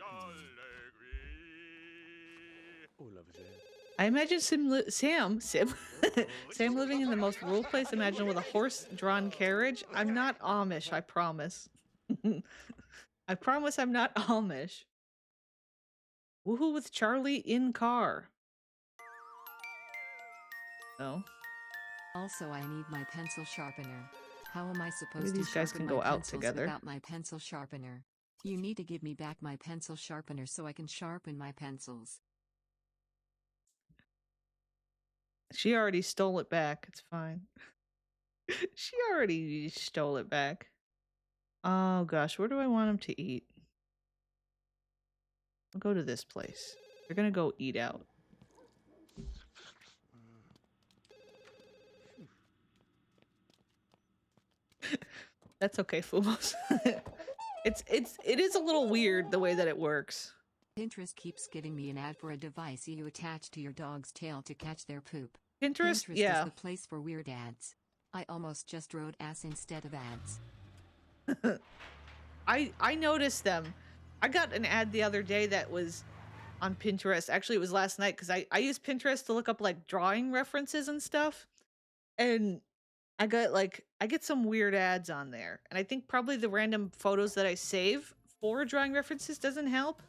I imagine Sam living in the most rural place imaginable with a horse-drawn carriage. I'm not Amish, I promise. I promise I'm not Amish. Woohoo with Charlie in car. No. Also, I need my pencil sharpener. How am I supposed Maybe these to guys sharpen can my go out pencils together. without my pencil sharpener? You need to give me back my pencil sharpener so I can sharpen my pencils. She already stole it back. It's fine. She already stole it back. Oh gosh, where do I want him to eat? I'll go to this place. They're gonna go eat out. That's okay, Fumos. It is a little weird the way that it works. Pinterest keeps giving me an ad for a device you attach to your dog's tail to catch their poop. Pinterest is the place for weird ads. I almost just wrote ass instead of ads. I noticed them. I got an ad the other day that was on Pinterest. Actually, it was last night because I use Pinterest to look up like drawing references and stuff. And I get some weird ads on there. And I think probably the random photos that I save for drawing references doesn't help.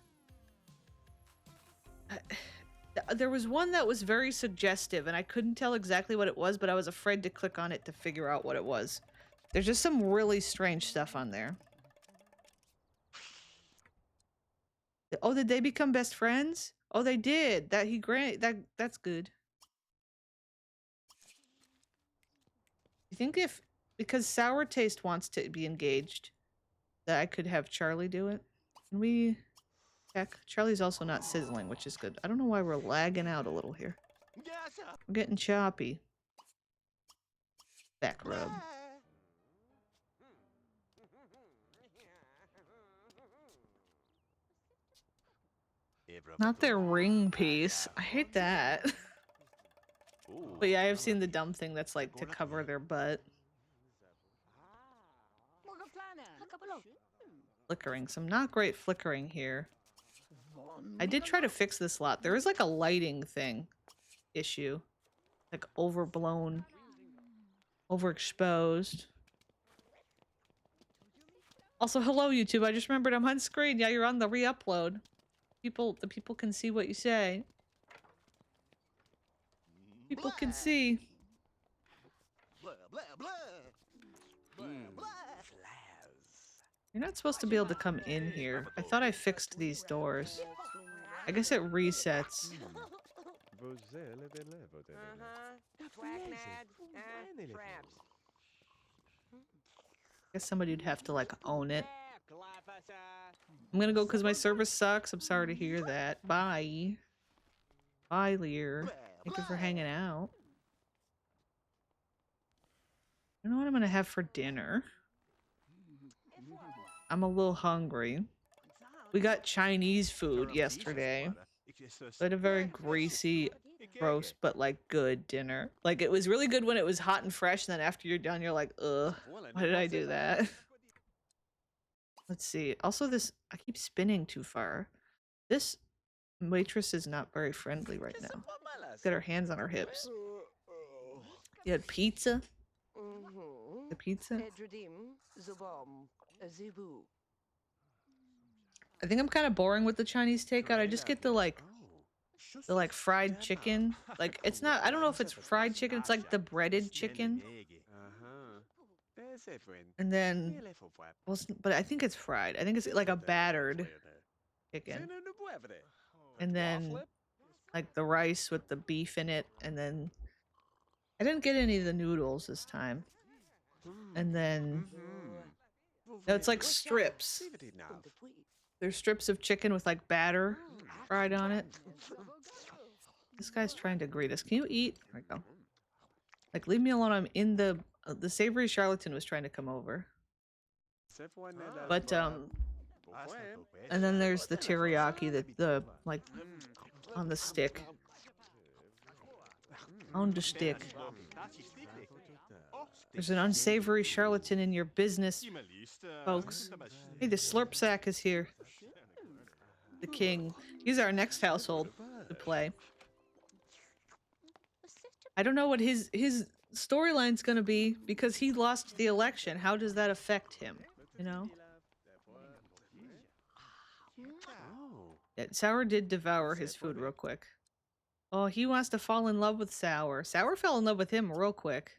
There was one that was very suggestive, and I couldn't tell exactly what it was, but I was afraid to click on it to figure out what it was. There's just some really strange stuff on there. Oh, did they become best friends? Oh, they did. That's good. You think because Sour Taste wants to be engaged, that I could have Charlie do it? Can we check? Charlie's also not sizzling, which is good. I don't know why we're lagging out a little here. We're getting choppy. Back rub. Not their ring piece. I hate that. But yeah, I've seen the dumb thing that's like to cover their butt. Flickering. Some not great flickering here. I did try to fix this lot. There is like a lighting thing issue. Like overblown. Overexposed. Also, hello YouTube. I just remembered I'm on screen. Yeah, you're on the re-upload. The people can see what you say. People can see. You're not supposed to be able to come in here. I thought I fixed these doors. I guess it resets. I guess somebody would have to like own it. I'm gonna go because my service sucks. I'm sorry to hear that. Bye. Bye, Lear. Thank you for hanging out. I don't know what I'm gonna have for dinner. I'm a little hungry. We got Chinese food yesterday. We had a very greasy, gross, but like good dinner. Like it was really good when it was hot and fresh, and then after you're done, you're like, ugh, why did I do that? Let's see. Also, I keep spinning too far. This waitress is not very friendly right now. She's got her hands on her hips. You had pizza? The pizza? I think I'm kind of boring with the Chinese takeout. I just get the like fried chicken. Like it's not, I don't know if it's fried chicken. It's like the breaded chicken. And then, well, but I think it's fried. I think it's like a battered chicken. And then like the rice with the beef in it. And then I didn't get any of the noodles this time. And then no, it's like strips. There's strips of chicken with like batter fried on it. This guy's trying to greet us. Can you eat? There we go. Like, leave me alone. I'm in the savory charlatan was trying to come over. But and then there's the teriyaki, the like on the stick. On the stick. There's an unsavory charlatan in your business, folks. Hey, the slurp sack is here. The king. He's our next household to play. I don't know what his storyline's gonna be because he lost the election. How does that affect him? You know? Yeah, Sour did devour his food real quick. Oh, he wants to fall in love with Sour. Sour fell in love with him real quick.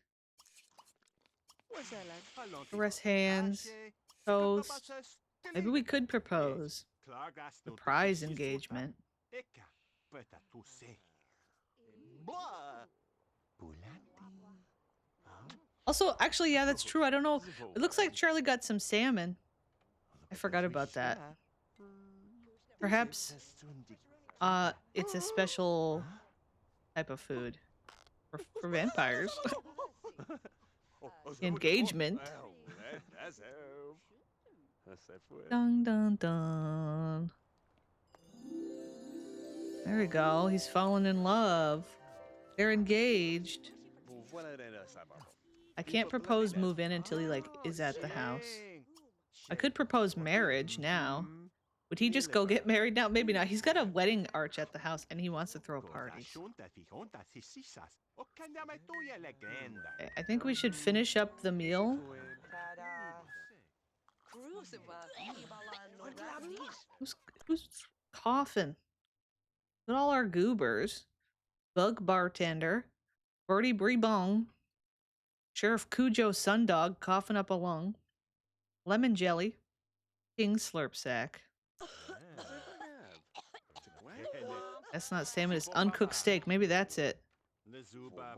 Caress hands. Toast. Maybe we could propose. Surprise engagement. Also, actually, yeah, that's true. I don't know. It looks like Charlie got some salmon. I forgot about that. Perhaps it's a special type of food for vampires. Engagement. Dun dun dun. There we go. He's fallen in love. They're engaged. I can't propose move in until he like is at the house. I could propose marriage now. Would he just go get married now? Maybe not. He's got a wedding arch at the house and he wants to throw parties. Okay, I think we should finish up the meal. Who's coughing? Look at all our goobers. Bug bartender. Birdie Brebong. Sheriff Cujo Sundog coughing up a lung. Lemon jelly. King slurp sack. That's not salmon, it's uncooked steak. Maybe that's it.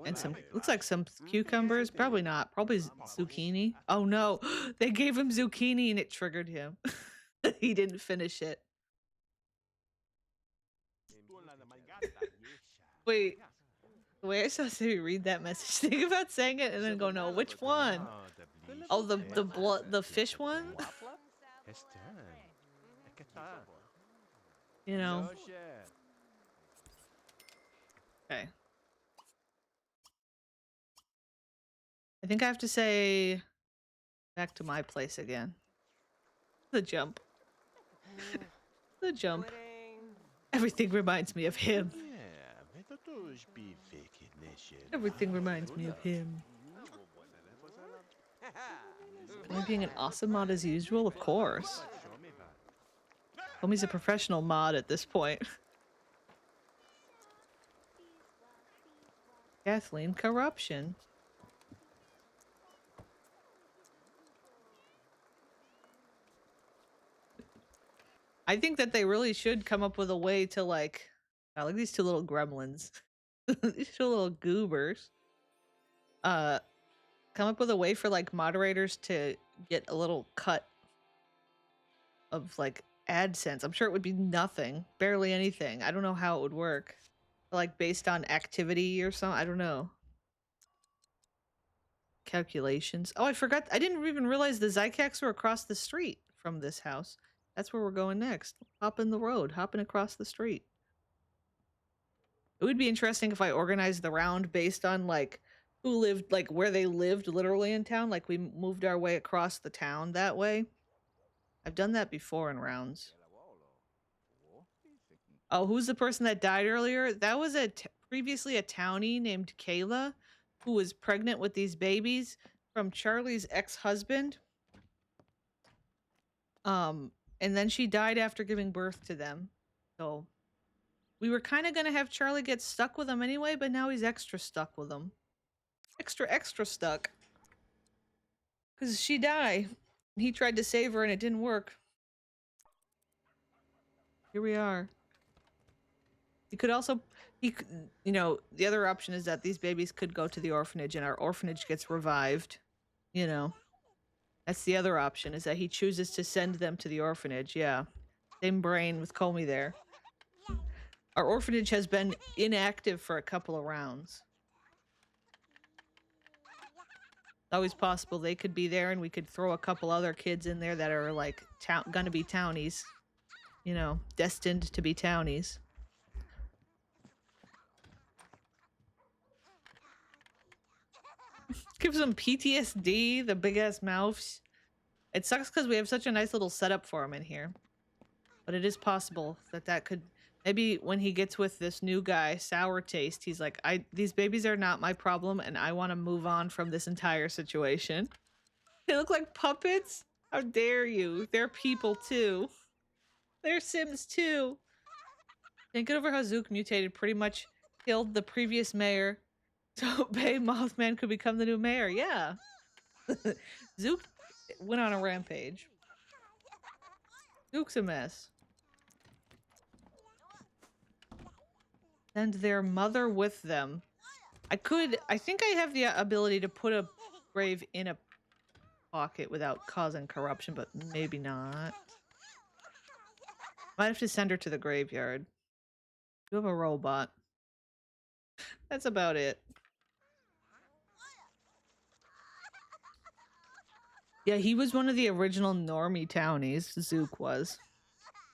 And some, looks like some cucumbers. Probably not. Probably zucchini. Oh no, they gave him zucchini and it triggered him. He didn't finish it. Wait, the way I saw Siri read that message, think about saying it and then go, no, which one? Oh, the fish one? You know? Okay. I think I have to say back to my place again. The jump. The jump. Everything reminds me of him. Everything reminds me of him. Am I being an awesome mod as usual? Of course. Homie's a professional mod at this point. Kathleen corruption. I think that they really should come up with a way to like, I like these two little gremlins. These two little goobers. Come up with a way for like moderators to get a little cut of like AdSense. I'm sure it would be nothing, barely anything. I don't know how it would work. Like based on activity or something. I don't know. Calculations. Oh, I forgot. I didn't even realize the Zisacks were across the street from this house. That's where we're going next. Hopping the road, hopping across the street. It would be interesting if I organized the round based on like who lived, like where they lived literally in town. Like we moved our way across the town that way. I've done that before in rounds. Oh, who's the person that died earlier? That was previously a townie named Kayla, who was pregnant with these babies from Charlie's ex-husband. And then she died after giving birth to them. So we were kind of going to have Charlie get stuck with them anyway, but now he's extra stuck with them. Extra stuck. Because she died. He tried to save her and it didn't work. Here we are. He could also, you know, the other option is that these babies could go to the orphanage and our orphanage gets revived. You know, that's the other option, is that he chooses to send them to the orphanage. Yeah. Same brain with Comey there. Our orphanage has been inactive for a couple of rounds. It's always possible they could be there and we could throw a couple other kids in there that are like gonna be townies. You know, destined to be townies. Gives them PTSD, the big ass mouths. It sucks because we have such a nice little setup for him in here. But it is possible that that could... Maybe when he gets with this new guy, Sour Taste, he's like, these babies are not my problem and I want to move on from this entire situation. They look like puppets? How dare you? They're people too. They're Sims too. Can't get over how Zook mutated, pretty much killed the previous mayor. So Bay Mothman could become the new mayor. Yeah. Zook went on a rampage. Zook's a mess. And their mother with them. I think I have the ability to put a grave in a pocket without causing corruption, but maybe not. Might have to send her to the graveyard. You have a robot. That's about it. Yeah, he was one of the original normie townies, Zook was.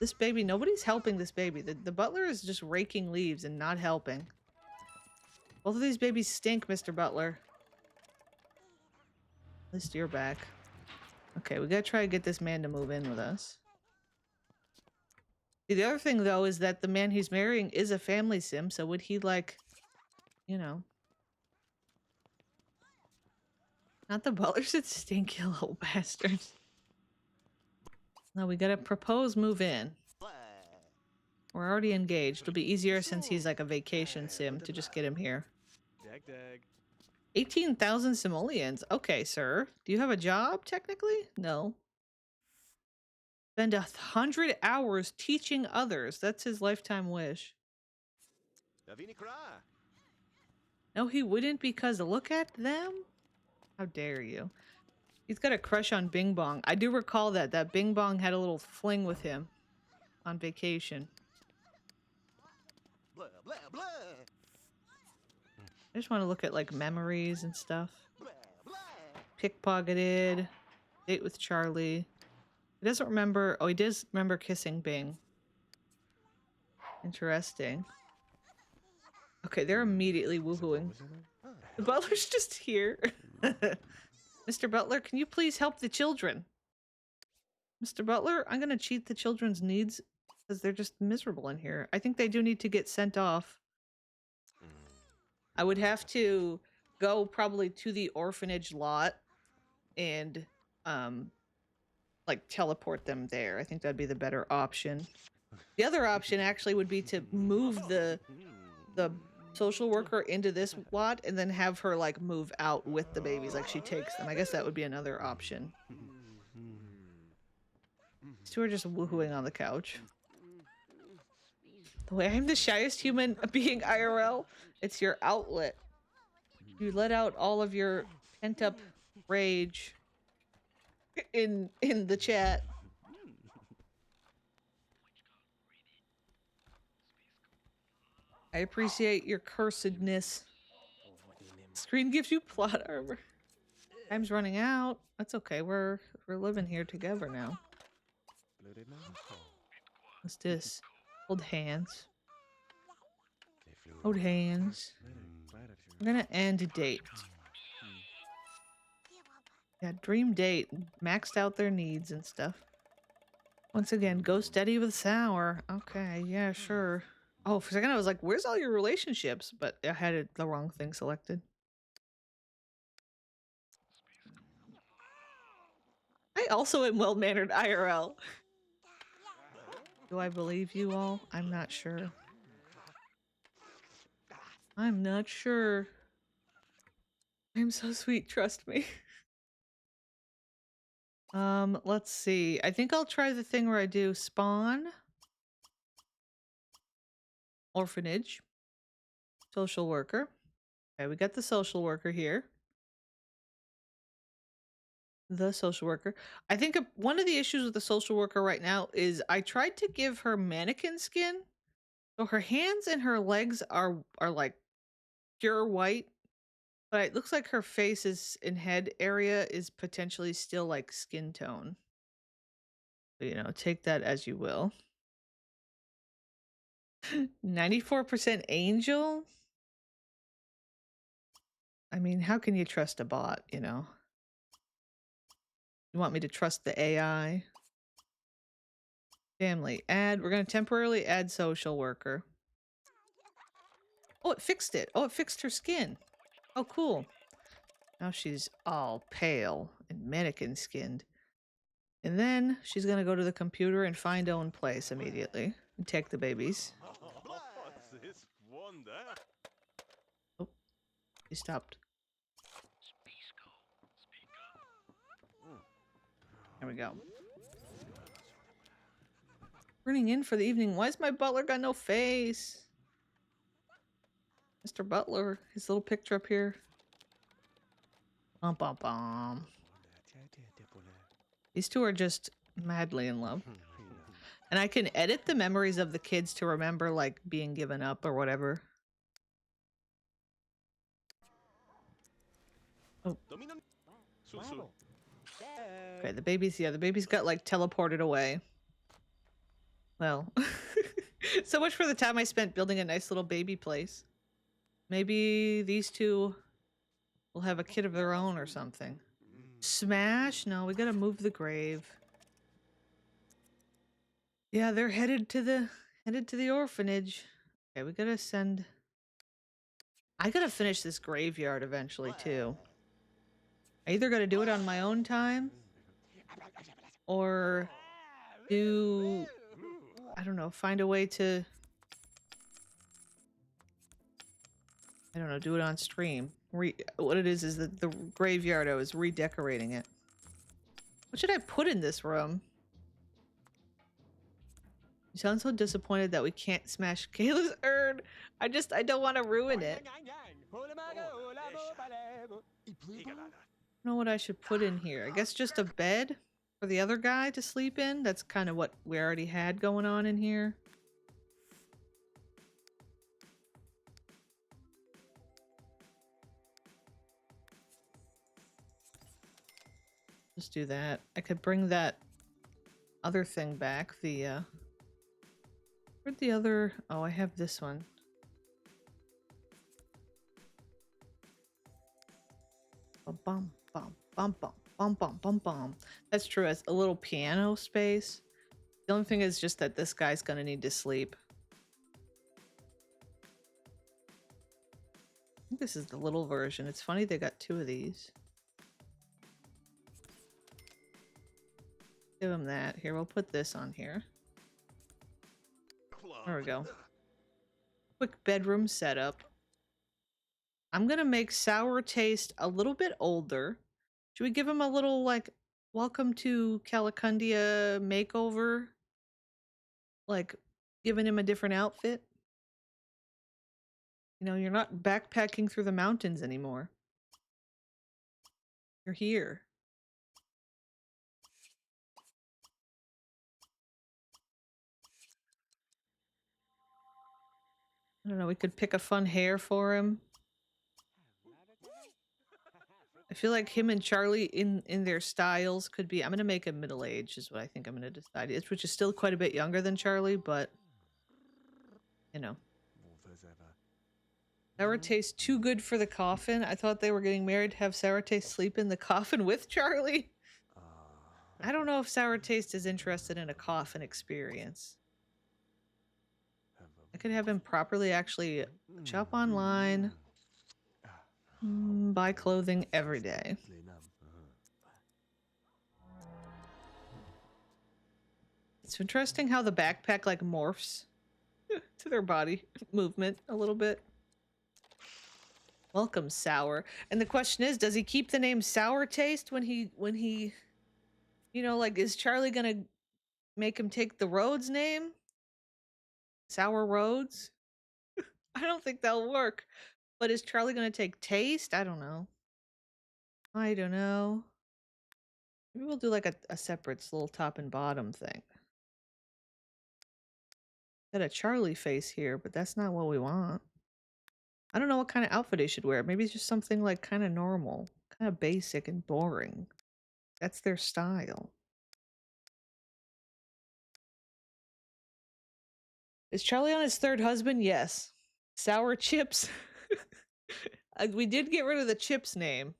This baby, nobody's helping this baby. The butler is just raking leaves and not helping. Both of these babies stink, Mr. Butler. At least you're back. Okay, we gotta try to get this man to move in with us. See, the other thing, though, is that the man he's marrying is a family sim, so would he, like, you know... Not the butlers, it's stinky little bastards. No, we gotta propose move in. We're already engaged. It'll be easier since he's like a vacation sim to just get him here. 18,000 simoleons. Okay, sir. Do you have a job, technically? No. Spend 100 hours teaching others. That's his lifetime wish. No, he wouldn't, because look at them. How dare you? He's got a crush on Bing Bong. I do recall that Bing Bong had a little fling with him on vacation. Blah, blah, blah. I just want to look at like memories and stuff. Pickpocketed. Date with Charlie. He doesn't remember. Oh, he does remember kissing Bing. Interesting. Okay, they're immediately woohooing. The butler's just here. Mr. Butler, can you please help the children? Mr. Butler, I'm gonna cheat the children's needs because they're just miserable in here. I think they do need to get sent off. I would have to go probably to the orphanage lot and like teleport them there. I think that'd be the better option. The other option actually would be to move the social worker into this lot and then have her like move out with the babies, like she takes them. I guess that would be another option. These two are just woohooing on the couch. The way I'm the shyest human being IRL, it's your outlet. You let out all of your pent-up rage in the chat. I appreciate your cursedness. Screen gives you plot armor. Time's running out. That's okay. We're living here together now. What's this? Hold hands. Hold hands. We're gonna end a date. Yeah, dream date. Maxed out their needs and stuff. Once again, go steady with sour. Okay, yeah, sure. Oh, for a second I was like, where's all your relationships? But I had the wrong thing selected. I also am well-mannered IRL. Do I believe you all? I'm not sure. I'm not sure. I'm so sweet, trust me. Let's see. I think I'll try the thing where I do spawn, orphanage, social worker. Okay, we got the social worker here. The social worker. I think one of the issues with the social worker right now is I tried to give her mannequin skin. So her hands and her legs are like pure white. But it looks like her face and head area is potentially still like skin tone. So, you know, take that as you will. 94% angel? I mean, how can you trust a bot, you know? You want me to trust the AI? Family, add. We're going to temporarily add social worker. Oh, it fixed it. Oh, it fixed her skin. Oh, cool. Now she's all pale and mannequin skinned. And then she's going to go to the computer and find own place immediately and take the babies. Oh, he stopped. There we go. Running in for the evening. Why is my butler got no face? Mr. Butler, his little picture up here. Bum, bum, bum. These two are just madly in love. And I can edit the memories of the kids to remember, like, being given up or whatever. Oh. Okay, the baby's, yeah, the baby's got, like, teleported away. Well, so much for the time I spent building a nice little baby place. Maybe these two will have a kid of their own or something. Smash? No, we gotta move the grave. Yeah, they're headed to the orphanage. Okay, we gotta send... I gotta finish this graveyard eventually, too. I either gotta do it on my own time, or do... I don't know, find a way to... I don't know, do it on stream. What it is that the graveyard, I was redecorating it. What should I put in this room? You sound so disappointed that we can't smash Kayla's urn. I don't want to ruin it. I don't know what I should put in here. I guess just a bed for the other guy to sleep in. That's kind of what we already had going on in here. Just do that. I could bring that other thing back. Where'd Where'd the other... Oh, I have this one. Bum, bum, bum, bum, bum, bum, bum, bum, bum. That's true. It's a little piano space. The only thing is just that this guy's gonna need to sleep. I think this is the little version. It's funny they got 2 of these. Give him that. Here, we'll put this on here. There we go. Quick bedroom setup. I'm gonna make Sour Taste a little bit older. Should we give him a little, like, welcome to Calicundia makeover? Like, giving him a different outfit? You know, you're not backpacking through the mountains anymore. You're here. I don't know, we could pick a fun hair for him. I feel like him and Charlie in their styles could be... I'm gonna make him middle-aged is what I think I'm gonna decide. Which is still quite a bit younger than Charlie, but... You know. Sour Taste too good for the coffin. I thought they were getting married to have Sour Taste sleep in the coffin with Charlie. I don't know if Sour Taste is interested in a coffin experience. I could have him properly actually shop online, buy clothing every day. It's interesting how the backpack like morphs to their body movement a little bit. Welcome, Sour. And the question is, does he keep the name Sour Taste when he, you know, like, is Charlie gonna make him take the Rhodes name? Sour Rhodes? I don't think that'll work. But is Charlie gonna take Taste? I don't know. I don't know. Maybe we'll do like a separate little top and bottom thing. Got a Charlie face here, but that's not what we want. I don't know what kind of outfit he should wear. Maybe it's just something like kind of normal, kind of basic and boring. That's their style. Is Charlie on his 3rd husband? Yes. Sour Chips. We did get rid of the Chips name.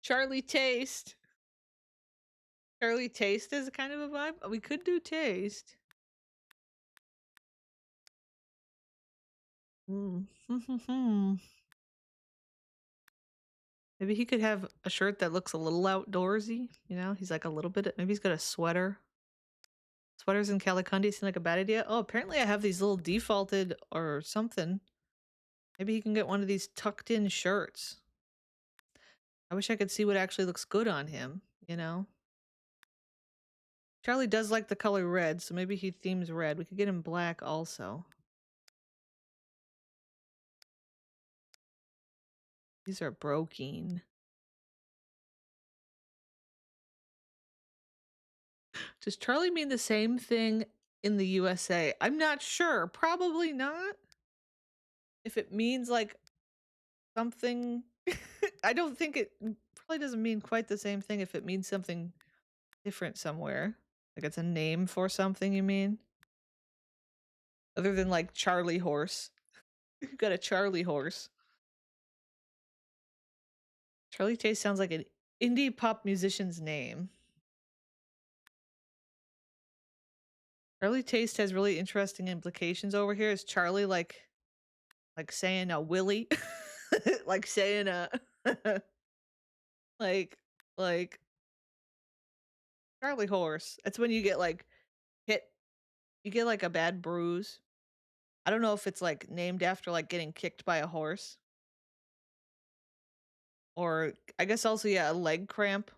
Charlie Taste. Charlie Taste is kind of a vibe. We could do Taste. Maybe he could have a shirt that looks a little outdoorsy. You know, he's like a little bit... Maybe he's got a sweater. Sweaters in Calicundia seem like a bad idea. Oh, apparently I have these little defaulted or something. Maybe he can get one of these tucked in shirts. I wish I could see what actually looks good on him, you know? Charlie does like the color red, so maybe he themes red. We could get him black also. These are broken. Does Charlie mean the same thing in the USA? I'm not sure. Probably not. If it means like something... I don't think it probably doesn't mean quite the same thing if it means something different somewhere. Like it's a name for something, you mean? Other than like Charlie Horse. You got a Charlie Horse. Charlie Taste sounds like an indie pop musician's name. Charlie Taste has really interesting implications over here. Is Charlie like saying a Willie? Like saying a like Charlie Horse. That's when you get like hit. You get like a bad bruise. I don't know if it's like named after like getting kicked by a horse. Or I guess also, yeah, a leg cramp.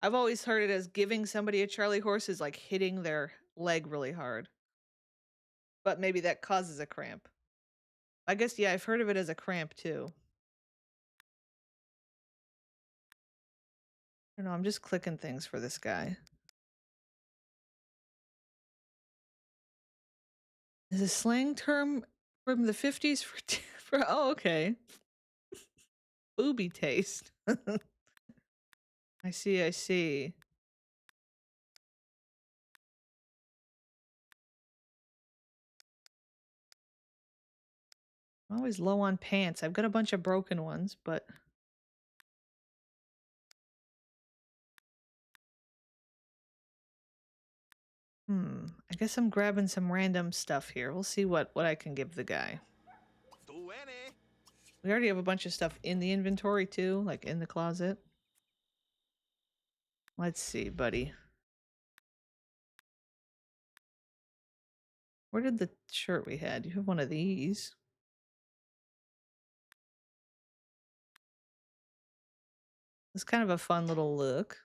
I've always heard it as giving somebody a Charlie horse is like hitting their leg really hard. But maybe that causes a cramp. I guess, yeah, I've heard of it as a cramp too. I don't know, I'm just clicking things for this guy. Is a slang term from the 50s for oh, okay. Booby taste. I see, I see. I'm always low on pants. I've got a bunch of broken ones, but... I guess I'm grabbing some random stuff here. We'll see what I can give the guy. We already have a bunch of stuff in the inventory too, like in the closet. Let's see, buddy. Where did the shirt we had? You have one of these. It's kind of a fun little look.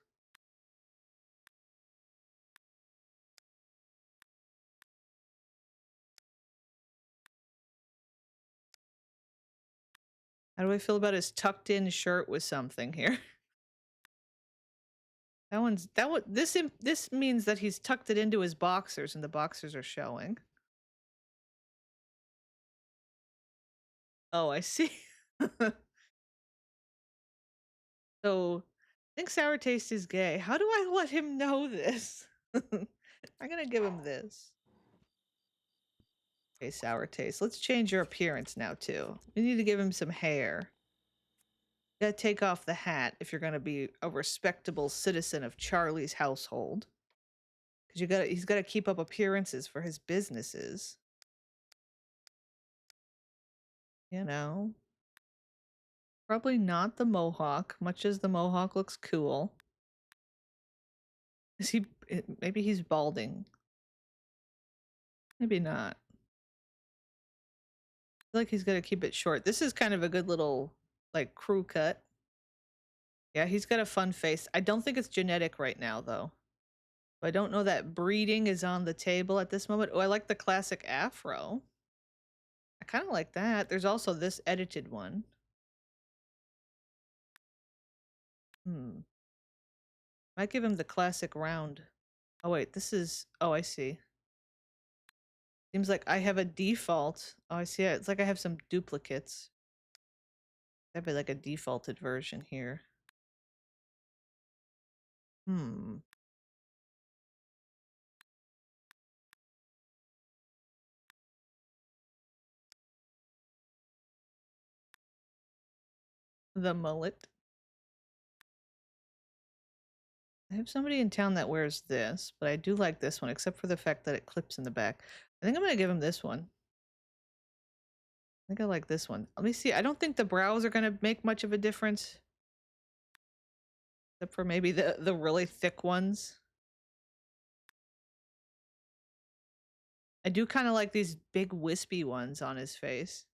How do I feel about his tucked in shirt with something here? This means that he's tucked it into his boxers and the boxers are showing. Oh, I see. So, I think sour taste is gay. How do I let him know this? I'm gonna give him this. Okay, sour taste. Let's change your appearance now too. We need to give him some hair. You gotta take off the hat if you're gonna be a respectable citizen of Charlie's household. Because he's gotta keep up appearances for his businesses. You know? Probably not the mohawk, much as the mohawk looks cool. Maybe he's balding. Maybe not. I feel like he's gonna keep it short. This is kind of a good little, like, crew cut. Yeah, he's got a fun face. I don't think it's genetic right now, though. I don't know that breeding is on the table at this moment. Oh, I like the classic afro. I kind of like that. There's also this edited one. Might give him the classic round. Oh, wait, this is... Oh, I see. Seems like I have a default. Oh, I see. It's like I have some duplicates. That'd be like a defaulted version here. The mullet. I have somebody in town that wears this, but I do like this one, except for the fact that it clips in the back. I think I'm going to give him this one. I think I like this one. Let me see. I don't think the brows are going to make much of a difference. Except for maybe the really thick ones. I do kind of like these big wispy ones on his face.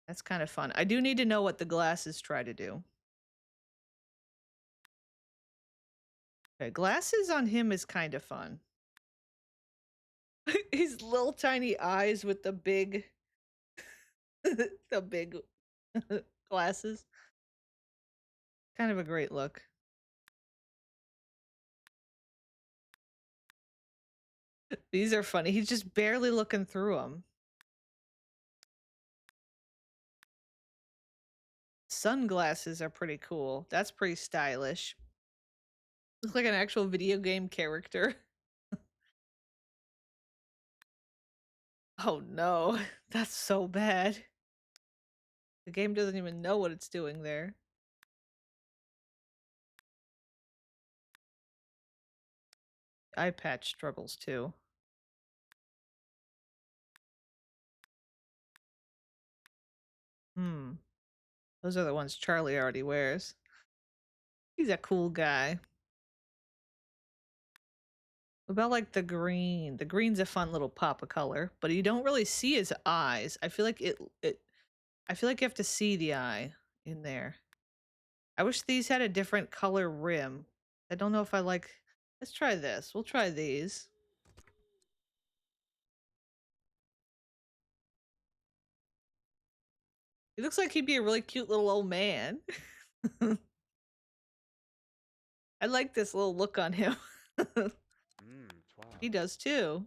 That's kind of fun. I do need to know what the glasses try to do. Okay, glasses on him is kind of fun. His little tiny eyes with the big... the big glasses. Kind of a great look. These are funny. He's just barely looking through them. Sunglasses are pretty cool. That's pretty stylish. Looks like an actual video game character. Oh no, that's so bad. The game doesn't even know what it's doing there. Eye patch struggles too. Those are the ones Charlie already wears. He's a cool guy. What about like the green? The green's a fun little pop of color, but you don't really see his eyes. I feel like I feel like you have to see the eye in there. I wish these had a different color rim. I don't know if I like... Let's try this. We'll try these. He looks like he'd be a really cute little old man. I like this little look on him. He does too.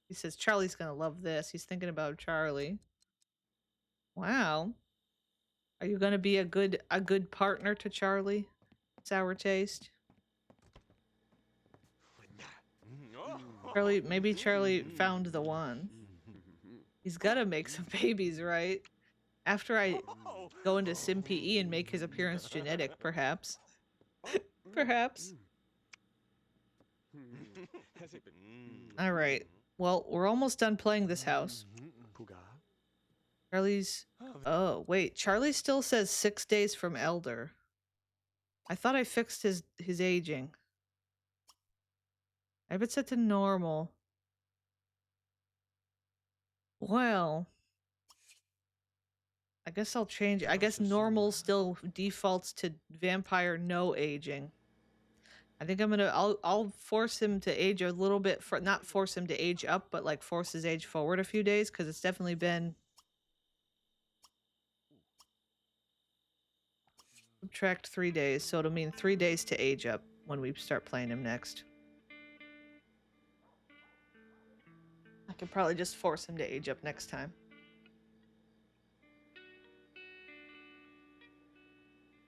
He says Charlie's gonna love this. He's thinking about Charlie. Wow. Are you gonna be a good partner to Charlie? Sour taste. Maybe Charlie found the one. He's gotta make some babies, right? After I go into Sim PE and make his appearance genetic, perhaps. Perhaps. Alright. Well, we're almost done playing this house. Charlie's... Oh, wait. Charlie still says 6 days from Elder. I thought I fixed his aging. I have it set to normal. Well... I guess I'll change it. I guess normal still defaults to vampire no aging. I think I'll force him to age a little bit, not force him to age up, but like force his age forward a few days, because it's definitely been... Subtract 3 days, so it'll mean 3 days to age up when we start playing him next. I could probably just force him to age up next time.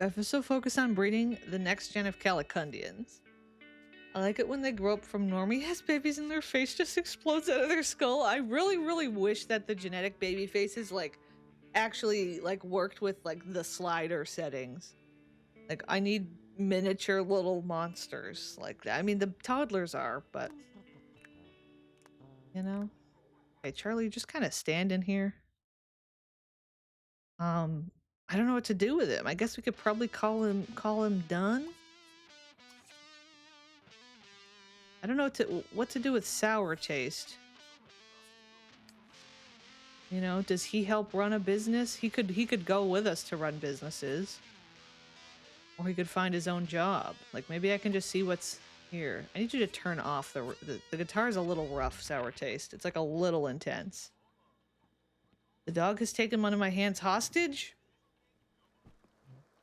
I've been so focused on breeding the next gen of Calicundians. I like it when they grow up from normie-ass babies and their face just explodes out of their skull. I really, really wish that the genetic baby faces, like, actually, like, worked with, like, the slider settings. Like, I need miniature little monsters like that. I mean, the toddlers are, but... You know? Okay, Charlie, just kind of stand in here. I don't know what to do with him. I guess we could probably call him done. I don't know what to do with sour taste. You know, does he help run a business? He could go with us to run businesses. Or he could find his own job. Like, maybe I can just see what's here. I need you to turn off the guitar is a little rough, sour taste. It's like a little intense. The dog has taken one of my hands hostage?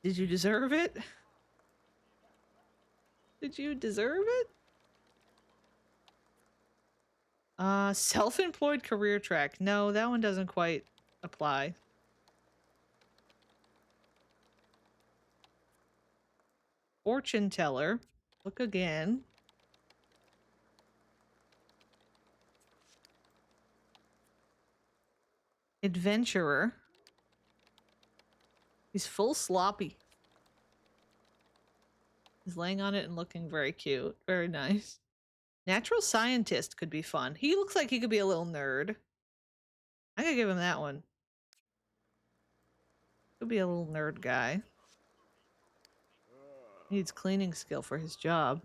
Did you deserve it? Did you deserve it? Self-employed career track. No, that one doesn't quite apply. Fortune teller. Look again. Adventurer. He's full sloppy. He's laying on it and looking very cute. Very nice. Natural scientist could be fun. He looks like he could be a little nerd. I'm gonna give him that one. Could be a little nerd guy. Needs cleaning skill for his job.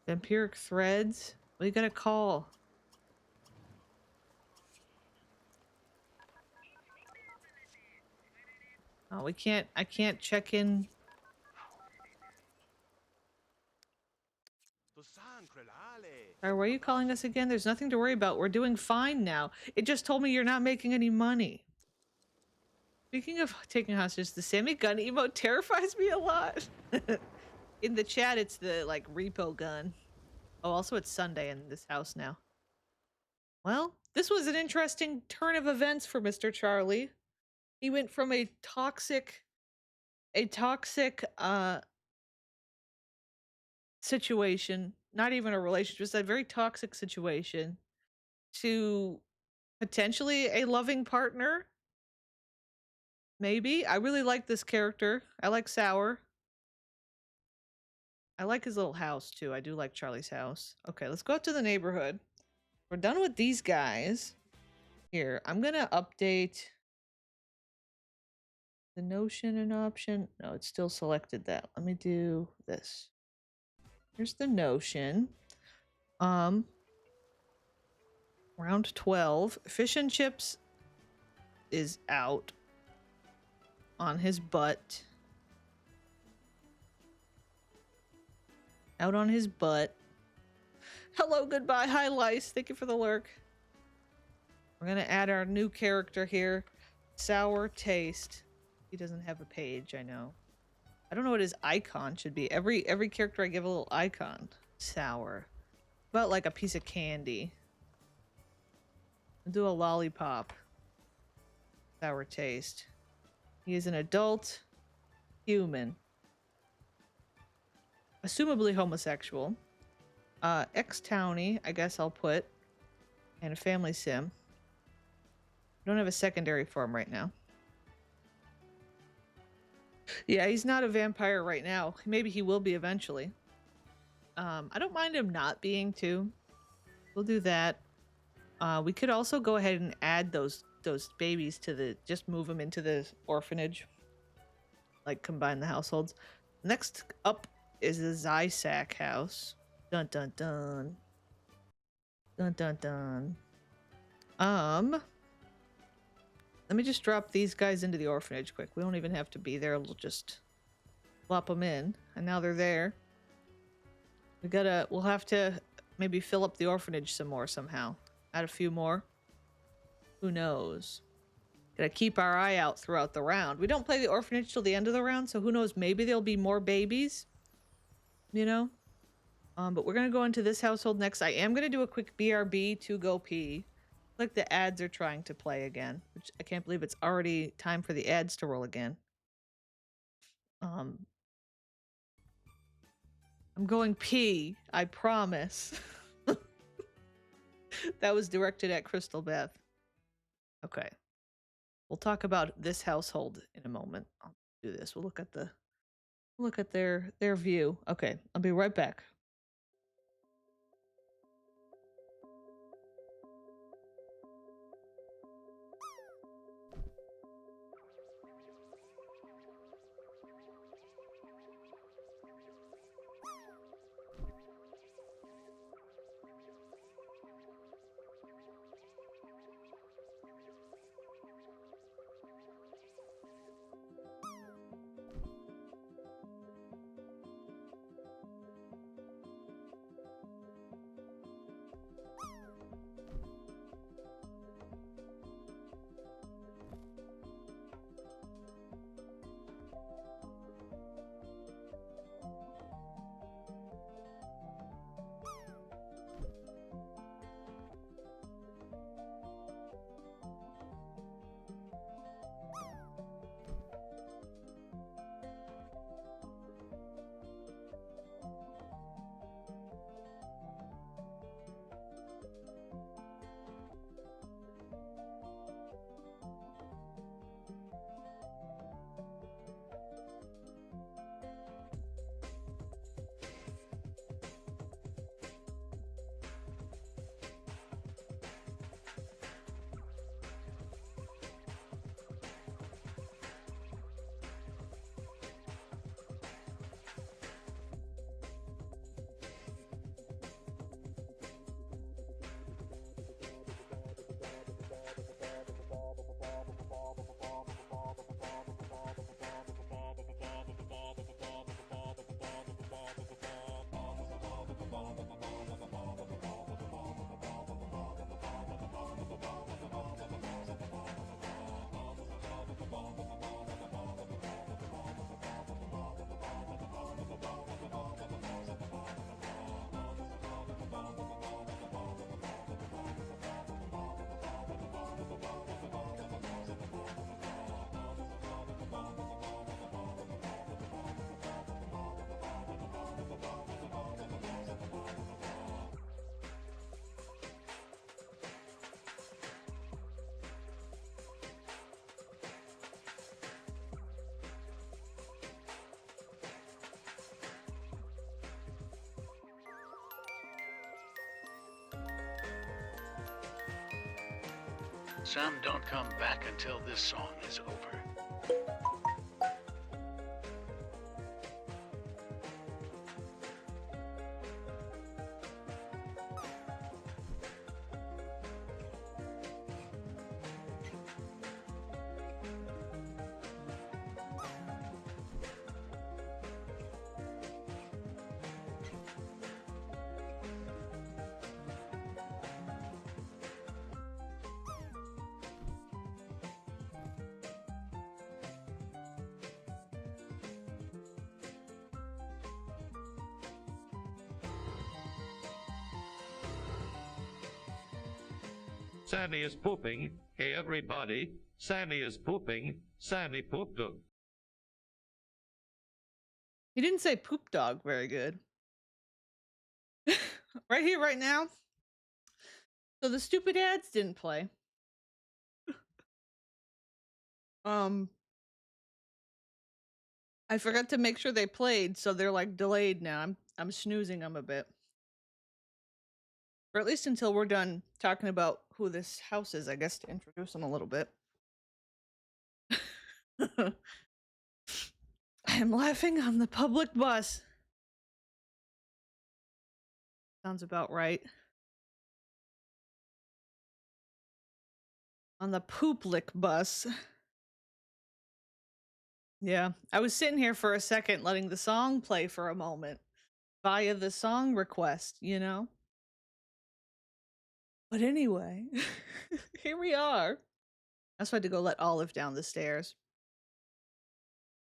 Vampiric threads. What are you gonna call? Oh, I can't check in. Sorry, why are you calling us again? There's nothing to worry about. We're doing fine now. It just told me you're not making any money. Speaking of taking hostages, the Sammy gun emote terrifies me a lot. In the chat, it's the, like, repo gun. Oh, also it's Sunday in this house now. Well, this was an interesting turn of events for Mr. Charlie. He went from a toxic situation, not even a relationship, just a very toxic situation, to potentially a loving partner. Maybe. I really like this character. I like Sour. I like his little house, too. I do like Charlie's house. Okay, let's go out to the neighborhood. We're done with these guys. Here, I'm gonna update the notion and option. No, it's still selected that. Let me do this. Here's the notion. Round 12. Fish and chips is out. On his butt. Out on his butt. Hello, goodbye. Hi, Lice. Thank you for the lurk. We're gonna add our new character here. Sour taste. He doesn't have a page, I know. I don't know what his icon should be. Every character I give a little icon. Sour. About like a piece of candy. I'll do a lollipop. Sour taste. He is an adult human. Assumably homosexual. Ex-townie, I guess I'll put. And a family sim. don't have a secondary for him right now. Yeah, he's not a vampire right now. Maybe he will be eventually. I don't mind him not being too. We'll do that. We could also go ahead and add those babies to the, just move them into the orphanage. Like combine the households. Next up is the Zisacks house. Dun dun dun. Dun dun dun. Let me just drop these guys into the orphanage quick. We don't even have to be there. We'll just plop them in, and now they're there. We'll have to maybe fill up the orphanage some more somehow. Add a few more. Who knows? Gotta keep our eye out throughout the round. We don't play the orphanage till the end of the round, so who knows? Maybe there'll be more babies. You know? But we're gonna go into this household next. I am gonna do a quick BRB to go pee. Like the ads are trying to play again, which I can't believe it's already time for the ads to roll again. I'm going pee, I promise. That was directed at Crystal Beth. Okay. We'll talk about this household in a moment. I'll do this. We'll look at their view. Okay, I'll be right back. Some don't come back until this song is over. Sammy is pooping. Hey everybody, Sammy is pooping. Sammy poop dog. He didn't say poop dog very good. Right here, right now. So the stupid ads didn't play. Um, I forgot to make sure they played, so they're like delayed now. I'm snoozing them a bit. Or at least until we're done talking about who this house is, I guess, to introduce them a little bit. I'm laughing on the public bus. Sounds about right. On the pooplik bus. Yeah, I was sitting here for a second letting the song play for a moment via the song request, you know? But anyway, here we are. I just had to go let Olive down the stairs.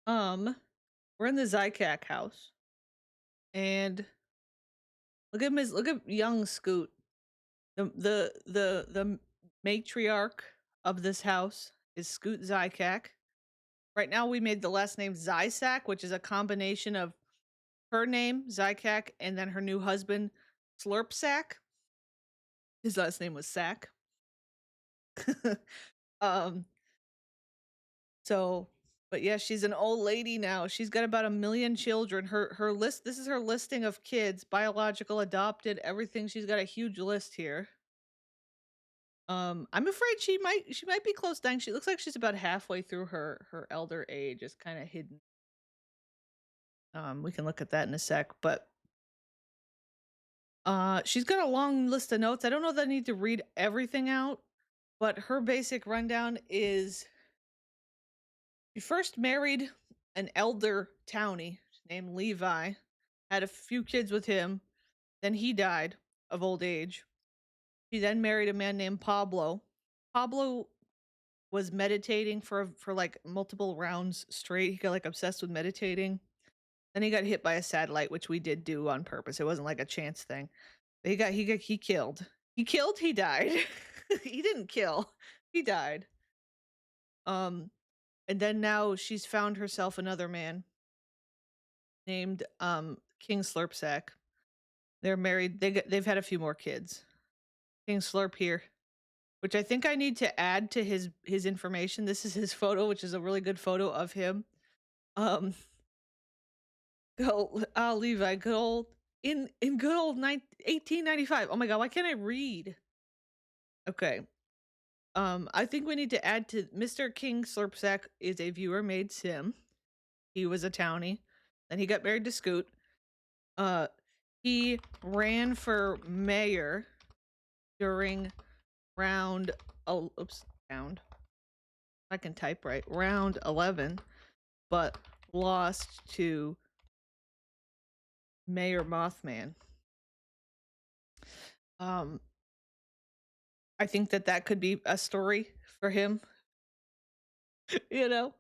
We're in the Zisacks house. And look at young Scoot. The matriarch of this house is Scoot Zisacks. Right now we made the last name Zisacks, which is a combination of her name, Zisacks, and then her new husband, Slurpsack. His last name was Sack. So, but yeah, she's an old lady now. She's got about 1 million children. Her list, this is her listing of kids, biological, adopted, everything. She's got a huge list here. I'm afraid she might be close dying. She looks like she's about halfway through her elder age. It's kind of hidden. We can look at that in a sec, but she's got a long list of notes. I don't know that I need to read everything out, but her basic rundown is she first married an elder townie named Levi, had a few kids with him, then he died of old age. She then married a man named Pablo. Pablo was meditating for like multiple rounds straight. He got like obsessed with meditating. Then he got hit by a satellite, which we did do on purpose. It wasn't like a chance thing. But he killed. He died. He didn't kill. He died. And then now she's found herself another man named King Slurpsack. They're married. They've had a few more kids. King Slurp here, which I think I need to add to his information. This is his photo, which is a really good photo of him. Levi, good old in good old 1895. Oh my god, why can't I read? Okay. I think we need to add to Mr. King Slurpsack is a viewer made sim. He was a townie. Then he got married to Scoot. He ran for mayor during round I can type right. Round 11, but lost to Mayor Mothman. I think that could be a story for him. You know,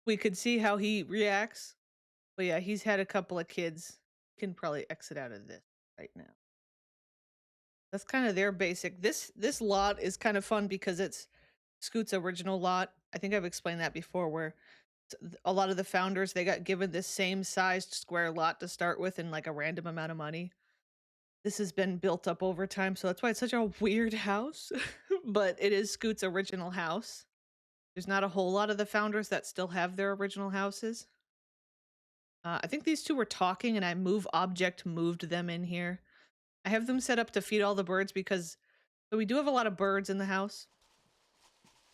we could see how he reacts. But yeah, he's had a couple of kids. Can probably exit out of this right now. That's kind of their basic. This lot is kind of fun because it's Scoot's original lot. I think I've explained that before, where a lot of the founders, they got given this same sized square lot to start with and like a random amount of money. This has been built up over time, so that's why it's such a weird house. But it is Scoot's original house. There's not a whole lot of the founders that still have their original houses. I think these two were talking and I moved them in here. I have them set up to feed all the birds because so we do have a lot of birds in the house.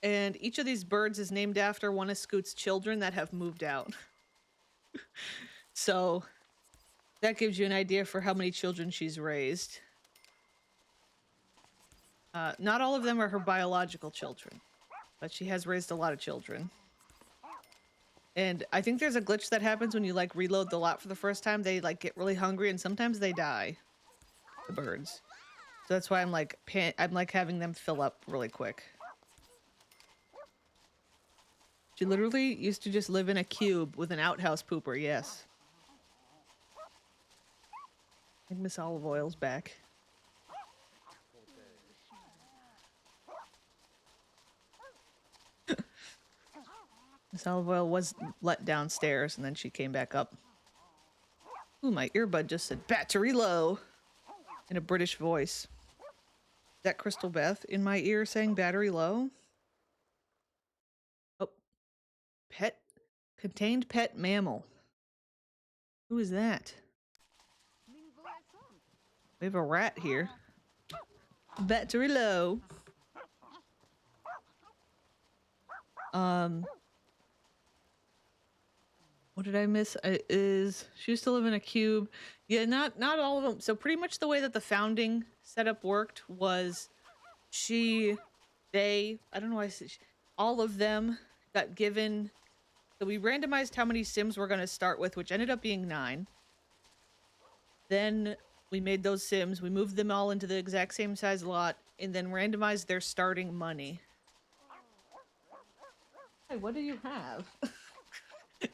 And each of these birds is named after one of Scoot's children that have moved out. So that gives you an idea for how many children she's raised. Not all of them are her biological children, but she has raised a lot of children. And I think there's a glitch that happens when you like reload the lot for the first time. They like get really hungry and sometimes they die. The birds. So that's why I'm like having them fill up really quick. She literally used to just live in a cube with an outhouse pooper, yes. I think Miss Olive Oil's back. Miss Olive Oil was let downstairs and then she came back up. Ooh, my earbud just said battery low in a British voice. Is that Crystal Beth in my ear saying battery low? Oh, Pet contained pet mammal. Who is that? We have a rat here. Battery low. What did I miss? Is she used to live in a cube? Yeah, not all of them. So pretty much the way that the founding setup worked was I don't know why I said all of them got given. So we randomized how many Sims we're going to start with, which ended up being 9. Then we made those Sims. We moved them all into the exact same size lot and then randomized their starting money. Hey, what do you have?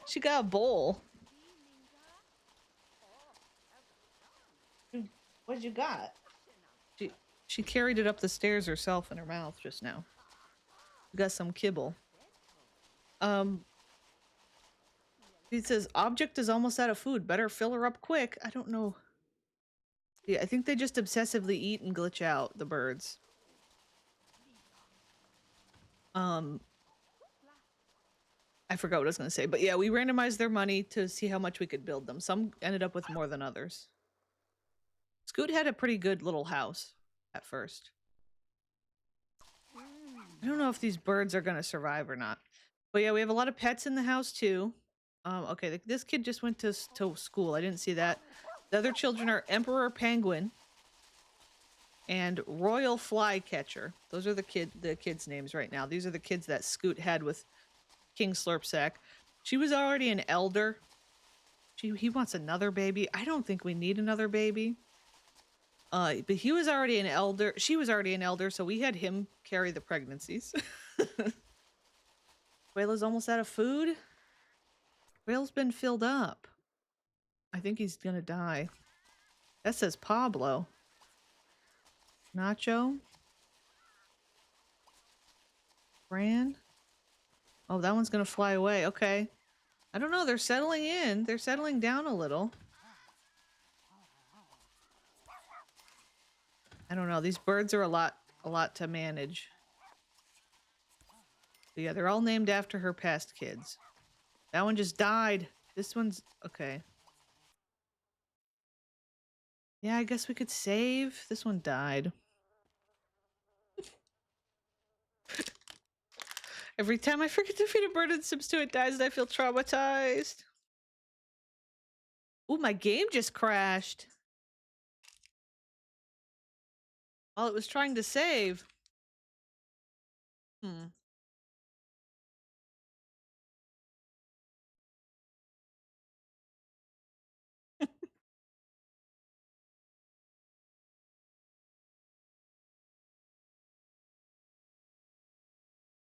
She got a bowl. What you got? She carried it up the stairs herself in her mouth just now. We got some kibble. He says, object is almost out of food. Better fill her up quick. I don't know. Yeah, I think they just obsessively eat and glitch out, the birds. I forgot what I was going to say. But yeah, we randomized their money to see how much we could build them. Some ended up with more than others. Scoot had a pretty good little house at first. I don't know if these birds are going to survive or not. But yeah, we have a lot of pets in the house too. Okay, this kid just went to school. I didn't see that. The other children are Emperor Penguin and Royal Flycatcher. Those are the kids' names right now. These are the kids that Scoot had with King Slurpsack. She was already an elder. He wants another baby. I don't think we need another baby. But he was already an elder. She was already an elder, so we had him carry the pregnancies. Whale's almost out of food. Whale's been filled up. I think he's gonna die. That says Pablo. Nacho. Fran. Oh, that one's gonna fly away. Okay. I don't know. They're settling in. They're settling down a little. I don't know. These birds are a lot to manage. But yeah, they're all named after her past kids. That one just died. This one's okay. Yeah, I guess we could save. This one died. Every time I forget to feed a bird in Sims 2, it dies and I feel traumatized. Ooh, my game just crashed. While it was trying to save.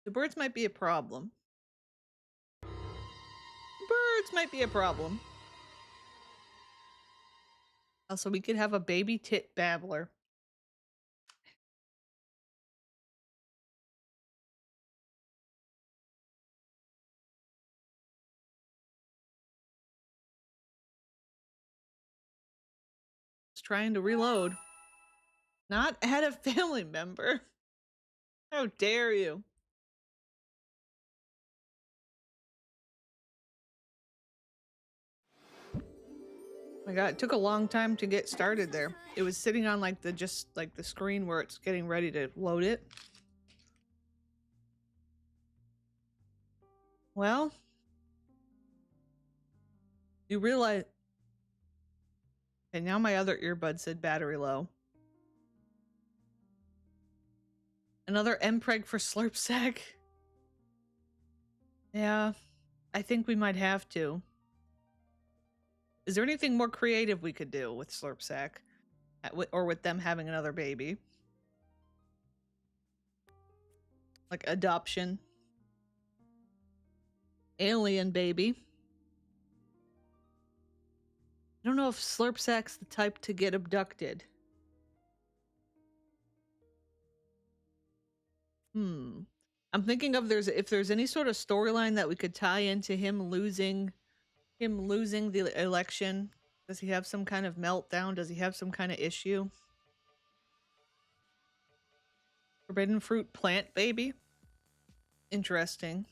The birds might be a problem. Birds might be a problem. Also, we could have a baby tit babbler. It's trying to reload. Not add a family member. How dare you? My god, it took a long time to get started there. It was sitting on like the screen where it's getting ready to load it. Well, you realize. And now my other earbud said battery low. Another mpreg for Slurpsack. Yeah, I think we might have to. Is there anything more creative we could do with Slurpsack? Or with them having another baby? Like adoption. Alien baby. I don't know if Slurpsack's the type to get abducted. I'm thinking of if there's any sort of storyline that we could tie into him losing the election. Does he have some kind of meltdown? Does he have some kind of issue? Forbidden fruit plant baby? Interesting.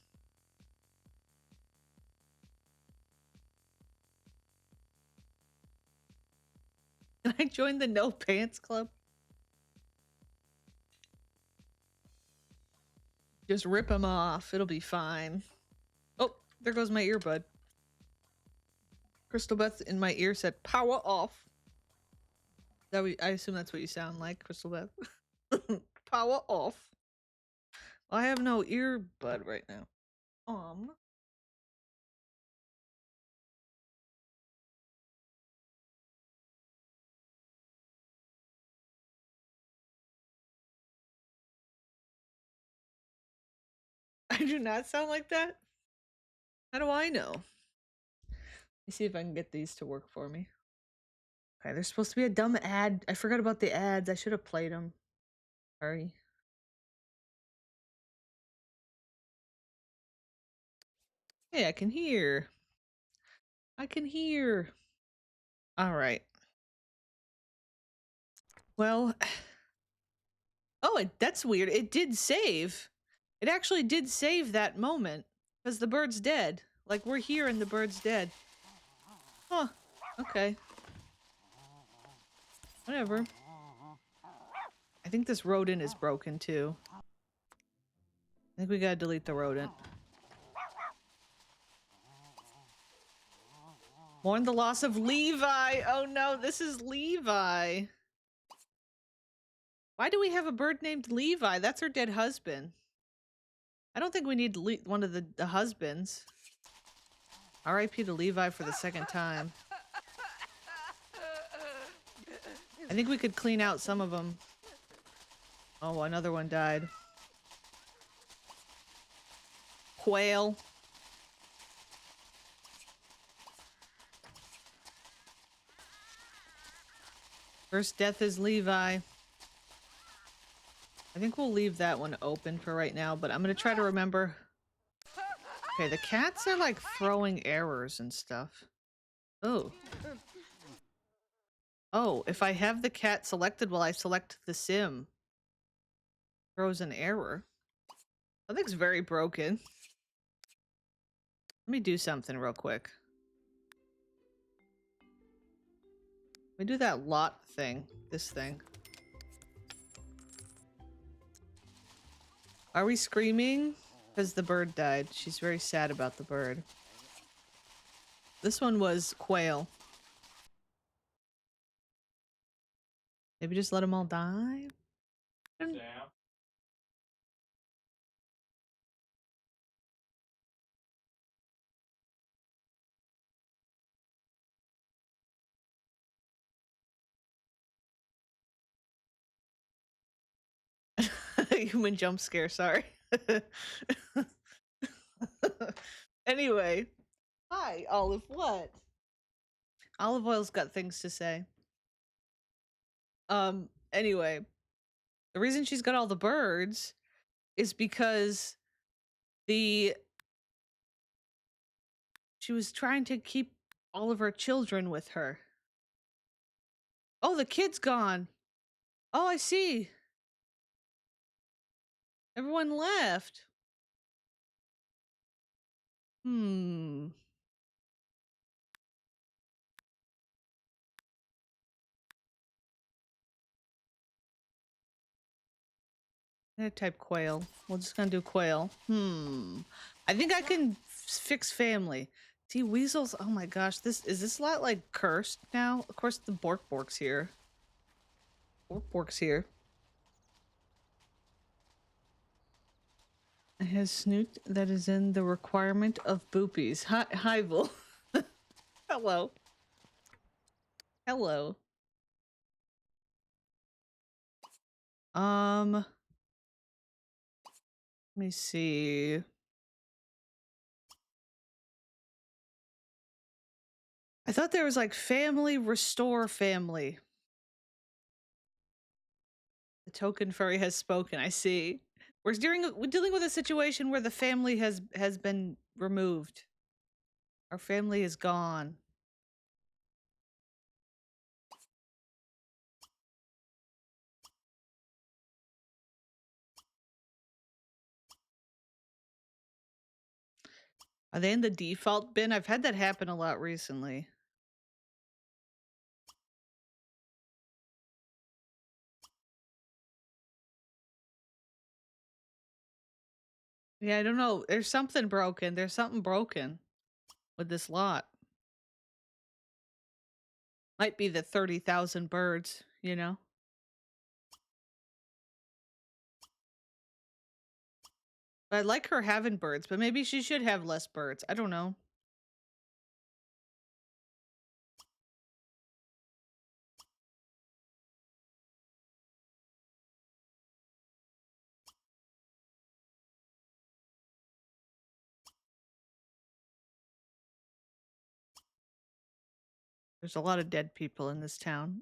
Can I join the no pants club? Just rip them off. It'll be fine. Oh, there goes my earbud. Crystal Beth in my ear said, "Power off." I assume that's what you sound like, Crystal Beth. Power off. Well, I have no earbud right now. I do not sound like that. How do I know? Let me see if I can get these to work for me. Okay, there's supposed to be a dumb ad. I forgot about the ads. I should have played them. Sorry. Hey, I can hear. I can hear. All right. Well, oh, that's weird. It did save. It actually did save that moment because the bird's dead. Like, we're here and the bird's dead. Huh. Okay. Whatever. I think this rodent is broken too. I think we gotta delete the rodent. Mourn the loss of Levi. Oh no, this is Levi. Why do we have a bird named Levi? That's her dead husband. I don't think we need one of the husbands. R.I.P. to Levi for the second time. I think we could clean out some of them. Oh, another one died. Quail. First death is Levi. I think we'll leave that one open for right now, but I'm gonna try to remember. Okay, the cats are like throwing errors and stuff. Oh. Oh, if I have the cat selected while I select the sim, throws an error. Something's very broken. Let me do something real quick. Let me do that lot thing. This thing. Are we screaming? Because the bird died. She's very sad about the bird. This one was quail. Maybe just let them all die? Human jump scare, sorry. Anyway. Hi, Olive, what? Olive Oil's got things to say. Anyway. The reason she's got all the birds is because she was trying to keep all of her children with her. Oh, the kid's gone. Oh, I see. Everyone left. Hmm. I'm gonna type quail. We're just gonna do quail. I think I can fix family. See, weasels. Oh my gosh, is this lot like cursed now? Of course, the Bork's here. Bork's here. It has snoot that is in the requirement of boopies. Hi, Vol. Hello. Hello. Let me see. I thought there was like family, restore family. The token furry has spoken. I see. We're dealing with a situation where the family has been removed. Our family is gone. Are they in the default bin? I've had that happen a lot recently. Yeah, I don't know. There's something broken. There's something broken with this lot. Might be the 30,000 birds, you know? I like her having birds, but maybe she should have less birds. I don't know. There's a lot of dead people in this town.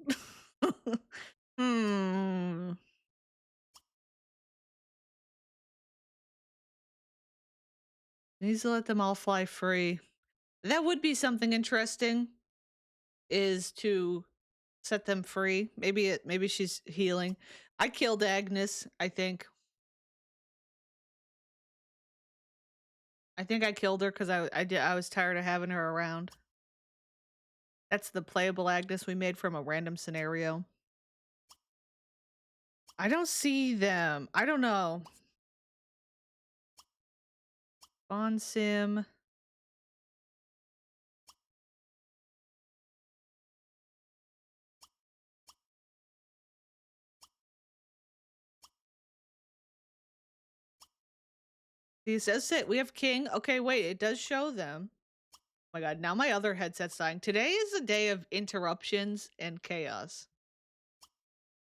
Hmm. Needs to let them all fly free. That would be something interesting, is to set them free. Maybe she's healing. I killed Agnes, I think. I think I killed her because I was tired of having her around. That's the playable Agnes we made from a random scenario. I don't see them. I don't know. Spawn sim. He says it. We have King. Okay, wait. It does show them. Oh my god, now my other headset's dying. Today is a day of interruptions and chaos.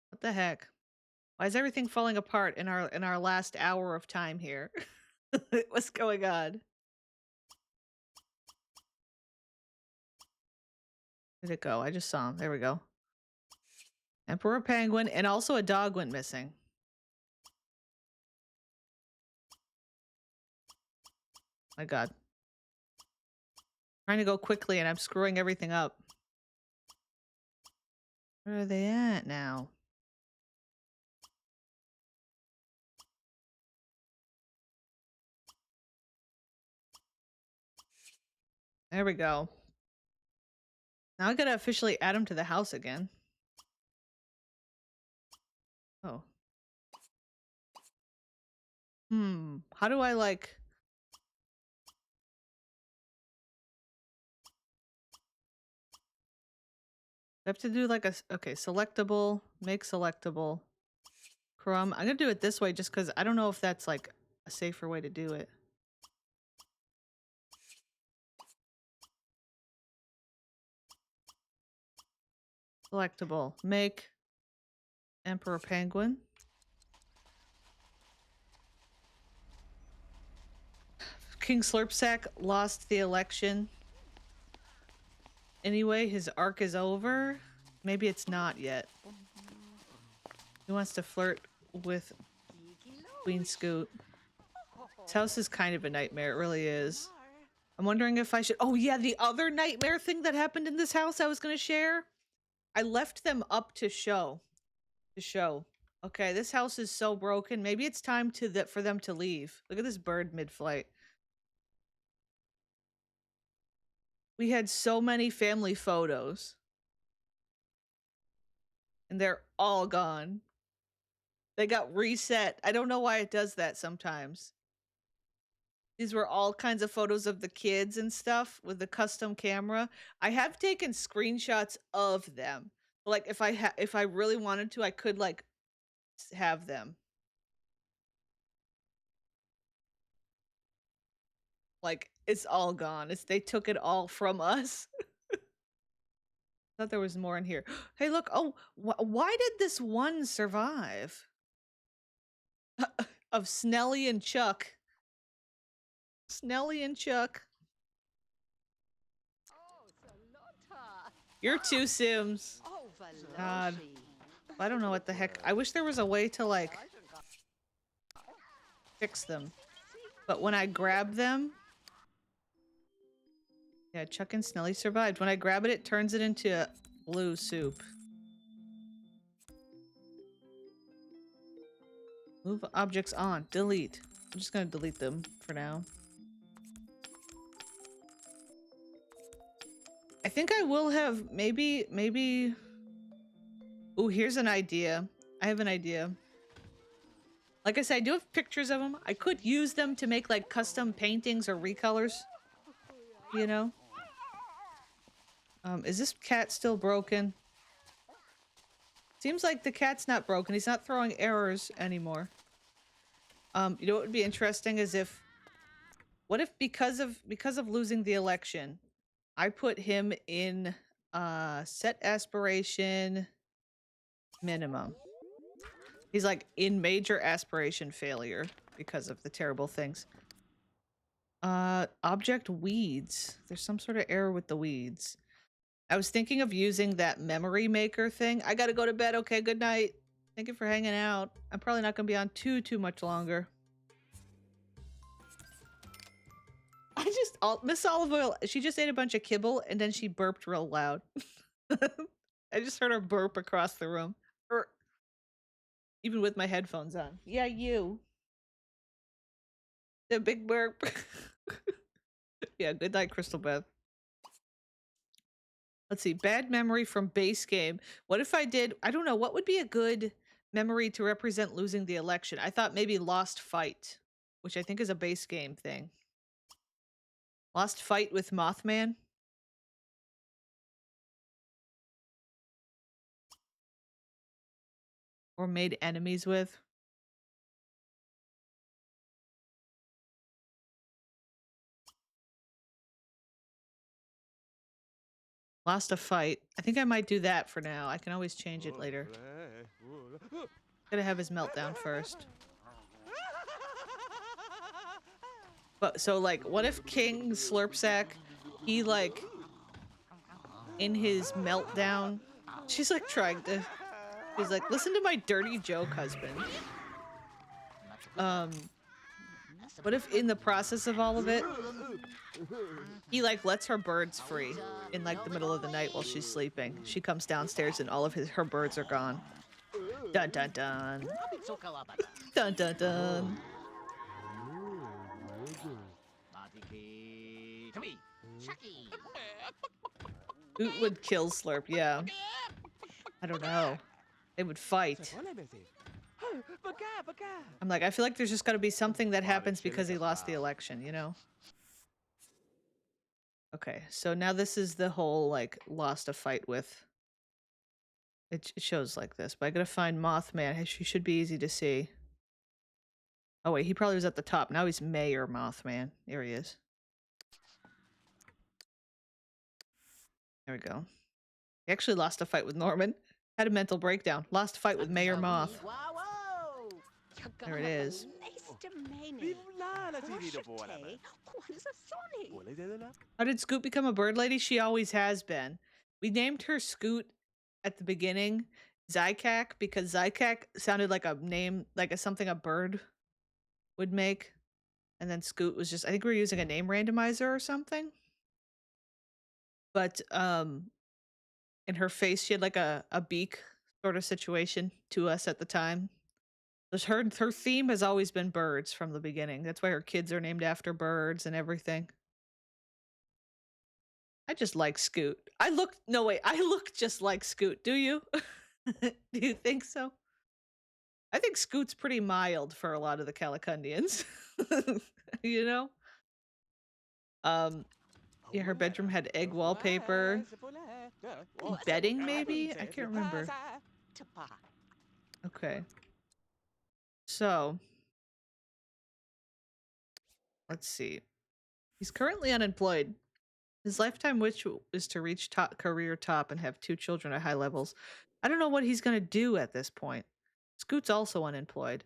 What the heck? Why is everything falling apart in our last hour of time here? What's going on? Where'd it go? I just saw him. There we go. Emperor Penguin, and also a dog went missing. My god. Trying to go quickly and I'm screwing everything up. Where are they at now? There we go. Now I gotta officially add them to the house again. Oh. How do I like... I have to do like a... Okay, selectable. Make selectable. Crumb. I'm gonna do it this way just because I don't know if that's like a safer way to do it. Selectable. Make Emperor Penguin. King Slurpsack lost the election. Anyway, his arc is over. Maybe it's not yet. He wants to flirt with Queen Scoot. His house is kind of a nightmare. It really is. I'm wondering if I should... Oh yeah, the other nightmare thing that happened in this house I was going to share. I left them up to show. Okay, this house is so broken. Maybe it's time for them to leave. Look at this bird mid-flight. We had so many family photos. And they're all gone. They got reset. I don't know why it does that sometimes. These were all kinds of photos of the kids and stuff with the custom camera. I have taken screenshots of them. Like if I really wanted to, I could like have them. Like it's all gone. They took it all from us. Thought there was more in here. Hey, look. Oh, why did this one survive? Of Snelly and Chuck. Snelly and Chuck. You're two Sims. God. I don't know what the heck. I wish there was a way to, like, fix them. But when I grab them... Yeah, Chuck and Snelly survived. When I grab it, it turns it into blue soup. Move objects on. Delete. I'm just gonna delete them for now. I think I will have maybe... Ooh, here's an idea. I have an idea. Like I said, I do have pictures of them. I could use them to make like custom paintings or recolors. You know? Is this cat still broken? Seems like the cat's not broken. He's not throwing errors anymore. You know what would be interesting is what if because of losing the election, I put him in set aspiration minimum. He's like in major aspiration failure because of the terrible things. Object weeds. There's some sort of error with the weeds. I was thinking of using that memory maker thing. I gotta go to bed. Okay, good night. Thank you for hanging out. I'm probably not gonna be on too much longer. Miss Olive Oil, she just ate a bunch of kibble and then she burped real loud. I just heard her burp across the room. Even with my headphones on. Yeah, you. The big burp. Yeah, good night, Crystal Beth. Let's see, bad memory from base game. What if I did, I don't know, what would be a good memory to represent losing the election? I thought maybe lost fight, which I think is a base game thing. Lost fight with Mothman. Or made enemies with. Lost a fight. I think I might do that for now. I can always change it later. Gotta have his meltdown first. But so like, what if King Slurpsack, he like, in his meltdown, she's like trying to, he's like, listen to my dirty joke, husband. What if in the process of all of it, he like lets her birds free in like the middle of the night while she's sleeping. She comes downstairs and all of her birds are gone. Dun dun dun. Dun dun dun. Who would kill Slurp? Yeah. I don't know. They would fight. I'm like, I feel like there's just got to be something that happens because he lost the election, you know? Okay, so now this is the whole, like, lost a fight with. It shows like this, but I gotta find Mothman. He should be easy to see. Oh wait, he probably was at the top. Now he's Mayor Mothman. There he is. There we go. He actually lost a fight with Norman. Had a mental breakdown. Lost a fight with Mayor Moth. There it is. How did Scoot become a bird lady? She always has been. We named her Scoot at the beginning Zisacks because Zisacks sounded like a name, like something a bird would make. And then Scoot was just, I think we were using a name randomizer or something. But in her face, she had like a beak sort of situation to us at the time. Her theme has always been birds from the beginning. That's why her kids are named after birds and everything. I just like Scoot. I look just like Scoot. Do you? Do you think so? I think Scoot's pretty mild for a lot of the Calicundians. You know? Yeah, her bedroom had egg wallpaper. Bedding, maybe? I can't remember. Okay. So, let's see. He's currently unemployed. His lifetime wish is to reach career top and have 2 children at high levels. I don't know what he's going to do at this point. Scoot's also unemployed.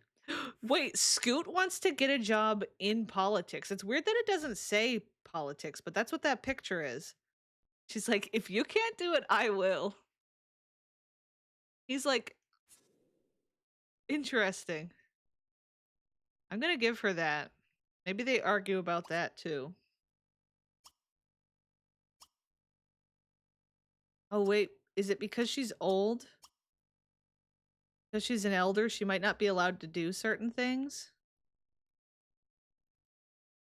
Wait, Scoot wants to get a job in politics. It's weird that it doesn't say politics, but that's what that picture is. She's like, if you can't do it, I will. He's like, interesting. I'm going to give her that. Maybe they argue about that too. Oh, wait. Is it because she's old? Because she's an elder, she might not be allowed to do certain things?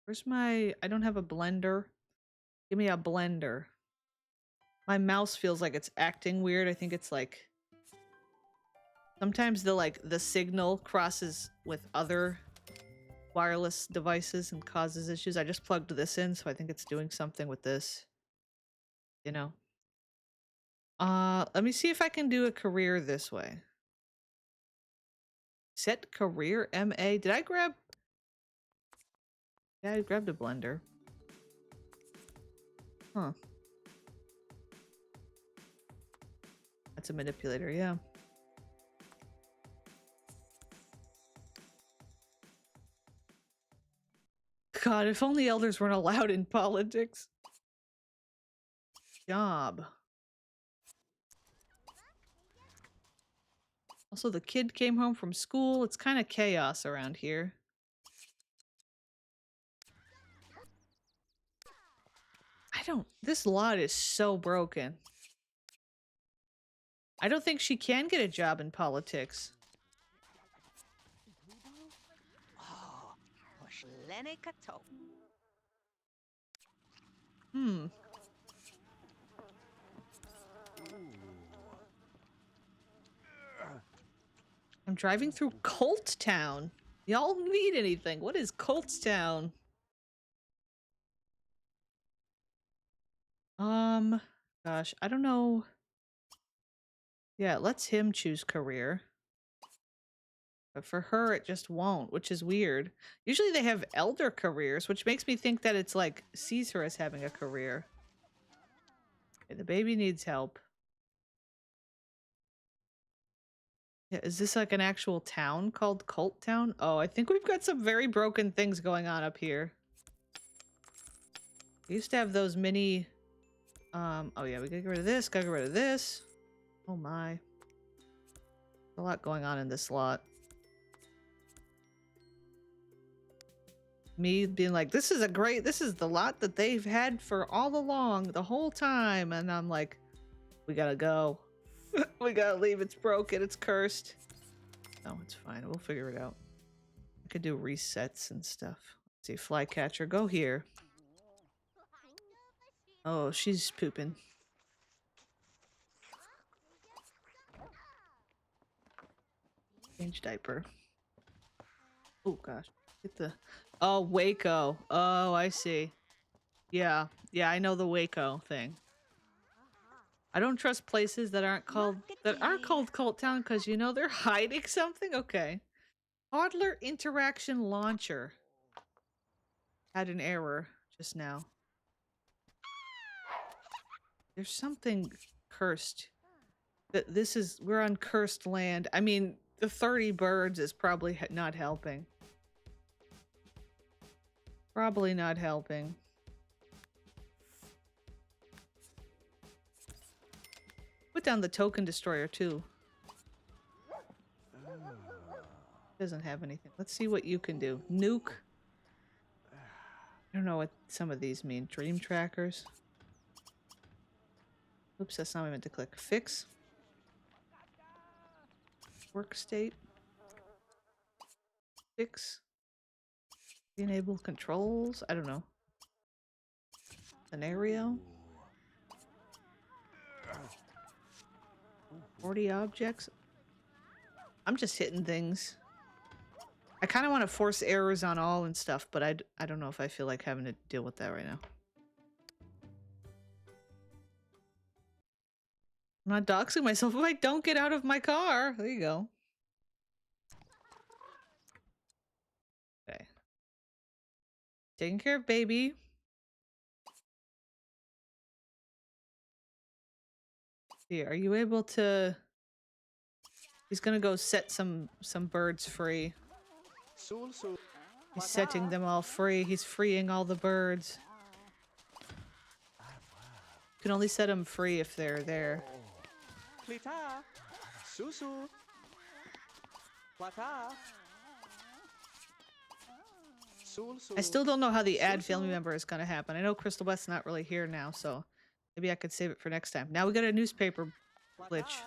Where's my... I don't have a blender. Give me a blender. My mouse feels like it's acting weird. I think it's like... Sometimes the signal crosses with other wireless devices and causes issues. I just plugged this in, so I think it's doing something with this. You know. Let me see if I can do a career this way. Set career MA. Did I grab? Yeah, I grabbed a blender. Huh. That's a manipulator, yeah. God, if only elders weren't allowed in politics. Job. Also, the kid came home from school. It's kind of chaos around here. This lot is so broken. I don't think she can get a job in politics. Hmm. I'm driving through Colt Town. Y'all need anything? What is Colt Town? Gosh, I don't know. Yeah, it lets him choose career. But for her, it just won't, which is weird. Usually they have elder careers, which makes me think that it's like sees her as having a career. Okay, the baby needs help. Yeah, is this like an actual town called Cult Town? Oh, I think we've got some very broken things going on up here. We used to have those mini... oh yeah, we gotta get rid of this, gotta get rid of this. Oh my. There's a lot going on in this lot. Me being like, this is the lot that they've had for all along, the whole time. And I'm like, we gotta go. We gotta leave, it's broken, it's cursed. No, it's fine, we'll figure it out. I could do resets and stuff. Let's see, flycatcher, go here. Oh, she's pooping. Change diaper. Oh gosh, get the... Oh, Waco. Oh, I see. Yeah, I know the Waco thing. I don't trust places that aren't called Cult Town because you know they're hiding something. Okay. Toddler interaction launcher had an error just now. There's something cursed. We're on cursed land. I mean, the 30 birds is probably not helping. Probably not helping. Put down the token destroyer too. Doesn't have anything. Let's see what you can do. Nuke. I don't know what some of these mean. Dream trackers. Oops, that's not what I meant to click. Fix. Work state. Fix. Enable controls. I don't know. Scenario. 40 objects. I'm just hitting things. I kind of want to force errors on all and stuff, but I don't know if I feel like having to deal with that right now. I'm not doxing myself if I don't get out of my car. There you go. Okay. Taking care of baby. See, are you able to... He's gonna go set some birds free. He's setting them all free. He's freeing all the birds. You can only set them free if they're there. I still don't know how the add family member is gonna happen. I know Crystal West's not really here now, so maybe I could save it for next time. Now we got a newspaper glitch.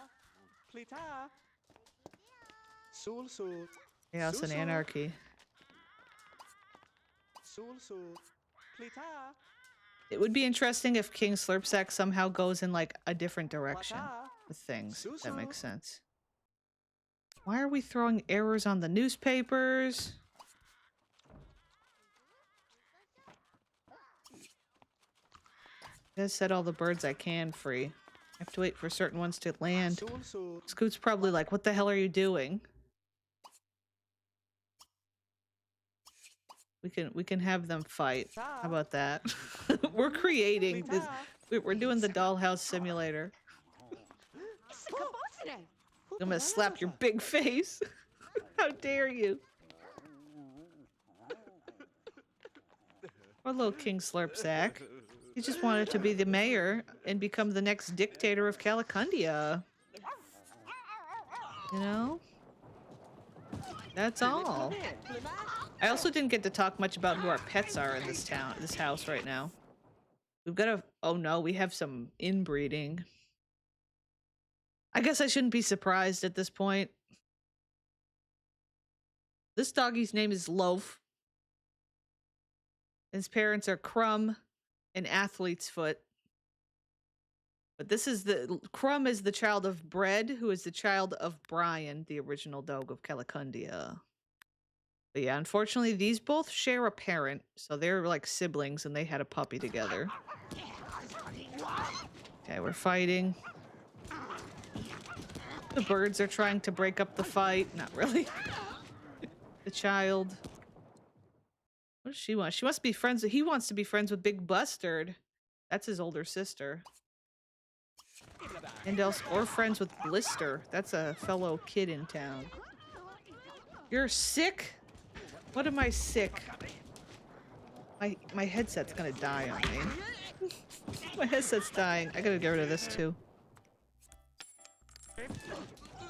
Chaos and anarchy. It would be interesting if King Slurpsack somehow goes in like a different direction with things. If that makes sense. Why are we throwing errors on the newspapers? I set all the birds I can free. I have to wait for certain ones to land. Scoot's probably like, what the hell are you doing? We can have them fight. How about that? We're creating this. We're doing the dollhouse simulator. I'm gonna slap your big face. How dare you? Poor little King Slurpsack. He just wanted to be the mayor and become the next dictator of Calicundia. You know? That's all. I also didn't get to talk much about who our pets are in this house right now. We've got a... Oh no, we have some inbreeding. I guess I shouldn't be surprised at this point. This doggy's name is Loaf. His parents are Crumb and Athlete's Foot. But this is Crumb is the child of Bread, who is the child of Brian, the original dog of Calicundia. But yeah, unfortunately, these both share a parent, so they're like siblings, and they had a puppy together. Okay, we're fighting. The birds are trying to break up the fight. Not really. The child. What does she want? She wants to be friends. He wants to be friends with Big Bustard. That's his older sister. And else, or friends with Blister. That's a fellow kid in town. You're sick? What am I sick? My headset's gonna die on me. My headset's dying. I gotta get rid of this too.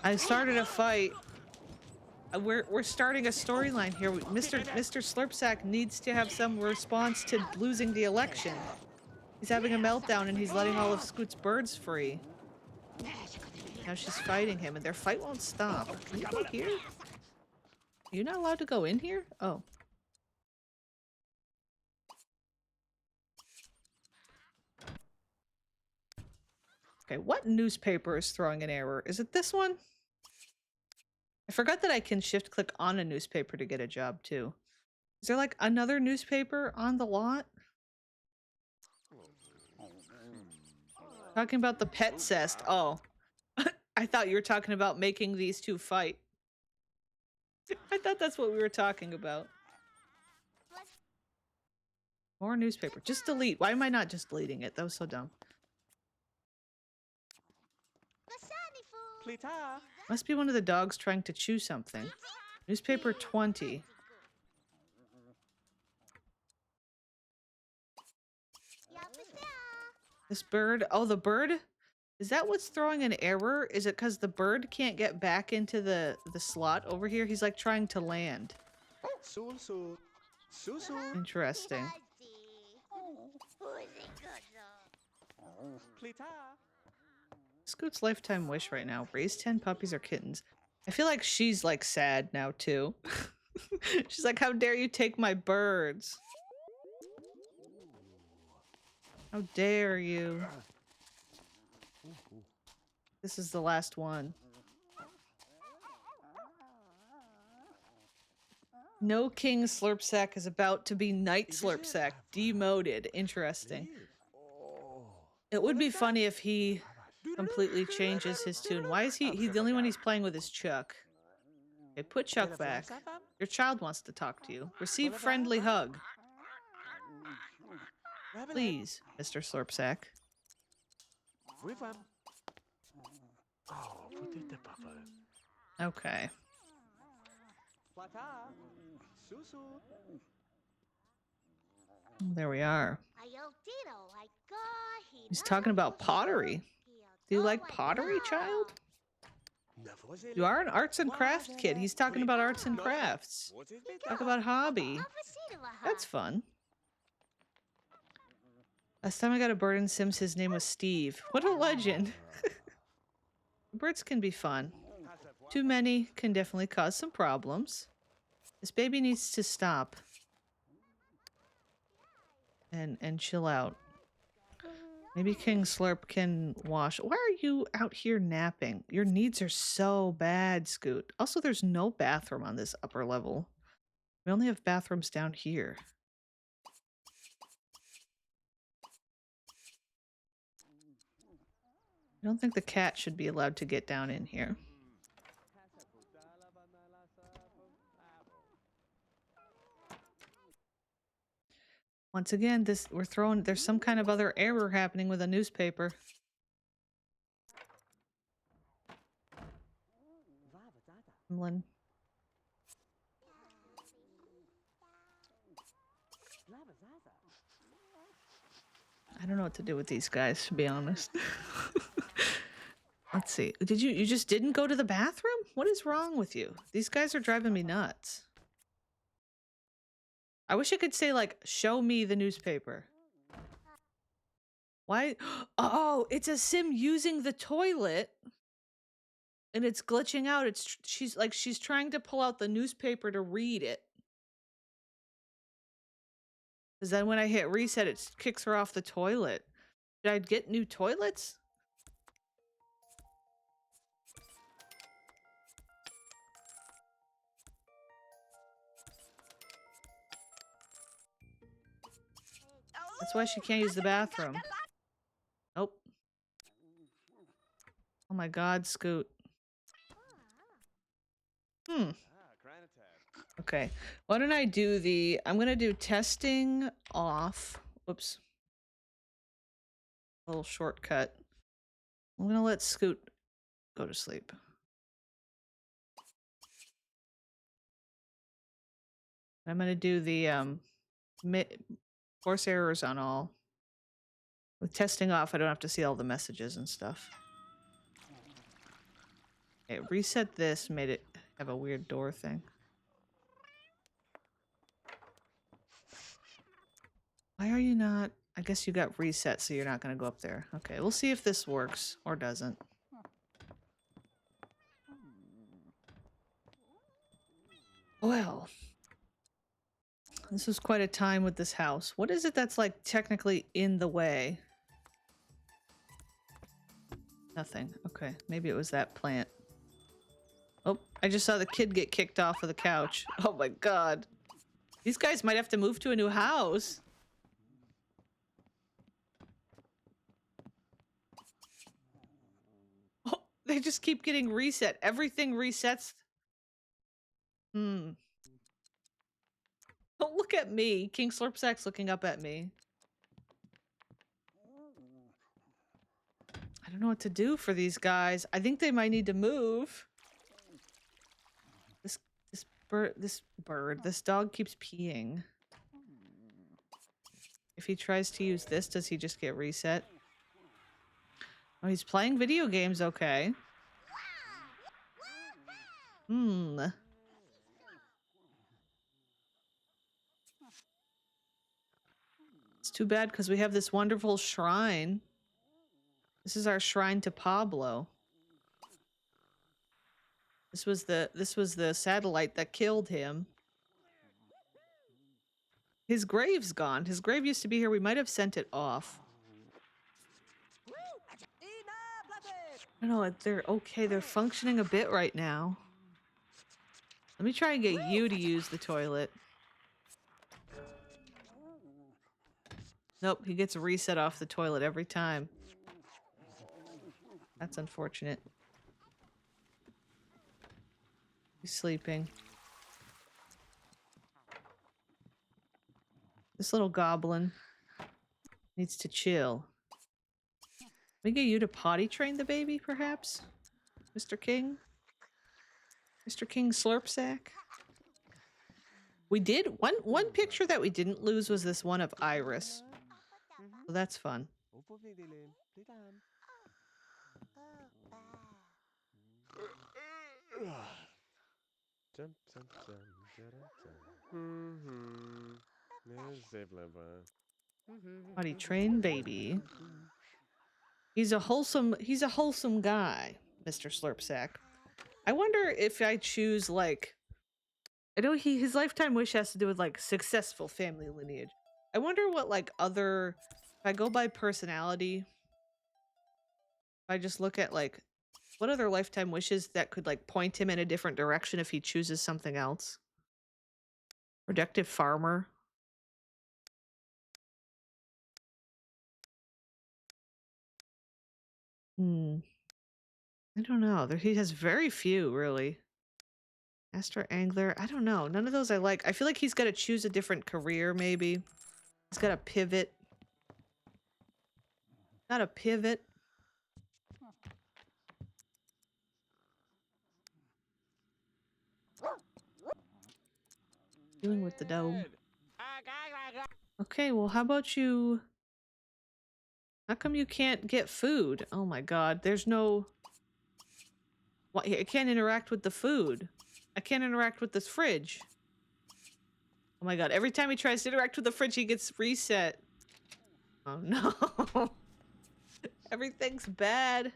I started a fight. We're starting a storyline here. Mr. Slurpsack needs to have some response to losing the election. He's having a meltdown and he's letting all of Scoot's birds free. Now she's fighting him and their fight won't stop. Can you go here? You're not allowed to go in here? Oh. Okay, what newspaper is throwing an error? Is it this one? I forgot that I can shift click on a newspaper to get a job too. Is there like another newspaper on the lot? Talking about the pet cest. Oh. I thought you were talking about making these two fight. I thought that's what we were talking about. More newspaper. Just delete. Why am I not just deleting it? That was so dumb. Must be one of the dogs trying to chew something. Newspaper 20. This bird. Oh, the bird? Is that what's throwing an error? Is it because the bird can't get back into the slot over here? He's like trying to land. Interesting. Scoot's lifetime wish right now. Raise 10 puppies or kittens. I feel like she's like sad now too. She's like, how dare you take my birds? How dare you? This is the last one. No King Slurpsack is about to be Knight Slurpsack. Demoted. Interesting. It would be funny if he completely changes his tune. Why is he's the only one he's playing with is Chuck. Okay, put Chuck back. Your child wants to talk to you. Receive friendly hug. Please, Mr. Slurpsack. Okay. There we are. He's talking about pottery. Do you like pottery, child? You are an arts and crafts kid. He's talking about arts and crafts. Talk about hobby. That's fun. Last time I got a bird in Sims, his name was Steve. What a legend. Birds can be fun. Too many can definitely cause some problems. This baby needs to stop. And chill out. Maybe King Slurp can wash. Why are you out here napping? Your needs are so bad, Scoot. Also, there's no bathroom on this upper level. We only have bathrooms down here. I don't think the cat should be allowed to get down in here. Once again, there's some kind of other error happening with a newspaper. Gremlin. I don't know what to do with these guys, to be honest. Let's see. You just didn't go to the bathroom? What is wrong with you? These guys are driving me nuts. I wish I could say, like, show me the newspaper. Why? Oh, it's a sim using the toilet. And it's glitching out. She's trying to pull out the newspaper to read it. Because then when I hit reset, it kicks her off the toilet. Should I get new toilets? That's why she can't use the bathroom. Nope. Oh my god, Scoot. Okay. Why don't I do I'm gonna do testing off. Whoops. A little shortcut. I'm gonna let Scoot go to sleep. I'm gonna do the force errors on all. With testing off, I don't have to see all the messages and stuff. Okay, reset this, made it have a weird door thing. Why are you not? I guess you got reset, so you're not going to go up there. Okay, we'll see if this works or doesn't. Well, this was quite a time with this house. What is it that's like technically in the way? Nothing. Okay, maybe it was that plant. Oh, I just saw the kid get kicked off of the couch. Oh my god. These guys might have to move to a new house. Oh, they just keep getting reset. Everything resets. Don't look at me. King Slurpsack's looking up at me. I don't know what to do for these guys. I think they might need to move. This dog keeps peeing. If he tries to use this, does he just get reset? Oh, he's playing video games, okay. It's too bad because we have this wonderful shrine. This is our shrine to Pablo. This was the satellite that killed him. His grave's gone. His grave used to be here. We might have sent it off. I don't know. They're okay. They're functioning a bit right now. Let me try and get you to use the toilet. Nope, he gets a reset off the toilet every time. That's unfortunate. He's sleeping. This little goblin needs to chill. We get you to potty train the baby, perhaps? Mr. King? Mr. King Slurpsack? We did one picture that we didn't lose was this one of Iris. So that's fun. Potty train baby. He's a wholesome guy, Mr. Slurpsack. I wonder if I choose like I know his lifetime wish has to do with like successful family lineage. I wonder what like other I go by personality, if I just look at like what other lifetime wishes that could like point him in a different direction if he chooses something else. Productive farmer. I don't know. He has very few, really. Master angler. I don't know. None of those I like. I feel like he's got to choose a different career, maybe. He's got to pivot. Got to pivot. Dealing with the dome. Okay, well, how about you... How come you can't get food? Oh my god, there's no... What? I can't interact with the food. I can't interact with this fridge. Oh my god, every time he tries to interact with the fridge, he gets reset. Oh no. Everything's bad.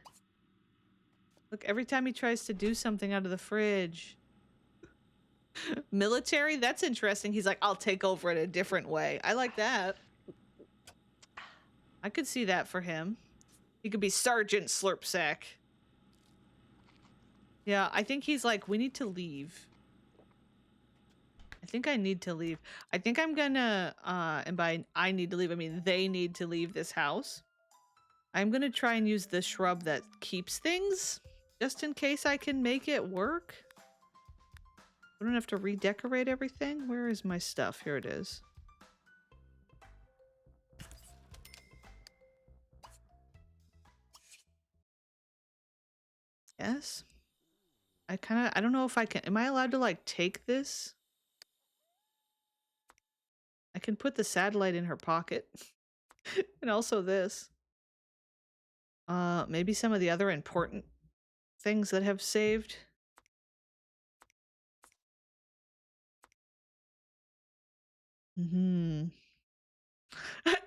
Look, every time he tries to do something out of the fridge. Military? That's interesting. He's like, I'll take over it a different way. I like that. I could see that for him. He could be Sergeant Slurpsack. Yeah, I think he's like, we need to leave. I think I need to leave. I think I'm gonna, and by I need to leave, I mean they need to leave this house. I'm gonna try and use the shrub that keeps things, just in case I can make it work. I don't have to redecorate everything. Where is my stuff? Here it is. Yes. I don't know if I can, am I allowed to like take this? I can put the satellite in her pocket. And also this. Maybe some of the other important things that have saved.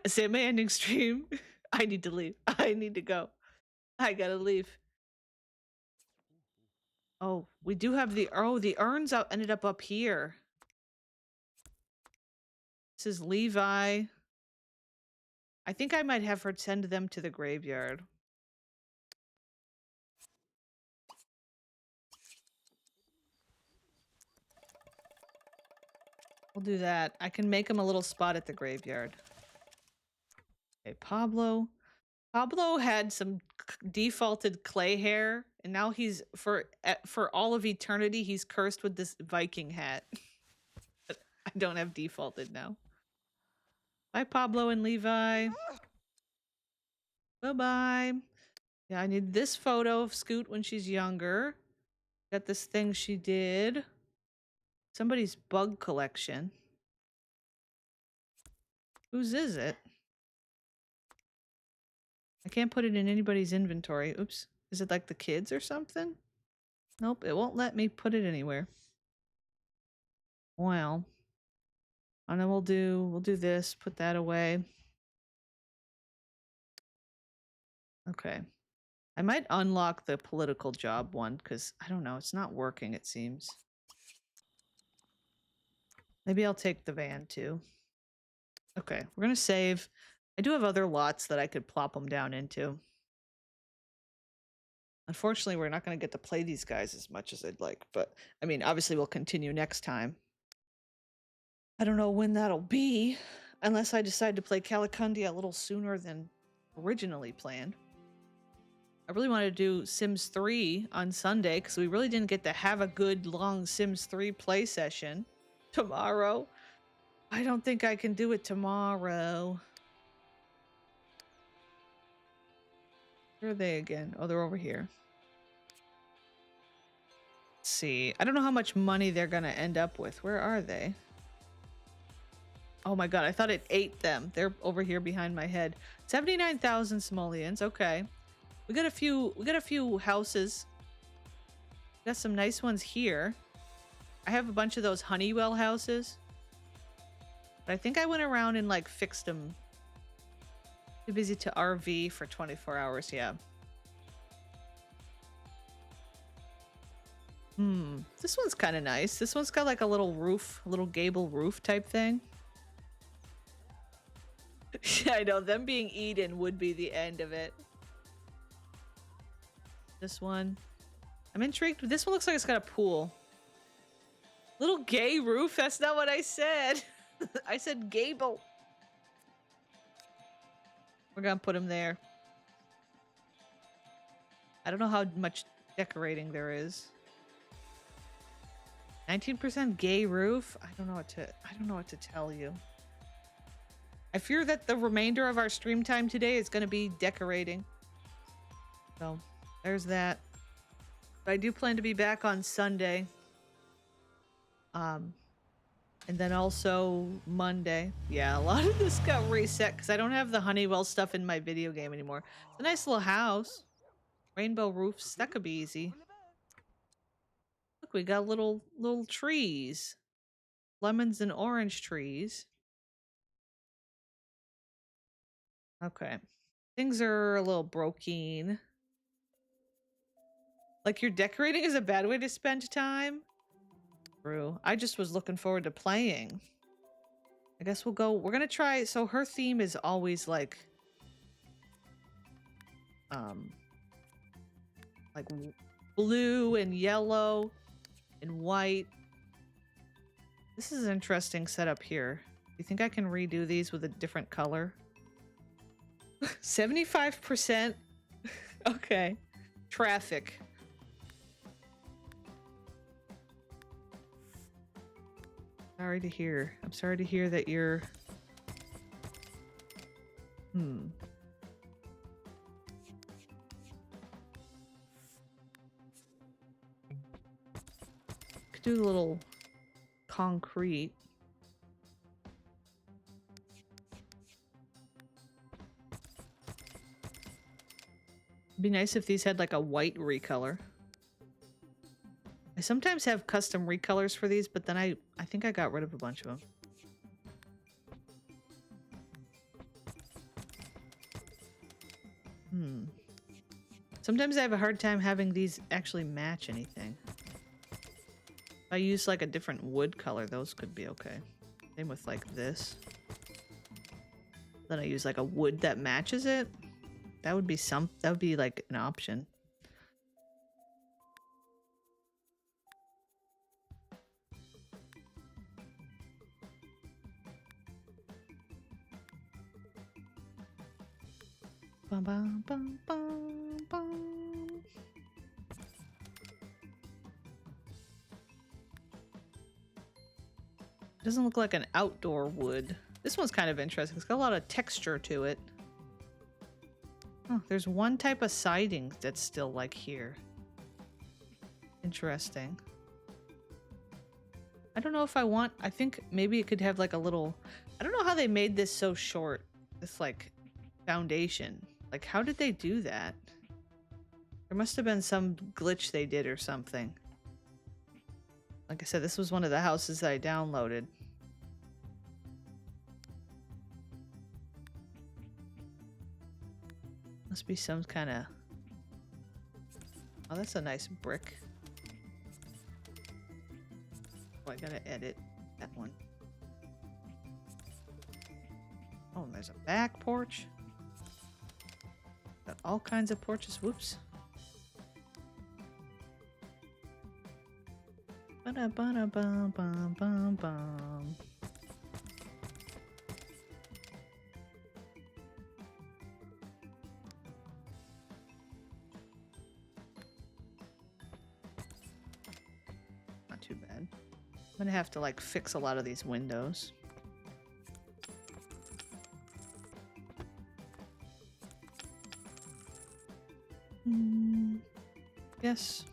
Say my ending stream. I need to leave. I need to go. I gotta leave. Oh, we do have the urns ended up here. This is Levi. I think I might have her send them to the graveyard. We'll do that. I can make him a little spot at the graveyard. Okay, Pablo. Pablo had some defaulted clay hair, and now he's for all of eternity he's cursed with this Viking hat. I don't have defaulted now. Bye, Pablo and Levi. Bye-bye. Yeah, I need this photo of Scoot when she's younger. Got this thing she did. Somebody's bug collection. Whose is it? I can't put it in anybody's inventory. Oops. Is it like the kids or something? Nope, it won't let me put it anywhere. Well. And then we'll do this, put that away. Okay. I might unlock the political job one, because I don't know, it's not working, it seems. Maybe I'll take the van too. Okay, we're gonna save. I do have other lots that I could plop them down into. Unfortunately, we're not going to get to play these guys as much as I'd like, but I mean, obviously we'll continue next time. I don't know when that'll be, unless I decide to play Calicundia a little sooner than originally planned. I really wanted to do Sims 3 on Sunday, because we really didn't get to have a good, long Sims 3 play session tomorrow. I don't think I can do it tomorrow. Where are they again? Oh, they're over here. Let's see. I don't know how much money they're going to end up with. Where are they? Oh my god, I thought it ate them. They're over here behind my head. 79,000 simoleons. Okay. We got a few houses. Got some nice ones here. I have a bunch of those Honeywell houses. But I think I went around and like fixed them. Too busy to RV for 24 hours, yeah. This one's kind of nice. This one's got like a little roof, a little gable roof type thing. I know, them being eaten would be the end of it. This one. I'm intrigued. This one looks like it's got a pool. Little gay roof? That's not what I said. I said gable. We're gonna put him there. I don't know how much decorating there is. 19% gay roof? I don't know what to tell you. I fear that the remainder of our stream time today is gonna be decorating. So there's that. But I do plan to be back on Sunday. And then also Monday. Yeah, a lot of this got reset because I don't have the Honeywell stuff in my video game anymore. It's a nice little house. Rainbow roofs. That could be easy. Look, we got little trees. Lemons and orange trees. Okay. Things are a little broken. Like, your decorating is a bad way to spend time? True. I just was looking forward to playing. I guess we're gonna try. So her theme is always like blue and yellow and white. This is an interesting setup here. Do you think I can redo these with a different color? 75%? Okay. Traffic. Sorry to hear. I'm sorry to hear that you're... Could do a little concrete. It'd be nice if these had like a white recolor. I sometimes have custom recolors for these, but then I think I got rid of a bunch of them. Sometimes I have a hard time having these actually match anything. If I use like a different wood color, those could be okay. Same with like this. Then I use like a wood that matches it. That would be like an option. Bum, bum, bum, bum, bum. Doesn't look like an outdoor wood. This one's kind of interesting. It's got a lot of texture to it. Oh, there's one type of siding that's still like here. Interesting. I don't know if I think maybe it could have like a little... I don't know how they made this so short. This like foundation. Like, how did they do that? There must have been some glitch they did or something. Like I said, this was one of the houses I downloaded. Must be some kind of... Oh, that's a nice brick. Oh, I gotta edit that one. Oh, and there's a back porch. Got all kinds of porches. Whoops. Ba-da-ba-da-bum-bum-bum-bum. Not too bad. I'm gonna have to like fix a lot of these windows. Yes.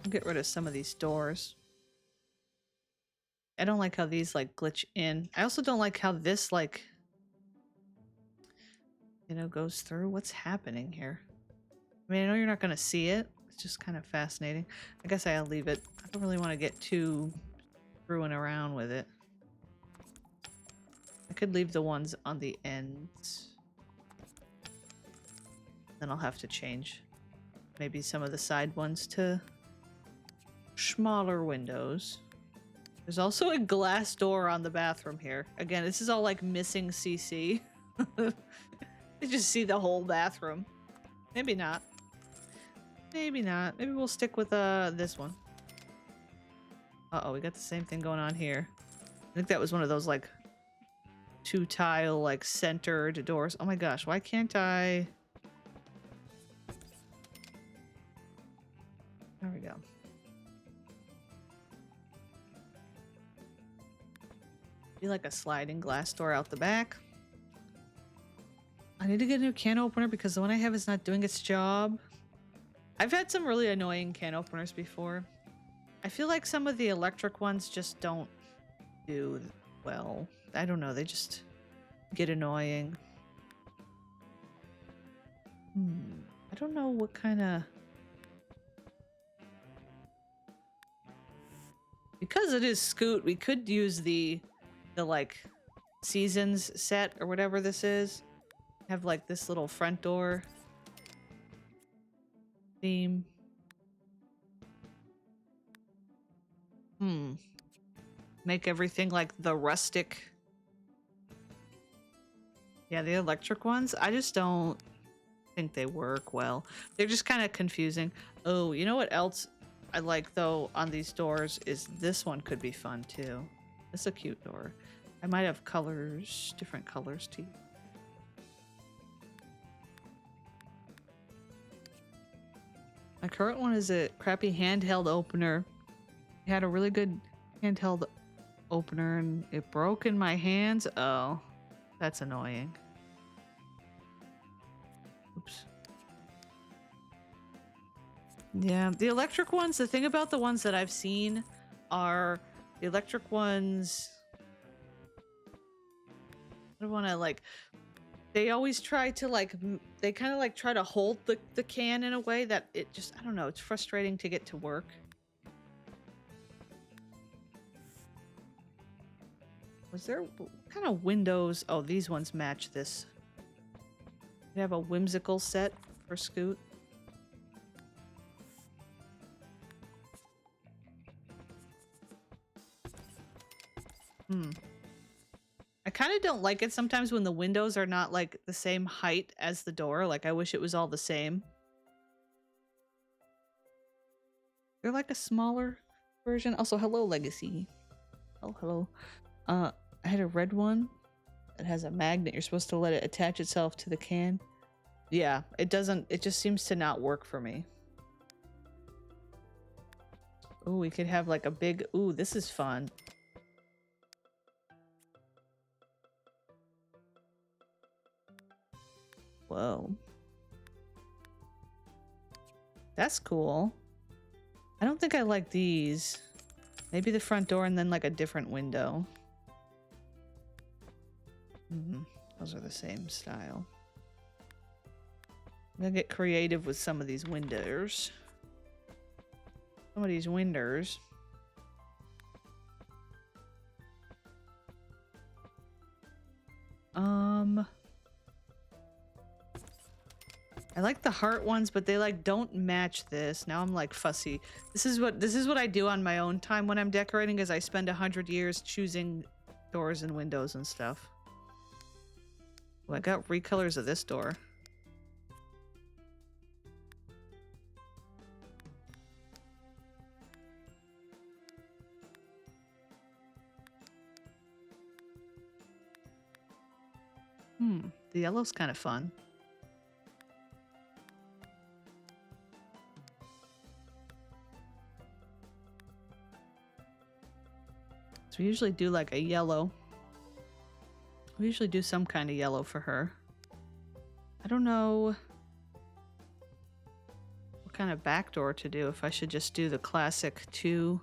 I'll get rid of some of these doors. I don't like how these like glitch in. I also don't like how this like, you know, goes through. What's happening here? I mean, I know you're not going to see it. It's just kind of fascinating. I guess I'll leave it. I don't really want to get too screwing around with it. I could leave the ones on the ends. Then I'll have to change maybe some of the side ones to smaller windows. There's also a glass door on the bathroom here. Again, this is all like missing CC. You just see the whole bathroom. Maybe not. Maybe not. Maybe we'll stick with this one. Uh-oh, we got the same thing going on here. I think that was one of those like 2-tile like centered doors. Oh my gosh, why can't I? There we go. Be like a sliding glass door out the back. I need to get a new can opener because the one I have is not doing its job. I've had some really annoying can openers before. I feel like some of the electric ones just don't do well. I don't know, they just get annoying. I don't know what kind of... Because it is Scoot, we could use the like seasons set or whatever this is. Have like this little front door theme. Make everything like the rustic. Yeah, the electric ones, I just don't think they work well. They're just kind of confusing. Oh, you know what else I like though on these doors is this one could be fun too. It's a cute door. I might have colors, different colors too. My current one is a crappy handheld opener. I had a really good handheld opener and it broke in my hands. Oh, that's annoying. Oops. Yeah, the electric ones, the thing about the ones that I've seen are the electric ones. I don't want to like, they always try to like, they kind of like try to hold the can in a way that it just, I don't know, it's frustrating to get to work. Was there, what kind of windows? Oh, these ones match this. We have a whimsical set for Scoot. I kind of don't like it sometimes when the windows are not like the same height as the door. Like I wish it was all the same. They're like a smaller version. Also, hello Legacy. Oh, hello. I had a red one that has a magnet. You're supposed to let it attach itself to the can. Yeah, it doesn't, it just seems to not work for me. Oh, we could have like a big, ooh, this is fun. Whoa. That's cool. I don't think I like these. Maybe the front door and then like a different window. Those are the same style. I'm gonna get creative with some of these windows. Some of these windows. I like the heart ones, but they like don't match this. Now I'm like fussy. This is what I do on my own time when I'm decorating, is I spend 100 years choosing doors and windows and stuff. Well, I got recolors of this door. The yellow's kind of fun. So we usually do like a yellow. We usually do some kind of yellow for her. I don't know what kind of back door to do, if I should just do the classic 2.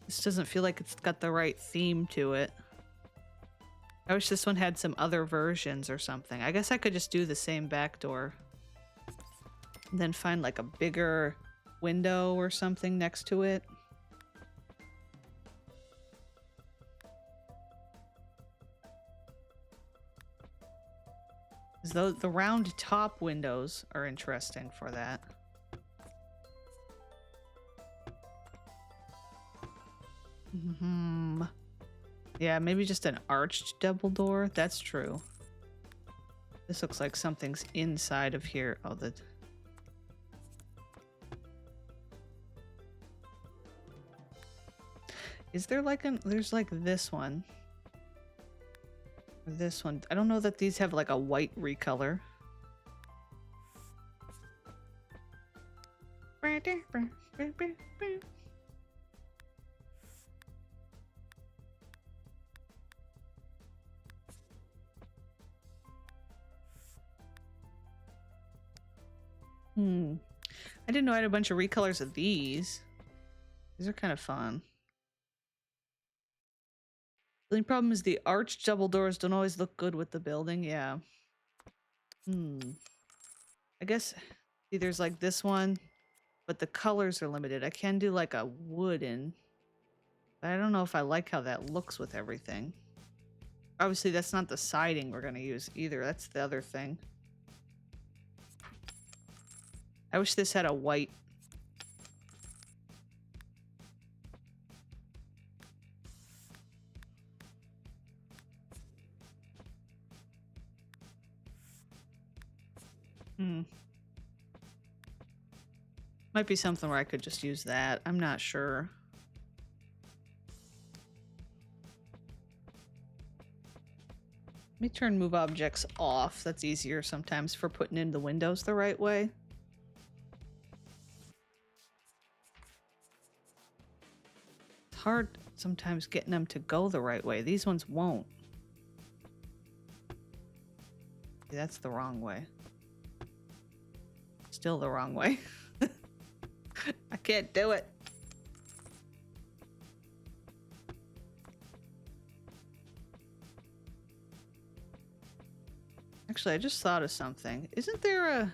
This doesn't feel like it's got the right theme to it. I wish this one had some other versions or something. I guess I could just do the same back door. And then find like a bigger window or something next to it. Though the round top windows are interesting for that. Yeah, maybe just an arched double door. That's true. This looks like something's inside of here. Oh, the... Is there like an... There's like this one. Or this one. I don't know that these have like a white recolor. I didn't know I had a bunch of recolors of these. These are kind of fun. The only problem is the arched double doors don't always look good with the building. Yeah. I guess see, there's like this one, but the colors are limited. I can do like a wooden, but I don't know if I like how that looks with everything. Obviously, that's not the siding we're going to use either. That's the other thing. I wish this had a white. Might be something where I could just use that. I'm not sure. Let me turn move objects off. That's easier sometimes for putting in the windows the right way. It's hard sometimes getting them to go the right way. These ones won't. That's the wrong way. Still the wrong way. I can't do it. Actually, I just thought of something. Isn't there a...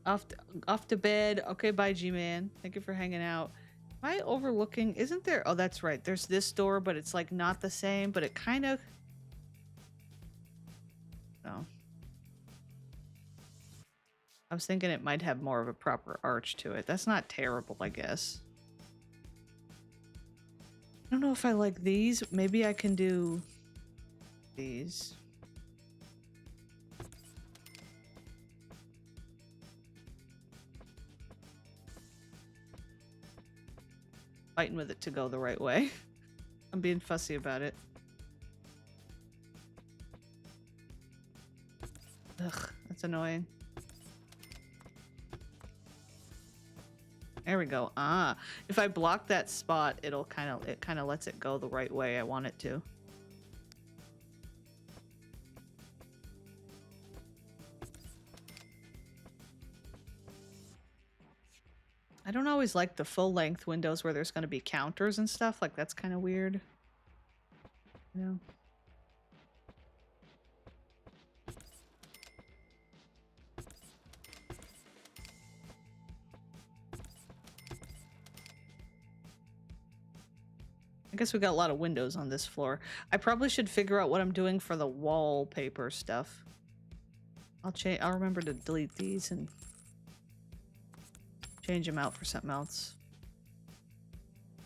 Off to bed. Okay, bye, G-Man. Thank you for hanging out. Am I overlooking? Isn't there... Oh, that's right. There's this door, but it's like not the same, but it kind of... No. I was thinking it might have more of a proper arch to it. That's not terrible, I guess. I don't know if I like these. Maybe I can do these. Fighting with it to go the right way. I'm being fussy about it. Ugh, that's annoying. There we go. Ah, if I block that spot, it kind of lets it go the right way I want it to. I don't always like the full-length windows where there's going to be counters and stuff. Like, that's kind of weird. You know? I guess we got a lot of windows on this floor. I probably should figure out what I'm doing for the wallpaper stuff. I'll remember to delete these and change them out for something else.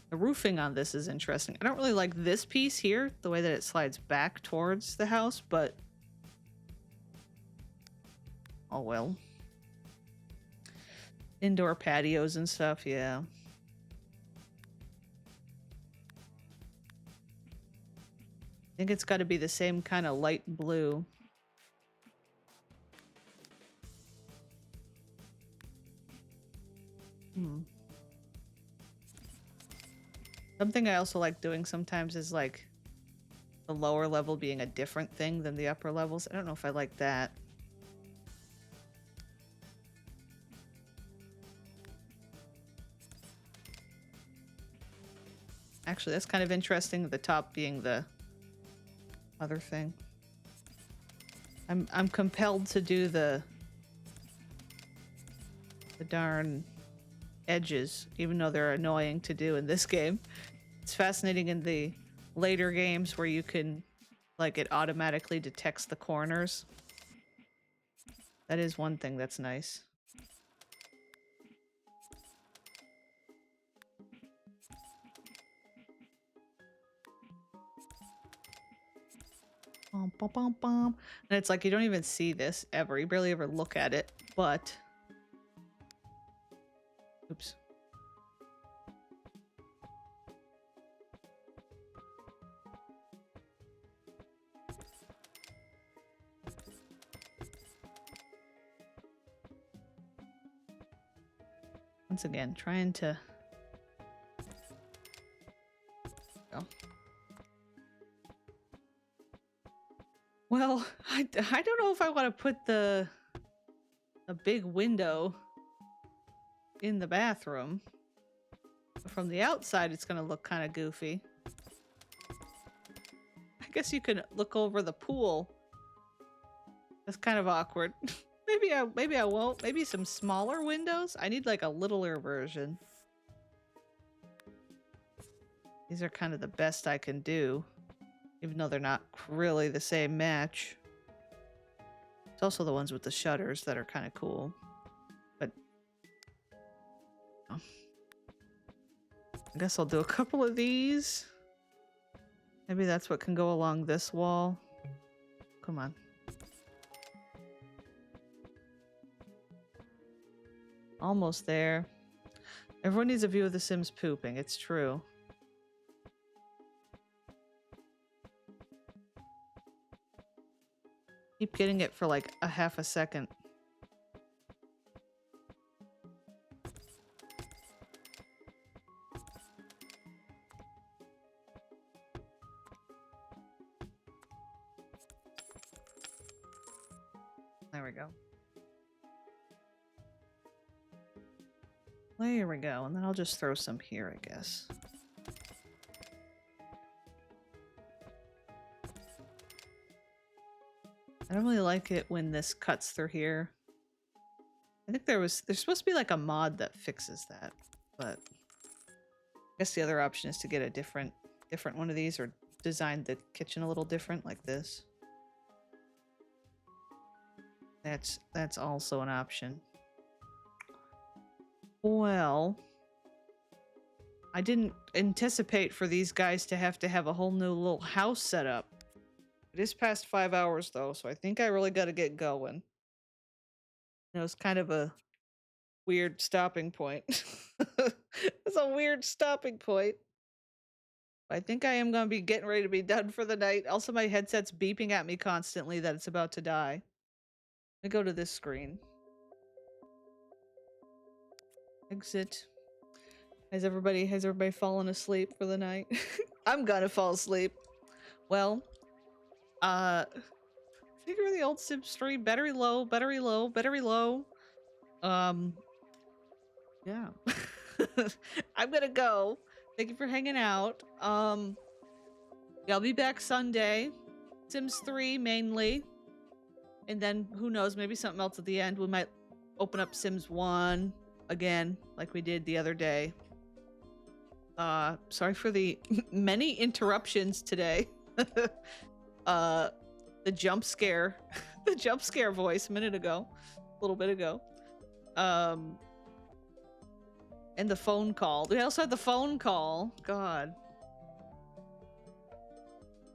The roofing on this is interesting. I don't really like this piece here, the way that it slides back towards the house, but oh well. Indoor patios and stuff, yeah. I think it's got to be the same kind of light blue. Something I also like doing sometimes is like the lower level being a different thing than the upper levels. I don't know if I like that. Actually, that's kind of interesting, the top being the other thing. I'm compelled to do the darn edges, even though they're annoying to do in this game. It's fascinating in the later games where you can, like, it automatically detects the corners. That is one thing that's nice. Bum, bum, bum, bum. And it's like you don't even see this ever. You barely ever look at it, but... Oops. Once again, trying to... Oh. Well, I don't know if I want to put a big window in the bathroom. From the outside, it's going to look kind of goofy. I guess you can look over the pool. That's kind of awkward. maybe I won't. Maybe some smaller windows. I need like a littler version. These are kind of the best I can do, even though they're not really the same match. It's also the ones with the shutters that are kind of cool. But I guess I'll do a couple of these. Maybe that's what can go along this wall. Come on. Almost there. Everyone needs a view of the Sims pooping. It's true. Keep getting it for like a half a second. There we go. There we go. And then I'll just throw some here, I guess. I don't really like it when this cuts through here. I think there's supposed to be like a mod that fixes that, but I guess the other option is to get a different one of these or design the kitchen a little different like this. That's also an option. Well, I didn't anticipate for these guys to have a whole new little house set up. It is past 5 hours though, so I think I really got to get going. It was kind of a weird stopping point. It's a weird stopping point. I think I am going to be getting ready to be done for the night. Also, my headset's beeping at me constantly that it's about to die. Let me go to this screen. Exit. Has everybody fallen asleep for the night? I'm gonna fall asleep. Well, figure the old Sim stream. Battery low, battery low, battery low. Yeah. I'm gonna go. Thank you for hanging out. Yeah, I'll be back Sunday. Sims 3 mainly. And then who knows, maybe something else at the end. We might open up Sims 1 again, like we did the other day. Sorry for the many interruptions today. The jump scare. The jump scare voice a minute ago. A little bit ago. And the phone call. We also had the phone call. God.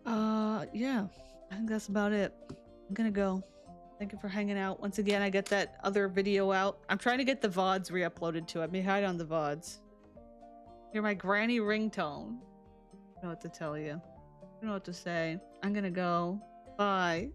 Yeah. I think that's about it. I'm gonna go. Thank you for hanging out. Once again, I get that other video out. I'm trying to get the VODs re-uploaded too. I may hide on the VODs. You're my granny ringtone. I don't know what to tell you. I don't know what to say. I'm gonna go. Bye.